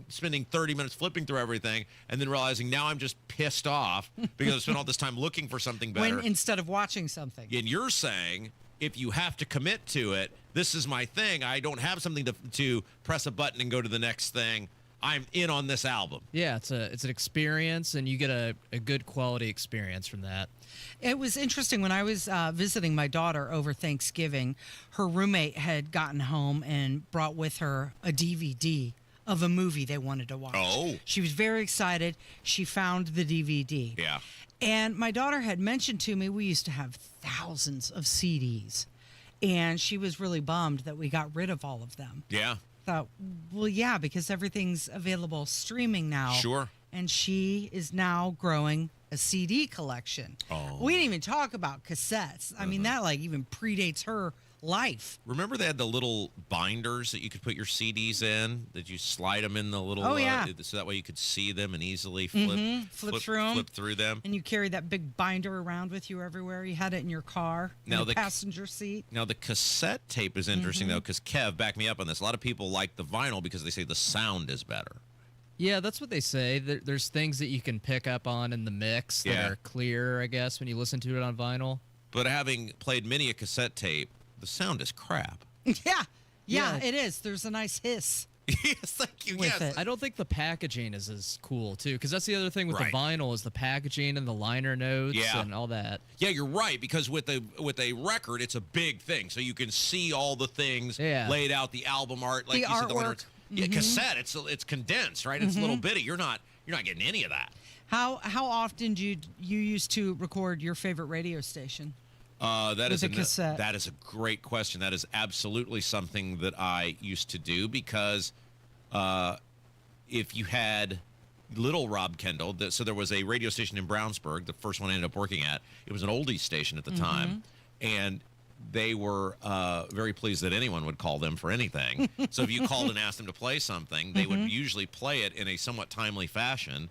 spending 30 minutes flipping through everything and then realizing now I'm just pissed off because I spent all this time looking for something better. When instead of watching something. And you're saying if you have to commit to it, this is my thing. I don't have something to press a button and go to the next thing. I'm in on this album. Yeah, it's an experience, and you get a good quality experience from that. It was interesting when I was visiting my daughter over Thanksgiving. Her roommate had gotten home and brought with her a DVD of a movie they wanted to watch. Oh. She was very excited. She found the DVD. Yeah. And my daughter had mentioned to me we used to have thousands of CDs. And she was really bummed that we got rid of all of them. Yeah. Thought, well, yeah, because everything's available streaming now. Sure. And she is now growing a CD collection. Oh. We didn't even talk about cassettes. I mean, that like even predates her life. Remember they had the little binders that you could put your CDs in, that you slide them in the little, so that way you could see them and easily flip through them. And you carried that big binder around with you everywhere. You had it in your car, in the passenger seat. Now, the cassette tape is interesting, though, because Kev, back me up on this. A lot of people like the vinyl because they say the sound is better. Yeah, that's what they say. There's things that you can pick up on in the mix that are clear, I guess, when you listen to it on vinyl. But having played many a cassette tape, the sound is crap. Yeah, it is. There's a nice hiss. Yes, thank you. Yes. I don't think the packaging is as cool, too, because that's the other thing with the vinyl is the packaging and the liner notes and all that. Yeah, you're right, because with a record, it's a big thing. So you can see all the things laid out, the album art, like the you said, the liner. artwork. Yeah, cassette, it's condensed, right? It's a little bitty. You're not getting any of that. How often do you used to record your favorite radio station? That is a cassette. That is a great question. That is absolutely something that I used to do because if you had little Rob Kendall, so there was a radio station in Brownsburg, the first one I ended up working at. It was an oldies station at the time, and they were very pleased that anyone would call them for anything. So if you called and asked them to play something, they would usually play it in a somewhat timely fashion.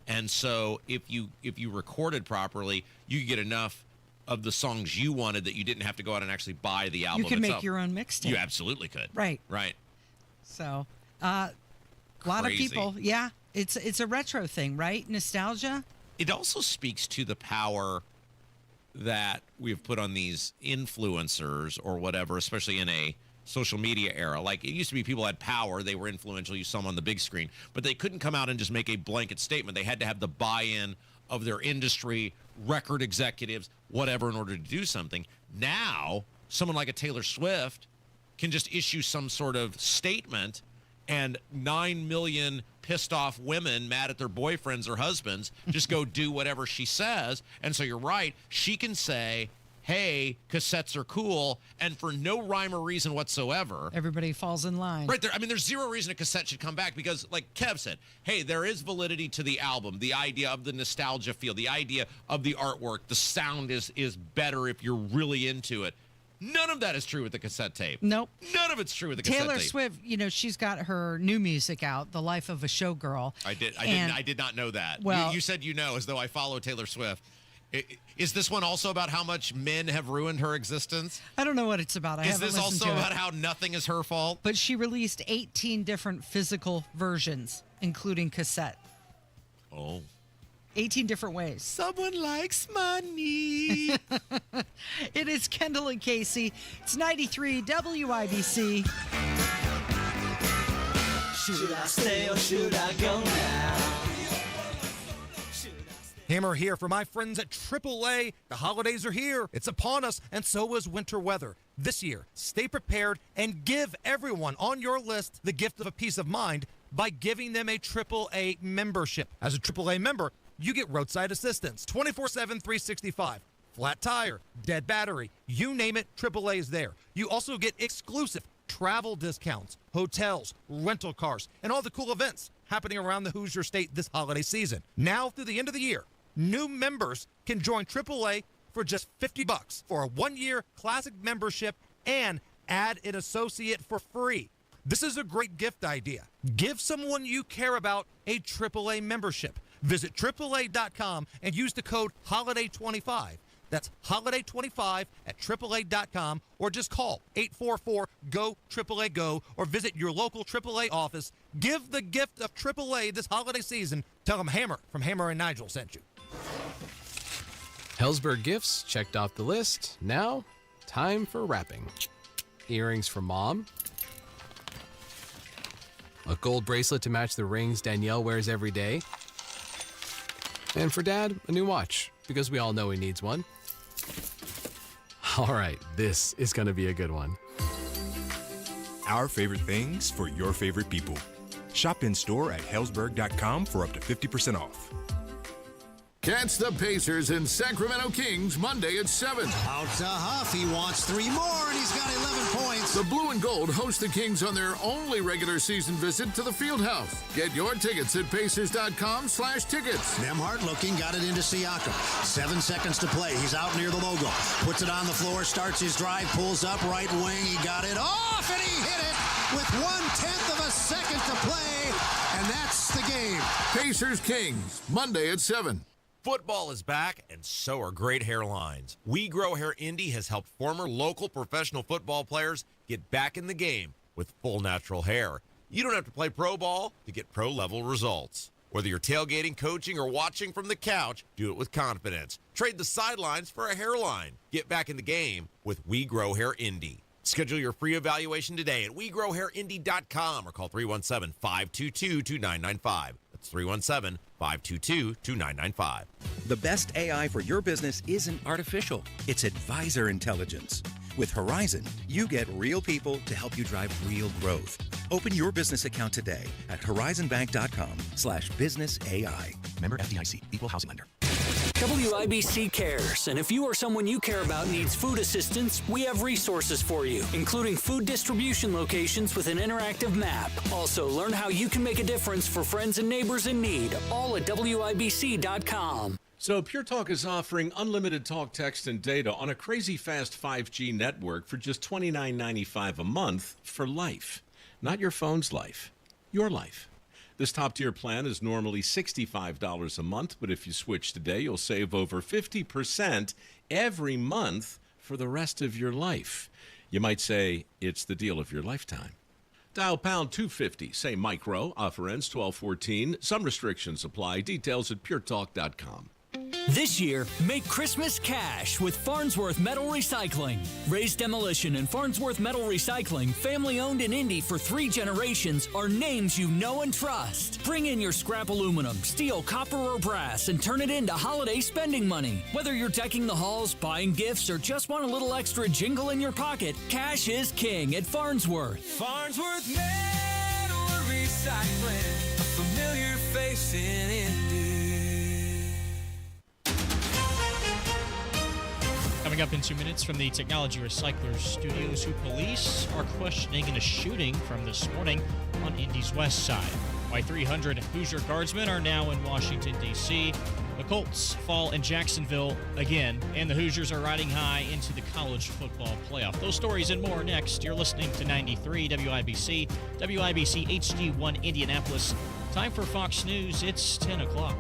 And so if you recorded properly, you could get enough of the songs you wanted that you didn't have to go out and actually buy the album itself. You could itself. make your own mixtape. You absolutely could. Right. So, a lot of people, it's a retro thing, right? Nostalgia. It also speaks to the power that we've put on these influencers or whatever, especially in a social media era. Like, it used to be people had power, they were influential, you saw them on the big screen, but they couldn't come out and just make a blanket statement. They had to have the buy-in of their industry, record executives, whatever, in order to do something. Now, someone like a Taylor Swift can just issue some sort of statement, and 9 million pissed off women mad at their boyfriends or husbands just go do whatever she says. And so you're right. She can say, hey, cassettes are cool, and for no rhyme or reason whatsoever, everybody falls in line. Right there. I mean, there's zero reason a cassette should come back because, like Kev said, hey, there is validity to the album, the idea of the nostalgia feel, the idea of the artwork, the sound is better if you're really into it. None of that is true with the cassette tape. Nope. None of it's true with the cassette tape. Taylor Swift, she's got her new music out, The Life of a Showgirl. I did not know that. Well, you said as though I follow Taylor Swift. Is this one also about how much men have ruined her existence? I don't know what it's about. Is this also about how nothing is her fault? But she released 18 different physical versions, including cassette. Oh. 18 different ways. Someone likes money. It is Kendall and Casey. It's 93 WIBC. Should I stay or should I go now? Hammer here for my friends at AAA. The holidays are here. It's upon us, and so is winter weather. This year, stay prepared and give everyone on your list the gift of a peace of mind by giving them a AAA membership. As a AAA member, you get roadside assistance 24/7, 365. Flat tire, dead battery, you name it, AAA is there. You also get exclusive travel discounts, hotels, rental cars, and all the cool events happening around the Hoosier State this holiday season. Now through the end of the year, new members can join AAA for just $50 for a 1-year classic membership and add an associate for free. This is a great gift idea. Give someone you care about a AAA membership. Visit AAA.com and use the code HOLIDAY25. That's HOLIDAY25 at AAA.com, or just call 844-GO-AAA-GO or visit your local AAA office. Give the gift of AAA this holiday season. Tell them Hammer from Hammer and Nigel sent you. Hellsberg gifts checked off the list. Now, time for wrapping. Earrings for Mom. A gold bracelet to match the rings Danielle wears every day. And for Dad, a new watch, because we all know he needs one. All right, this is going to be a good one. Our favorite things for your favorite people. Shop in store at Hellsberg.com for up to 50% off. Catch the Pacers and Sacramento Kings Monday at 7. Out to Huff. He wants 3 more, and he's got 11 points. The Blue and Gold host the Kings on their only regular season visit to the Fieldhouse. Get your tickets at Pacers.com/tickets. Nemhart looking, got it into Siakam. 7 seconds to play. He's out near the logo. Puts it on the floor, starts his drive, pulls up right wing. He got it off, and he hit it with 1/10 of a second to play, and that's the game. Pacers Kings, Monday at 7. Football is back, and so are great hairlines. We Grow Hair Indy has helped former local professional football players get back in the game with full natural hair. You don't have to play pro ball to get pro-level results. Whether you're tailgating, coaching, or watching from the couch, do it with confidence. Trade the sidelines for a hairline. Get back in the game with We Grow Hair Indy. Schedule your free evaluation today at WeGrowHairIndy.com or call 317-522-2995. That's 317-522-2995. The best AI for your business isn't artificial. It's advisor intelligence. With Horizon, you get real people to help you drive real growth. Open your business account today at horizonbank.com/businessai. Member FDIC, Equal Housing Lender. WIBC cares, and if you or someone you care about needs food assistance, we have resources for you, including food distribution locations with an interactive map. Also, learn how you can make a difference for friends and neighbors in need, all at WIBC.com. So Pure Talk is offering unlimited talk, text, and data on a crazy fast 5G network for just $29.95 a month for life. Not your phone's life, your life. This top-tier plan is normally $65 a month, but if you switch today, you'll save over 50% every month for the rest of your life. You might say it's the deal of your lifetime. Dial pound 250, say micro, offer ends 12/14. Some restrictions apply. Details at puretalk.com. This year, make Christmas cash with Farnsworth Metal Recycling. Raised Demolition and Farnsworth Metal Recycling, family owned in Indy for 3 generations, are names you know and trust. Bring in your scrap aluminum, steel, copper, or brass and turn it into holiday spending money. Whether you're decking the halls, buying gifts, or just want a little extra jingle in your pocket, cash is king at Farnsworth. Farnsworth Metal Recycling, a familiar face in Indy. Coming up in 2 minutes from the Technology Recyclers Studios, who police are questioning in a shooting from this morning on Indy's west side. Why 300 Hoosier Guardsmen are now in Washington, D.C. The Colts fall in Jacksonville again, and the Hoosiers are riding high into the college football playoff. Those stories and more next. You're listening to 93 WIBC, WIBC HD1 Indianapolis. Time for Fox News. It's 10 o'clock.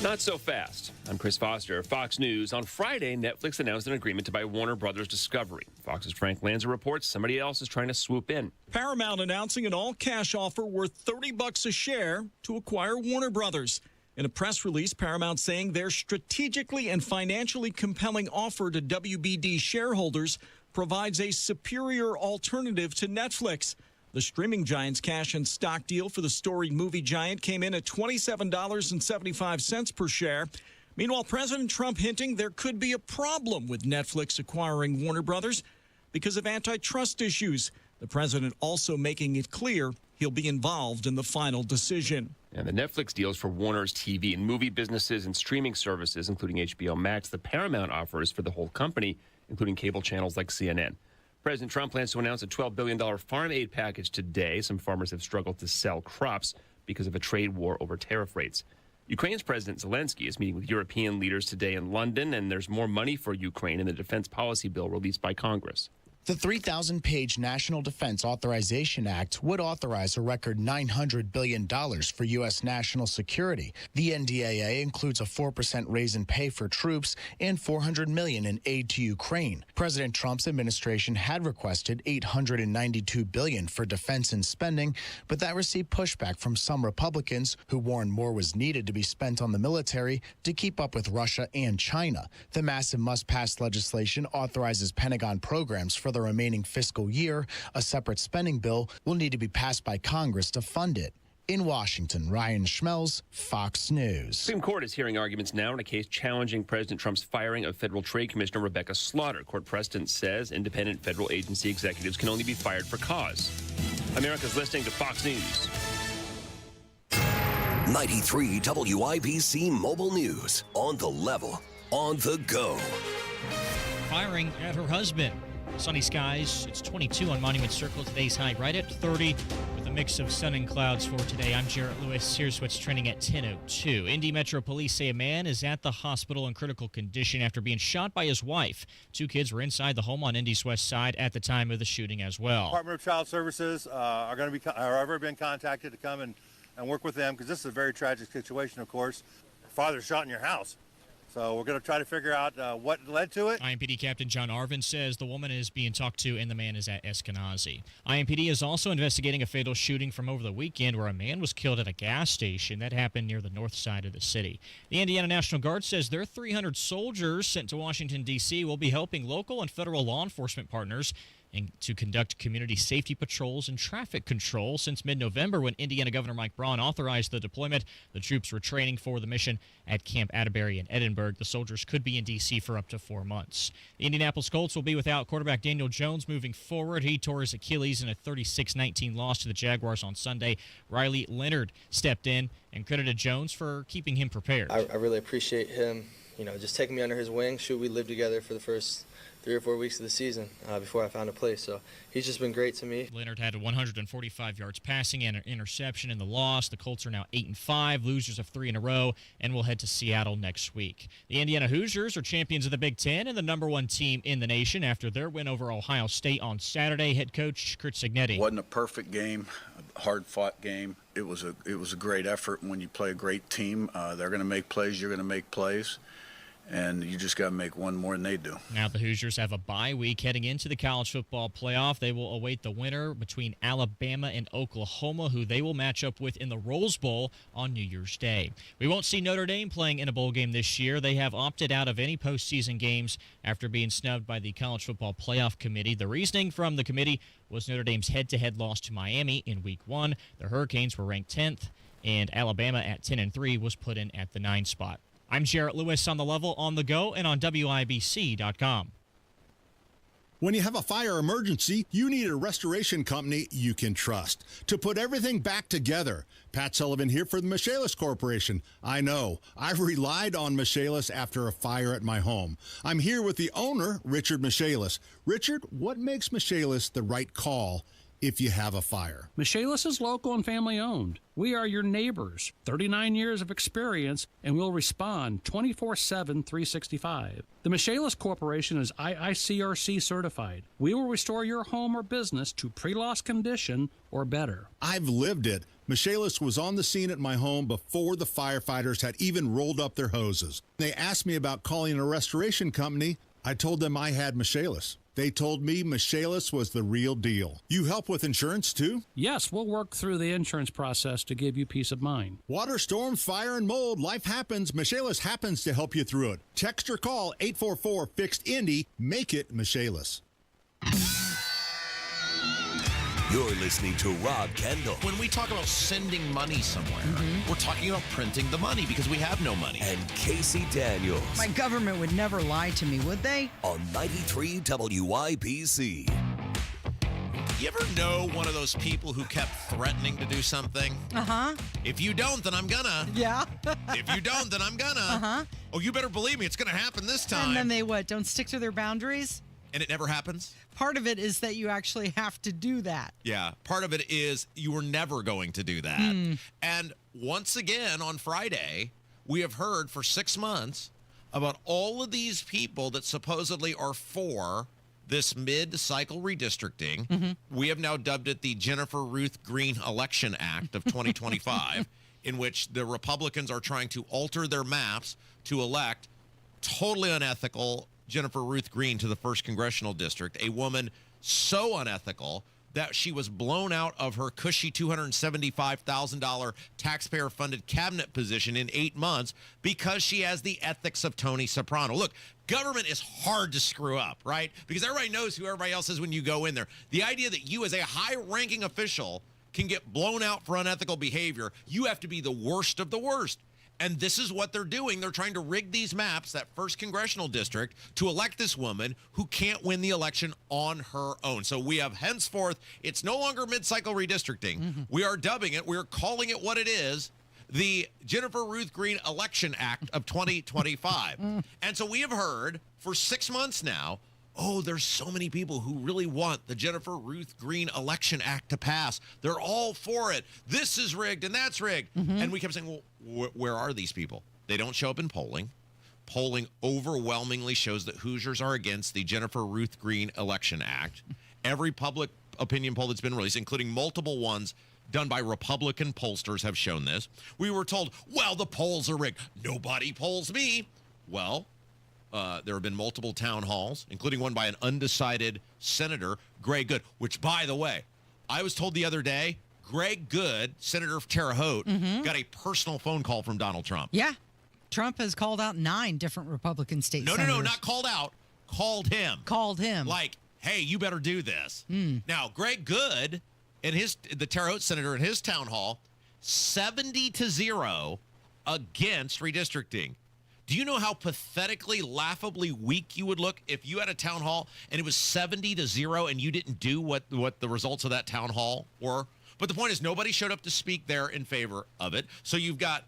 Not so fast. I'm Chris Foster. Fox News. On Friday, Netflix announced an agreement to buy Warner Brothers Discovery. Fox's Frank Lanza reports somebody else is trying to swoop in. Paramount announcing an all-cash offer worth $30 a share to acquire Warner Brothers. In a press release, Paramount saying their strategically and financially compelling offer to WBD shareholders provides a superior alternative to Netflix. The streaming giant's cash and stock deal for the storied movie giant came in at $27.75 per share. Meanwhile, President Trump hinting there could be a problem with Netflix acquiring Warner Brothers because of antitrust issues. The president also making it clear he'll be involved in the final decision. And the Netflix deals for Warner's TV and movie businesses and streaming services, including HBO Max. The Paramount offers for the whole company, including cable channels like CNN. President Trump plans to announce a $12 billion farm aid package today. Some farmers have struggled to sell crops because of a trade war over tariff rates. Ukraine's President Zelensky is meeting with European leaders today in London, and there's more money for Ukraine in the defense policy bill released by Congress. The 3,000-page National Defense Authorization Act would authorize a record $900 billion for U.S. national security. The NDAA includes a 4% raise in pay for troops and $400 million in aid to Ukraine. President Trump's administration had requested $892 billion for defense and spending, but that received pushback from some Republicans who warned more was needed to be spent on the military to keep up with Russia and China. The massive must-pass legislation authorizes Pentagon programs for the remaining fiscal year. A separate spending bill will need to be passed by Congress to fund it. In Washington, Ryan Schmelz, Fox News. Supreme Court is hearing arguments now in a case challenging President Trump's firing of Federal Trade Commissioner Rebecca Slaughter. Court precedent says independent federal agency executives can only be fired for cause. America's listening to Fox News. 93 WIBC Mobile News. On the level, on the go. Firing at her husband. Sunny skies. It's 22 on Monument Circle. Today's high right at 30 with a mix of sun and clouds for today. I'm Jarrett Lewis. Here's what's trending at 10:02. Indy Metro Police say a man is at the hospital in critical condition after being shot by his wife. 2 kids were inside the home on Indy's west side at the time of the shooting as well. Department of Child Services are going to be, or ever been contacted to come and work with them because this is a very tragic situation, of course. Your father's shot in your house. So we're going to try to figure out what led to it. IMPD Captain John Arvin says the woman is being talked to and the man is at Eskenazi. IMPD is also investigating a fatal shooting from over the weekend where a man was killed at a gas station. That happened near the north side of the city. The Indiana National Guard says their 300 soldiers sent to Washington, D.C. will be helping local and federal law enforcement partners and to conduct community safety patrols and traffic control. Since mid-November, when Indiana Governor Mike Braun authorized the deployment, the troops were training for the mission at Camp Atterbury in Edinburgh. The soldiers could be in D.C. for up to 4 months. The Indianapolis Colts will be without quarterback Daniel Jones moving forward. He tore his Achilles in a 36-19 loss to the Jaguars on Sunday. Riley Leonard stepped in and credited Jones for keeping him prepared. I really appreciate him, just taking me under his wing. We lived together for the first 3 or 4 weeks of the season before I found a place. So he's just been great to me. Leonard had 145 yards passing and an interception in the loss. The Colts are now 8-5, losers of 3 in a row, and will head to Seattle next week. The Indiana Hoosiers are champions of the Big Ten and the #1 team in the nation after their win over Ohio State on Saturday. Head coach Kurt Cignetti. Wasn't a perfect game, a hard-fought game. It was a great effort when you play a great team. They're going to make plays. You're going to make plays. And you just got to make one more than they do. Now the Hoosiers have a bye week heading into the college football playoff. They will await the winner between Alabama and Oklahoma, who they will match up with in the Rose Bowl on New Year's Day. We won't see Notre Dame playing in a bowl game this year. They have opted out of any postseason games after being snubbed by the College Football Playoff Committee. The reasoning from the committee was Notre Dame's head-to-head loss to Miami in Week 1. The Hurricanes were ranked 10th, and Alabama at 10-3 was put in at the 9 spot. I'm Jarrett Lewis on the level, on the go, and on WIBC.com. When you have a fire emergency, you need a restoration company you can trust to put everything back together. Pat Sullivan here for the Michaelis Corporation. I know, I've relied on Michaelis after a fire at my home. I'm here with the owner, Richard Michaelis. Richard, what makes Michaelis the right call if you have a fire? Michaelis is local and family owned. We are your neighbors, 39 years of experience, and we'll respond 24/7, 365. The Michaelis Corporation is IICRC certified. We will restore your home or business to pre-loss condition or better. I've lived it. Michaelis was on the scene at my home before the firefighters had even rolled up their hoses. They asked me about calling a restoration company. I told them I had Michaelis. They told me Michaelis was the real deal. You help with insurance, too? Yes, we'll work through the insurance process to give you peace of mind. Water, storms, fire, and mold. Life happens. Michaelis happens to help you through it. Text or call 844-FIXED-INDY. Make it Michaelis. You're listening to Rob Kendall. When we talk about sending money somewhere, we're talking about printing the money because we have no money. And Casey Daniels. My government would never lie to me, would they? On 93 WIBC. You ever know one of those people who kept threatening to do something? Uh-huh. If you don't, then I'm gonna. Yeah. If you don't, then I'm gonna. Uh-huh. Oh, you better believe me, it's gonna happen this time. And then they what? Don't stick to their boundaries? And it never happens? Part of it is that you actually have to do that. Yeah. Part of it is you were never going to do that. And once again, on Friday, we have heard for 6 months about all of these people that supposedly are for this mid-cycle redistricting. We have now dubbed it the Jennifer Ruth Green Election Act of 2025, in which the Republicans are trying to alter their maps to elect totally unethical Jennifer Ruth Green to the 1st Congressional District, a woman so unethical that she was blown out of her cushy $275,000 taxpayer-funded cabinet position in 8 months because she has the ethics of Tony Soprano. Look, government is hard to screw up, right? Because everybody knows who everybody else is when you go in there. The idea that you as a high-ranking official can get blown out for unethical behavior, you have to be the worst of the worst. And this is what they're doing. They're trying to rig these maps, that 1st Congressional District, to elect this woman who can't win the election on her own. So we have henceforth, it's no longer mid-cycle redistricting. We are dubbing it, we are calling it what it is, the Jennifer Ruth Green Election Act of 2025. And so we have heard for 6 months now, oh, there's so many people who really want the Jennifer Ruth Green Election Act to pass. They're all for it. This is rigged and that's rigged. And we kept saying, well, where are these people? They don't show up in polling. Polling overwhelmingly shows that Hoosiers are against the Jennifer Ruth Green Election Act. Every public opinion poll that's been released, including multiple ones done by Republican pollsters, have shown this. We were told, well, the polls are rigged. Nobody polls me. Well, there have been multiple town halls, including one by an undecided Senator, Greg Good, which, by the way, I was told the other day, Greg Good, Senator of Terre Haute, got a personal phone call from Donald Trump. Yeah. Trump has called out 9 different Republican state senators. No, not called out. Called him. Called him. Like, hey, you better do this. Now, Greg Good, and the Terre Haute senator in his town hall, 70-0 against redistricting. Do you know how pathetically, laughably weak you would look if you had a town hall and it was 70-0 and you didn't do what the results of that town hall were? But the point is, nobody showed up to speak there in favor of it. So you've got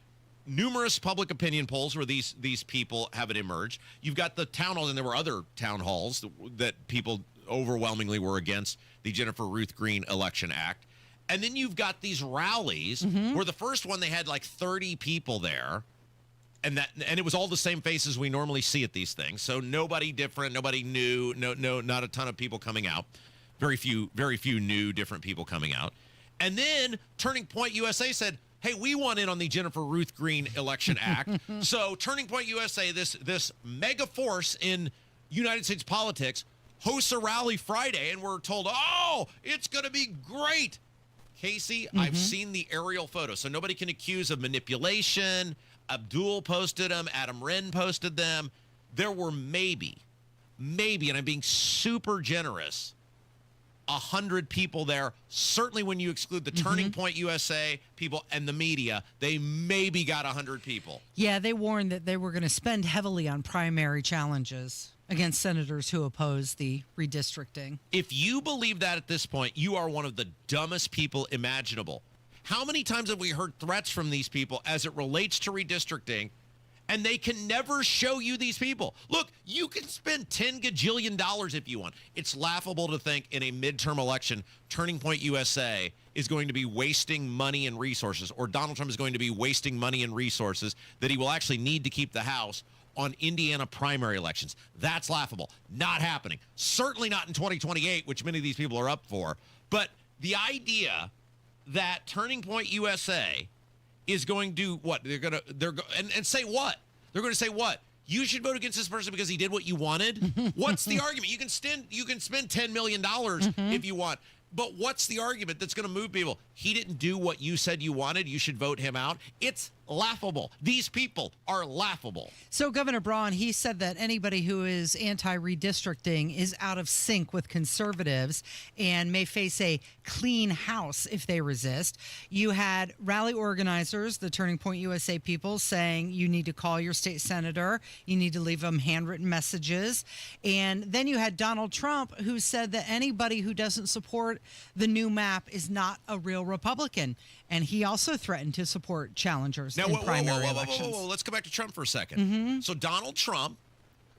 numerous public opinion polls where these people have it emerged. You've got the town halls, and there were other town halls that people overwhelmingly were against the Jennifer Ruth Green Election Act. And then you've got these rallies where the first one, they had like 30 people there. And it was all the same faces we normally see at these things. So nobody different, nobody new, no, not a ton of people coming out. Very few new, different people coming out. And then Turning Point USA said, hey, we want in on the Jennifer Ruth Green Election Act. So Turning Point USA, this mega force in United States politics, hosts a rally Friday, and we're told, oh, it's going to be great. Casey, I've seen the aerial photos, so nobody can accuse of manipulation. Abdul posted them. Adam Wren posted them. There were maybe, and I'm being super generous, 100 people there. Certainly when you exclude the Turning Point USA people and the media, they maybe got 100 people. Yeah, they warned that they were going to spend heavily on primary challenges against senators who oppose the redistricting. If you believe that at this point, you are one of the dumbest people imaginable. How many times have we heard threats from these people as it relates to redistricting, and they can never show you these people? Look, you can spend $10 gajillion if you want. It's laughable to think in a midterm election, Turning Point USA is going to be wasting money and resources, or Donald Trump is going to be wasting money and resources that he will actually need to keep the House on Indiana primary elections. That's laughable. Not happening. Certainly not in 2028, which many of these people are up for. But the idea that Turning Point USA is going to what? And say what? They're going to say what? You should vote against this person because he did what you wanted? What's the argument? You can spend $10 million if you want. But what's the argument that's going to move people? He didn't do what you said you wanted. You should vote him out. It's laughable. These people are laughable. So Governor Braun, he said that anybody who is anti-redistricting is out of sync with conservatives and may face a clean house if they resist. You had rally organizers, the Turning Point USA people, saying you need to call your state senator. You need to leave them handwritten messages. And then you had Donald Trump, who said that anybody who doesn't support the new map is not a real Republican. And he also threatened to support challengers in primary elections. Let's go back to Trump for a second. So Donald Trump,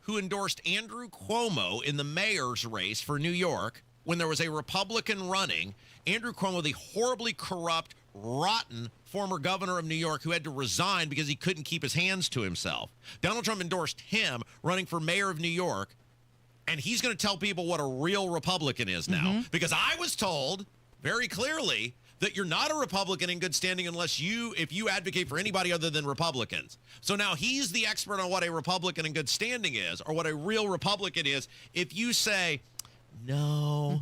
who endorsed Andrew Cuomo in the mayor's race for New York when there was a Republican running. Andrew Cuomo, the horribly corrupt, rotten former governor of New York who had to resign because he couldn't keep his hands to himself. Donald Trump endorsed him running for mayor of New York, and he's going to tell people what a real Republican is now. Because I was told very clearly that you're not a Republican in good standing if you advocate for anybody other than Republicans. So now he's the expert on what a Republican in good standing is, or what a real Republican is. If you say, no,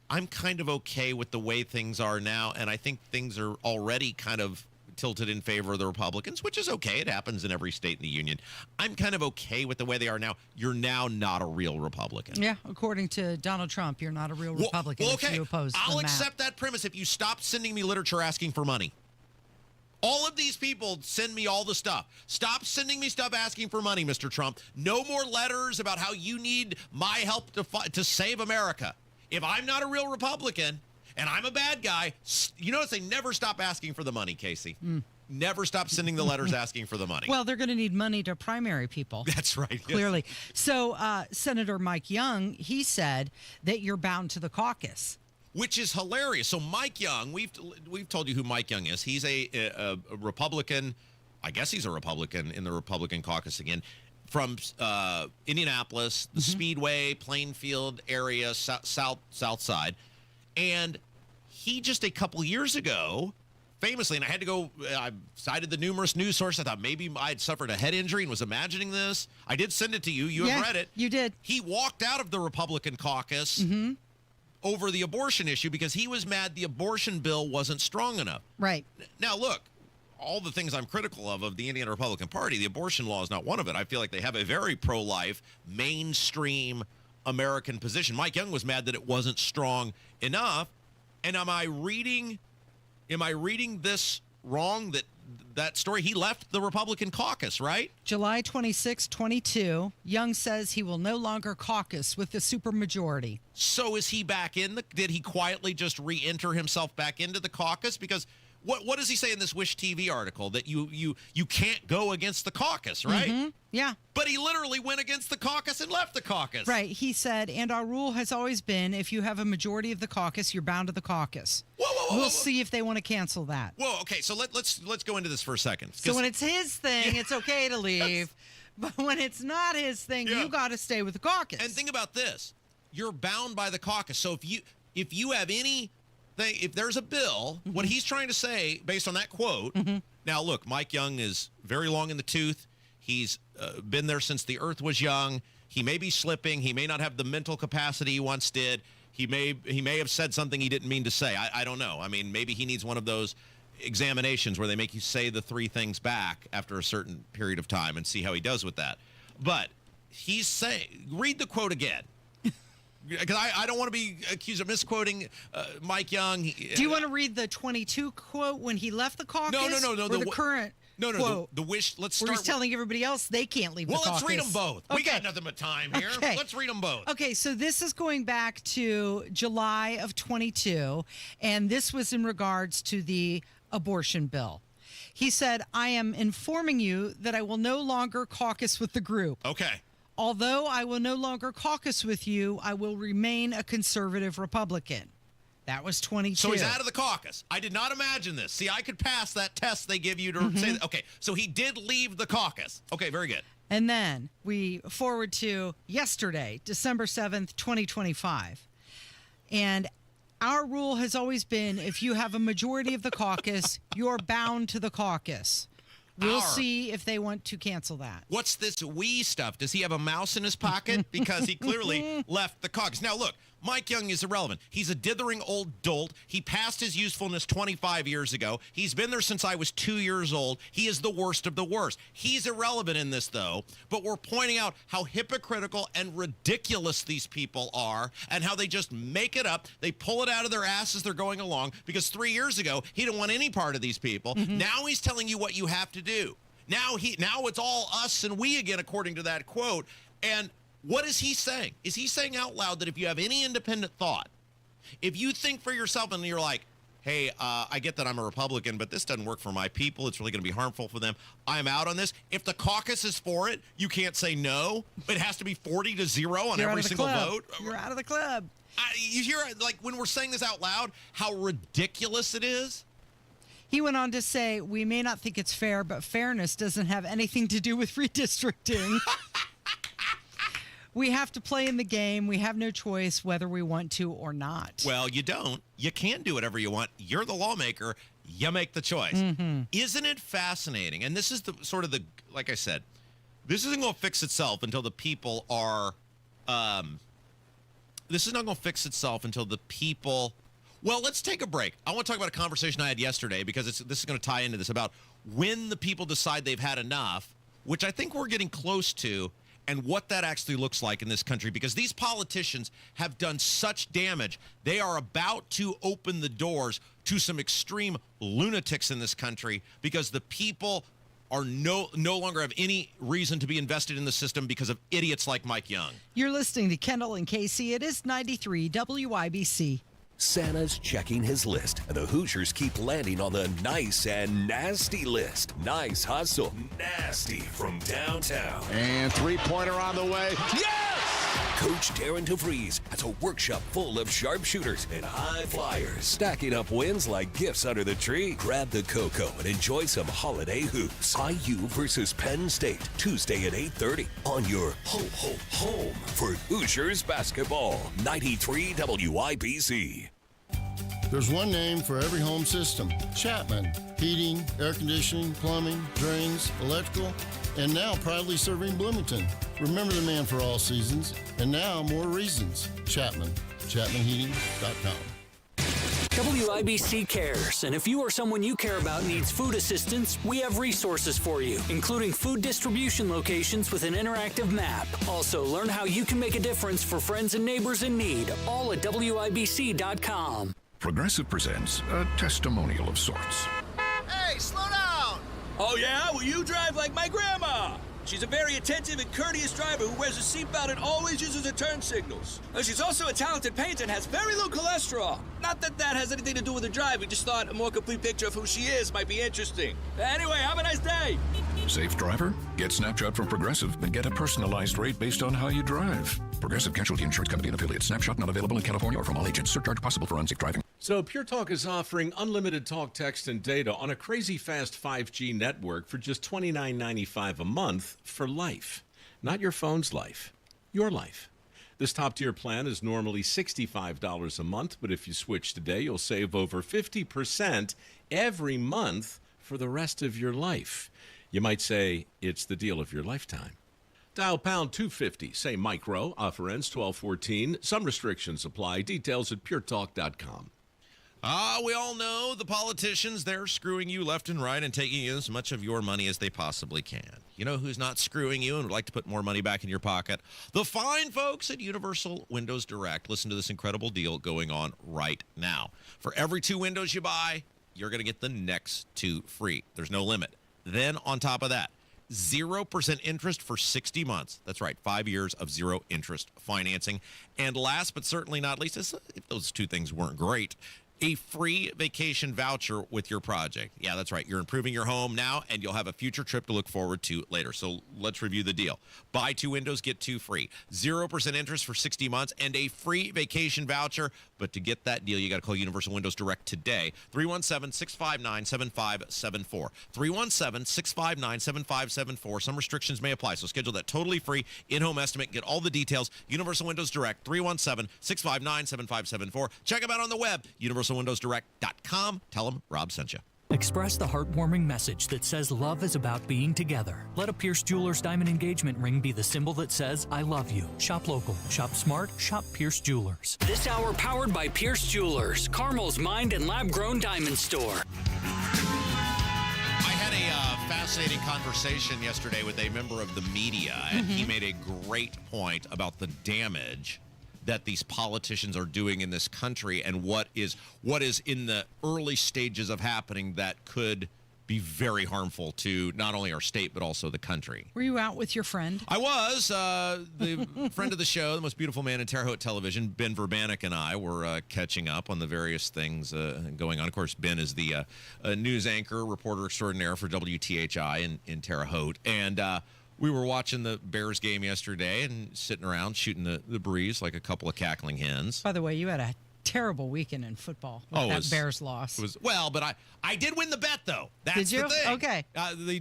I'm kind of okay with the way things are now, and I think things are already kind of tilted in favor of the Republicans, which is okay. It happens in every state in the union. I'm kind of okay with the way they are now. You're now not a real Republican. Yeah, according to Donald Trump, you're not a real Republican okay. if you oppose I'll the map. accept that premise if you stop sending me literature asking for money. All of these people send me all the stuff. Stop sending me stuff asking for money, Mr. Trump. No more letters about how you need my help to save America. If I'm not a real Republican and I'm a bad guy, you notice they never stop asking for the money, Casey. Never stop sending the letters asking for the money. Well, they're going to need money to primary people. That's right. Clearly. So Senator Mike Young, he said that you're bound to the caucus. Which is hilarious. So Mike Young, we've told you who Mike Young is. He's a Republican. I guess he's a Republican in the Republican caucus again. From Indianapolis, the Speedway, Plainfield area, south side. And he just a couple years ago, famously, and I cited the numerous news sources. I thought maybe I'd suffered a head injury and was imagining this. I did send it to you. You have read it. You did. He walked out of the Republican caucus over the abortion issue because he was mad the abortion bill wasn't strong enough. Right. Now, look, all the things I'm critical of the Indiana Republican Party, the abortion law is not one of it. I feel like they have a very pro-life, mainstream American position. Mike Young was mad that it wasn't strong enough. And am I reading this wrong, that story? He left the Republican caucus, right? July 26, 22, Young says he will no longer caucus with the supermajority. So is he back in did he quietly just re-enter himself back into the caucus? Because what does he say in this Wish TV article? That you can't go against the caucus, right? Yeah. But he literally went against the caucus and left the caucus. Right. He said, and our rule has always been, if you have a majority of the caucus, you're bound to the caucus. We'll see if they want to cancel that. Whoa, okay, so let's go into this for a second. So when it's his thing, it's okay to leave. But when it's not his thing, you got to stay with the caucus. And think about this. You're bound by the caucus. So if you have any... if there's a bill, what he's trying to say, based on that quote, now look, Mike Young is very long in the tooth. He's been there since the earth was young. He may be slipping. He may not have the mental capacity he once did. He may have said something he didn't mean to say. I don't know. I mean, maybe he needs one of those examinations where they make you say the three things back after a certain period of time and see how he does with that. But he's saying, read the quote again. Because I don't want to be accused of misquoting Mike Young. Do you want to read the 22 quote when he left the caucus? No. Or the current quote? The wish. Let's start. Where he's telling everybody else they can't leave the caucus. Well, let's read them both. Okay. We got nothing but time here. Okay. Let's read them both. Okay, so this is going back to July of 22, and this was in regards to the abortion bill. He said, I am informing you that I will no longer caucus with the group. Okay. Although I will no longer caucus with you, I will remain a conservative Republican. That was 22. So he's out of the caucus. I did not imagine this. See, I could pass that test they give you to say that. Okay, so he did leave the caucus. Okay, very good. And then we forward to yesterday, December 7th, 2025. And our rule has always been if you have a majority of the caucus, you're bound to the caucus. We'll see if they want to cancel that. What's this we stuff? Does he have a mouse in his pocket? Because he clearly left the caucus. Now, look, Mike Young is irrelevant. He's a dithering old dolt. He passed his usefulness 25 years ago. He's been there since I was 2 years old. He is the worst of the worst. He's irrelevant in this, though, but we're pointing out how hypocritical and ridiculous these people are and how they just make it up. They pull it out of their ass as they're going along because 3 years ago, he didn't want any part of these people. Now he's telling you what you have to do. Now it's all us and we again, according to that quote. And what is he saying? Is he saying out loud that if you have any independent thought, if you think for yourself and you're like, hey, I get that I'm a Republican, but this doesn't work for my people. It's really going to be harmful for them. I'm out on this. If the caucus is for it, you can't say no. It has to be 40-0 on every single vote. You're out of the club. You hear, like, when we're saying this out loud, how ridiculous it is? He went on to say, we may not think it's fair, but fairness doesn't have anything to do with redistricting. We have to play in the game. We have no choice whether we want to or not. Well, you don't. You can't do whatever you want. You're the lawmaker. You make the choice. Mm-hmm. Isn't it fascinating? And this is the sort of the, like I said, this isn't going to fix itself until the people are, this is not going to fix itself until the people, well, let's take a break. I want to talk about a conversation I had yesterday because this is going to tie into this about when the people decide they've had enough, which I think we're getting close to, and what that actually looks like in this country, because these politicians have done such damage. They are about to open the doors to some extreme lunatics in this country because the people are no longer have any reason to be invested in the system because of idiots like Mike Young. You're listening to Kendall and Casey. It is 93 WIBC. Santa's checking his list, and the Hoosiers keep landing on the nice and nasty list. Nice hustle, nasty from downtown. And three-pointer on the way. Yes! Coach Darren DeVries has a workshop full of sharpshooters and high flyers, stacking up wins like gifts under the tree. Grab the cocoa and enjoy some holiday hoops. IU versus Penn State, Tuesday at 8:30 on your home for Hoosiers basketball. 93 WIBC. There's one name for every home system: Chapman. Heating, air conditioning, plumbing, drains, electrical, and now proudly serving Bloomington. Remember the man for all seasons, and now more reasons. Chapman. ChapmanHeating.com. WIBC cares, and if you or someone you care about needs food assistance, we have resources for you, including food distribution locations with an interactive map. Also, learn how you can make a difference for friends and neighbors in need, all at WIBC.com. Progressive presents a testimonial of sorts. Hey, slow down! Oh, yeah? Well, you drive like my grandma. She's a very attentive and courteous driver who wears a seatbelt and always uses her turn signals. She's also a talented painter and has very low cholesterol. Not that that has anything to do with her driving, just thought a more complete picture of who she is might be interesting. Anyway, have a nice day. Safe driver? Get Snapshot from Progressive and get a personalized rate based on how you drive. Progressive Casualty Insurance Company and affiliates. Snapshot not available in California or from all agents. Surcharge possible for unsafe driving. So Pure Talk is offering unlimited talk, text, and data on a crazy fast 5G network for just $29.95 a month for life. Not your phone's life, your life. This top-tier plan is normally $65 a month, but if you switch today, you'll save over 50% every month for the rest of your life. You might say it's the deal of your lifetime. Dial pound 250, say micro, offer ends 12/14. Some restrictions apply. Details at puretalk.com. We all know the politicians, they're screwing you left and right and taking as much of your money as they possibly can. You know who's not screwing you and would like to put more money back in your pocket? The fine folks at Universal Windows Direct. Listen to this incredible deal going on right now. For every 2 windows you buy, you're going to get the next 2 free. There's no limit. Then on top of that, 0% interest for 60 months. That's right, 5 years of 0 interest financing. And last but certainly not least, if those 2 things weren't great, a free vacation voucher with your project. Yeah, that's right. You're improving your home now, and you'll have a future trip to look forward to later. So let's review the deal. Buy 2 windows, get 2 free. 0% interest for 60 months and a free vacation voucher. But to get that deal, you got to call Universal Windows Direct today. 317-659-7574. 317-659-7574. Some restrictions may apply, so schedule that totally free in-home estimate. Get all the details. Universal Windows Direct, 317-659-7574. Check them out on the web, universalwindowsdirect.com. Tell them Rob sent you. Express the heartwarming message that says love is about being together. Let a Pierce Jewelers diamond engagement ring be the symbol that says, I love you. Shop local, shop smart, shop Pierce Jewelers. This hour powered by Pierce Jewelers, Carmel's Mind and Lab-Grown Diamond Store. I had a fascinating conversation yesterday with a member of the media, and he made a great point about the damage that these politicians are doing in this country and what is in the early stages of happening that could be very harmful to not only our state but also the country. Were you out with your friend? I was. The friend of the show, the most beautiful man in Terre Haute television, Ben Verbanek, and I were catching up on the various things going on. Of course, Ben is the news anchor, reporter extraordinaire for WTHI in Terre Haute. And we were watching the Bears game yesterday and sitting around shooting the breeze like a couple of cackling hens. By the way, you had a terrible weekend in football with that Bears loss. But I did win the bet, though. That's did you? the thing. Okay. The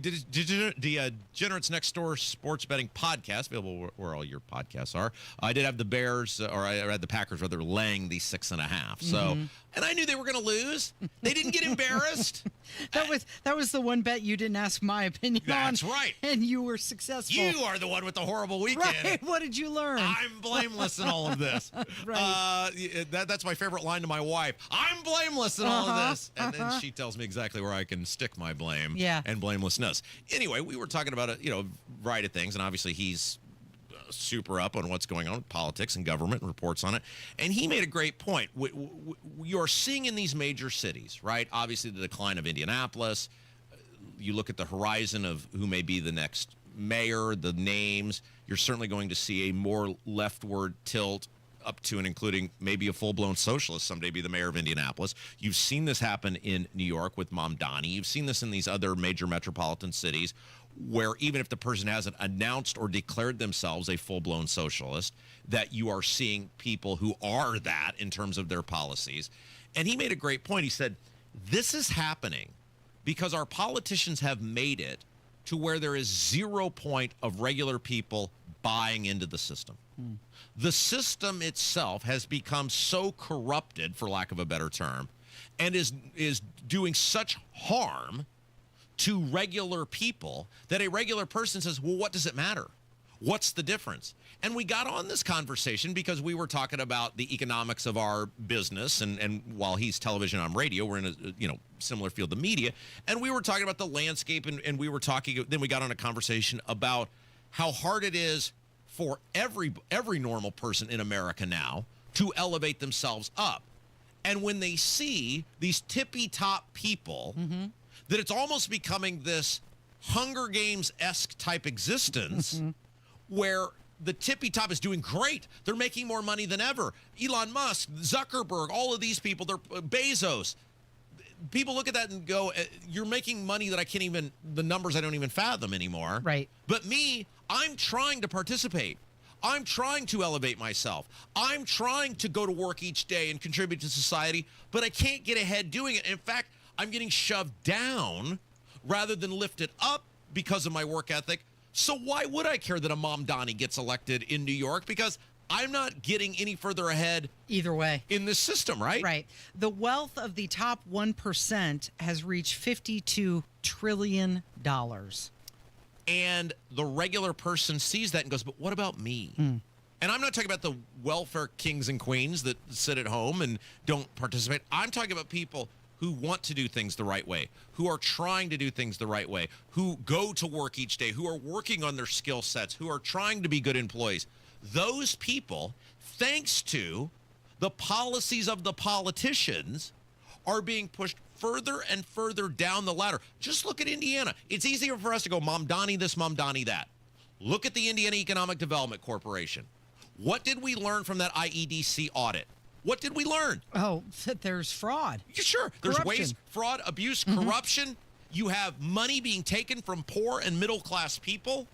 Degenerates Next Door Sports Betting Podcast, available where all your podcasts are. I did have the Bears, or I had the Packers, rather, laying the 6.5. So, and I knew they were going to lose. They didn't get embarrassed. That was the one bet you didn't ask my opinion on. That's right. And you were successful. You are the one with the horrible weekend. Right. What did you learn? I'm blameless in all of this. Right. That's my favorite line to my wife. I'm blameless in all of this. And then she tells me exactly where I can stick my blame and blamelessness. Anyway, we were talking about a variety of things, and obviously he's super up on what's going on with politics and government and reports on it. And he made a great point. You're seeing in these major cities, right? Obviously the decline of Indianapolis. You look at the horizon of who may be the next mayor, the names. You're certainly going to see a more leftward tilt up to and including maybe a full-blown socialist someday be the mayor of Indianapolis. You've seen this happen in New York with Mamdani. You've seen this in these other major metropolitan cities where even if the person hasn't announced or declared themselves a full-blown socialist, that you are seeing people who are that in terms of their policies. And he made a great point. He said, this is happening because our politicians have made it to where there is 0 point of regular people buying into the system. The system itself has become so corrupted, for lack of a better term, and is doing such harm to regular people that a regular person says, well, what does it matter? What's the difference? And we got on this conversation because we were talking about the economics of our business, and while he's television, I'm radio, we're in a similar field of media, and we were talking about the landscape, and we were talking, then we got on a conversation about how hard it is for every normal person in America now to elevate themselves up. And when they see these tippy-top people, that it's almost becoming this Hunger Games-esque type existence where the tippy-top is doing great. They're making more money than ever. Elon Musk, Zuckerberg, all of these people, they're Bezos. People look at that and go, you're making money that the numbers I don't even fathom anymore. Right. But me, I'm trying to participate. I'm trying to elevate myself. I'm trying to go to work each day and contribute to society, but I can't get ahead doing it. In fact, I'm getting shoved down rather than lifted up because of my work ethic. So why would I care that a Mamdani gets elected in New York? Because I'm not getting any further ahead either way in this system, right? Right. The wealth of the top 1% has reached $52 trillion. And the regular person sees that and goes, but what about me? And I'm not talking about the welfare kings and queens that sit at home and don't participate. I'm talking about people who want to do things the right way, who are trying to do things the right way, who go to work each day, who are working on their skill sets, who are trying to be good employees. Those people, thanks to the policies of the politicians, are being pushed further and further down the ladder. Just look at Indiana. It's easier for us to go Mamdani this, Mamdani that. Look at the Indiana Economic Development Corporation. What did we learn from that IEDC audit? What did we learn? Oh, that there's fraud. Yeah, sure. There's Corruption. waste, fraud, abuse, corruption. You have money being taken from poor and middle class people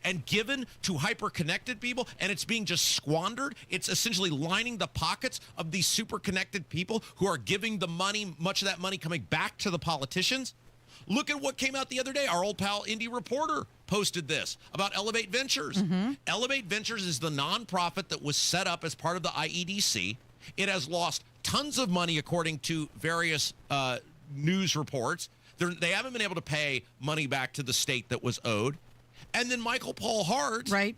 and given to hyper-connected people, and it's being just squandered. It's essentially lining the pockets of these super connected people who are giving the money, much of that money coming back to the politicians. Look at what came out the other day. Our old pal, Indie Reporter, posted this about Elevate Ventures. Elevate Ventures is the nonprofit that was set up as part of the IEDC. It has lost tons of money, according to various news reports. They haven't been able to pay money back to the state that was owed. And then Michael Paul Hart, right,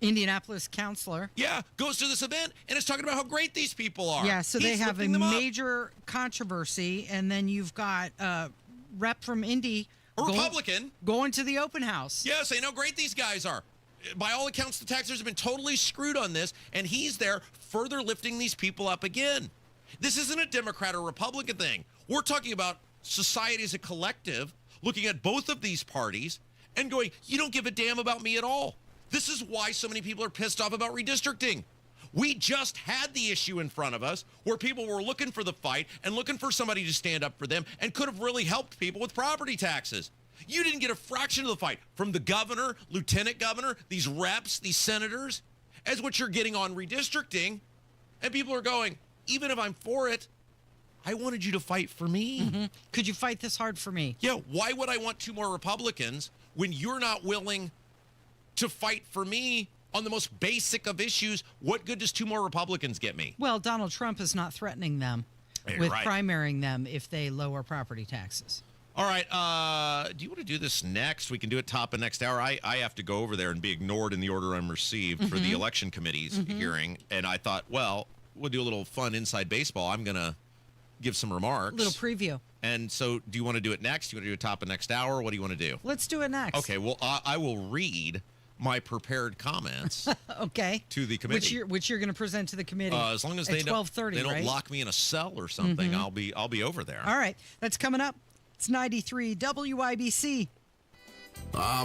Indianapolis counselor, goes to this event and is talking about how great these people are. Yeah, so they have a major controversy, and then you've got a rep from Indy, Republican, going to the open house. Yeah, saying how great these guys are. By all accounts, the taxpayers have been totally screwed on this, and he's there further lifting these people up again. This isn't a Democrat or Republican thing. We're talking about society as a collective looking at both of these parties and going, you don't give a damn about me at all. This is why so many people are pissed off about redistricting. We just had the issue in front of us where people were looking for the fight and looking for somebody to stand up for them and could have really helped people with property taxes. You didn't get a fraction of the fight from the governor, lieutenant governor, these reps, these senators, as what you're getting on redistricting. And people are going, even if I'm for it, I wanted you to fight for me. Mm-hmm. Could you fight this hard for me? Yeah, why would I want 2 more Republicans when you're not willing to fight for me on the most basic of issues? What good does 2 more Republicans get me? Well, Donald Trump is not threatening them with primarying them if they lower property taxes. All right. Do you want to do this next? We can do it top of next hour. I have to go over there and be ignored in the order I'm received for the election committee's hearing. And I thought, well, we'll do a little fun inside baseball. I'm going to give some remarks. Little preview. And so do you want to do it next? Do you want to do it top of next hour? What do you want to do? Let's do it next. Okay. Well, I will read my prepared comments to the committee. Which you're going to present to the committee as long as at they 12:30, don't right? lock me in a cell or something. I'll be over there. All right. That's coming up. It's 93 WIBC.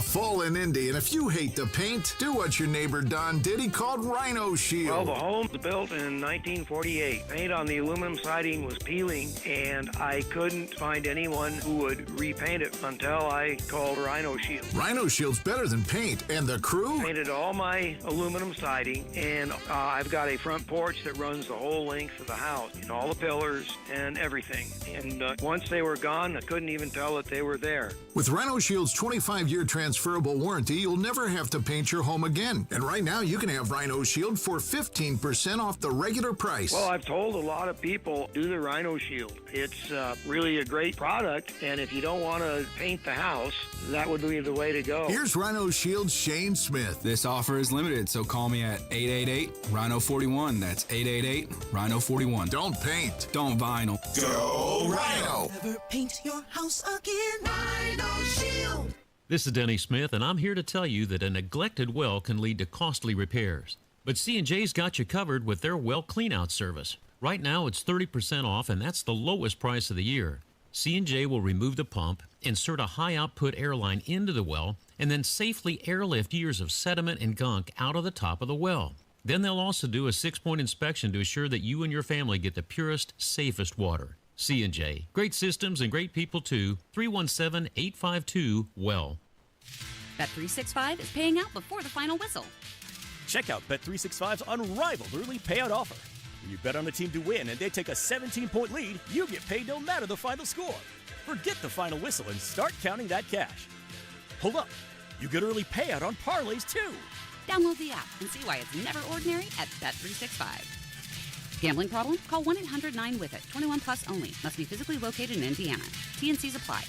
Fall in Indy, and if you hate the paint, do what your neighbor Don did. He called Rhino Shield. Well, the home was built in 1948. Paint on the aluminum siding was peeling, and I couldn't find anyone who would repaint it until I called Rhino Shield. Rhino Shield's better than paint, and the crew? Painted all my aluminum siding, and I've got a front porch that runs the whole length of the house, and all the pillars and everything. And once they were gone, I couldn't even tell that they were there. With Rhino Shield's 25-year transferable warranty, you'll never have to paint your home again. And right now, you can have Rhino Shield for 15% off the regular price. Well, I've told a lot of people, do the Rhino Shield. It's really a great product, and if you don't want to paint the house, that would be the way to go. Here's Rhino Shield's Shane Smith. This offer is limited, so call me at 888-RHINO-41. That's 888-RHINO-41. Don't paint. Don't vinyl. Go Rhino. Never paint your house again. Rhino Shield. This is Denny Smith, and I'm here to tell you that a neglected well can lead to costly repairs. But C&J's got you covered with their well cleanout service. Right now, it's 30% off, and that's the lowest price of the year. C&J will remove the pump, insert a high-output air line into the well, and then safely airlift years of sediment and gunk out of the top of the well. Then they'll also do a 6-point inspection to assure that you and your family get the purest, safest water. C&J. Great systems and great people, too. 317-852-WELL. Bet365 is paying out before the final whistle. Check out Bet365's unrivaled early payout offer. When you bet on a team to win and they take a 17-point lead, you get paid no matter the final score. Forget the final whistle and start counting that cash. Hold up. You get early payout on parlays, too. Download the app and see why it's never ordinary at Bet365. Gambling problem? Call 1-800-9-WITH-IT. 21 plus only. Must be physically located in Indiana. T&Cs apply.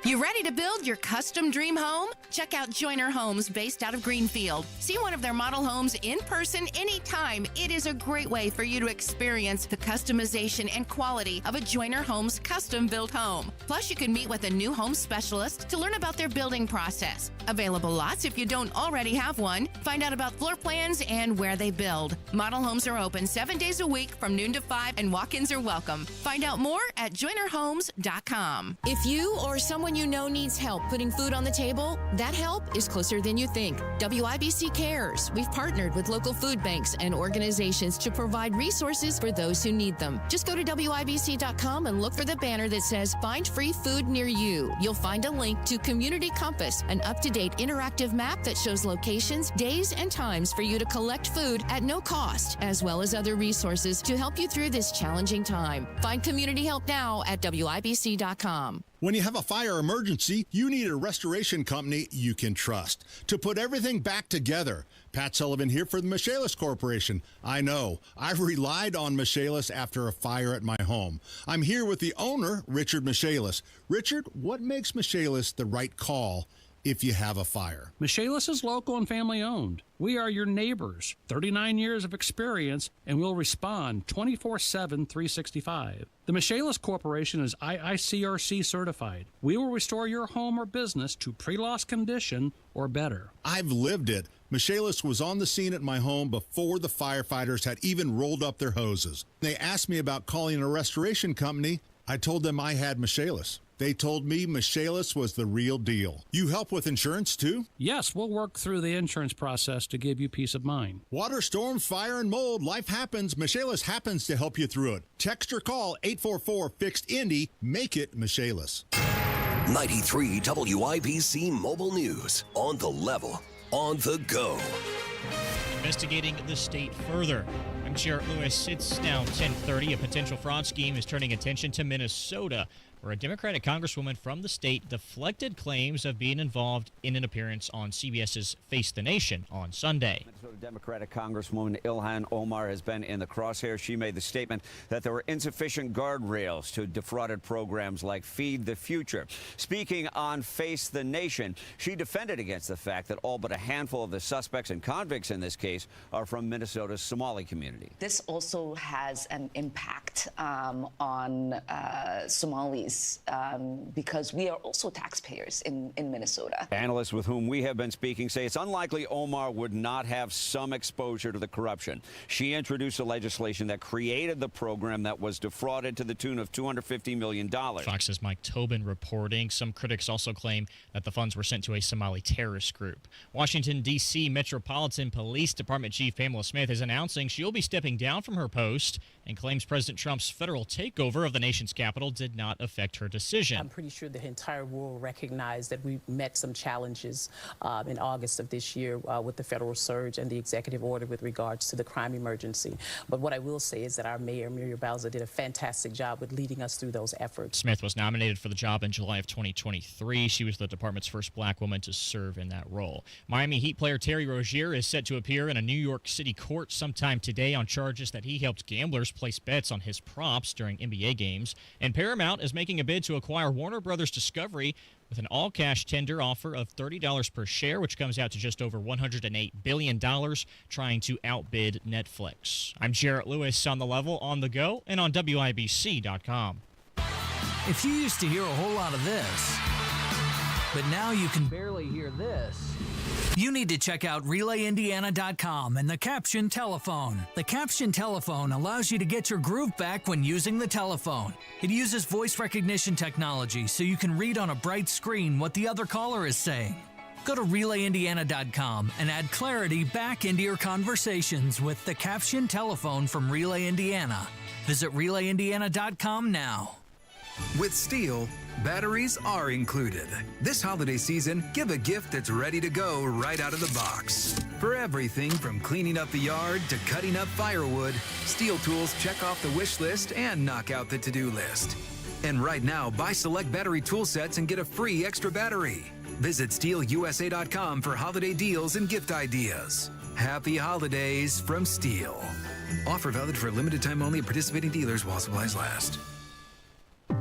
You ready to build your custom dream home? Check out Joyner Homes based out of Greenfield. See one of their model homes in person anytime. It is a great way for you to experience the customization and quality of a Joyner Homes custom built home. Plus, you can meet with a new home specialist to learn about their building process. Available lots if you don't already have one. Find out about floor plans and where they build. Model homes are open 7 days a week from noon to 5, and walk-ins are welcome. Find out more at joynerhomes.com. If you or someone you know needs help putting food on the table, that help is closer than you think. WIBC cares. We've partnered with local food banks and organizations to provide resources for those who need them. Just go to WIBC.com and look for the banner that says Find Free Food Near You. You'll find a link to Community Compass, an up-to-date interactive map that shows locations, days, and times for you to collect food at no cost, as well as other resources to help you through this challenging time. Find community help now at WIBC.com. When you have a fire emergency, you need a restoration company you can trust to put everything back together. Pat Sullivan here for the Michaelis Corporation. I know. I've relied on Michaelis after a fire at my home. I'm here with the owner, Richard Michaelis. Richard, what makes Michaelis the right call if you have a fire? Michaelis is local and family owned. We are your neighbors, 39 years of experience, and we'll respond 24/7, 365. The Michaelis Corporation is IICRC certified. We will restore your home or business to pre-loss condition or better. I've lived it. Michaelis was on the scene at my home before the firefighters had even rolled up their hoses. They asked me about calling a restoration company, I told them I had Michaelis. They told me Michaelis was the real deal. You help with insurance, too? Yes, we'll work through the insurance process to give you peace of mind. Water, storm, fire, and mold. Life happens. Michaelis happens to help you through it. Text or call 844-FIXED-INDY. Make it Michaelis. 93 WIBC Mobile News. On the level. On the go. Investigating the state further. I'm Jarrett Lewis. It's now 10:30. A potential fraud scheme is turning attention to Minnesota, where a Democratic congresswoman from the state deflected claims of being involved in an appearance on CBS's Face the Nation on Sunday. Minnesota Democratic Congresswoman Ilhan Omar has been in the crosshairs. She made the statement that there were insufficient guardrails to defrauded programs like Feed the Future. Speaking on Face the Nation, she defended against the fact that all but a handful of the suspects and convicts in this case are from Minnesota's Somali community. This also has an impact on Somalis because we are also taxpayers in Minnesota. Analysts with whom we have been speaking say it's unlikely Omar would not have some exposure to the corruption. She introduced a legislation that created the program that was defrauded to the tune of $250 million. Fox's Mike Tobin reporting. Some critics also claim that the funds were sent to a Somali terrorist group. Washington, D.C. Metropolitan Police Department Chief Pamela Smith is announcing she'll be stepping down from her post and claims President Trump's federal takeover of the nation's capital did not affect her decision. I'm pretty sure the entire world recognized that we met some challenges in August of this year with the federal surge and the executive order with regards to the crime emergency. But what I will say is that our mayor, Muriel Bowser, did a fantastic job with leading us through those efforts. Smith was nominated for the job in July of 2023. She was the department's first black woman to serve in that role. Miami Heat player Terry Rozier is set to appear in a New York City court sometime today on charges that he helped gamblers place bets on his props during NBA games. And Paramount is making a bid to acquire Warner Brothers Discovery with an all-cash tender offer of $30 per share, which comes out to just over $108 billion, trying to outbid Netflix. I'm Jarrett Lewis on the level, on the go, and on WIBC.com. If you used to hear a whole lot of this, but now you can barely hear this, you need to check out RelayIndiana.com and the Caption Telephone. The Caption Telephone allows you to get your groove back when using the telephone. It uses voice recognition technology so you can read on a bright screen what the other caller is saying. Go to RelayIndiana.com and add clarity back into your conversations with the Caption Telephone from Relay Indiana. Visit RelayIndiana.com now. With Steel, batteries are included. This holiday season, give a gift that's ready to go right out of the box. For everything from cleaning up the yard to cutting up firewood, Steel tools check off the wish list and knock out the to-do list. And right now, buy select battery tool sets and get a free extra battery. Visit SteelUSA.com for holiday deals and gift ideas. Happy holidays from Steel. Offer valid for a limited time only at participating dealers while supplies last.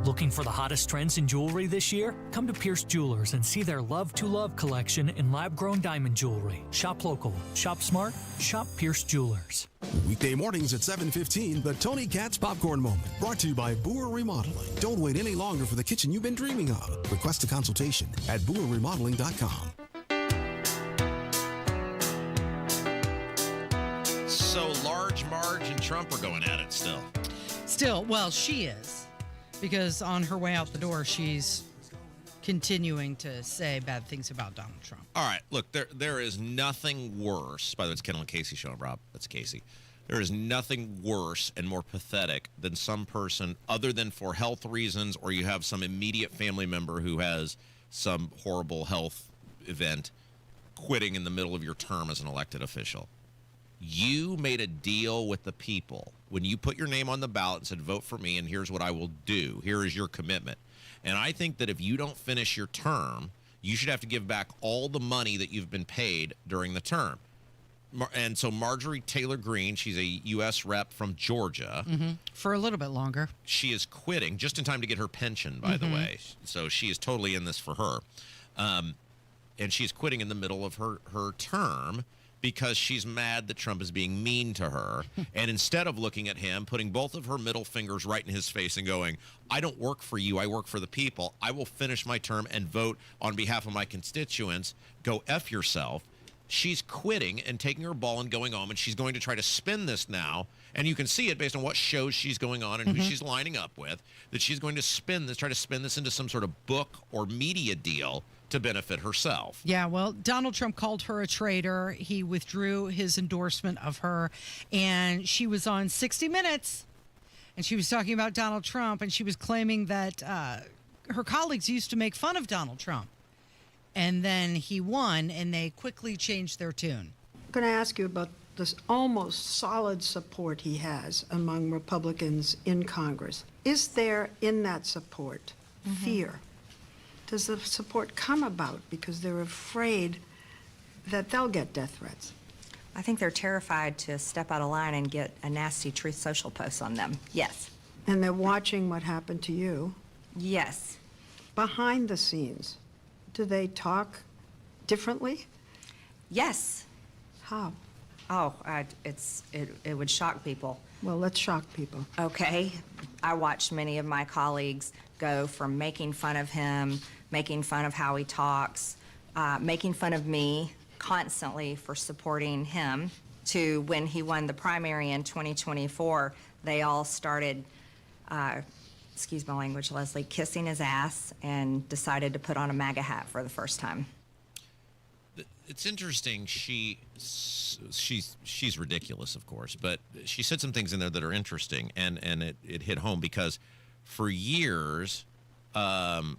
Looking for the hottest trends in jewelry this year? Come to Pierce Jewelers and see their Love to Love collection in lab-grown diamond jewelry. Shop local, shop smart, shop Pierce Jewelers. Weekday mornings at 7:15, the Tony Katz Popcorn Moment, brought to you by Boer Remodeling. Don't wait any longer for the kitchen you've been dreaming of. Request a consultation at BoerRemodeling.com. So Large Marge and Trump are going at it still. Still, well, she is. Because on her way out the door, she's continuing to say bad things about Donald Trump. All right, look, there is nothing worse. By the way, it's Kendall Casey show, Rob. That's Casey. There is nothing worse and more pathetic than some person, other than for health reasons, or you have some immediate family member who has some horrible health event, quitting in the middle of your term as an elected official. You made a deal with the people when you put your name on the ballot and said, vote for me, and here's what I will do. Here is your commitment. And I think that if you don't finish your term, you should have to give back all the money that you've been paid during the term. And so Marjorie Taylor Greene, she's a U.S. rep from Georgia. Mm-hmm. For a little bit longer. She is quitting just in time to get her pension, by the way. So she is totally in this for her. And she's quitting in the middle of her term, because she's mad that Trump is being mean to her. And instead of looking at him, putting both of her middle fingers right in his face and going, I don't work for you, I work for the people. I will finish my term and vote on behalf of my constituents. Go F yourself. she's quitting and taking her ball and going home, and she's going to try to spin this now. And you can see it based on what shows she's going on and who she's lining up with, that she's going to try to spin this into some sort of book or media deal to benefit herself. Yeah, well, Donald Trump called her a traitor. He withdrew his endorsement of her, and she was on 60 Minutes, and she was talking about Donald Trump, and she was claiming that her colleagues used to make fun of Donald Trump. And then he won, and they quickly changed their tune. I'm going to ask you about this almost solid support he has among Republicans in Congress. Is there in that support fear? Does the support come about because they're afraid that they'll get death threats? I think they're terrified to step out of line and get a nasty Truth Social post on them. Yes. And they're watching what happened to you? Yes. Behind the scenes, do they talk differently? Yes. How? Oh, it would shock people. Well, let's shock people. Okay. I watched many of my colleagues go from making fun of him, making fun of how he talks, making fun of me constantly for supporting him, to when he won the primary in 2024, they all started, excuse my language, Leslie, kissing his ass and decided to put on a MAGA hat for the first time. It's interesting. She's ridiculous, of course, but she said some things in there that are interesting, and it hit home because for years, the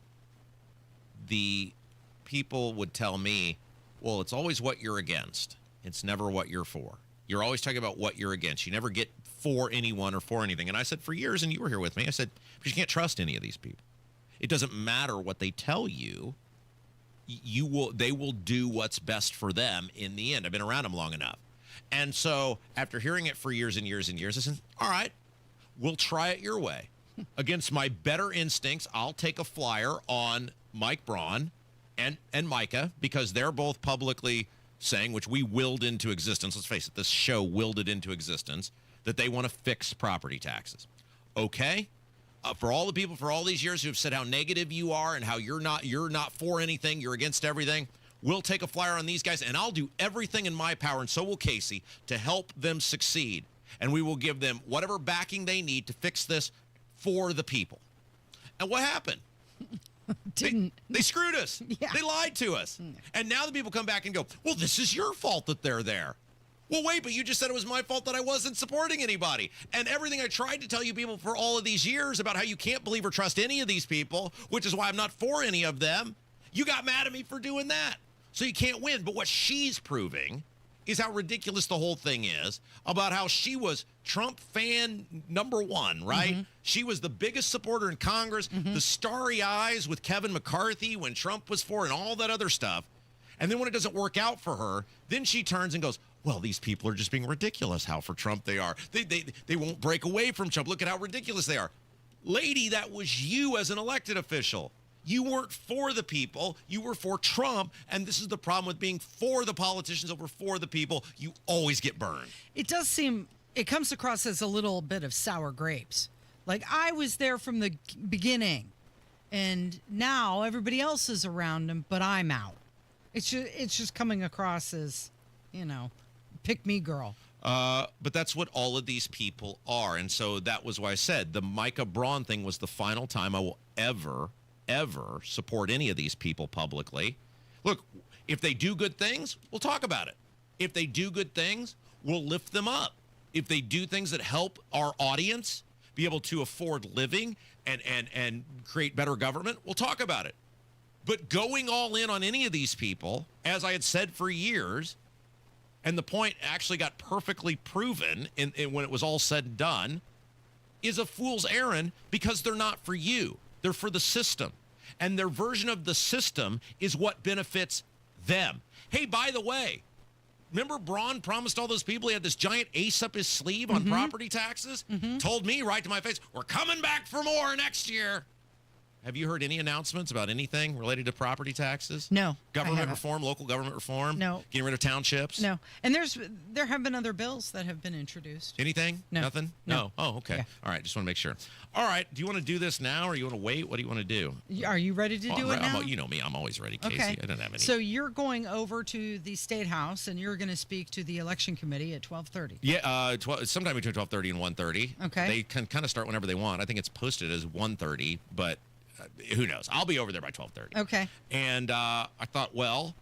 people would tell me, well, it's always what you're against. It's never what you're for. You're always talking about what you're against. You never get for anyone or for anything. And I said for years, and you were here with me, I said, but you can't trust any of these people. It doesn't matter what they tell you. They will do what's best for them in the end. I've been around them long enough. And so after hearing it for years and years and years, I said, all right, we'll try it your way. Against my better instincts, I'll take a flyer on Mike Braun and Micah, because they're both publicly saying, which we willed into existence, let's face it, this show willed it into existence, that they want to fix property taxes. Okay? For all the people for all these years who have said how negative you are and how you're not for anything, you're against everything, we'll take a flyer on these guys, and I'll do everything in my power, and so will Casey, to help them succeed. And we will give them whatever backing they need to fix this for the people. And what happened? They screwed us. Yeah. They lied to us. And now the people come back and go, well, this is your fault that they're there. Well, wait, but you just said it was my fault that I wasn't supporting anybody. And everything I tried to tell you people for all of these years about how you can't believe or trust any of these people, which is why I'm not for any of them, you got mad at me for doing that. So you can't win. But what she's proving is how ridiculous the whole thing is, about how she was Trump fan number one, right? She was the biggest supporter in Congress, the starry eyes with Kevin McCarthy when Trump was for, and all that other stuff. And then when it doesn't work out for her, then she turns and goes, well, these people are just being ridiculous. How for Trump they are. They won't break away from Trump. Look at how ridiculous they are. Lady, that was you as an elected official. You weren't for the people. You were for Trump. And this is the problem with being for the politicians over for the people. You always get burned. It does seem, it comes across as a little bit of sour grapes. Like, I was there from the beginning, and now everybody else is around him, but I'm out. It's just coming across as, pick me girl. But that's what all of these people are. And so that was why I said the Micah Braun thing was the final time I will ever support any of these people publicly. Look, if they do good things, we'll talk about it. If they do good things, we'll lift them up. If they do things that help our audience be able to afford living and create better government, we'll talk about it. But going all in on any of these people, as I had said for years, and the point actually got perfectly proven when it was all said and done, is a fool's errand, because they're not for you. They're for the system. And their version of the system is what benefits them. Hey, by the way, remember Braun promised all those people he had this giant ace up his sleeve on property taxes? Told me right to my face, we're coming back for more next year. Have you heard any announcements about anything related to property taxes? No. Government reform, local government reform? No. Getting rid of townships? No. And there have been other bills that have been introduced. Anything? No. Nothing? No. Oh, okay. Yeah. All right, just want to make sure. All right, do you want to do this now or you want to wait? What do you want to do? Are you ready to do it now? You know me, I'm always ready, Casey. Okay. I don't have any. So you're going over to the State House and you're going to speak to the election committee at 12:30. Yeah, sometime between 12:30 and 1:30. Okay. They can kind of start whenever they want. I think it's posted as 1:30, but who knows? I'll be over there by 12:30. Okay. And I thought, well,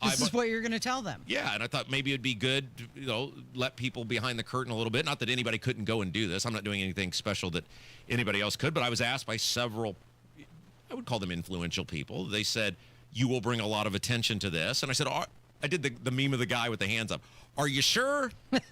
this is what you're going to tell them. Yeah, and I thought maybe it'd be good to, let people behind the curtain a little bit. Not that anybody couldn't go and do this. I'm not doing anything special that anybody else could, but I was asked by several, I would call them influential people. They said, you will bring a lot of attention to this. And I said, I did the meme of the guy with the hands up. Are you sure?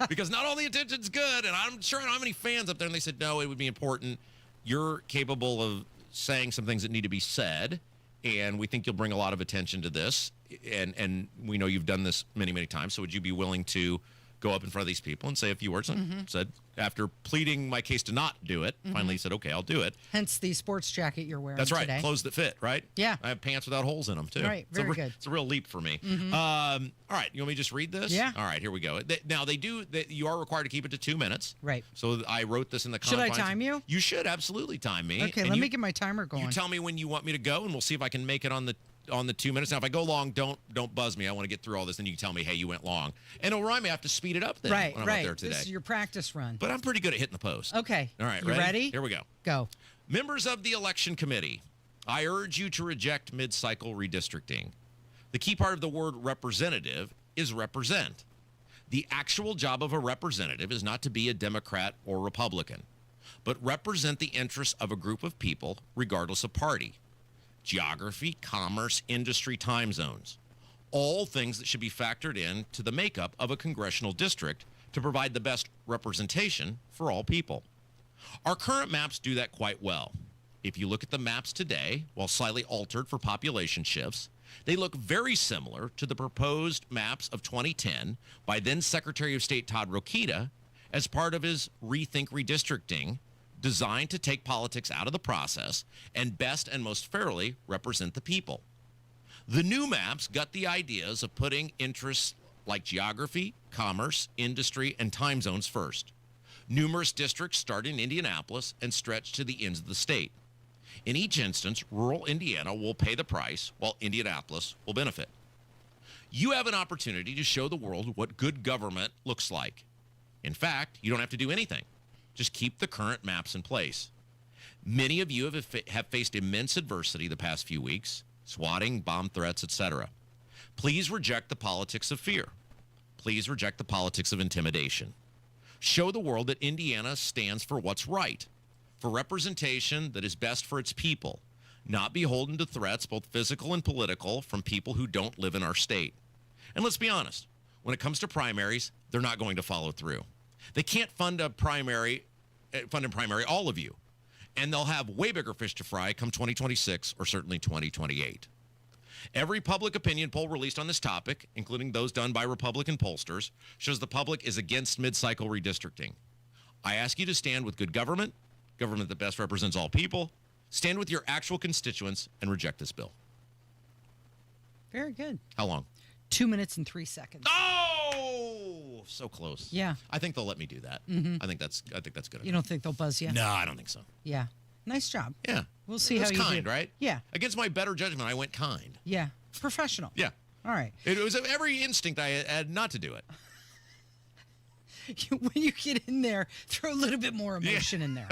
Because not all the attention's good, and I'm sure I don't have any fans up there. And they said, no, it would be important. You're capable of saying some things that need to be said, and we think you'll bring a lot of attention to this. And we know you've done this many, many times. So would you be willing to go up in front of these people and say a few words? And said, after pleading my case to not do it, finally said, okay, I'll do it. Hence the sports jacket you're wearing. That's right. Today. Clothes that fit, right? Yeah. I have pants without holes in them, too. Right. Very good. It's a real leap for me. All right. You want me to just read this? Yeah. All right. Here we go. Now, you are required to keep it to 2 minutes. Right. So I wrote this in the Should I confines. time you? You should absolutely time me. Okay. Let me get my timer going. You tell me when you want me to go, and we'll see if I can make it on the 2 minutes. Now, if I go long, don't buzz me. I want to get through all this. Then you can tell me, hey, you went long. And it'll remind me I have to speed it up then Right. when I'm up there today. This is your practice run. But I'm pretty good at hitting the post. Okay. All right. You ready? Here we go. Go. Members of the election committee, I urge you to reject mid-cycle redistricting. The key part of the word representative is represent. The actual job of a representative is not to be a Democrat or Republican, but represent the interests of a group of people regardless of party. Geography, commerce, industry, time zones. All things that should be factored in to the makeup of a congressional district to provide the best representation for all people. Our current maps do that quite well. If you look at the maps today, while slightly altered for population shifts, they look very similar to the proposed maps of 2010 by then Secretary of State Todd Rokita as part of his Rethink Redistricting, designed to take politics out of the process and best and most fairly represent the people. The new maps got the ideas of putting interests like geography, commerce, industry, and time zones first. Numerous districts start in Indianapolis and stretch to the ends of the state. In each instance, rural Indiana will pay the price while Indianapolis will benefit. You have an opportunity to show the world what good government looks like. In fact, you don't have to do anything. Just keep the current maps in place. Many of you have faced immense adversity the past few weeks, swatting, bomb threats, etc. Please reject the politics of fear. Please reject the politics of intimidation. Show the world that Indiana stands for what's right, for representation that is best for its people, not beholden to threats, both physical and political, from people who don't live in our state. And let's be honest, when it comes to primaries, they're not going to follow through. They can't fund in primary all of you, and they'll have way bigger fish to fry come 2026 or certainly 2028. Every public opinion poll released on this topic, including those done by Republican pollsters, shows the public is against mid-cycle redistricting. I ask you to stand with good government that best represents all people, stand with your actual constituents, and reject this bill. Very good. How long? 2 minutes and 3 seconds. Oh, so close. Yeah. I think they'll let me do that. I think that's good. You don't think they'll buzz you? No, I don't think so. Yeah. Nice job. Yeah. We'll see That's how you kind, do. right? Yeah. Against my better judgment, I went kind. Yeah. Professional. Yeah. All right. It was every instinct I had not to do it. When you get in there, throw a little bit more emotion in there.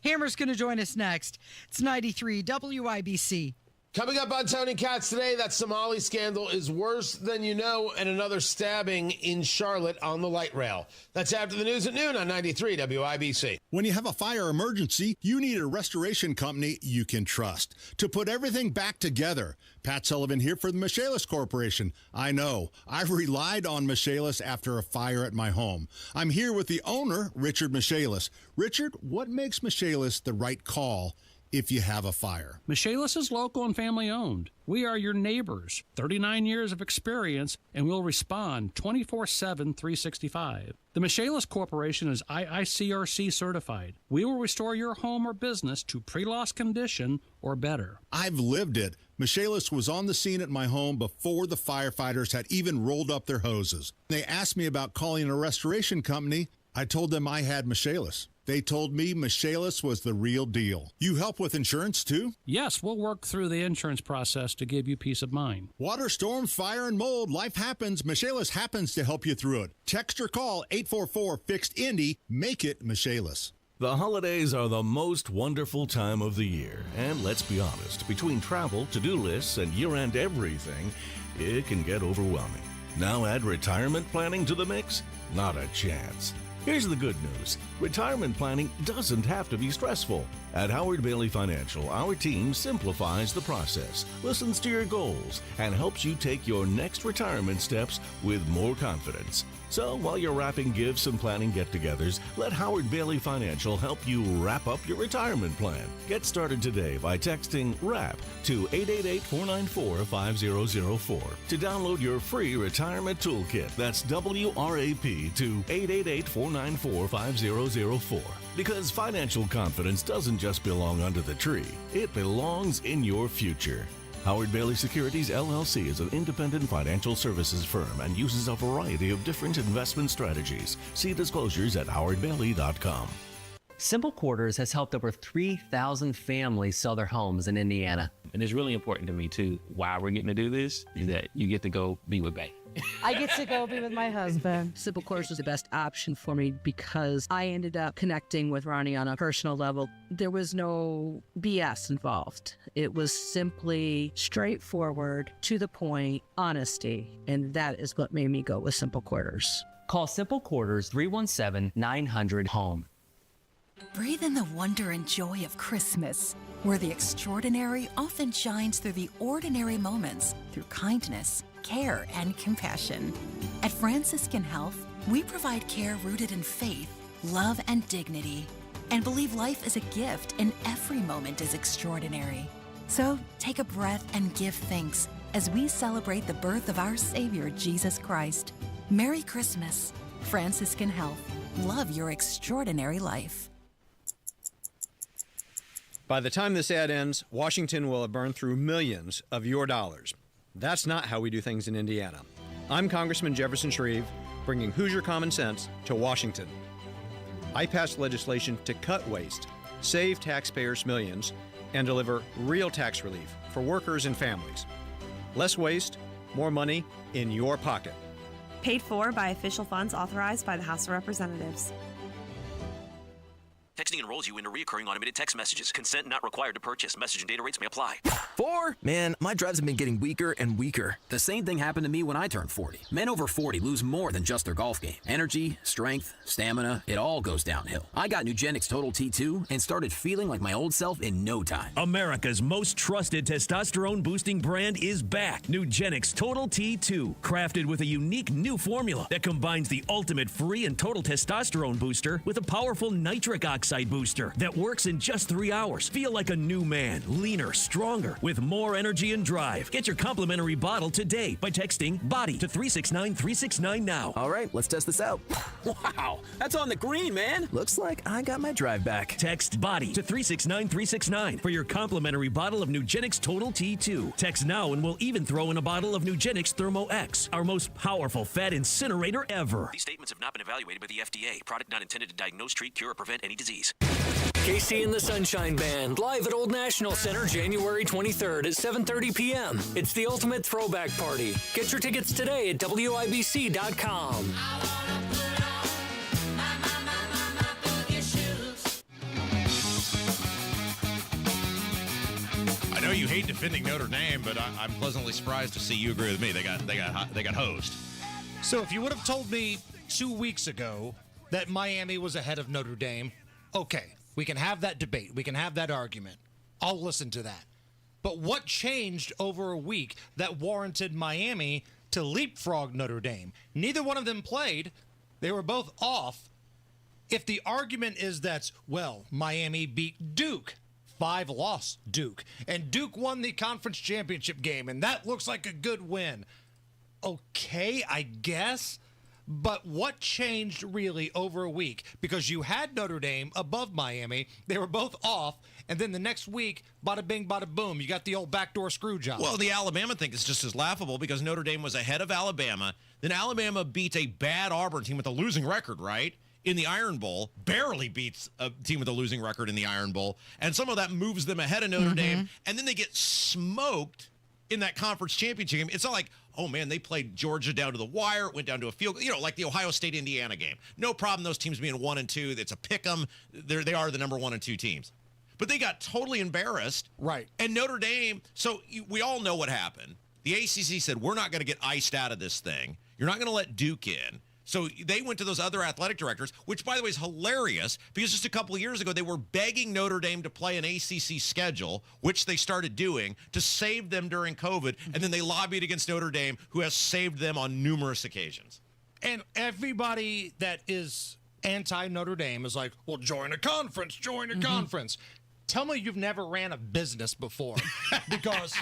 Hammer's going to join us next. It's 93 WIBC. Coming up on Tony Katz today, that Somali scandal is worse than you know, and another stabbing in Charlotte on the light rail. That's after the news at noon on 93 WIBC. When you have a fire emergency, you need a restoration company you can trust to put everything back together. Pat Sullivan here for the Michaelis Corporation. I know. I've relied on Michaelis after a fire at my home. I'm here with the owner, Richard Michaelis. Richard, what makes Michaelis the right call if you have a fire. Michaelis is local and family owned. We are your neighbors, 39 years of experience, and we'll respond 24/7, 365. The Michaelis Corporation is IICRC certified. We will restore your home or business to pre-loss condition or better. I've lived it. Michaelis was on the scene at my home before the firefighters had even rolled up their hoses. They asked me about calling a restoration company. I told them I had Michaelis. They told me Michaelis was the real deal. You help with insurance, too? Yes, we'll work through the insurance process to give you peace of mind. Water, storms, fire, and mold. Life happens. Michaelis happens to help you through it. Text or call 844-FIXED-INDY. Make it Michaelis. The holidays are the most wonderful time of the year. And let's be honest, between travel, to-do lists, and year-end everything, it can get overwhelming. Now add retirement planning to the mix? Not a chance. Here's the good news. Retirement planning doesn't have to be stressful. At Howard Bailey Financial, our team simplifies the process, listens to your goals, and helps you take your next retirement steps with more confidence. So while you're wrapping gifts and planning get-togethers, let Howard Bailey Financial help you wrap up your retirement plan. Get started today by texting WRAP to 888-494-5004 to download your free retirement toolkit. That's WRAP to 888-494-5004. Because financial confidence doesn't just belong under the tree, it belongs in your future. Howard Bailey Securities, LLC is an independent financial services firm and uses a variety of different investment strategies. See disclosures at howardbailey.com. Simple Quarters has helped over 3,000 families sell their homes in Indiana. And it's really important to me, too, why we're getting to do this, is that you get to go be with Bay. I get to go be with my husband. Simple Quarters was the best option for me because I ended up connecting with Ronnie on a personal level. There was no BS involved. It was simply straightforward, to the point, honesty, and that is what made me go with Simple Quarters. Call Simple Quarters 317-900-HOME. Breathe in the wonder and joy of Christmas, where the extraordinary often shines through the ordinary moments, through kindness, care, and compassion. At Franciscan Health, we provide care rooted in faith, love, and dignity, and believe life is a gift and every moment is extraordinary. So take a breath and give thanks as we celebrate the birth of our Savior, Jesus Christ. Merry Christmas. Franciscan Health. Love your extraordinary life. By the time this ad ends, Washington will have burned through millions of your dollars. That's not how we do things in Indiana. I'm Congressman Jefferson Shreve, bringing Hoosier common sense to Washington. I passed legislation to cut waste, save taxpayers millions, and deliver real tax relief for workers and families. Less waste, more money in your pocket. Paid for by official funds authorized by the House of Representatives. Texting enrolls you into recurring automated text messages. Consent not required to purchase. Message and data rates may apply. 4? Man, my drives have been getting weaker and weaker. The same thing happened to me when I turned 40. Men over 40 lose more than just their golf game. Energy, strength, stamina, it all goes downhill. I got Nugenix Total T2 and started feeling like my old self in no time. America's most trusted testosterone-boosting brand is back. Nugenix Total T2. Crafted with a unique new formula that combines the ultimate free and total testosterone booster with a powerful nitric oxide booster that works in just 3 hours. Feel like a new man, leaner, stronger, with more energy and drive. Get your complimentary bottle today by texting BODY to 369-369 now. All right, let's test this out. Wow, that's on the green, man. Looks like I got my drive back. Text BODY to 369-369 for your complimentary bottle of Nugenix Total T2. Text now and we'll even throw in a bottle of Nugenix Thermo X, our most powerful fat incinerator ever. These statements have not been evaluated by the FDA. Product not intended to diagnose, treat, cure, or prevent any disease. Casey and the Sunshine Band, live at Old National Center, January 23rd at 7:30 p.m. It's the ultimate throwback party. Get your tickets today at WIBC.com. I know you hate defending Notre Dame, but I'm pleasantly surprised to see you agree with me. They got hosed. So if you would have told me 2 weeks ago that Miami was ahead of Notre Dame, okay, we can have that debate. We can have that argument. I'll listen to that. But what changed over a week that warranted Miami to leapfrog Notre Dame? Neither one of them played. They were both off. If the argument is that, well, Miami beat Duke, 5 loss Duke. And Duke won the conference championship game, and that looks like a good win. Okay, I guess. But what changed really over a week? Because you had Notre Dame above Miami. They were both off. And then the next week, bada bing, bada boom, you got the old backdoor screw job. Well, the Alabama thing is just as laughable because Notre Dame was ahead of Alabama. Then Alabama beats a bad Auburn team with a losing record, right? In the Iron Bowl, barely beats a team with a losing record in the Iron Bowl. And some of that moves them ahead of Notre Dame. And then they get smoked in that conference championship game. It's not like, oh, man, they played Georgia down to the wire. It went down to a field, like the Ohio State-Indiana game. No problem, those teams being 1 and 2. It's a pick 'em. They are the number 1 and 2 teams. But they got totally embarrassed. Right. And Notre Dame, we all know what happened. The ACC said, we're not going to get iced out of this thing. You're not going to let Duke in. So they went to those other athletic directors, which, by the way, is hilarious because just a couple of years ago, they were begging Notre Dame to play an ACC schedule, which they started doing, to save them during COVID. And then they lobbied against Notre Dame, who has saved them on numerous occasions. And everybody that is anti-Notre Dame is like, well, join a conference, join a conference. Tell me you've never ran a business before. Because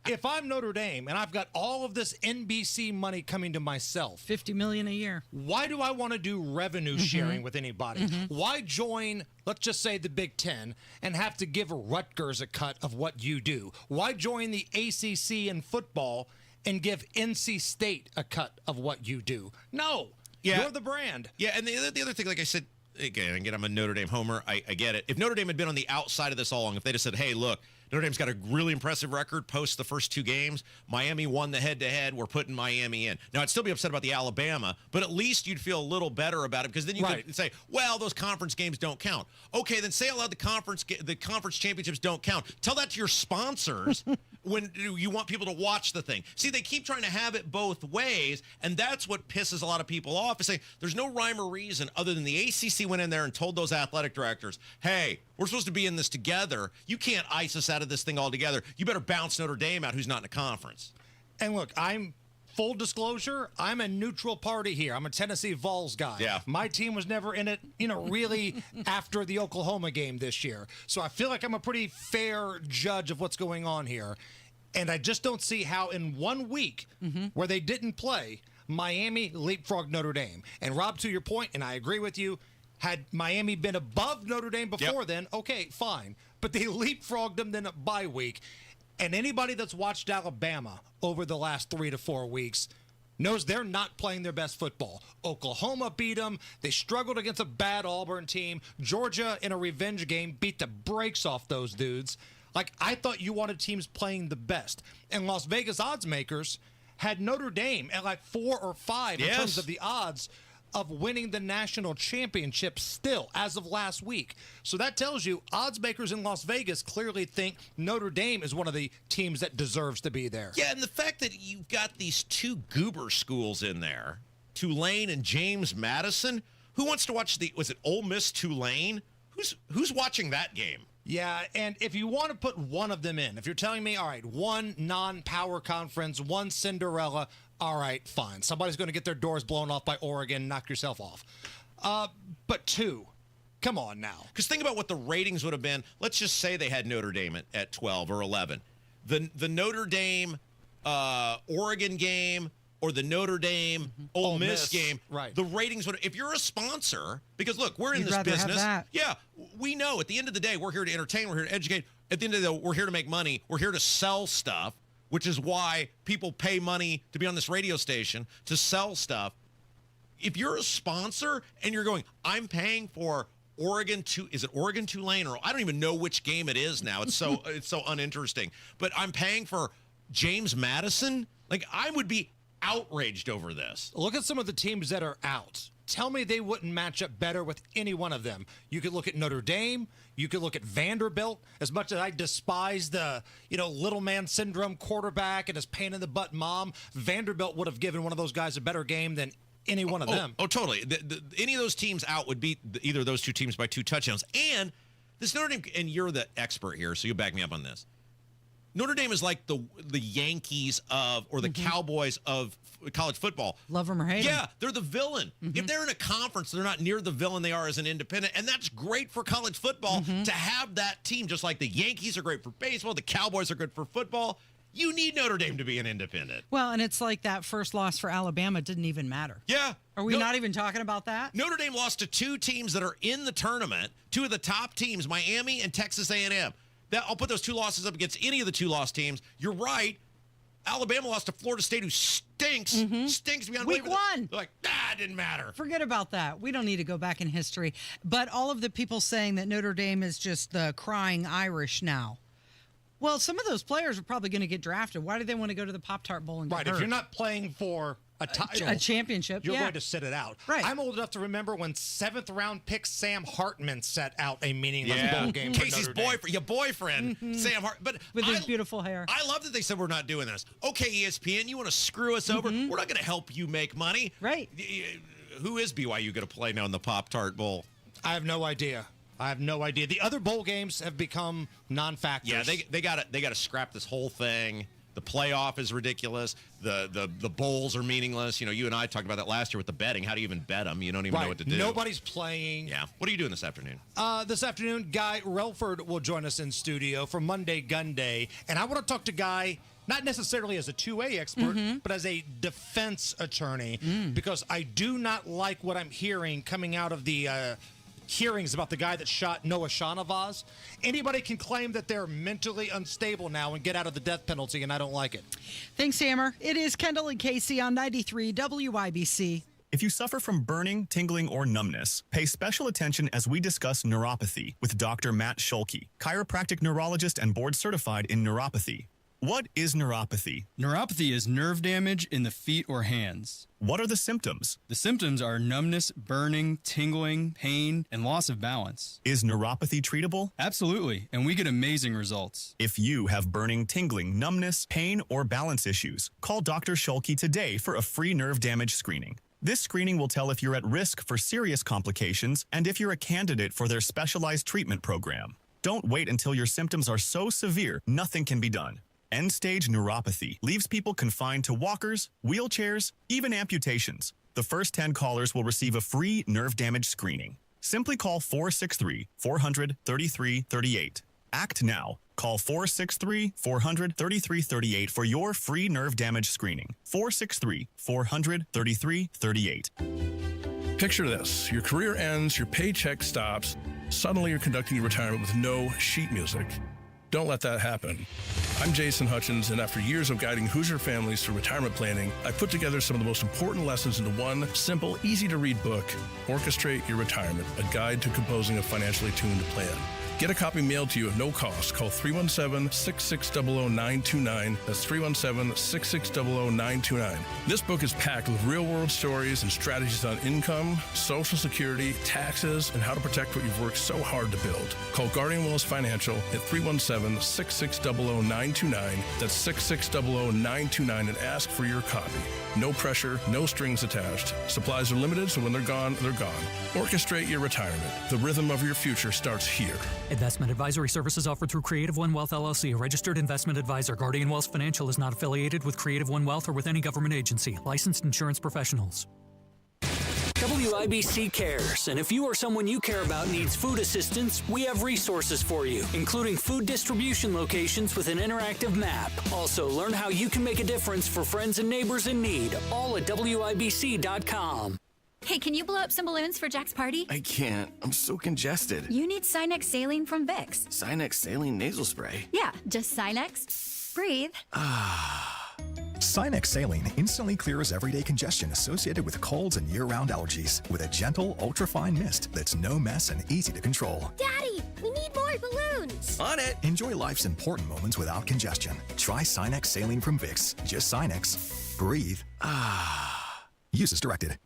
if I'm Notre Dame and I've got all of this NBC money coming to myself, $50 million a year, why do I want to do revenue sharing with anybody? Why join, let's just say, the Big Ten and have to give Rutgers a cut of what you do? Why join the ACC in football and give NC State a cut of what you do? No. You're the brand. Yeah, and the other thing, like I said, again, I'm a Notre Dame homer. I get it. If Notre Dame had been on the outside of this all along, if they just said, hey, look, Notre Dame's got a really impressive record post the first 2 games. Miami won the head-to-head. We're putting Miami in. Now, I'd still be upset about the Alabama, but at least you'd feel a little better about it because then you could say, well, those conference games don't count. Okay, then say out loud the conference championships don't count. Tell that to your sponsors when you want people to watch the thing. See, they keep trying to have it both ways, and that's what pisses a lot of people off, is saying there's no rhyme or reason other than the ACC went in there and told those athletic directors, hey, we're supposed to be in this together. You can't ice us out of this thing altogether. You better bounce Notre Dame out, who's not in a conference. And look, full disclosure, I'm a neutral party here. I'm a Tennessee Vols guy. Yeah. My team was never in it, really after the Oklahoma game this year. So I feel like I'm a pretty fair judge of what's going on here. And I just don't see how in 1 week where they didn't play, Miami leapfrogged Notre Dame. And Rob, to your point, and I agree with you, had Miami been above Notre Dame before then, okay, fine. But they leapfrogged them then a bye week. And anybody that's watched Alabama over the last 3 to 4 weeks knows they're not playing their best football. Oklahoma beat them. They struggled against a bad Auburn team. Georgia, in a revenge game, beat the brakes off those dudes. Like, I thought you wanted teams playing the best. And Las Vegas odds makers had Notre Dame at like 4 or 5 in terms of the odds of winning the national championship still as of last week. So that tells you odds makers in Las Vegas clearly think Notre Dame is one of the teams that deserves to be there. Yeah, and the fact that you've got these 2 goober schools in there, Tulane and James Madison, who wants to watch was it Ole Miss Tulane? Who's watching that game? Yeah, and if you want to put one of them in, if you're telling me, all right, 1 non-power conference, 1 Cinderella, all right, fine. Somebody's going to get their doors blown off by Oregon, knock yourself off. But 2, come on now. Because think about what the ratings would have been. Let's just say they had Notre Dame at 12 or 11. The Notre Dame Oregon game or the Notre Dame Ole Miss game, right? The ratings would, if you're a sponsor, because look, we're in You'd this rather have business. that. Yeah, we know at the end of the day, we're here to entertain, we're here to educate. At the end of the day, we're here to make money. We're here to sell stuff, which is why people pay money to be on this radio station to sell stuff. If you're a sponsor and you're going, I'm paying for Oregon is it Oregon Tulane, or I don't even know which game it is now. It's so it's so uninteresting. But I'm paying for James Madison. Like, I would be outraged over this. Look at some of the teams that are out. Tell me they wouldn't match up better with any one of them. You could look at Notre Dame. You could look at Vanderbilt. As much as I despise the, little man syndrome quarterback and his pain in the butt mom, Vanderbilt would have given one of those guys a better game than any one of them. Oh, totally. Any of those teams out would beat either of those 2 teams by 2 touchdowns. And this Notre Dame, and you're the expert here, so you back me up on this. Notre Dame is like the Yankees of, or the Cowboys of college football. Love them or hate them. Yeah, they're the villain. If they're in a conference, they're not near the villain they are as an independent. And that's great for college football to have that team, just like the Yankees are great for baseball, the Cowboys are good for football. You need Notre Dame to be an independent. Well, and it's like that first loss for Alabama didn't even matter. Yeah. Are we not even talking about that? Notre Dame lost to two teams that are in the tournament, two of the top teams, Miami and Texas A&M. I'll put those two losses up against any of the two lost teams. You're right. Alabama lost to Florida State, who stinks. Stinks beyond Week belief. one. They're like, it didn't matter. Forget about that. We don't need to go back in history. But all of the people saying that Notre Dame is just the crying Irish now. Well, some of those players are probably going to get drafted. Why do they want to go to the Pop-Tart Bowl and get Right, hurt? if you're not playing for a title, a championship, you're yeah. going to sit it out. Right. I'm old enough to remember when 7th-round pick Sam Hartman set out a meaningless bowl game for Casey's Notre Dame. boyfriend, your boyfriend, Sam Hart. But with his beautiful hair. I love that they said we're not doing this. Okay, ESPN, you want to screw us over? We're not going to help you make money. Right. Who is BYU going to play now in the Pop-Tart Bowl? I have no idea. The other bowl games have become non-factors. Yeah, they got to scrap this whole thing. The playoff is ridiculous. The bowls are meaningless. You know, you and I talked about that last year with the betting. How do you even bet them? You don't even know what to do. Nobody's playing. Yeah. What are you doing this afternoon? This afternoon, Guy Relford will join us in studio for Monday Gun Day. And I want to talk to Guy, not necessarily as a 2A expert, but as a defense attorney, because I do not like what I'm hearing coming out of the hearings about the guy that shot Noah Shanavaz. Anybody can claim that they're mentally unstable now and get out of the death penalty, and I don't like it. Thanks, Hammer. It is Kendall and Casey on 93 WIBC. If you suffer from burning, tingling, or numbness, pay special attention as we discuss neuropathy with Dr. Matt Schulke, chiropractic neurologist and board certified in neuropathy. What is neuropathy? Neuropathy is nerve damage in the feet or hands. What are the symptoms? The symptoms are numbness, burning, tingling, pain, and loss of balance. Is neuropathy treatable? Absolutely, and we get amazing results. If you have burning, tingling, numbness, pain, or balance issues, call Dr. Schulke today for a free nerve damage screening. This screening will tell if you're at risk for serious complications and if you're a candidate for their specialized treatment program. Don't wait until your symptoms are so severe nothing can be done. End-stage neuropathy leaves people confined to walkers, wheelchairs, even amputations. The first 10 callers will receive a free nerve damage screening. Simply call 463-400-3338. Act now. Call 463-400-3338 for your free nerve damage screening. 463-400-3338. Picture this. Your career ends, your paycheck stops. Suddenly you're conducting your retirement with no sheet music. Don't let that happen. I'm Jason Hutchins, and after years of guiding Hoosier families through retirement planning, I put together some of the most important lessons into one simple, easy-to-read book, Orchestrate Your Retirement, a guide to composing a financially tuned plan. Get a copy mailed to you at no cost. Call 317-660-929. That's 317-660-929. This book is packed with real-world stories and strategies on income, Social Security, taxes, and how to protect what you've worked so hard to build. Call Guardian Wells Financial at 317-660-929. That's 660-929 and ask for your copy. No pressure, no strings attached. Supplies are limited, so when they're gone, they're gone. Orchestrate your retirement. The rhythm of your future starts here. Investment advisory services offered through Creative One Wealth LLC, a registered investment advisor. Guardian Wealth Financial is not affiliated with Creative One Wealth or with any government agency. Licensed insurance professionals. WIBC cares, and if you or someone you care about needs food assistance, we have resources for you, including food distribution locations with an interactive map. Also, learn how you can make a difference for friends and neighbors in need, all at WIBC.com. Hey, can you blow up some balloons for Jack's party? I can't. I'm so congested. You need Sinex Saline from Vicks. Sinex Saline Nasal Spray. Yeah, just Sinex. Breathe. Sinex Saline instantly clears everyday congestion associated with colds and year-round allergies with a gentle, ultra-fine mist that's no mess and easy to control. Daddy, we need more balloons. On it. Enjoy life's important moments without congestion. Try Sinex Saline from Vicks. Just Sinex. Breathe. Use as directed.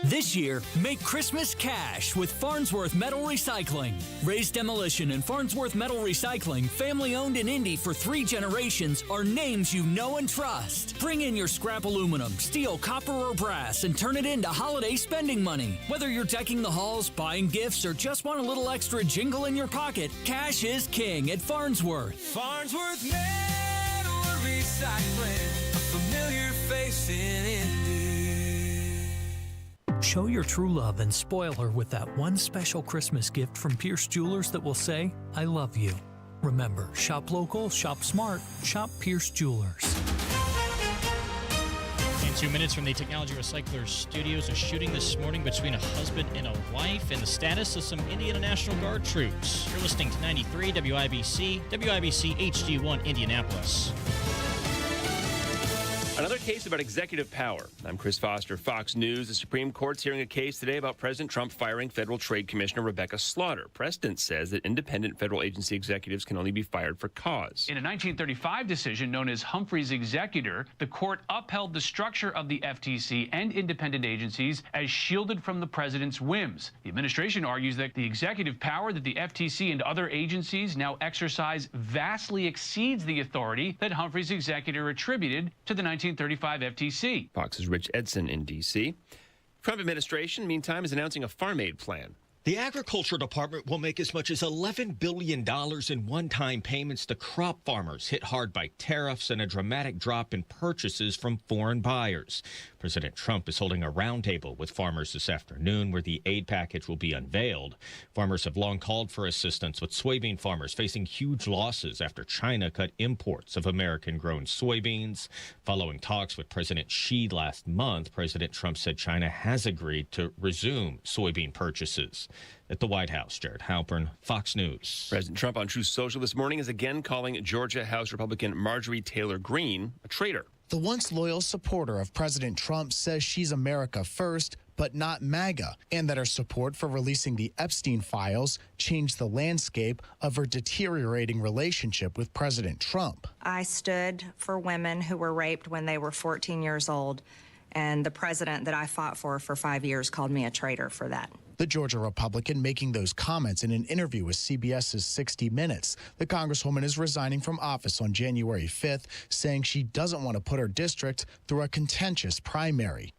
This year, make Christmas cash with Farnsworth Metal Recycling. Ray's Demolition and Farnsworth Metal Recycling, family-owned in Indy for 3 generations, are names you know and trust. Bring in your scrap aluminum, steel, copper, or brass and turn it into holiday spending money. Whether you're decking the halls, buying gifts, or just want a little extra jingle in your pocket, cash is king at Farnsworth. Farnsworth Metal Recycling, a familiar face in Indy. Show your true love and spoil her with that one special Christmas gift from Pierce Jewelers that will say, I love you. Remember, shop local, shop smart, shop Pierce Jewelers. In 2 minutes from the Technology Recyclers Studios, a shooting this morning between a husband and a wife, and the status of some Indiana National Guard troops. You're listening to 93 WIBC, WIBC HD1 Indianapolis. Another case about executive power. I'm Chris Foster, Fox News. The Supreme Court's hearing a case today about President Trump firing Federal Trade Commissioner Rebecca Slaughter. Precedent says that independent federal agency executives can only be fired for cause. In a 1935 decision known as Humphrey's Executor, the court upheld the structure of the FTC and independent agencies as shielded from the president's whims. The administration argues that the executive power that the FTC and other agencies now exercise vastly exceeds the authority that Humphrey's Executor attributed to the 1935 FTC. Fox's Rich Edson in D.C. Trump administration, meantime, is announcing a farm aid plan. The Agriculture Department will make as much as $11 billion in one-time payments to crop farmers hit hard by tariffs and a dramatic drop in purchases from foreign buyers. President Trump is holding a roundtable with farmers this afternoon where the aid package will be unveiled. Farmers have long called for assistance, with soybean farmers facing huge losses after China cut imports of American-grown soybeans. Following talks with President Xi last month, President Trump said China has agreed to resume soybean purchases. At the White House, Jared Halpern, Fox News. President Trump on Truth Social this morning is again calling Georgia House Republican Marjorie Taylor Greene a traitor. The once loyal supporter of President Trump says she's America first, but not MAGA, and that her support for releasing the Epstein files changed the landscape of her deteriorating relationship with President Trump. I stood for women who were raped when they were 14 years old, and the president that I fought for 5 years called me a traitor for that. The Georgia Republican making those comments in an interview with CBS's 60 Minutes. The Congresswoman is resigning from office on January 5th, saying she doesn't want to put her district through a contentious primary.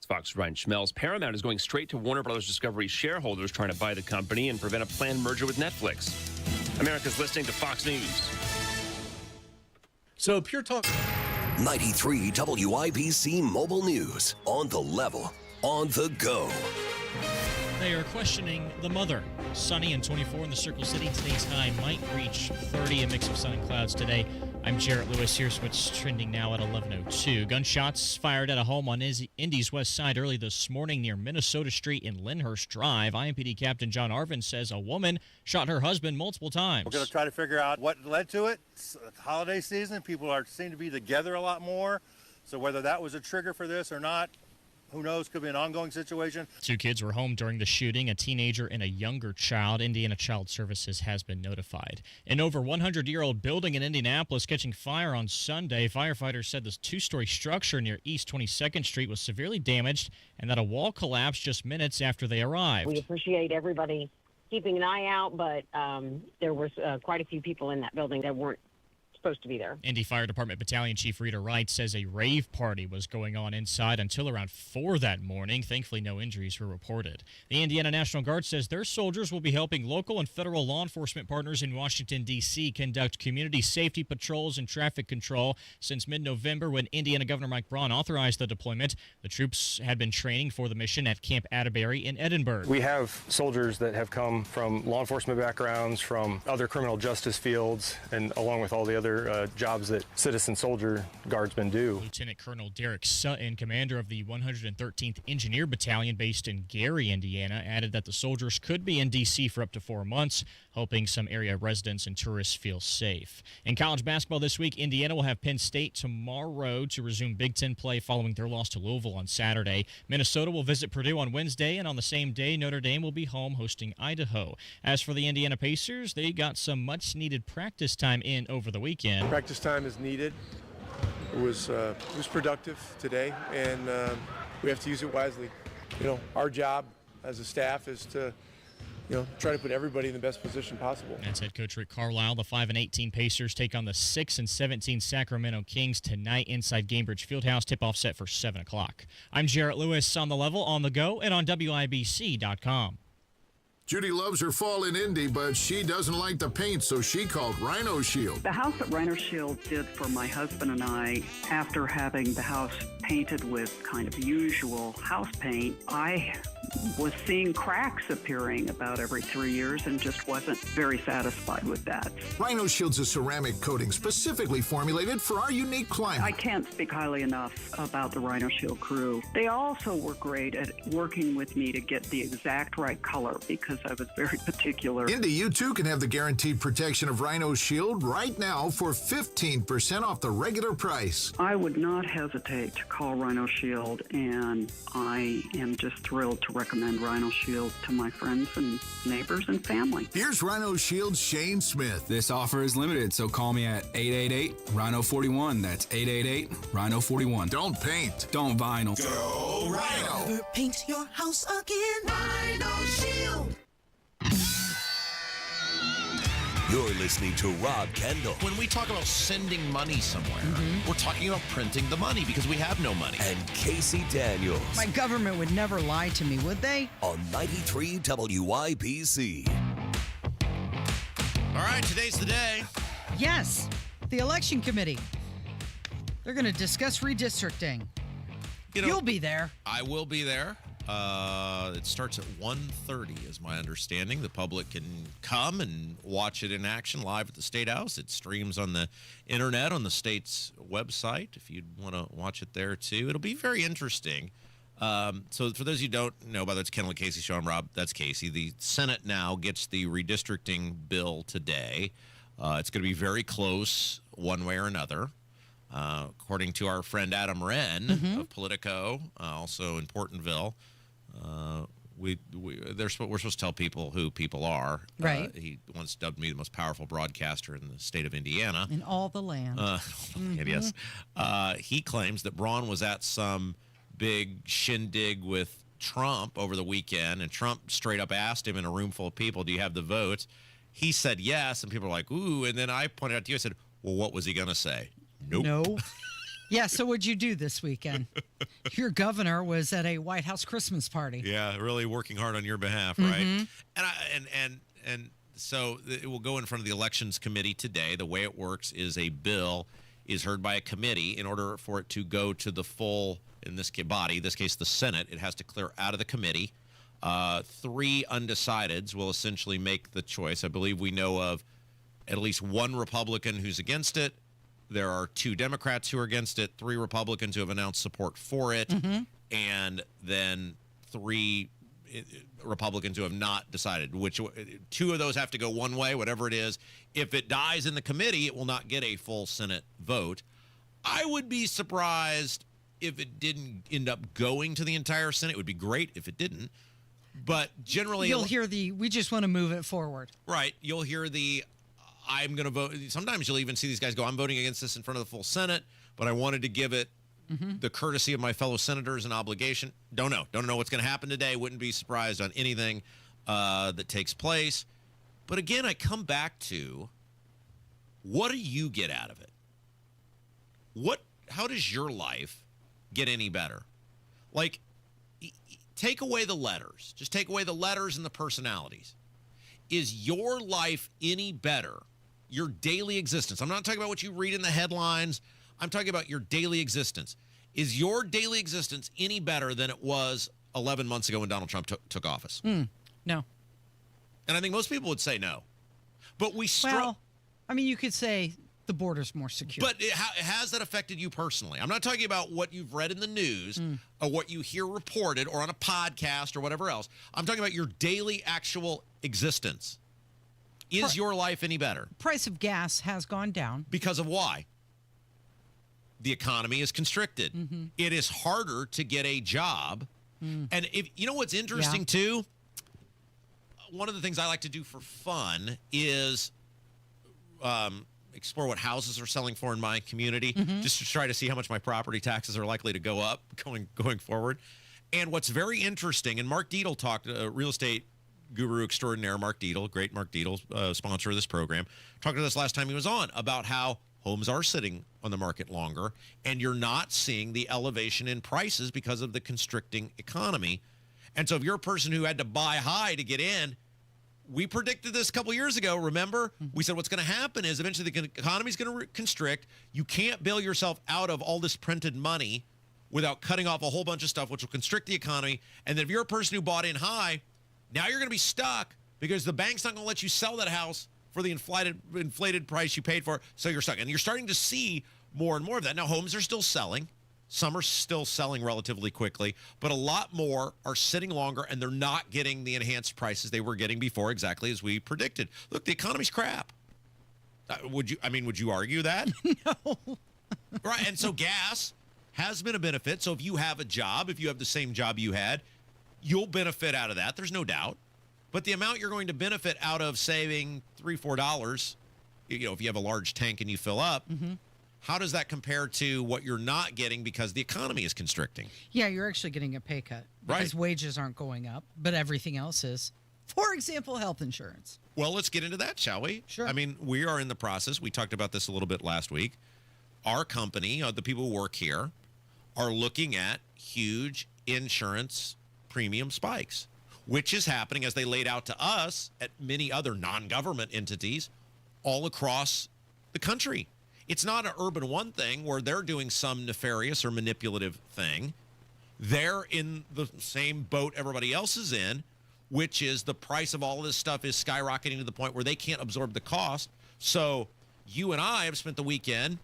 Fox Ryan Schmelz. Paramount is going straight to Warner Brothers Discovery shareholders trying to buy the company and prevent a planned merger with Netflix. America's listening to Fox News. So Pure Talk. 93 WIBC Mobile News. On the level. On the go. They are questioning the mother. Sunny and 24 in the Circle City. Today's high might reach 30, a mix of sun and clouds today. I'm Jarrett Lewis. Here's what's trending now at 11:02. Gunshots fired at a home on Indy's west side early this morning near Minnesota Street in Lyndhurst Drive. IMPD Captain John Arvin says a woman shot her husband multiple times. We're going to try to figure out what led to it. It's holiday season. People seem to be together a lot more. So whether that was a trigger for this or not, who knows? Could be an ongoing situation. 2 kids were home during the shooting, a teenager and a younger child. Indiana Child Services has been notified. An over 100-year-old building in Indianapolis catching fire on Sunday. Firefighters said this 2-story structure near East 22nd Street was severely damaged and that a wall collapsed just minutes after they arrived. We appreciate everybody keeping an eye out, but there was quite a few people in that building that weren't supposed to be there. Indy Fire Department Battalion Chief Rita Wright says a rave party was going on inside until around 4 that morning. Thankfully, no injuries were reported. The Indiana National Guard says their soldiers will be helping local and federal law enforcement partners in Washington, D.C. conduct community safety patrols and traffic control. Since mid-November, when Indiana Governor Mike Braun authorized the deployment, the troops had been training for the mission at Camp Atterbury in Edinburgh. We have soldiers that have come from law enforcement backgrounds, from other criminal justice fields, and along with all the other jobs that citizen soldier guardsmen do. Lieutenant Colonel Derek Sutton, commander of the 113th Engineer Battalion based in Gary, Indiana, added that the soldiers could be in D.C. for up to 4 months, helping some area residents and tourists feel safe. In college basketball this week, Indiana will have Penn State tomorrow to resume Big Ten play following their loss to Louisville on Saturday. Minnesota will visit Purdue on Wednesday, and on the same day, Notre Dame will be home hosting Idaho. As for the Indiana Pacers, they got some much-needed practice time in over the weekend. Practice time is needed. It was productive today, and we have to use it wisely. our job as a staff is to try to put everybody in the best position possible. That's head coach Rick Carlisle. The 5-18 Pacers take on the 6-17 Sacramento Kings tonight inside Gainbridge Fieldhouse. Tip-off set for 7 o'clock. I'm Jarrett Lewis on The Level, on the go, and on WIBC.com. Judy loves her fall in Indy, but she doesn't like the paint, so she called Rhino Shield. The house that Rhino Shield did for my husband and I, after having the house painted with kind of usual house paint, I was seeing cracks appearing about every 3 years and just wasn't very satisfied with that. Rhino Shield's a ceramic coating specifically formulated for our unique climate. I can't speak highly enough about the Rhino Shield crew. They also were great at working with me to get the exact right color because I was very particular. Indy, you too can have the guaranteed protection of Rhino Shield right now for 15% off the regular price. I would not hesitate to call Rhino Shield, and I am just thrilled to recommend Rhino Shield to my friends and neighbors and family. Here's Rhino Shield's Shane Smith. This offer is limited, so call me at 888-RHINO-41. That's 888-RHINO-41. Don't paint. Don't vinyl. Go Rhino. Never paint your house again. Rhino Shield. You're listening to Rob Kendall. When we talk about sending money somewhere, we're talking about printing the money because we have no money. And Casey Daniels. My government would never lie to me, would they? On 93 WIBC. All right, today's the day. Yes, the election committee. They're going to discuss redistricting. You'll be there. I will be there. It starts at 1:30 is my understanding. The public can come and watch it in action live at the State House. It streams on the internet on the state's website if you'd want to watch it there too. It'll be very interesting. So for those of you who don't know, by the way, it's Kendall Casey show. I'm Rob. That's Casey. The Senate now gets the redistricting bill today. It's going to be very close one way or another. According to our friend Adam Wren of Politico, also in Portenville, we're supposed to tell people who people are. Right. He once dubbed me the most powerful broadcaster in the state of Indiana. In all the land. Yes. He claims that Braun was at some big shindig with Trump over the weekend, and Trump straight up asked him in a room full of people, do you have the votes? He said yes, and people were like, ooh, and then I pointed out to you, I said, well, what was he going to say? Nope. No. Yeah, so what'd you do this weekend? Your governor was at a White House Christmas party. Yeah, really working hard on your behalf, right? And so it will go in front of the Elections Committee today. The way it works is a bill is heard by a committee. In order for it to go to the full, in this body, this case the Senate, it has to clear out of the committee. 3 undecideds will essentially make the choice. I believe we know of at least one Republican who's against it. There are 2 Democrats who are against it, 3 Republicans who have announced support for it, and then 3 Republicans who have not decided which. 2 of those have to go one way, whatever it is. If it dies in the committee, it will not get a full Senate vote. I would be surprised if it didn't end up going to the entire Senate. It would be great if it didn't. But generally, you'll hear we just want to move it forward. Right. You'll hear I'm going to vote. Sometimes you'll even see these guys go, I'm voting against this in front of the full Senate, but I wanted to give it the courtesy of my fellow senators and obligation. Don't know what's going to happen today. Wouldn't be surprised on anything that takes place. But again, I come back to, what do you get out of it? How does your life get any better? Like, take away the letters. Just take away the letters and the personalities. Is your life any better? Your daily existence. I'm not talking about what you read in the headlines. I'm talking about your daily existence. Is your daily existence any better than it was 11 months ago when Donald Trump took office? No. And I think most people would say no. But well, I mean, you could say the border's more secure. But has that affected you personally? I'm not talking about what you've read in the news or what you hear reported or on a podcast or whatever else. I'm talking about your daily actual existence. Is your life any better? Price of gas has gone down. Because of why? The economy is constricted. It is harder to get a job. And if you know what's interesting too? One of the things I like to do for fun is explore what houses are selling for in my community, just to try to see how much my property taxes are likely to go up going forward. And what's very interesting, and Mark Dietel talked, real estate guru extraordinaire Mark Dietel, great Mark Dietel, sponsor of this program, talked to us last time he was on about how homes are sitting on the market longer, and you're not seeing the elevation in prices because of the constricting economy. And so if you're a person who had to buy high to get in, we predicted this a couple years ago, remember? We said what's going to happen is eventually the economy is going to constrict. You can't bail yourself out of all this printed money without cutting off a whole bunch of stuff, which will constrict the economy. And then if you're a person who bought in high, now you're going to be stuck because the bank's not going to let you sell that house for the inflated price you paid for it, so you're stuck. And you're starting to see more and more of that. Now, homes are still selling. Some are still selling relatively quickly, but a lot more are sitting longer, and they're not getting the enhanced prices they were getting before, exactly as we predicted. Look, the economy's crap. Would you argue that? No. Right, and so gas has been a benefit. So if you have a job, if you have the same job you had, you'll benefit out of that. There's no doubt. But the amount you're going to benefit out of saving $3-4, if you have a large tank and you fill up, how does that compare to what you're not getting because the economy is constricting? Yeah, you're actually getting a pay cut because wages aren't going up, but everything else is. For example, health insurance. Well, let's get into that, shall we? Sure. I mean, we are in the process. We talked about this a little bit last week. Our company, the people who work here, are looking at huge insurance premium spikes, which is happening, as they laid out to us, at many other non-government entities all across the country. It's not an Urban One thing where they're doing some nefarious or manipulative thing. They're in the same boat everybody else is in, which is the price of all of this stuff is skyrocketing to the point where they can't absorb the cost. So you and I have spent the weekend.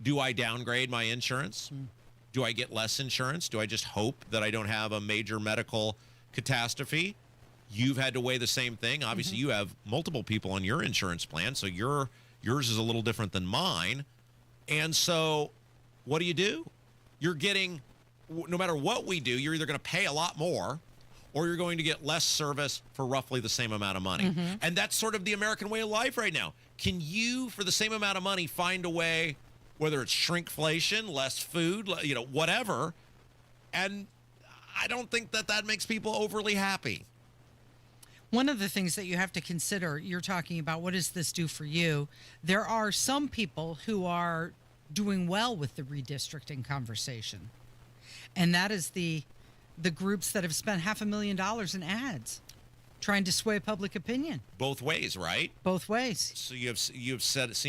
Do I downgrade my insurance? Do I get less insurance? Do I just hope that I don't have a major medical catastrophe? You've had to weigh the same thing. Obviously, you have multiple people on your insurance plan, so yours is a little different than mine. And so what do? You're getting, no matter what we do, you're either going to pay a lot more or you're going to get less service for roughly the same amount of money. And that's sort of the American way of life right now. Can you, for the same amount of money, find a way, whether it's shrinkflation, less food, whatever, and I don't think that makes people overly happy. One of the things that you have to consider, you're talking about what does this do for you? There are some people who are doing well with the redistricting conversation. And that is the groups that have spent $500,000 in ads trying to sway public opinion. Both ways, right? Both ways. So you've seen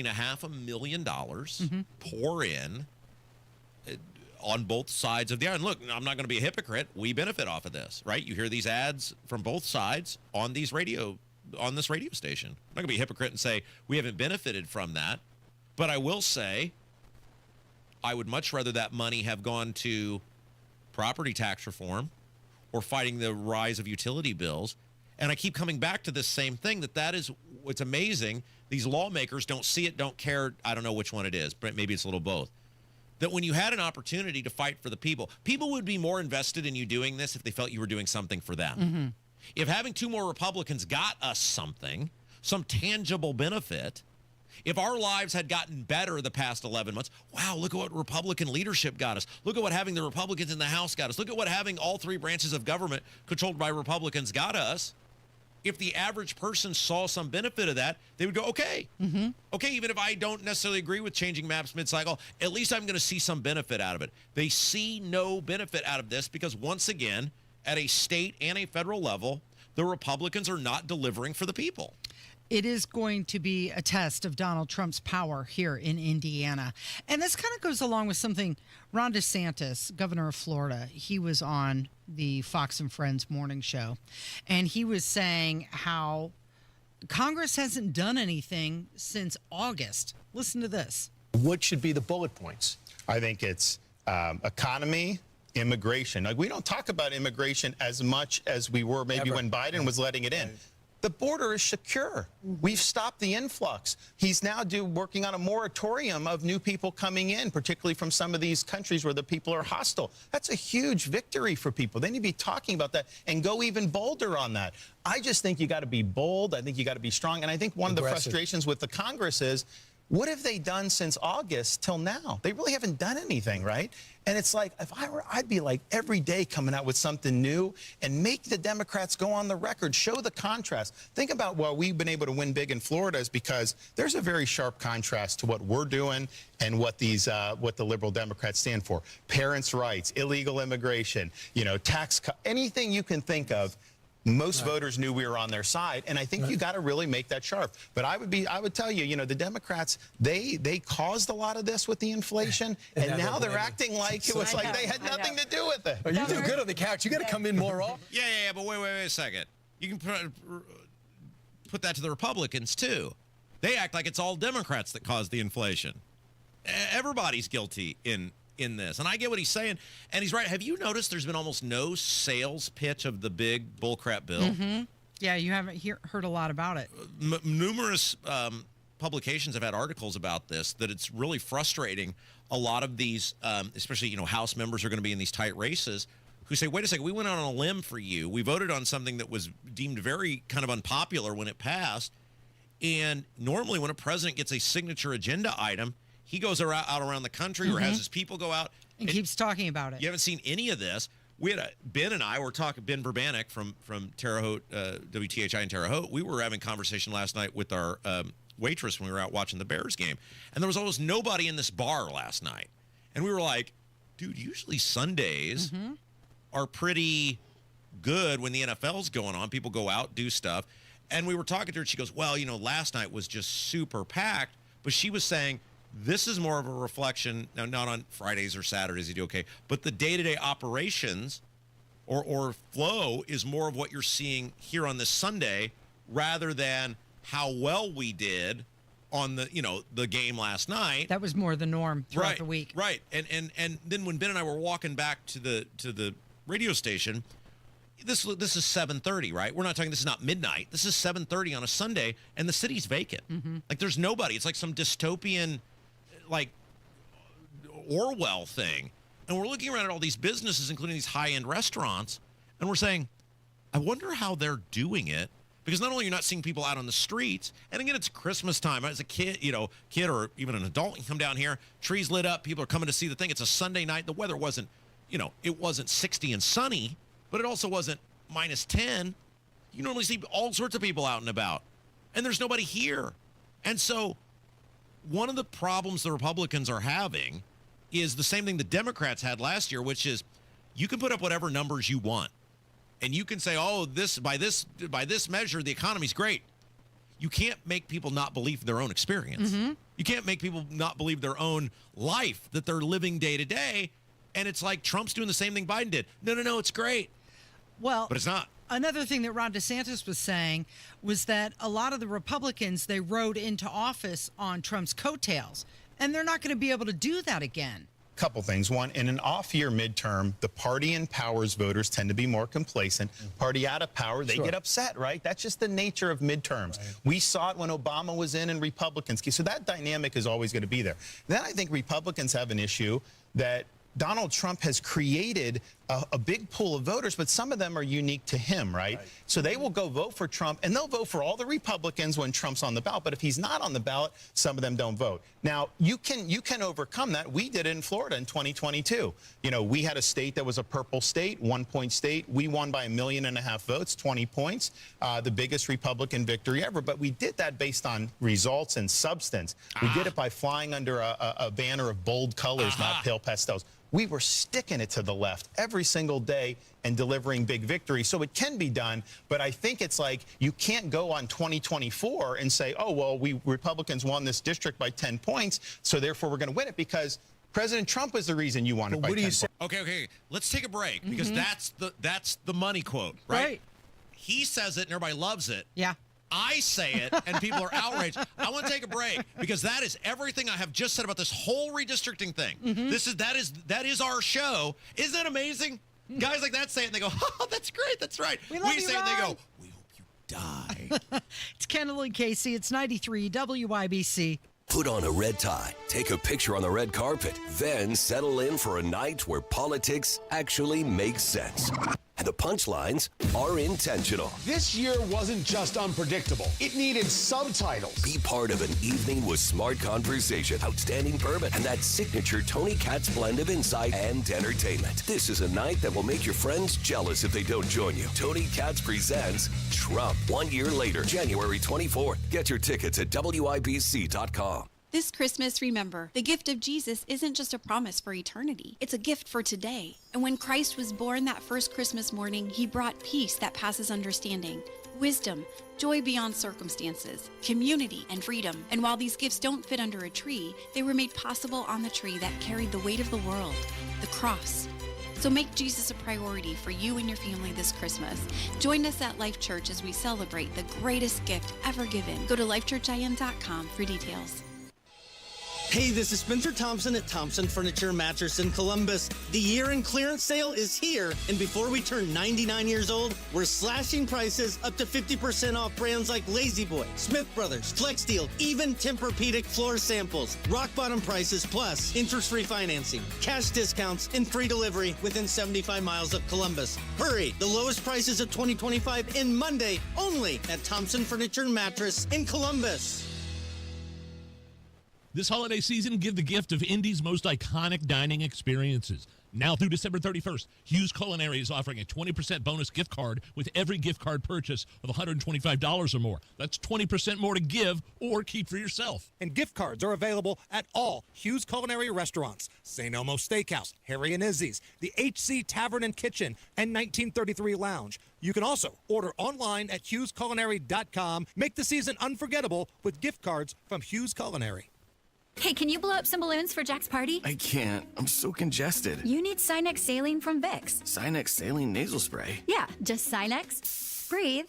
$500,000 pour in on both sides of the aisle. And look, I'm not going to be a hypocrite. We benefit off of this, right? You hear these ads from both sides on this radio station. I'm not going to be a hypocrite and say we haven't benefited from that. But I will say I would much rather that money have gone to property tax reform or fighting the rise of utility bills. And I keep coming back to this same thing, that is what's amazing. These lawmakers don't see it, don't care. I don't know which one it is, but maybe it's a little both. That when you had an opportunity to fight for the people would be more invested in you doing this if they felt you were doing something for them. If having 2 more Republicans got us something, some tangible benefit, if our lives had gotten better the past 11 months, wow, look at what Republican leadership got us. Look at what having the Republicans in the House got us. Look at what having all 3 branches of government controlled by Republicans got us. If the average person saw some benefit of that, they would go, okay. Okay, even if I don't necessarily agree with changing maps mid-cycle, at least I'm going to see some benefit out of it. They see no benefit out of this because, once again, at a state and a federal level, the Republicans are not delivering for the people. It is going to be a test of Donald Trump's power here in Indiana. And this kind of goes along with something Ron DeSantis, governor of Florida, he was on the Fox and Friends morning show, and he was saying how Congress hasn't done anything since August. Listen to this. What should be the bullet points? I think it's economy, immigration. Like, we don't talk about immigration as much as we were maybe when Biden was letting it in. The border is secure. We've stopped the influx. He's now working on a moratorium of new people coming in, particularly from some of these countries where the people are hostile. That's a huge victory for people. They need to be talking about that and go even bolder on that. I just think you got to be bold. I think you got to be strong. And I think one of the frustrations with the Congress is What have they done since August till now? They really haven't done anything, right? And it's like, if I were, I'd be like every day coming out with something new and make the Democrats go on the record, show the contrast. Think about why we've been able to win big in Florida is because there's a very sharp contrast to what we're doing and what these, what the liberal Democrats stand for. Parents' rights, illegal immigration, you know, anything you can think of. Most voters knew we were on their side, and I think you got to really make that sharp. But I would tell you, you know, the Democrats, they caused a lot of this with the inflation, and now they're acting like it was like they had nothing to do with it. Oh, you do good on the couch. You got to come in more often. Yeah, but wait a second. You can put that to the Republicans too. They act like it's all Democrats that caused the inflation. Everybody's guilty in this, and I get what he's saying, and he's right. Have you noticed there's been almost no sales pitch of the big bullcrap bill? Mm-hmm. Yeah, you haven't heard a lot about it. Numerous publications have had articles about this, that it's really frustrating. A lot of these, especially, you know, House members are going to be in these tight races who say, wait a second, we went out on a limb for you. We voted on something that was deemed very kind of unpopular when it passed, and normally when a president gets a signature agenda item, he goes out around the country or has his people go out. And keeps talking about it. You haven't seen any of this. We had Ben and I were talking, Ben Verbanek from Terre Haute, WTHI in Terre Haute. We were having a conversation last night with our waitress when we were out watching the Bears game. And there was almost nobody in this bar last night. And we were like, dude, usually Sundays are pretty good when the NFL's going on. People go out, do stuff. And we were talking to her, and she goes, well, you know, last night was just super packed. But she was saying, this is more of a reflection, now not on Fridays or Saturdays, you do okay, but the day-to-day operations or flow is more of what you're seeing here on this Sunday rather than how well we did on the, you know, the game last night. That was more the norm throughout the week. Right. And then when Ben and I were walking back to the radio station, this is 7:30, right? We're not talking, this is not midnight. This is 7:30 on a Sunday, and the city's vacant. Like, there's nobody. It's like some dystopian, like, Orwell thing. And we're looking around at all these businesses, including these high-end restaurants, and we're saying, I wonder how they're doing it. Because not only are you not seeing people out on the streets, and again, it's Christmas time. As a kid, kid or even an adult, you come down here, trees lit up, people are coming to see the thing. It's a Sunday night. The weather wasn't, it wasn't 60 and sunny, but it also wasn't minus 10. You normally see all sorts of people out and about, and there's nobody here. And so one of the problems the Republicans are having is the same thing the Democrats had last year, which is you can put up whatever numbers you want. And you can say, oh, by this measure, the economy's great. You can't make people not believe their own experience. You can't make people not believe their own life that they're living day to day. And it's like Trump's doing the same thing Biden did. No, it's great. Well, but it's not. Another thing that Ron DeSantis was saying was that a lot of the Republicans, they rode into office on Trump's coattails, and they're not going to be able to do that again. Couple things. One, in an off-year midterm, the party in power's voters tend to be more complacent. Party out of power, they get upset, right? That's just the nature of midterms. Right. We saw it when Obama was in and Republicans. So that dynamic is always going to be there. Then I think Republicans have an issue that Donald Trump has created a big pool of voters, but some of them are unique to him, right? So they will go vote for Trump, and they'll vote for all the Republicans when Trump's on the ballot. But if he's not on the ballot, some of them don't vote. Now, you can overcome that. We did it in Florida in 2022. We had a state that was a purple state, 1-point state. We won by 1.5 million votes, 20 points, the biggest Republican victory ever. But we did that based on results and substance. We did it by flying under a banner of bold colors, not pale pastels. We were sticking it to the left every single day and delivering big victories. So it can be done, but I think it's like you can't go on 2024 and say, oh, well, we Republicans won this district by 10 points, so therefore we're going to win it, because President Trump is the reason you won it by 10 points. Okay. Let's take a break, because that's the money quote, right? He says it and everybody loves it. Yeah. I say it and people are outraged. I want to take a break, because that is everything I have just said about this whole redistricting thing. That is our show. Isn't that amazing? Guys like that say it and they go, oh, that's great, that's right. We say it and they go, we hope you die. It's Kendall Casey. It's 93 WIBC. Put on a red tie, take a picture on the red carpet, then settle in for a night where politics actually makes sense. And the punchlines are intentional. This year wasn't just unpredictable. It needed subtitles. Be part of an evening with smart conversation, outstanding bourbon, and that signature Tony Katz blend of insight and entertainment. This is a night that will make your friends jealous if they don't join you. Tony Katz presents Trump 1 year later, January 24th. Get your tickets at WIBC.com. This Christmas, remember, the gift of Jesus isn't just a promise for eternity. It's a gift for today. And when Christ was born that first Christmas morning, he brought peace that passes understanding, wisdom, joy beyond circumstances, community, and freedom. And while these gifts don't fit under a tree, they were made possible on the tree that carried the weight of the world, the cross. So make Jesus a priority for you and your family this Christmas. Join us at Life Church as we celebrate the greatest gift ever given. Go to lifechurchin.com for details. Hey, this is Spencer Thompson at Thompson Furniture and Mattress in Columbus. The year-end clearance sale is here, and before we turn 99 years old, we're slashing prices up to 50% off brands like Lazy Boy, Smith Brothers, Flex Deal, even Tempur-Pedic floor samples. Rock bottom prices plus interest-free financing, cash discounts, and free delivery within 75 miles of Columbus. Hurry! The lowest prices of 2025 in Monday only at Thompson Furniture and Mattress in Columbus. This holiday season, give the gift of Indy's most iconic dining experiences. Now through December 31st, Hughes Culinary is offering a 20% bonus gift card with every gift card purchase of $125 or more. That's 20% more to give or keep for yourself. And gift cards are available at all Hughes Culinary restaurants, St. Elmo Steakhouse, Harry and Izzy's, the HC Tavern and Kitchen, and 1933 Lounge. You can also order online at HughesCulinary.com. Make the season unforgettable with gift cards from Hughes Culinary. Hey, can you blow up some balloons for Jack's party? I can't. I'm so congested. You need Sinex Saline from Vicks. Sinex Saline nasal spray. Yeah, just Sinex. Breathe.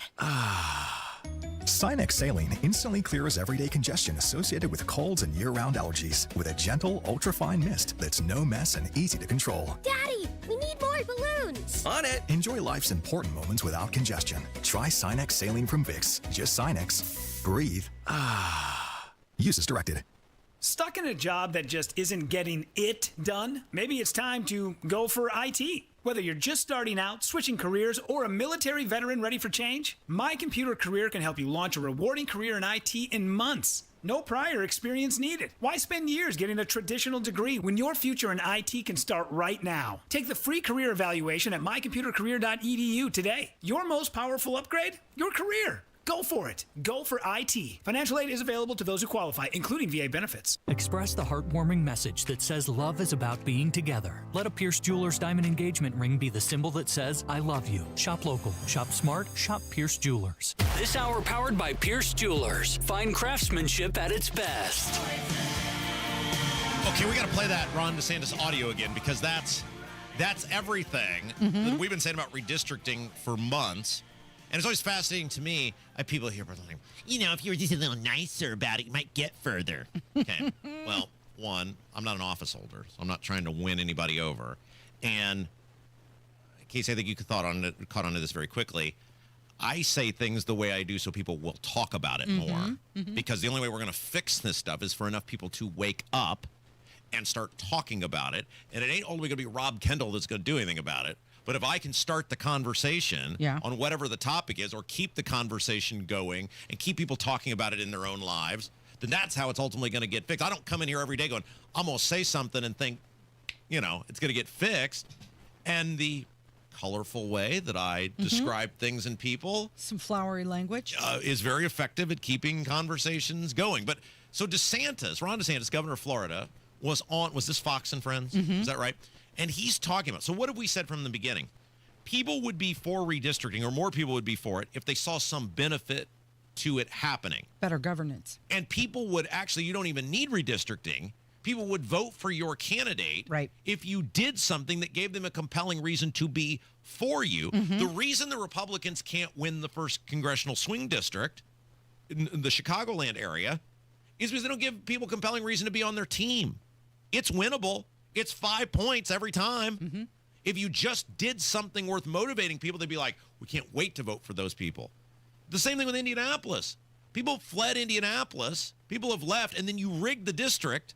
Sinex Saline instantly clears everyday congestion associated with colds and year-round allergies with a gentle, ultra-fine mist that's no mess and easy to control. Daddy, we need more balloons. On it. Enjoy life's important moments without congestion. Try Sinex Saline from Vicks. Just Sinex. Breathe. Use as directed. Stuck in a job that just isn't getting it done? Maybe it's time to go for IT. Whether you're just starting out, switching careers, or a military veteran ready for change, My Computer Career can help you launch a rewarding career in IT in months. No prior experience needed. Why spend years getting a traditional degree when your future in IT can start right now? Take the free career evaluation at mycomputercareer.edu today. Your most powerful upgrade? Your career. Go for it. Go for IT. Financial aid is available to those who qualify, including VA benefits. Express the heartwarming message that says love is about being together. Let a Pierce Jewelers diamond engagement ring be the symbol that says, I love you. Shop local, shop smart, shop Pierce Jewelers. This hour powered by Pierce Jewelers. Find craftsmanship at its best. Okay, we got to play that Ron DeSantis audio again because that's everything that we've been saying about redistricting for months. And it's always fascinating to me. I have people here like, if you were just a little nicer about it, you might get further. Okay. Well, one, I'm not an office holder, so I'm not trying to win anybody over. And Casey, I think you caught on to this very quickly. I say things the way I do so people will talk about it more. Because the only way we're going to fix this stuff is for enough people to wake up and start talking about it. And it ain't only going to be Rob Kendall that's going to do anything about it. But if I can start the conversation on whatever the topic is or keep the conversation going and keep people talking about it in their own lives, then that's how it's ultimately going to get fixed. I don't come in here every day going, I'm going to say something and think, it's going to get fixed. And the colorful way that I describe things and people. Some flowery language. Is very effective at keeping conversations going. But so Ron DeSantis, governor of Florida, was this Fox and Friends? Is that right? And he's talking about, so what have we said from the beginning? People would be for redistricting, or more people would be for it, if they saw some benefit to it happening. Better governance. And people would you don't even need redistricting. People would vote for your candidate if you did something that gave them a compelling reason to be for you. The reason the Republicans can't win the first congressional swing district in the Chicagoland area is because they don't give people compelling reason to be on their team. It's winnable. It's 5 points every time. If you just did something worth motivating people, they'd be like, we can't wait to vote for those people. The same thing with Indianapolis. People fled Indianapolis. People have left, and then you rigged the district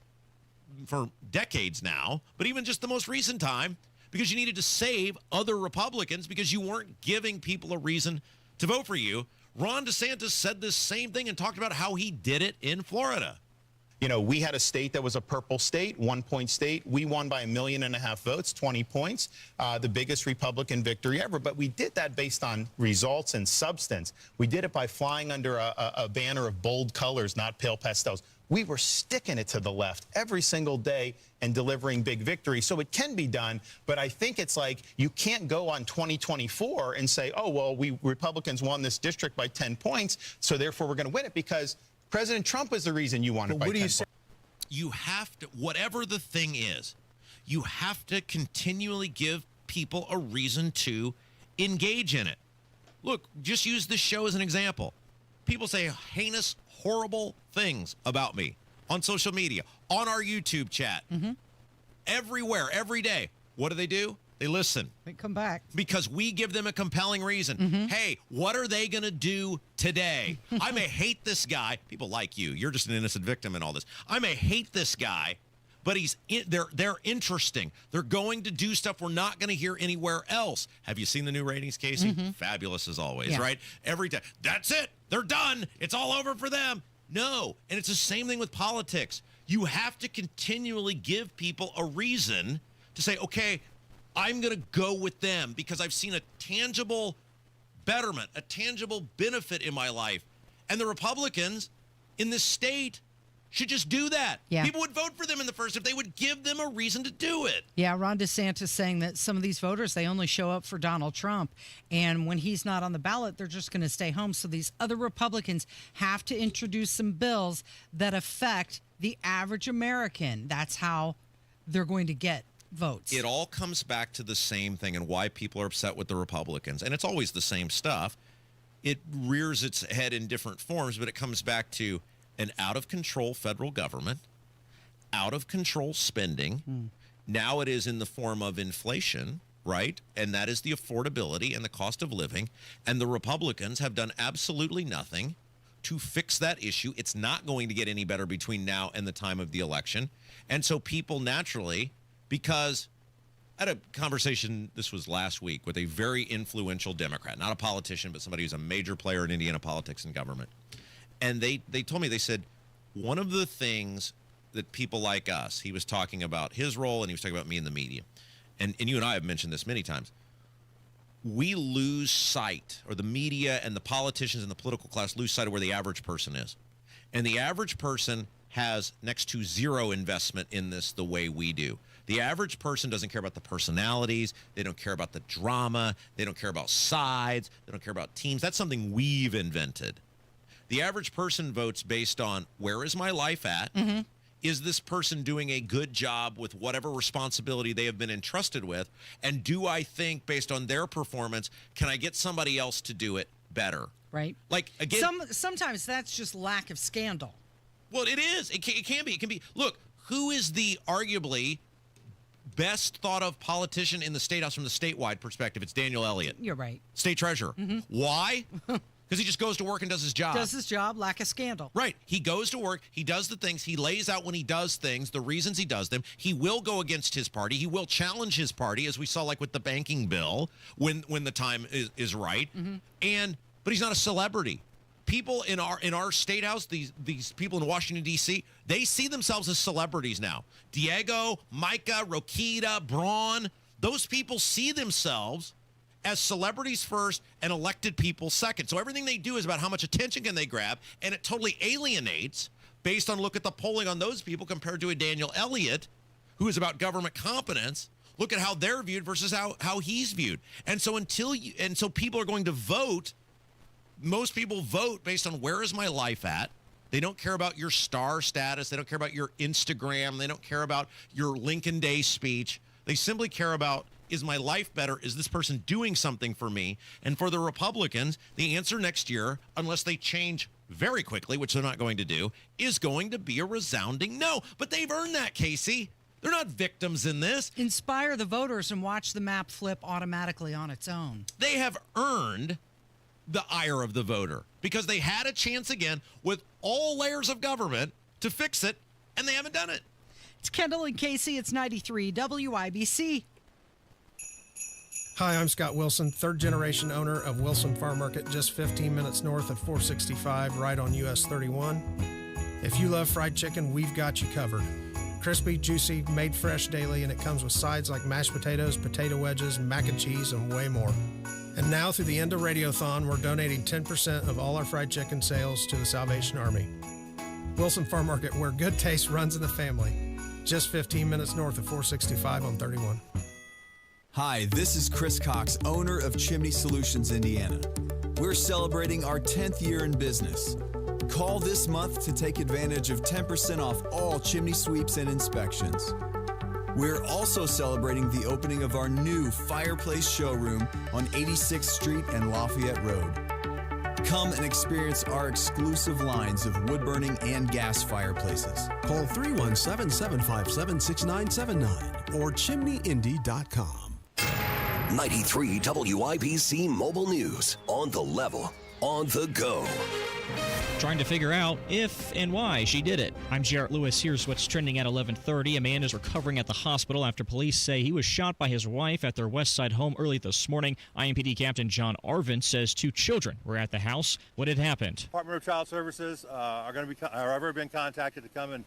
for decades now, but even just the most recent time, because you needed to save other Republicans because you weren't giving people a reason to vote for you. Ron DeSantis said this same thing and talked about how he did it in Florida. You know, we had a state that was a purple state, 1-point state. We won by 1.5 million votes, 20 points, the biggest Republican victory ever. But we did that based on results and substance. We did it by flying under a banner of bold colors, not pale pastels. We were sticking it to the left every single day and delivering big victories. So it can be done, but I think it's like you can't go on 2024 and say, oh, well, we Republicans won this district by 10 points, so therefore we're going to win it, because President Trump was the reason you won it by 10 points. You have to, whatever the thing is, you have to continually give people a reason to engage in it. Look, just use this show as an example. People say heinous, horrible things about me on social media, on our YouTube chat, everywhere, every day. What do? They listen. They come back. Because we give them a compelling reason. Hey, what are they going to do today? I may hate this guy. People like you. You're just an innocent victim in all this. I may hate this guy, but they're interesting. They're going to do stuff we're not going to hear anywhere else. Have you seen the new ratings, Casey? Fabulous as always, right? Every time. That's it. They're done. It's all over for them. No. And it's the same thing with politics. You have to continually give people a reason to say, okay, I'm going to go with them because I've seen a tangible betterment, a tangible benefit in my life. And the Republicans in this state should just do that. Yeah. People would vote for them in the first if they would give them a reason to do it. Yeah, Ron DeSantis saying that some of these voters, they only show up for Donald Trump. And when he's not on the ballot, they're just going to stay home. So these other Republicans have to introduce some bills that affect the average American. That's how they're going to get votes. It all comes back to the same thing and why people are upset with the Republicans. And it's always the same stuff. It rears its head in different forms, but it comes back to an out-of-control federal government, out-of-control spending. Now it is in the form of inflation, right? And that is the affordability and the cost of living. And the Republicans have done absolutely nothing to fix that issue. It's not going to get any better between now and the time of the election. And so people naturally, because I had a conversation, this was last week, with a very influential Democrat, not a politician, but somebody who's a major player in Indiana politics and government. And they told me, they said, one of the things that people like us, he was talking about his role and he was talking about me in the media. And you and I have mentioned this many times. We lose sight, or the media and the politicians and the political class lose sight of where the average person is. And the average person has next to zero investment in this the way we do. The average person doesn't care about the personalities. They don't care about the drama. They don't care about sides. They don't care about teams. That's something we've invented. The average person votes based on, where is my life at? Is this person doing a good job with whatever responsibility they have been entrusted with? And do I think, based on their performance, can I get somebody else to do it better? Right. Like, again, sometimes that's just lack of scandal. Well, it is. It can be. It can be. Look, who is the arguably best thought of politician in the State House from the statewide perspective? It's Daniel Elliott. You're right. State treasurer. Why? Because he just goes to work and does his job. Does his job, lack of scandal. Right. He goes to work. He does the things. He lays out when he does things, the reasons he does them. He will go against his party. He will challenge his party, as we saw like with the banking bill, when the time is right. But he's not a celebrity. People in our State House, these people in Washington, D.C., they see themselves as celebrities now. Diego, Micah, Rokita, Braun, those people see themselves as celebrities first and elected people second. So everything they do is about how much attention can they grab, and it totally alienates based on look at the polling on those people compared to a Daniel Elliott, who is about government competence. Look at how they're viewed versus how he's viewed. And so so people are going to vote. Most people vote based on where is my life at. They don't care about your star status. They don't care about your Instagram. They don't care about your Lincoln Day speech. They simply care about, is my life better? Is this person doing something for me? And for the Republicans, the answer next year, unless they change very quickly, which they're not going to do, is going to be a resounding no. But they've earned that, Casey. They're not victims in this. Inspire the voters and watch the map flip automatically on its own. They have earned the ire of the voter because they had a chance again with all layers of government to fix it, and they haven't done it. It's Kendall and Casey. It's 93 WIBC. Hi, I'm Scott Wilson, third generation owner of Wilson Farm Market, just 15 minutes north of 465, right on US 31. If you love fried chicken, we've got you covered. Crispy, juicy, made fresh daily, and it comes with sides like mashed potatoes, potato wedges, mac and cheese, and way more. And now through the end of Radiothon, we're donating 10% of all our fried chicken sales to the Salvation Army. Wilson Farm Market, where good taste runs in the family. Just 15 minutes north of 465 on 31. Hi, this is Chris Cox, owner of Chimney Solutions, Indiana. We're celebrating our 10th year in business. Call this month to take advantage of 10% off all chimney sweeps and inspections. We're also celebrating the opening of our new fireplace showroom on 86th Street and Lafayette Road. Come and experience our exclusive lines of wood-burning and gas fireplaces. Call 317-557-6979 or chimneyindy.com. 93 WIBC Mobile News. On the level, on the go. Trying to figure out if and why she did it. I'm Jarrett Lewis. Here's what's trending at 11:30. A man is recovering at the hospital after police say he was shot by his wife at their West Side home early this morning. IMPD Captain John Arvin says 2 children were at the house. What had happened? Department of Child Services are ever been contacted to come and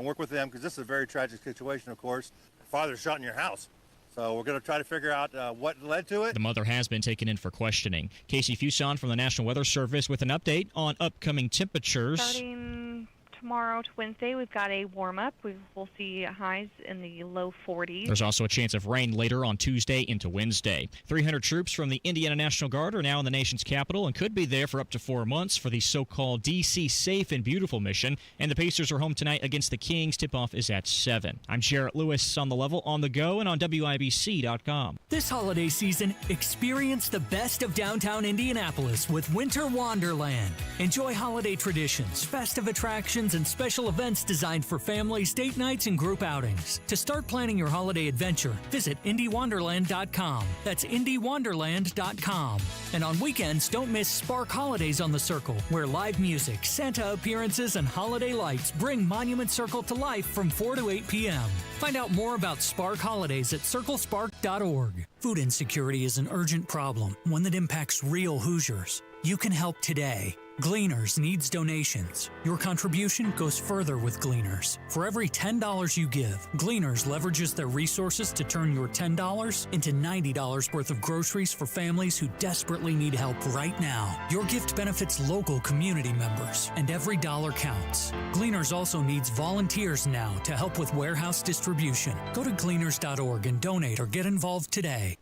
work with them because this is a very tragic situation, of course. Your father's shot in your house. So we're going to try to figure out what led to it. The mother has been taken in for questioning. Casey Fuson from the National Weather Service with an update on upcoming temperatures. Starting tomorrow to Wednesday, we've got a warm-up. We'll see highs in the low 40s. There's also a chance of rain later on Tuesday into Wednesday. 300 troops from the Indiana National Guard are now in the nation's capital and could be there for up to 4 months for the so-called D.C. Safe and Beautiful mission. And the Pacers are home tonight against the Kings. Tip-off is at 7. I'm Jarrett Lewis on the level, on the go, and on WIBC.com. This holiday season, experience the best of downtown Indianapolis with Winter Wonderland. Enjoy holiday traditions, festive attractions, and special events designed for families, date nights, and group outings. To start planning your holiday adventure, visit IndyWonderland.com. That's IndyWonderland.com. And on weekends, don't miss Spark Holidays on the Circle, where live music, Santa appearances, and holiday lights bring Monument Circle to life from 4 to 8 p.m. Find out more about Spark Holidays at circlespark.org. Food insecurity is an urgent problem, one that impacts real Hoosiers. You can help today. Gleaners needs donations. Your contribution goes further with Gleaners. For every $10 you give, Gleaners leverages their resources to turn your $10 into $90 worth of groceries for families who desperately need help right now. Your gift benefits local community members, and every dollar counts. Gleaners also needs volunteers now to help with warehouse distribution. Go to gleaners.org and donate or get involved today.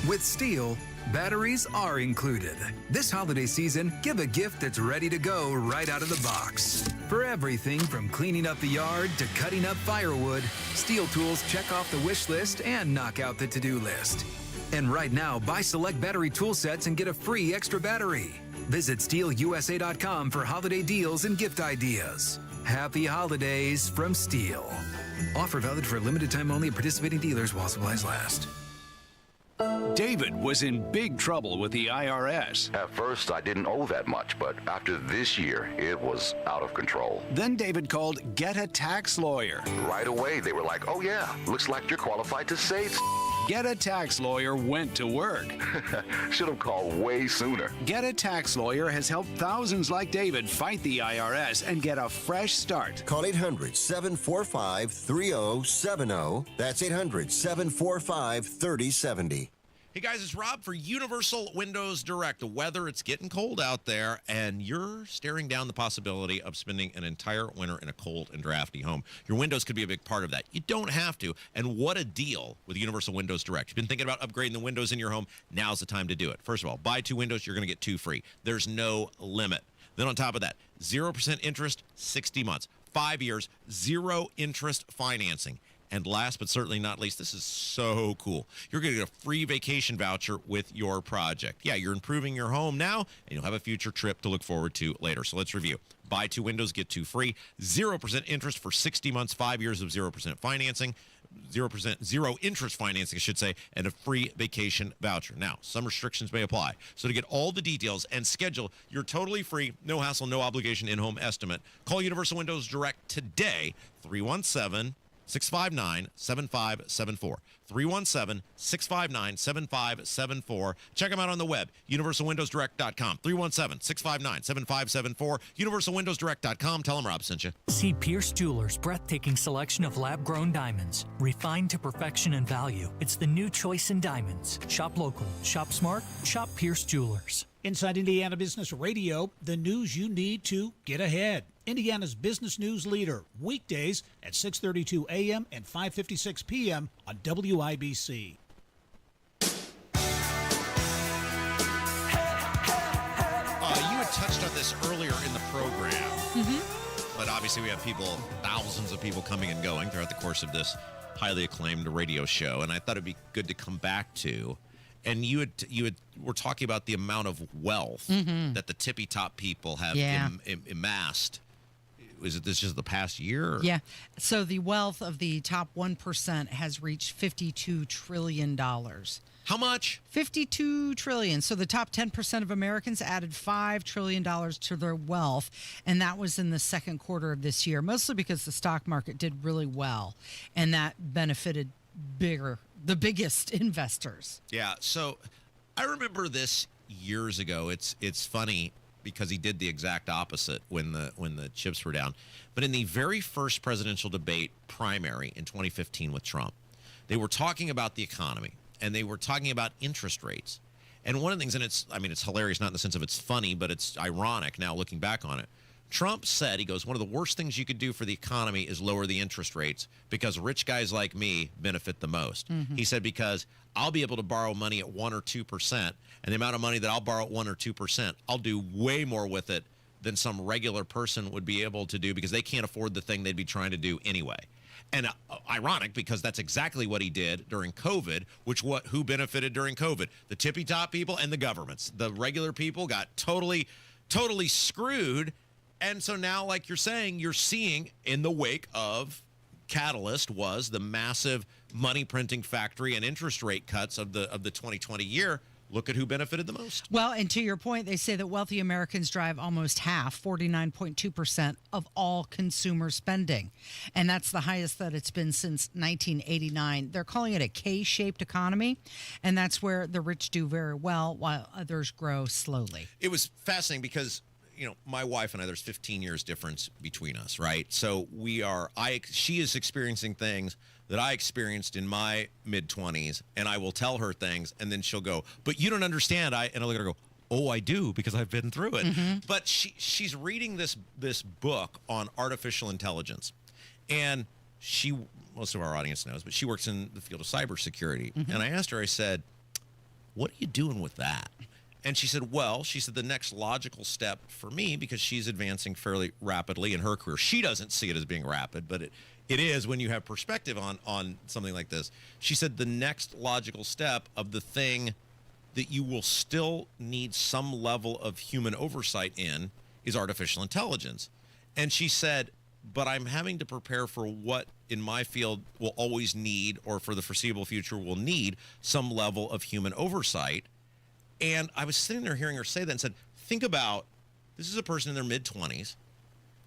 With Steel, batteries are included. This holiday season, give a gift that's ready to go right out of the box. For everything from cleaning up the yard to cutting up firewood, Steel tools check off the wish list and knock out the to-do list. And right now, buy select battery tool sets and get a free extra battery. Visit SteelUSA.com for holiday deals and gift ideas. Happy holidays from Steel. Offer valid for a limited time only at participating dealers while supplies last. David was in big trouble with the IRS. At first, I didn't owe that much, but after this year, it was out of control. Then David called Get a Tax Lawyer. Right away, they were like, oh yeah, looks like you're qualified to save. Get a Tax Lawyer went to work. Should have called way sooner. Get a Tax Lawyer has helped thousands like David fight the IRS and get a fresh start. Call 800-745-3070. That's 800-745-3070. Hey guys, it's Rob for Universal Windows Direct. The weather, it's getting cold out there, and you're staring down the possibility of spending an entire winter in a cold and drafty home. Your windows could be a big part of that. You don't have to, and what a deal with Universal Windows Direct. You've been thinking about upgrading the windows in your home. Now's the time to do it. First of all, buy 2 windows, you're going to get 2 free. There's no limit. Then on top of that, 0% interest, 60 months, 5 years, 0 interest financing. And last but certainly not least, this is so cool. You're going to get a free vacation voucher with your project. Yeah, you're improving your home now, and you'll have a future trip to look forward to later. So let's review. Buy 2 windows, get 2 free. 0% interest for 60 months, 5 years of 0% financing. 0% interest financing, I should say, and a free vacation voucher. Now, some restrictions may apply. So to get all the details and schedule your totally free, no hassle, no obligation in-home estimate, call Universal Windows Direct today, 317 317-659-7574. 317-659-7574. Check them out on the web, universalwindowsdirect.com. 317-659-7574. universalwindowsdirect.com. Tell them Rob sent you. See Pierce Jewelers' breathtaking selection of lab-grown diamonds, refined to perfection and value. It's the new choice in diamonds. Shop local, shop smart, shop Pierce Jewelers. Inside Indiana Business Radio, the news you need to get ahead. Indiana's business news leader, weekdays at 6:32 a.m. and 5:56 p.m. on WIBC. You had touched on this earlier in the program, but obviously we have thousands of people coming and going throughout the course of this highly acclaimed radio show, and I thought it'd be good to come back to. And you were talking about the amount of wealth that the tippy top people have amassed. Is it this just the past year? Or? Yeah. So the wealth of the top 1% has reached $52 trillion. How much? $52 trillion. So the top 10% of Americans added $5 trillion to their wealth, and that was in the second quarter of this year, mostly because the stock market did really well, and that benefited the biggest investors. Yeah. So I remember this years ago. It's funny because he did the exact opposite when the chips were down. But in the very first presidential debate primary in 2015 with Trump, they were talking about the economy and they were talking about interest rates. And one of the things, and it's hilarious, not in the sense of it's funny, but it's ironic now looking back on it. Trump said, he goes, one of the worst things you could do for the economy is lower the interest rates because rich guys like me benefit the most. He said, because I'll be able to borrow money at 1 or 2%, and the amount of money that I'll borrow at 1 or 2%, I'll do way more with it than some regular person would be able to do because they can't afford the thing they'd be trying to do anyway. And ironic, because that's exactly what he did during COVID, who benefited during COVID? The tippy top people and the governments. The regular people got totally screwed. And so now, like you're saying, you're seeing in the wake of Catalyst was the massive money printing factory and interest rate cuts of the 2020 year. Look at who benefited the most. Well, and to your point, they say that wealthy Americans drive almost half, 49.2% of all consumer spending. And that's the highest that it's been since 1989. They're calling it a K-shaped economy, and that's where the rich do very well while others grow slowly. It was fascinating because my wife and I, there's 15 years difference between us, right? So she is experiencing things that I experienced in my mid-20s, and I will tell her things, and then she'll go, but you don't understand. And I look at her and go, oh, I do, because I've been through it. But she's reading this book on artificial intelligence, and most of our audience knows, but she works in the field of cybersecurity. And I asked her, I said, what are you doing with that? And she said, the next logical step for me, because she's advancing fairly rapidly in her career. She doesn't see it as being rapid, but it is when you have perspective on something like this. She said the next logical step of the thing that you will still need some level of human oversight in is artificial intelligence. And she said, but I'm having to prepare for what in my field will always need, or for the foreseeable future will need, some level of human oversight. And I was sitting there hearing her say that and said, think about, this is a person in their mid-20s,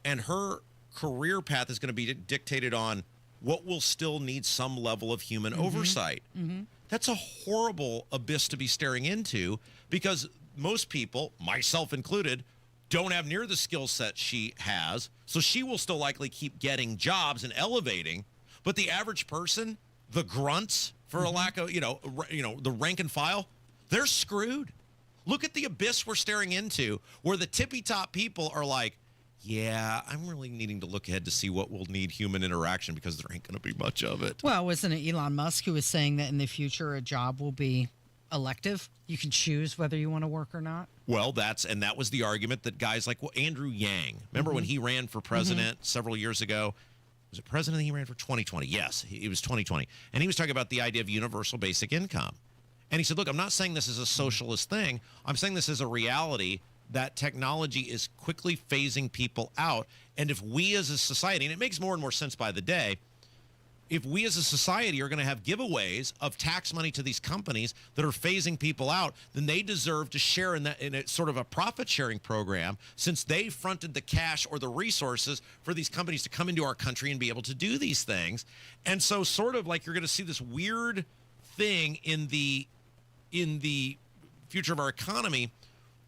and her career path is going to be dictated on what will still need some level of human oversight. That's a horrible abyss to be staring into, because most people, myself included, don't have near the skill set she has. So she will still likely keep getting jobs and elevating. But the average person, the grunts, for a lack of, the rank and file, they're screwed. Look at the abyss we're staring into, where the tippy top people are like, yeah, I'm really needing to look ahead to see what will need human interaction, because there ain't going to be much of it. Well, wasn't it Elon Musk who was saying that in the future a job will be elective? You can choose whether you want to work or not. Well, that was the argument that guys like Andrew Yang, remember when he ran for president several years ago? Was it president he ran for 2020? Yes, it was 2020. And he was talking about the idea of universal basic income. And he said, look, I'm not saying this is a socialist thing. I'm saying this is a reality that technology is quickly phasing people out. And if we as a society, and it makes more and more sense by the day, if we as a society are going to have giveaways of tax money to these companies that are phasing people out, then they deserve to share in that, in a sort of a profit-sharing program, since they fronted the cash or the resources for these companies to come into our country and be able to do these things. And so sort of like you're going to see this weird thing in the future of our economy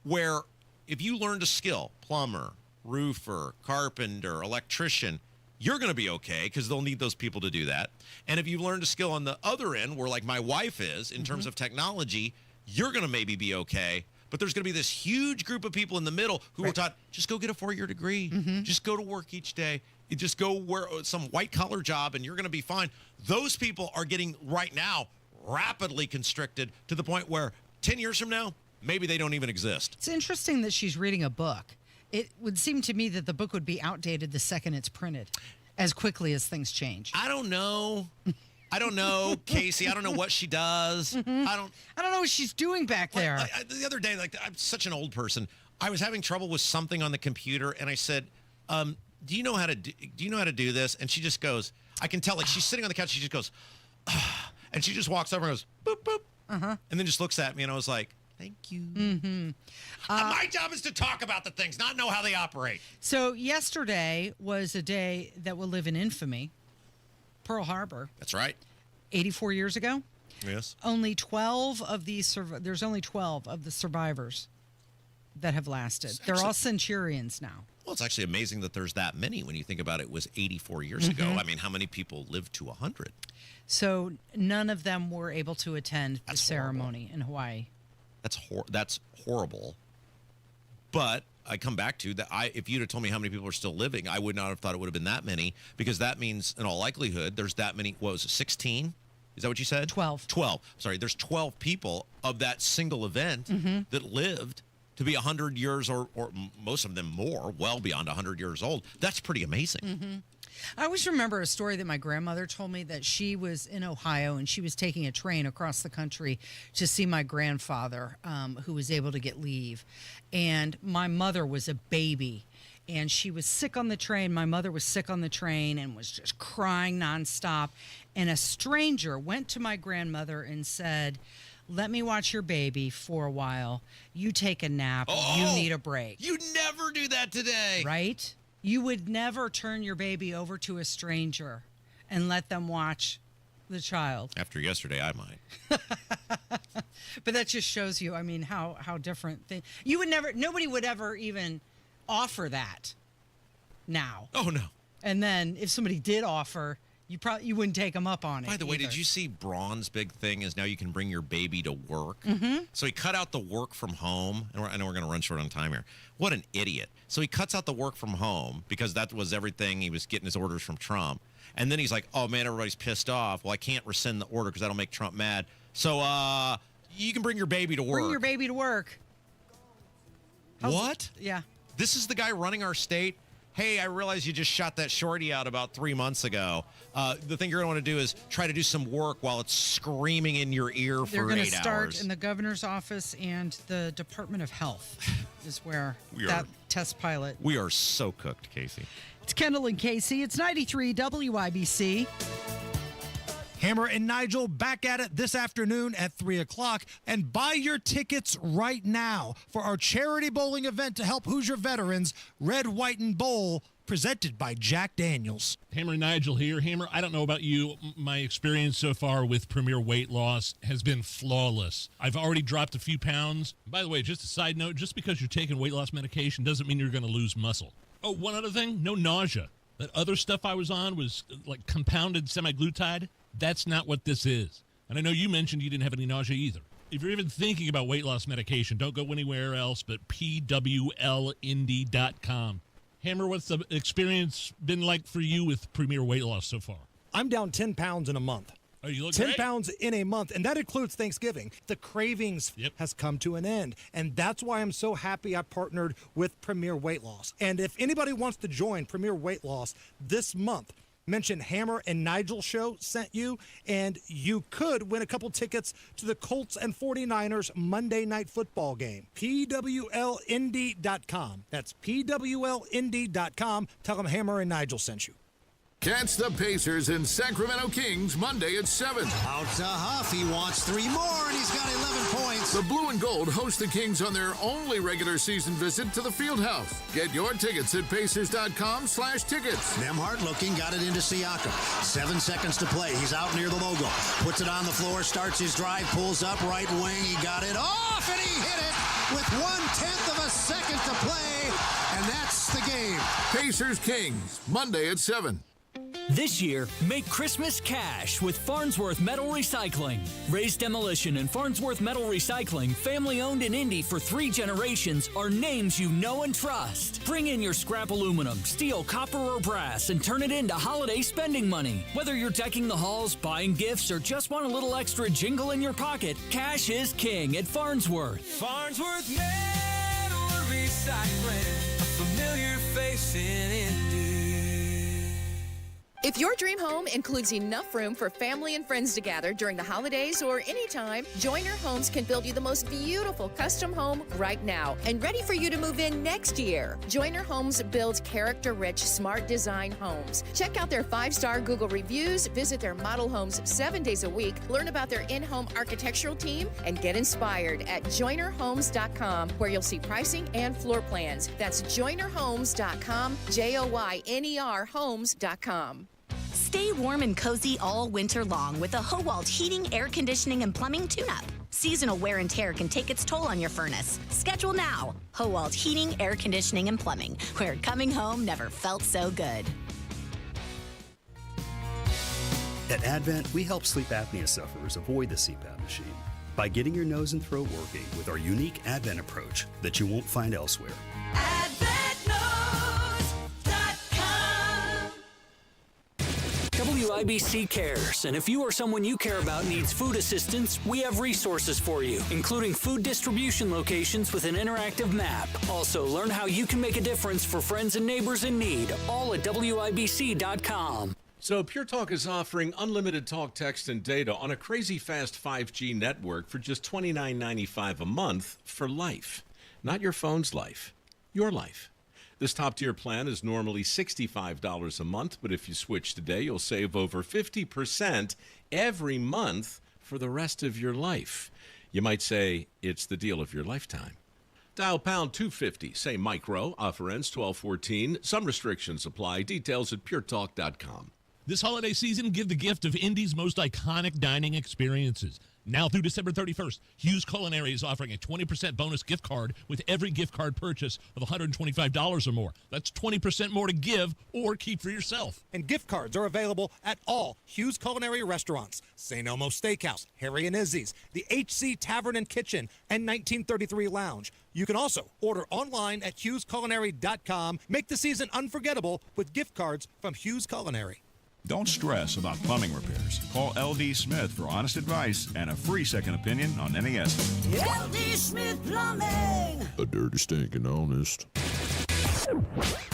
where if you learned a skill, plumber, roofer, carpenter, electrician, you're going to be okay because they'll need those people to do that. And if you learned a skill on the other end, where like my wife is in terms of technology, you're going to maybe be okay. But there's going to be this huge group of people in the middle who are taught, just go get a 4-year degree. Just go to work each day. You just go work some white-collar job, and you're going to be fine. Those people are getting, right now, rapidly constricted to the point where 10 years from now, maybe they don't even exist. It's interesting that she's reading a book. It would seem to me that the book would be outdated the second it's printed, as quickly as things change. I don't know. Casey. I don't know what she does. I don't know what she's doing back there. The other day, like, I'm such an old person. I was having trouble with something on the computer, and I said, do you know how to do this? And she just goes, I can tell, like, she's sitting on the couch. She just goes, and she just walks over and goes, boop, boop. And then just looks at me, and I was like, thank you. My job is to talk about the things, not know how they operate. So yesterday was a day that will live in infamy. Pearl Harbor. That's right. 84 years ago. Yes. Only 12 of these. There's only 12 of the survivors that have lasted. They're all centurions now. Well, it's actually amazing that there's that many when you think about it. It was 84 years ago. I mean, how many people lived to 100? So none of them were able to attend the ceremony in Hawaii. That's horrible. But I come back to that. If you'd have told me how many people are still living, I would not have thought it would have been that many, because that means, in all likelihood, there's that many. What was it, 16? Is that what you said? 12. 12. Sorry, there's 12 people of that single event that lived to be 100 years or most of them more, well beyond 100 years old. That's pretty amazing. I always remember a story that my grandmother told me, that she was in Ohio and she was taking a train across the country to see my grandfather, who was able to get leave. And my mother was a baby, and she was sick on the train. My mother was sick on the train and was just crying nonstop. And a stranger went to my grandmother and said, let me watch your baby for a while. You take a nap. You need a break. You'd never do that today. Right? You would never turn your baby over to a stranger and let them watch the child. After yesterday, I might. But that just shows you, I mean, how different things. You would never, nobody would ever even offer that now. Oh, no. And then if somebody did offer, you wouldn't take them up on it. By the way, either. did you see Braun's big thing is now you can bring your baby to work? So he cut out the work from home. And I know we're going to run short on time here. What an idiot. So he cuts out the work from home because that was everything. He was getting his orders from Trump. And then he's like, oh, man, everybody's pissed off. Well, I can't rescind the order because that'll make Trump mad. So you can bring your baby to work. Bring your baby to work. What? Yeah. This is the guy running our state. Hey, I realize you just shot that shorty out about 3 months ago. The thing you're going to want to do is try to do some work while it's screaming in your ear They're for 8 going hours. to start in the governor's office and the Department of Health is where that test pilot. We are so cooked, Casey. It's Kendall and Casey. It's 93 WIBC. Hammer and Nigel back at it this afternoon at 3 o'clock. And buy your tickets right now for our charity bowling event to help Hoosier veterans, Red, White, and Bowl, presented by Jack Daniels. Hammer and Nigel here. Hammer, I don't know about you. My experience so far with Premier Weight Loss has been flawless. I've already dropped a few pounds. By the way, just a side note, just because you're taking weight loss medication doesn't mean you're going to lose muscle. Oh, one other thing, no nausea. That other stuff I was on was like compounded semaglutide. That's not what this is. And I know you mentioned you didn't have any nausea either. If you're even thinking about weight loss medication, don't go anywhere else but pwlindy.com. Hammer, what's the experience been like for you with Premier Weight Loss so far? I'm down 10 pounds in a month. Oh, you look 10 great. pounds in a month, and that includes Thanksgiving. The cravings has come to an end, and that's why I'm so happy I partnered with Premier Weight Loss. And if anybody wants to join Premier Weight Loss this month, mention Hammer and Nigel Show sent you, and you could win a couple tickets to the Colts and 49ers Monday Night Football game. PWLND.com. That's PWLND.com. Tell them Hammer and Nigel sent you. Catch the Pacers and Sacramento Kings Monday at 7. Out to Huff. He wants 3 more, and he's got 11 points. The Blue and Gold host the Kings on their only regular season visit to the Fieldhouse. Get your tickets at Pacers.com/tickets. Nemhart looking, got it into Siakam. 7 seconds to play. He's out near the logo. Puts it on the floor, starts his drive, pulls up, right wing. He got it off, and he hit it with 1/10 of a second to play, and that's the game. Pacers Kings, Monday at 7. This year, make Christmas cash with Farnsworth Metal Recycling. Ray's Demolition and Farnsworth Metal Recycling, family owned in Indy for 3 generations, are names you know and trust. Bring in your scrap aluminum, steel, copper, or brass and turn it into holiday spending money. Whether you're decking the halls, buying gifts, or just want a little extra jingle in your pocket, cash is king at Farnsworth. Farnsworth Metal Recycling, a familiar face in Indy. If your dream home includes enough room for family and friends to gather during the holidays or anytime, Joyner Homes can build you the most beautiful custom home right now and ready for you to move in next year. Joyner Homes builds character-rich, smart design homes. Check out their 5-star Google reviews, visit their model homes 7 days a week, learn about their in-home architectural team, and get inspired at joynerhomes.com, where you'll see pricing and floor plans. That's joynerhomes.com, JOYNER homes.com. Stay warm and cozy all winter long with a Howald Heating, Air Conditioning, and Plumbing Tune-Up. Seasonal wear and tear can take its toll on your furnace. Schedule now. Howald Heating, Air Conditioning, and Plumbing, where coming home never felt so good. At Advent, we help sleep apnea sufferers avoid the CPAP machine by getting your nose and throat working with our unique Advent approach that you won't find elsewhere. WIBC cares, and if you or someone you care about needs food assistance, we have resources for you, including food distribution locations with an interactive map. Also, learn how you can make a difference for friends and neighbors in need, all at WIBC.com. So Pure Talk is offering unlimited talk, text, and data on a crazy fast 5G network for just $29.95 a month for life. Not your phone's life, your life. This top-tier plan is normally $65 a month, but if you switch today, you'll save over 50% every month for the rest of your life. You might say it's the deal of your lifetime. Dial pound 250, say micro, offer ends 12/14. Some restrictions apply. Details at puretalk.com. This holiday season, give the gift of Indy's most iconic dining experiences. Now through December 31st, Hughes Culinary is offering a 20% bonus gift card with every gift card purchase of $125 or more. That's 20% more to give or keep for yourself. And gift cards are available at all Hughes Culinary restaurants: St. Elmo Steakhouse, Harry and Izzy's, the HC Tavern and Kitchen, and 1933 Lounge. You can also order online at HughesCulinary.com. Make the season unforgettable with gift cards from Hughes Culinary. Don't stress about plumbing repairs. Call L.D. Smith for honest advice and a free second opinion on any estimate. L.D. Smith Plumbing. A dirty, stinking honest.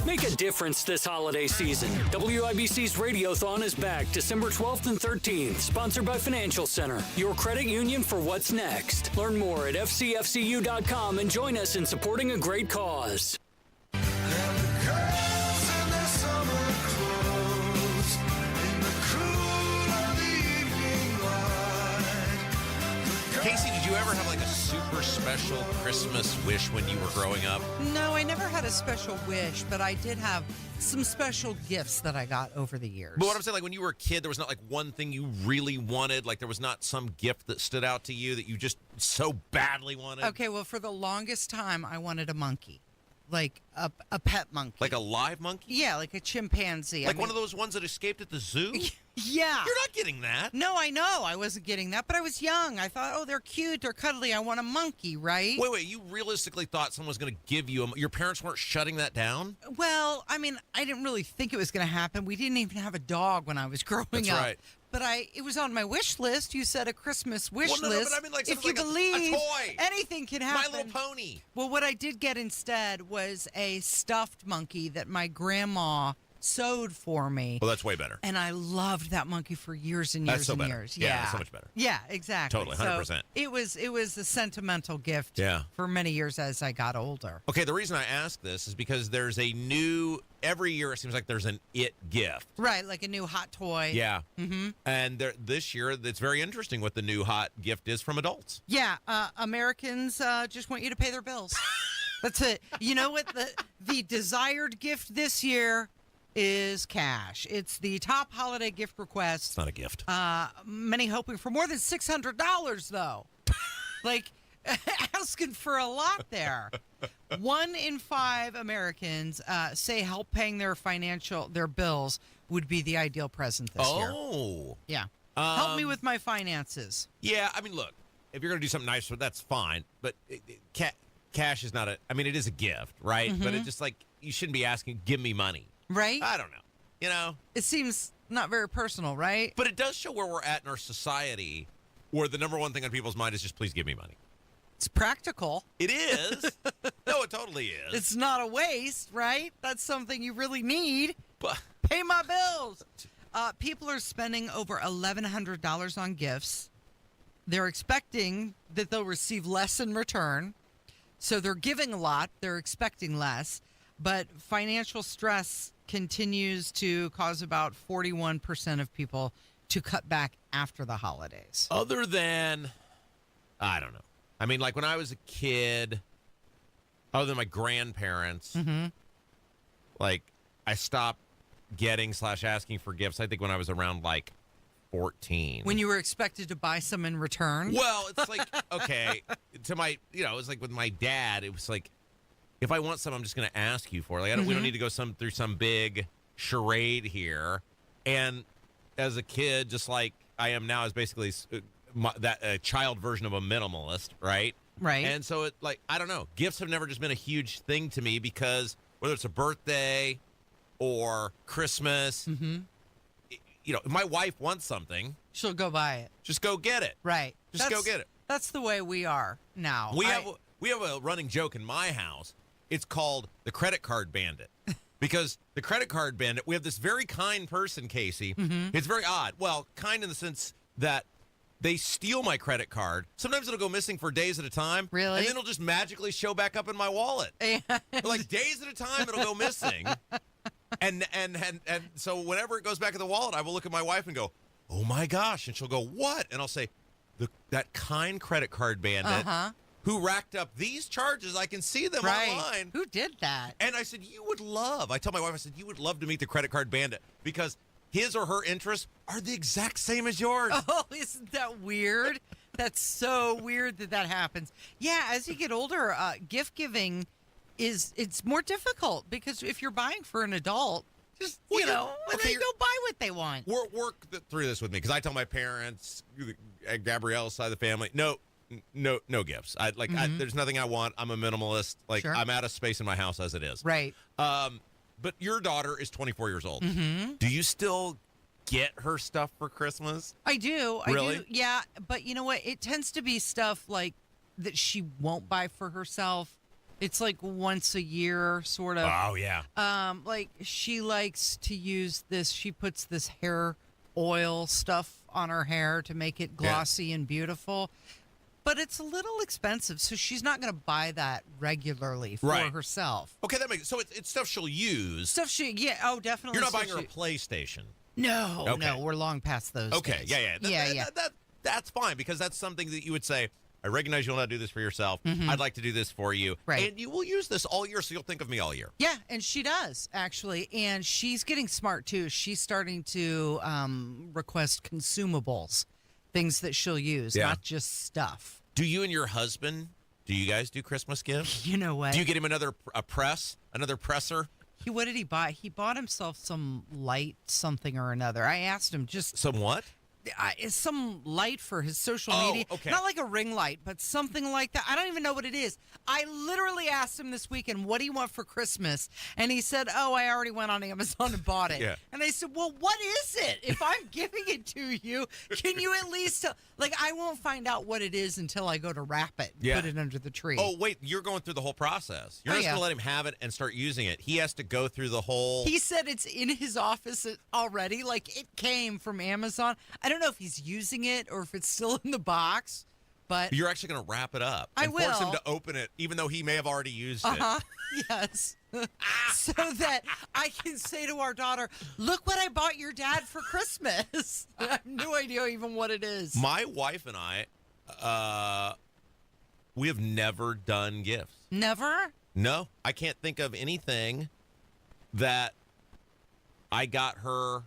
Make a difference this holiday season. WIBC's Radiothon is back December 12th and 13th, sponsored by Financial Center, your credit union for what's next. Learn more at fcfcu.com and join us in supporting a great cause. Casey, did you ever have like a super special Christmas wish when you were growing up? No, I never had a special wish, but I did have some special gifts that I got over the years. But what I'm saying, like when you were a kid, there was not like one thing you really wanted. Like there was not some gift that stood out to you that you just so badly wanted. Okay, well, for the longest time, I wanted a monkey. Like a pet monkey. Like a live monkey? Yeah, like a chimpanzee. Like one of those ones that escaped at the zoo? Yeah. You're not getting that. No, I know. I wasn't getting that, but I was young. I thought, oh, they're cute, they're cuddly. I want a monkey, right? Wait, you realistically thought someone was going to give you your parents weren't shutting that down? Well, I mean, I didn't really think it was going to happen. We didn't even have a dog when I was growing up. That's right. But it was on my wish list. You said a Christmas wish list. No, but I mean like if you like believe a toy. anything can happen. My Little Pony. Well, what I did get instead was a stuffed monkey that my grandma sewed for me. Well, that's way better. And I loved that monkey for years and years That's so and better. years. Yeah, that's so much better. Yeah, exactly. Totally, 100%. So it was a sentimental gift for many years as I got older. Okay, the reason I ask this is because there's every year it seems like there's an it gift. Right, like a new hot toy. Yeah. Mm-hmm. And this year, it's very interesting what the new hot gift is from adults. Yeah, Americans just want you to pay their bills. That's it. You know what? The desired gift this year is cash. It's the top holiday gift request. It's not a gift. Many hoping for more than $600, though. Like, asking for a lot there. 1 in 5 Americans say help paying their bills would be the ideal present this year. Oh. Yeah. Help me with my finances. Yeah, I mean, look, if you're going to do something nice, that's fine. But cash is not it is a gift, right? Mm-hmm. But it's just like, you shouldn't be asking, give me money. Right? I don't know. You know? It seems not very personal, right? But it does show where we're at in our society, where the number one thing on people's mind is just, please give me money. It's practical. It is. No, it totally is. It's not a waste, right? That's something you really need. But pay my bills. People are spending over $1,100 on gifts. They're expecting that they'll receive less in return. So they're giving a lot. They're expecting less. But financial stress continues to cause about 41% of people to cut back after the holidays. Other than, I don't know. I mean, like when I was a kid, other than my grandparents, like I stopped getting/asking for gifts, I think when I was around like 14. When you were expected to buy some in return? Well, it's like, okay, it was like with my dad, it was like, if I want some, I'm just going to ask you for it. Like, we don't need to go through some big charade here. And as a kid, just like I am now, is basically a child version of a minimalist, right? Right. And so I don't know. Gifts have never just been a huge thing to me because whether it's a birthday or Christmas, if my wife wants something, she'll go buy it. Just go get it. Right. Just go get it. That's the way we are now. We have a running joke in my house. It's called the credit card bandit. Because the credit card bandit, we have this very kind person, Casey. It's very odd. Well, kind in the sense that they steal my credit card. Sometimes it'll go missing for days at a time. Really? And then it'll just magically show back up in my wallet. Like days at a time, it'll go missing. And so whenever it goes back in the wallet, I will look at my wife and go, oh my gosh. And she'll go, what? And I'll say, that kind credit card bandit who racked up these charges. I can see them online. Who did that? And I said, I tell my wife, I said, you would love to meet the credit card bandit because his or her interests are the exact same as yours. Oh, isn't that weird? That's so weird that happens. Yeah, as you get older, gift giving it's more difficult because if you're buying for an adult, just, they go buy what they want. Work through this with me because I tell my parents, Gabrielle's side of the family, no gifts. There's nothing I want. I'm a minimalist. Sure. I'm out of space in my house as it is. Right. But your daughter is 24 years old. Do you still get her stuff for Christmas? I do. Really? I do. Yeah, but you know what? It tends to be stuff like that she won't buy for herself. It's like once a year, sort of. Oh, yeah. Like she likes to use this. She puts this hair oil stuff on her hair to make it glossy and beautiful. But it's a little expensive, so she's not going to buy that regularly for herself. Okay, that makes so it's stuff she'll use. Oh, definitely. You're not buying her a PlayStation. No, we're long past those. Okay, days. yeah. That's fine because that's something that you would say, I recognize you'll not do this for yourself. I'd like to do this for you. Right. And you will use this all year, so you'll think of me all year. Yeah, and she does, actually. And she's getting smart, too. She's starting to request consumables, things that she'll use, not just stuff. Do you and your husband, do you guys do Christmas gifts? You know what? Do you get him another presser? What did he buy? He bought himself some light something or another. I asked him just... Some what? It's some light for his social Oh, media. okay. Not like a ring light, but something like that. I don't even know what it is. I literally asked him this weekend, what do you want for Christmas? And he said, oh, I already went on Amazon and bought it. Yeah. And I said, well, what is it? If I'm giving it to you, can you at least tell? Like, I won't find out what it is until I go to wrap it and put it under the tree. Oh, wait, you're going through the whole process. You're just going to let him have it and start using it. He has to go through the whole... He said it's in his office already. Like, it came from Amazon. I don't know if he's using it or if it's still in the box, but... You're actually going to wrap it up. I and will. force him to open it, even though he may have already used it. Yes. So that I can say to our daughter, look what I bought your dad for Christmas. I have no idea even what it is. My wife and I, we have never done gifts. Never? No, I can't think of anything that I got her.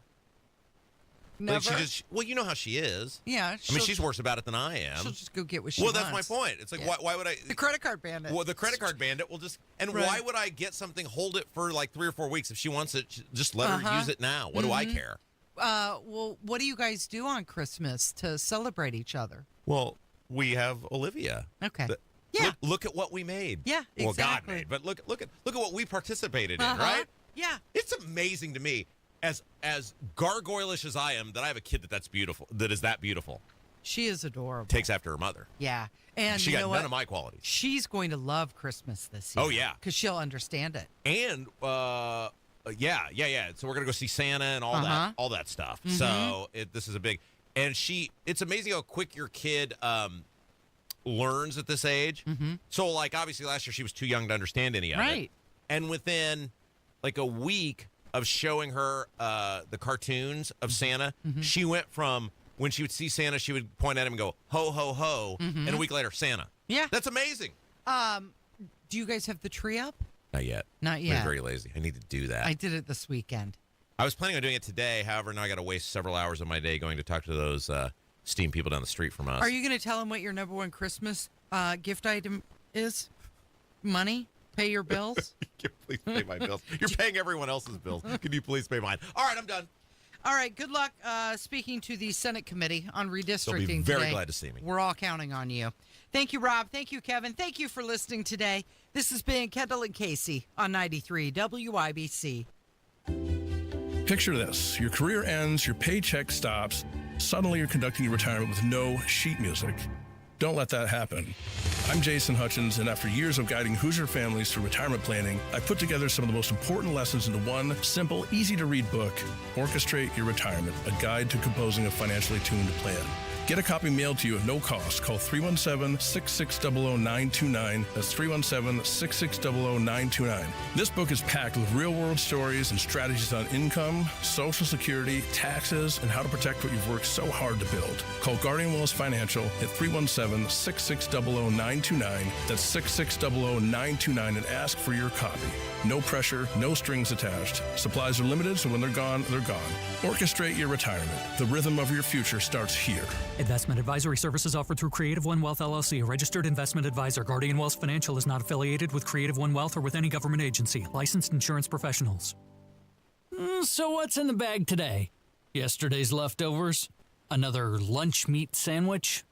Never? Like well, you know how she is. Yeah. I mean, she's worse about it than I am. She'll just go get what she Well, wants. that's my point. It's like, Yeah. why would I? The credit card bandit. Well, the credit card bandit will just. And Right. why would I get something, hold it for like 3 or 4 weeks? If she wants it, just let her use it now. What do I care? Well, what do you guys do on Christmas to celebrate each other? Well, we have Olivia. Okay. Yeah. Look at what we made. Yeah, Well, God exactly. made, but look at what we participated in, Uh-huh. right? Yeah. It's amazing to me, as gargoyle-ish as I am, that I have a kid that's beautiful. That is that beautiful. She is adorable. Takes after her mother. Yeah. And She you got know none what? of my qualities. She's going to love Christmas this year. Oh, yeah. Because she'll understand it. And yeah. So we're gonna go see Santa and all that stuff. Mm-hmm. So this is a big. And it's amazing how quick your kid learns at this age. Mm-hmm. So like obviously last year she was too young to understand any of it. Right. And within like a week of showing her the cartoons of Santa, she went from when she would see Santa, she would point at him and go ho ho ho, and a week later Santa. Yeah. That's amazing. Do you guys have the tree up? Not yet. Not I'm yet. very lazy. I need to do that. I did it this weekend. I was planning on doing it today. However, now I got to waste several hours of my day going to talk to those steam people down the street from us. Are you going to tell them what your number one Christmas gift item is? Money? Pay your bills? Can you please pay my bills? You're paying everyone else's bills. Can you please pay mine? All right, I'm done. All right, good luck speaking to the Senate Committee on redistricting They'll be very today. glad to see me. We're all counting on you. Thank you, Rob. Thank you, Kevin. Thank you for listening today. This has been Kendall and Casey on 93 WIBC. Picture this. Your career ends, your paycheck stops. Suddenly you're conducting your retirement with no sheet music. Don't let that happen. I'm Jason Hutchins, and after years of guiding Hoosier families through retirement planning, I put together some of the most important lessons into one simple, easy-to-read book, Orchestrate Your Retirement, a guide to composing a financially tuned plan. Get a copy mailed to you at no cost. Call 317-660-929. That's 317-660-929. This book is packed with real-world stories and strategies on income, Social Security, taxes, and how to protect what you've worked so hard to build. Call Guardian Wells Financial at 317-660-929. That's 660-929 and ask for your copy. No pressure, no strings attached. Supplies are limited, so when they're gone, they're gone. Orchestrate your retirement. The rhythm of your future starts here. Investment advisory services offered through Creative One Wealth LLC, a registered investment advisor. Guardian Wealth Financial is not affiliated with Creative One Wealth or with any government agency. Licensed insurance professionals. So what's in the bag today? Yesterday's leftovers? Another lunch meat sandwich?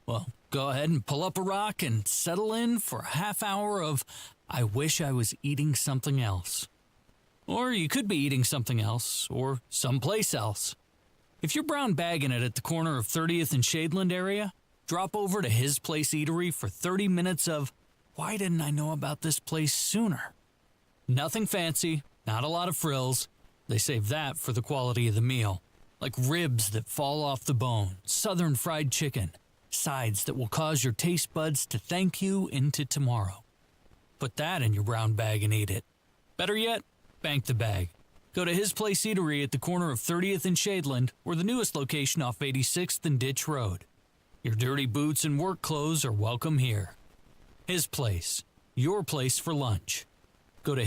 Well, go ahead and pull up a rock and settle in for a half hour of I wish I was eating something else. Or you could be eating something else, or someplace else. If you're brown bagging it at the corner of 30th and Shadeland area, drop over to His Place Eatery for 30 minutes of, why didn't I know about this place sooner? Nothing fancy, not a lot of frills. They save that for the quality of the meal. Like ribs that fall off the bone, southern fried chicken, sides that will cause your taste buds to thank you into tomorrow. Put that in your brown bag and eat it. Better yet, bank the bag. Go to His Place Eatery at the corner of 30th and Shadeland, or the newest location off 86th and Ditch Road. Your dirty boots and work clothes are welcome here. His Place, your place for lunch. Go to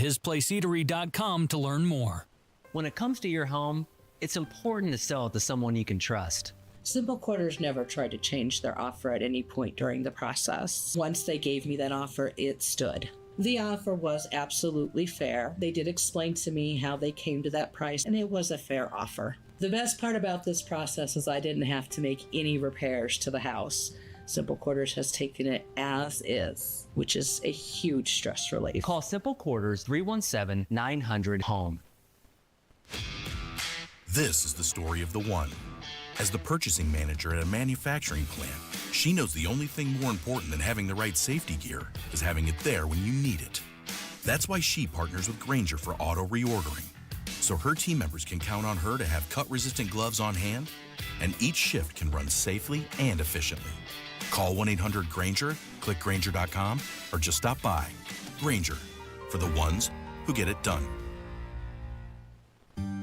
hisplaceeatery.com to learn more. When it comes to your home, it's important to sell it to someone you can trust. Simple Quarters never tried to change their offer at any point during the process. Once they gave me that offer, it stood. The offer was absolutely fair. They did explain to me how they came to that price, and it was a fair offer. The best part about this process is I didn't have to make any repairs to the house. Simple Quarters has taken it as is, which is a huge stress relief. Call Simple Quarters 317-900-HOME. This is the story of the one. As the purchasing manager at a manufacturing plant, she knows the only thing more important than having the right safety gear is having it there when you need it. That's why she partners with Grainger for auto reordering, so her team members can count on her to have cut-resistant gloves on hand, and each shift can run safely and efficiently. Call 1-800-GRAINGER, click Grainger.com, or just stop by. Grainger, for the ones who get it done.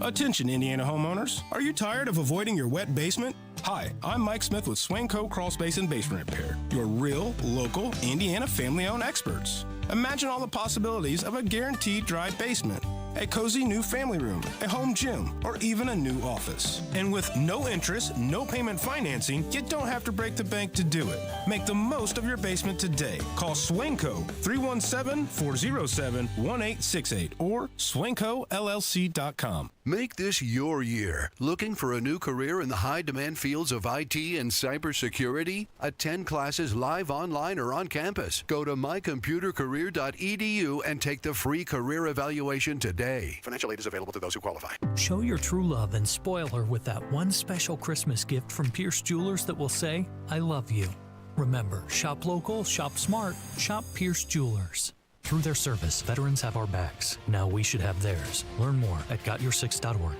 Attention, Indiana homeowners. Are you tired of avoiding your wet basement? Hi, I'm Mike Smith with Swingco Crawl Space and Basement Repair, your real, local, Indiana family-owned experts. Imagine all the possibilities of a guaranteed dry basement, a cozy new family room, a home gym, or even a new office. And with no interest, no payment financing, you don't have to break the bank to do it. Make the most of your basement today. Call Swingco 317-407-1868 or swingcollc.com. Make this your year. Looking for a new career in the high-demand fields of IT and cybersecurity? Attend classes live, online, or on campus. Go to mycomputercareer.edu and take the free career evaluation today. Financial aid is available to those who qualify. Show your true love and spoil her with that one special Christmas gift from Pierce Jewelers that will say, I love you. Remember, shop local, shop smart, shop Pierce Jewelers. Through their service, veterans have our backs. Now we should have theirs. Learn more at gotyoursix.org.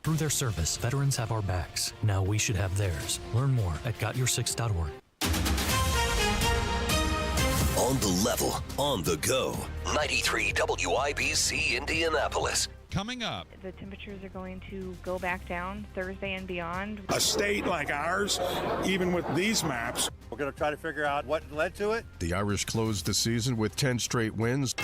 Through their service, veterans have our backs. Now we should have theirs. Learn more at gotyoursix.org. On the level, on the go. 93 WIBC Indianapolis. Coming up, the temperatures are going to go back down Thursday and beyond. A state like ours, even with these maps, we're going to try to figure out what led to it. The Irish closed the season with 10 straight wins.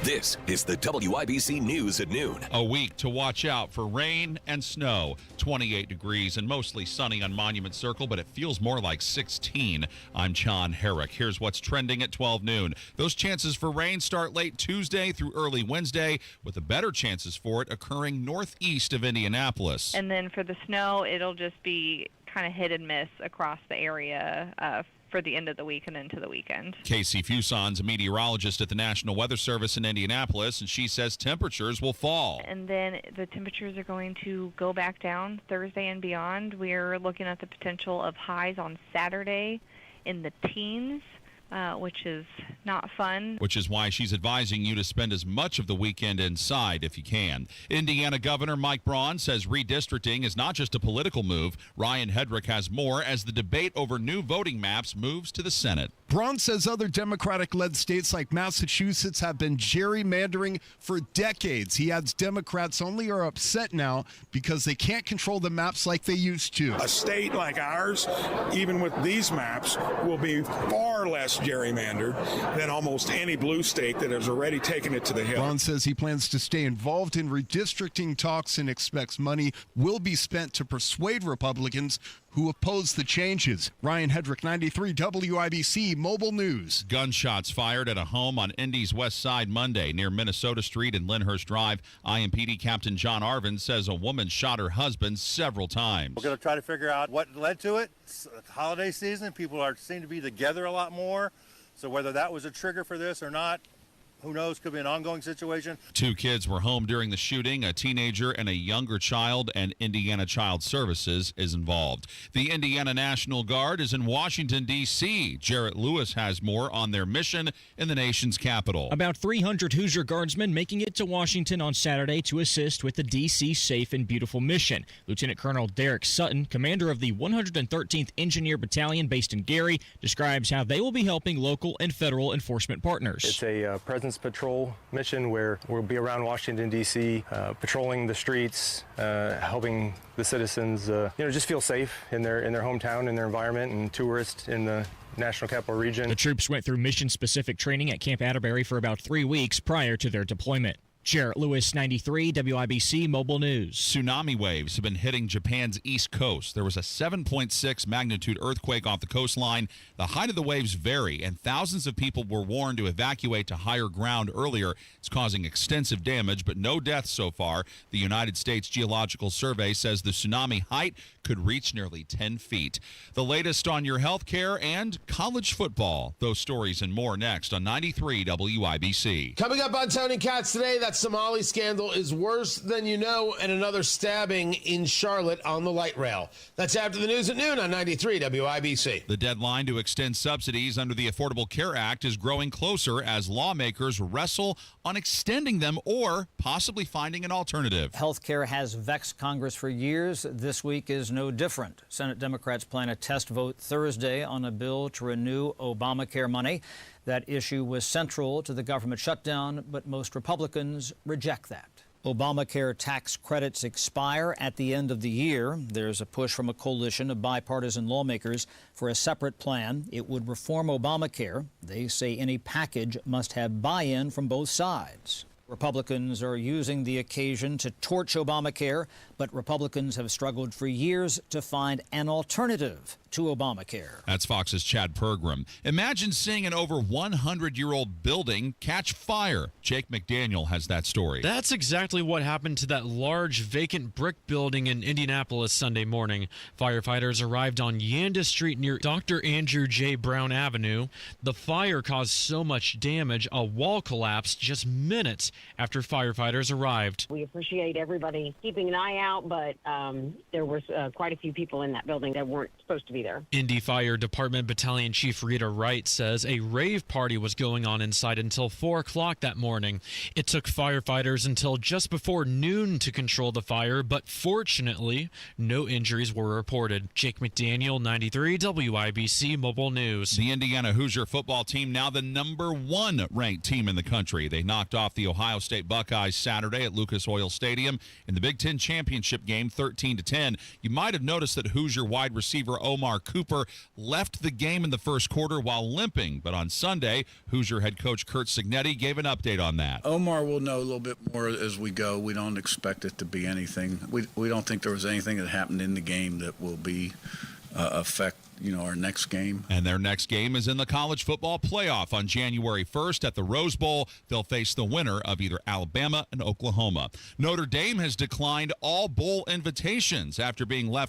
This is the WIBC News at noon. A week to watch out for rain and snow. 28 degrees and mostly sunny on Monument Circle, but it feels more like 16. I'm John Herrick. Here's what's trending at 12 noon. Those chances for rain start late Tuesday through early Wednesday, with the better chances for it occurring northeast of Indianapolis. And then for the snow, it'll just be kind of hit and miss across the area for the end of the week and into the weekend. Casey Fuson's a meteorologist at the National Weather Service in Indianapolis, and she says temperatures will fall. And then the temperatures are going to go back down Thursday and beyond. We're looking at the potential of highs on Saturday in the teens, which is not fun. Which is why she's advising you to spend as much of the weekend inside if you can. Indiana Governor Mike Braun says redistricting is not just a political move. Ryan Hedrick has more as the debate over new voting maps moves to the Senate. Braun says other Democratic-led states like Massachusetts have been gerrymandering for decades. He adds Democrats only are upset now because they can't control the maps like they used to. A state like ours, even with these maps, will be far less gerrymandered than almost any blue state that has already taken it to the hill. Braun says he plans to stay involved in redistricting talks and expects money will be spent to persuade Republicans who oppose the changes. Ryan Hedrick, 93 WIBC Mobile News. Gunshots fired at a home on Indy's west side Monday near Minnesota Street and Lyndhurst Drive. IMPD Captain John Arvin says a woman shot her husband several times. We're going to try to figure out what led to it. It's holiday season. People seem to be together a lot more. So whether that was a trigger for this or not, who knows? Could be an ongoing situation. 2 kids were home during the shooting, a teenager and a younger child, and Indiana Child Services is involved. The Indiana National Guard is in Washington, D.C. Jarrett Lewis has more on their mission in the nation's capital. About 300 Hoosier Guardsmen making it to Washington on Saturday to assist with the D.C. Safe and Beautiful mission. Lieutenant Colonel Derek Sutton, commander of the 113th Engineer Battalion based in Gary, describes how they will be helping local and federal enforcement partners. It's a presence patrol mission where we'll be around Washington, D.C., patrolling the streets, helping the citizens, just feel safe in their hometown, in their environment, and tourists in the National Capital Region. The troops went through mission-specific training at Camp Atterbury for about 3 weeks prior to their deployment. Jarrett Lewis, 93 WIBC Mobile News. Tsunami waves have been hitting Japan's east coast. There was a 7.6 magnitude earthquake off the coastline. The height of the waves vary, and thousands of people were warned to evacuate to higher ground earlier. It's causing extensive damage, but no deaths so far. The United States Geological Survey says the tsunami height could reach nearly 10 feet. The latest on your health care and college football. Those stories and more next on 93 WIBC. Coming up on Tony Katz today, that Somali scandal is worse than you know, and another stabbing in Charlotte on the light rail. That's after the news at noon on 93 WIBC. The deadline to extend subsidies under the Affordable Care Act is growing closer as lawmakers wrestle on extending them or possibly finding an alternative. Healthcare has vexed Congress for years. This week is no different. Senate Democrats plan a test vote Thursday on a bill to renew Obamacare money. That issue was central to the government shutdown, but most Republicans reject that. Obamacare tax credits expire at the end of the year. There's a push from a coalition of bipartisan lawmakers for a separate plan. It would reform Obamacare. They say any package must have buy-in from both sides. Republicans are using the occasion to torch Obamacare, but Republicans have struggled for years to find an alternative to Obamacare. That's Fox's Chad Pergram. Imagine seeing an over 100-year-old building catch fire. Jake McDaniel has that story. That's exactly what happened to that large vacant brick building in Indianapolis Sunday morning. Firefighters arrived on Yanda Street near Dr. Andrew J. Brown Avenue. The fire caused so much damage, a wall collapsed just minutes after firefighters arrived. We appreciate everybody keeping an eye out, but there was quite a few people in that building that weren't supposed to be there. Indy Fire Department Battalion Chief Rita Wright says a rave party was going on inside until 4 o'clock that morning. It took firefighters until just before noon to control the fire, but fortunately, no injuries were reported. Jake McDaniel, 93 WIBC Mobile News. The Indiana Hoosier football team now the #1 ranked team in the country. They knocked off the Ohio State Buckeyes Saturday at Lucas Oil Stadium in the Big Ten championship game, 13-10. You might have noticed that Hoosier wide receiver Omar Cooper left the game in the first quarter while limping, but on Sunday, Hoosier head coach Kurt Signetti gave an update on that. Omar will know a little bit more as we go. We don't expect it to be anything. We don't think there was anything that happened in the game that will be affect our next game. And their next game is in the college football playoff on January 1st at the Rose Bowl. They'll face the winner of either Alabama and Oklahoma. Notre Dame has declined all bowl invitations after being left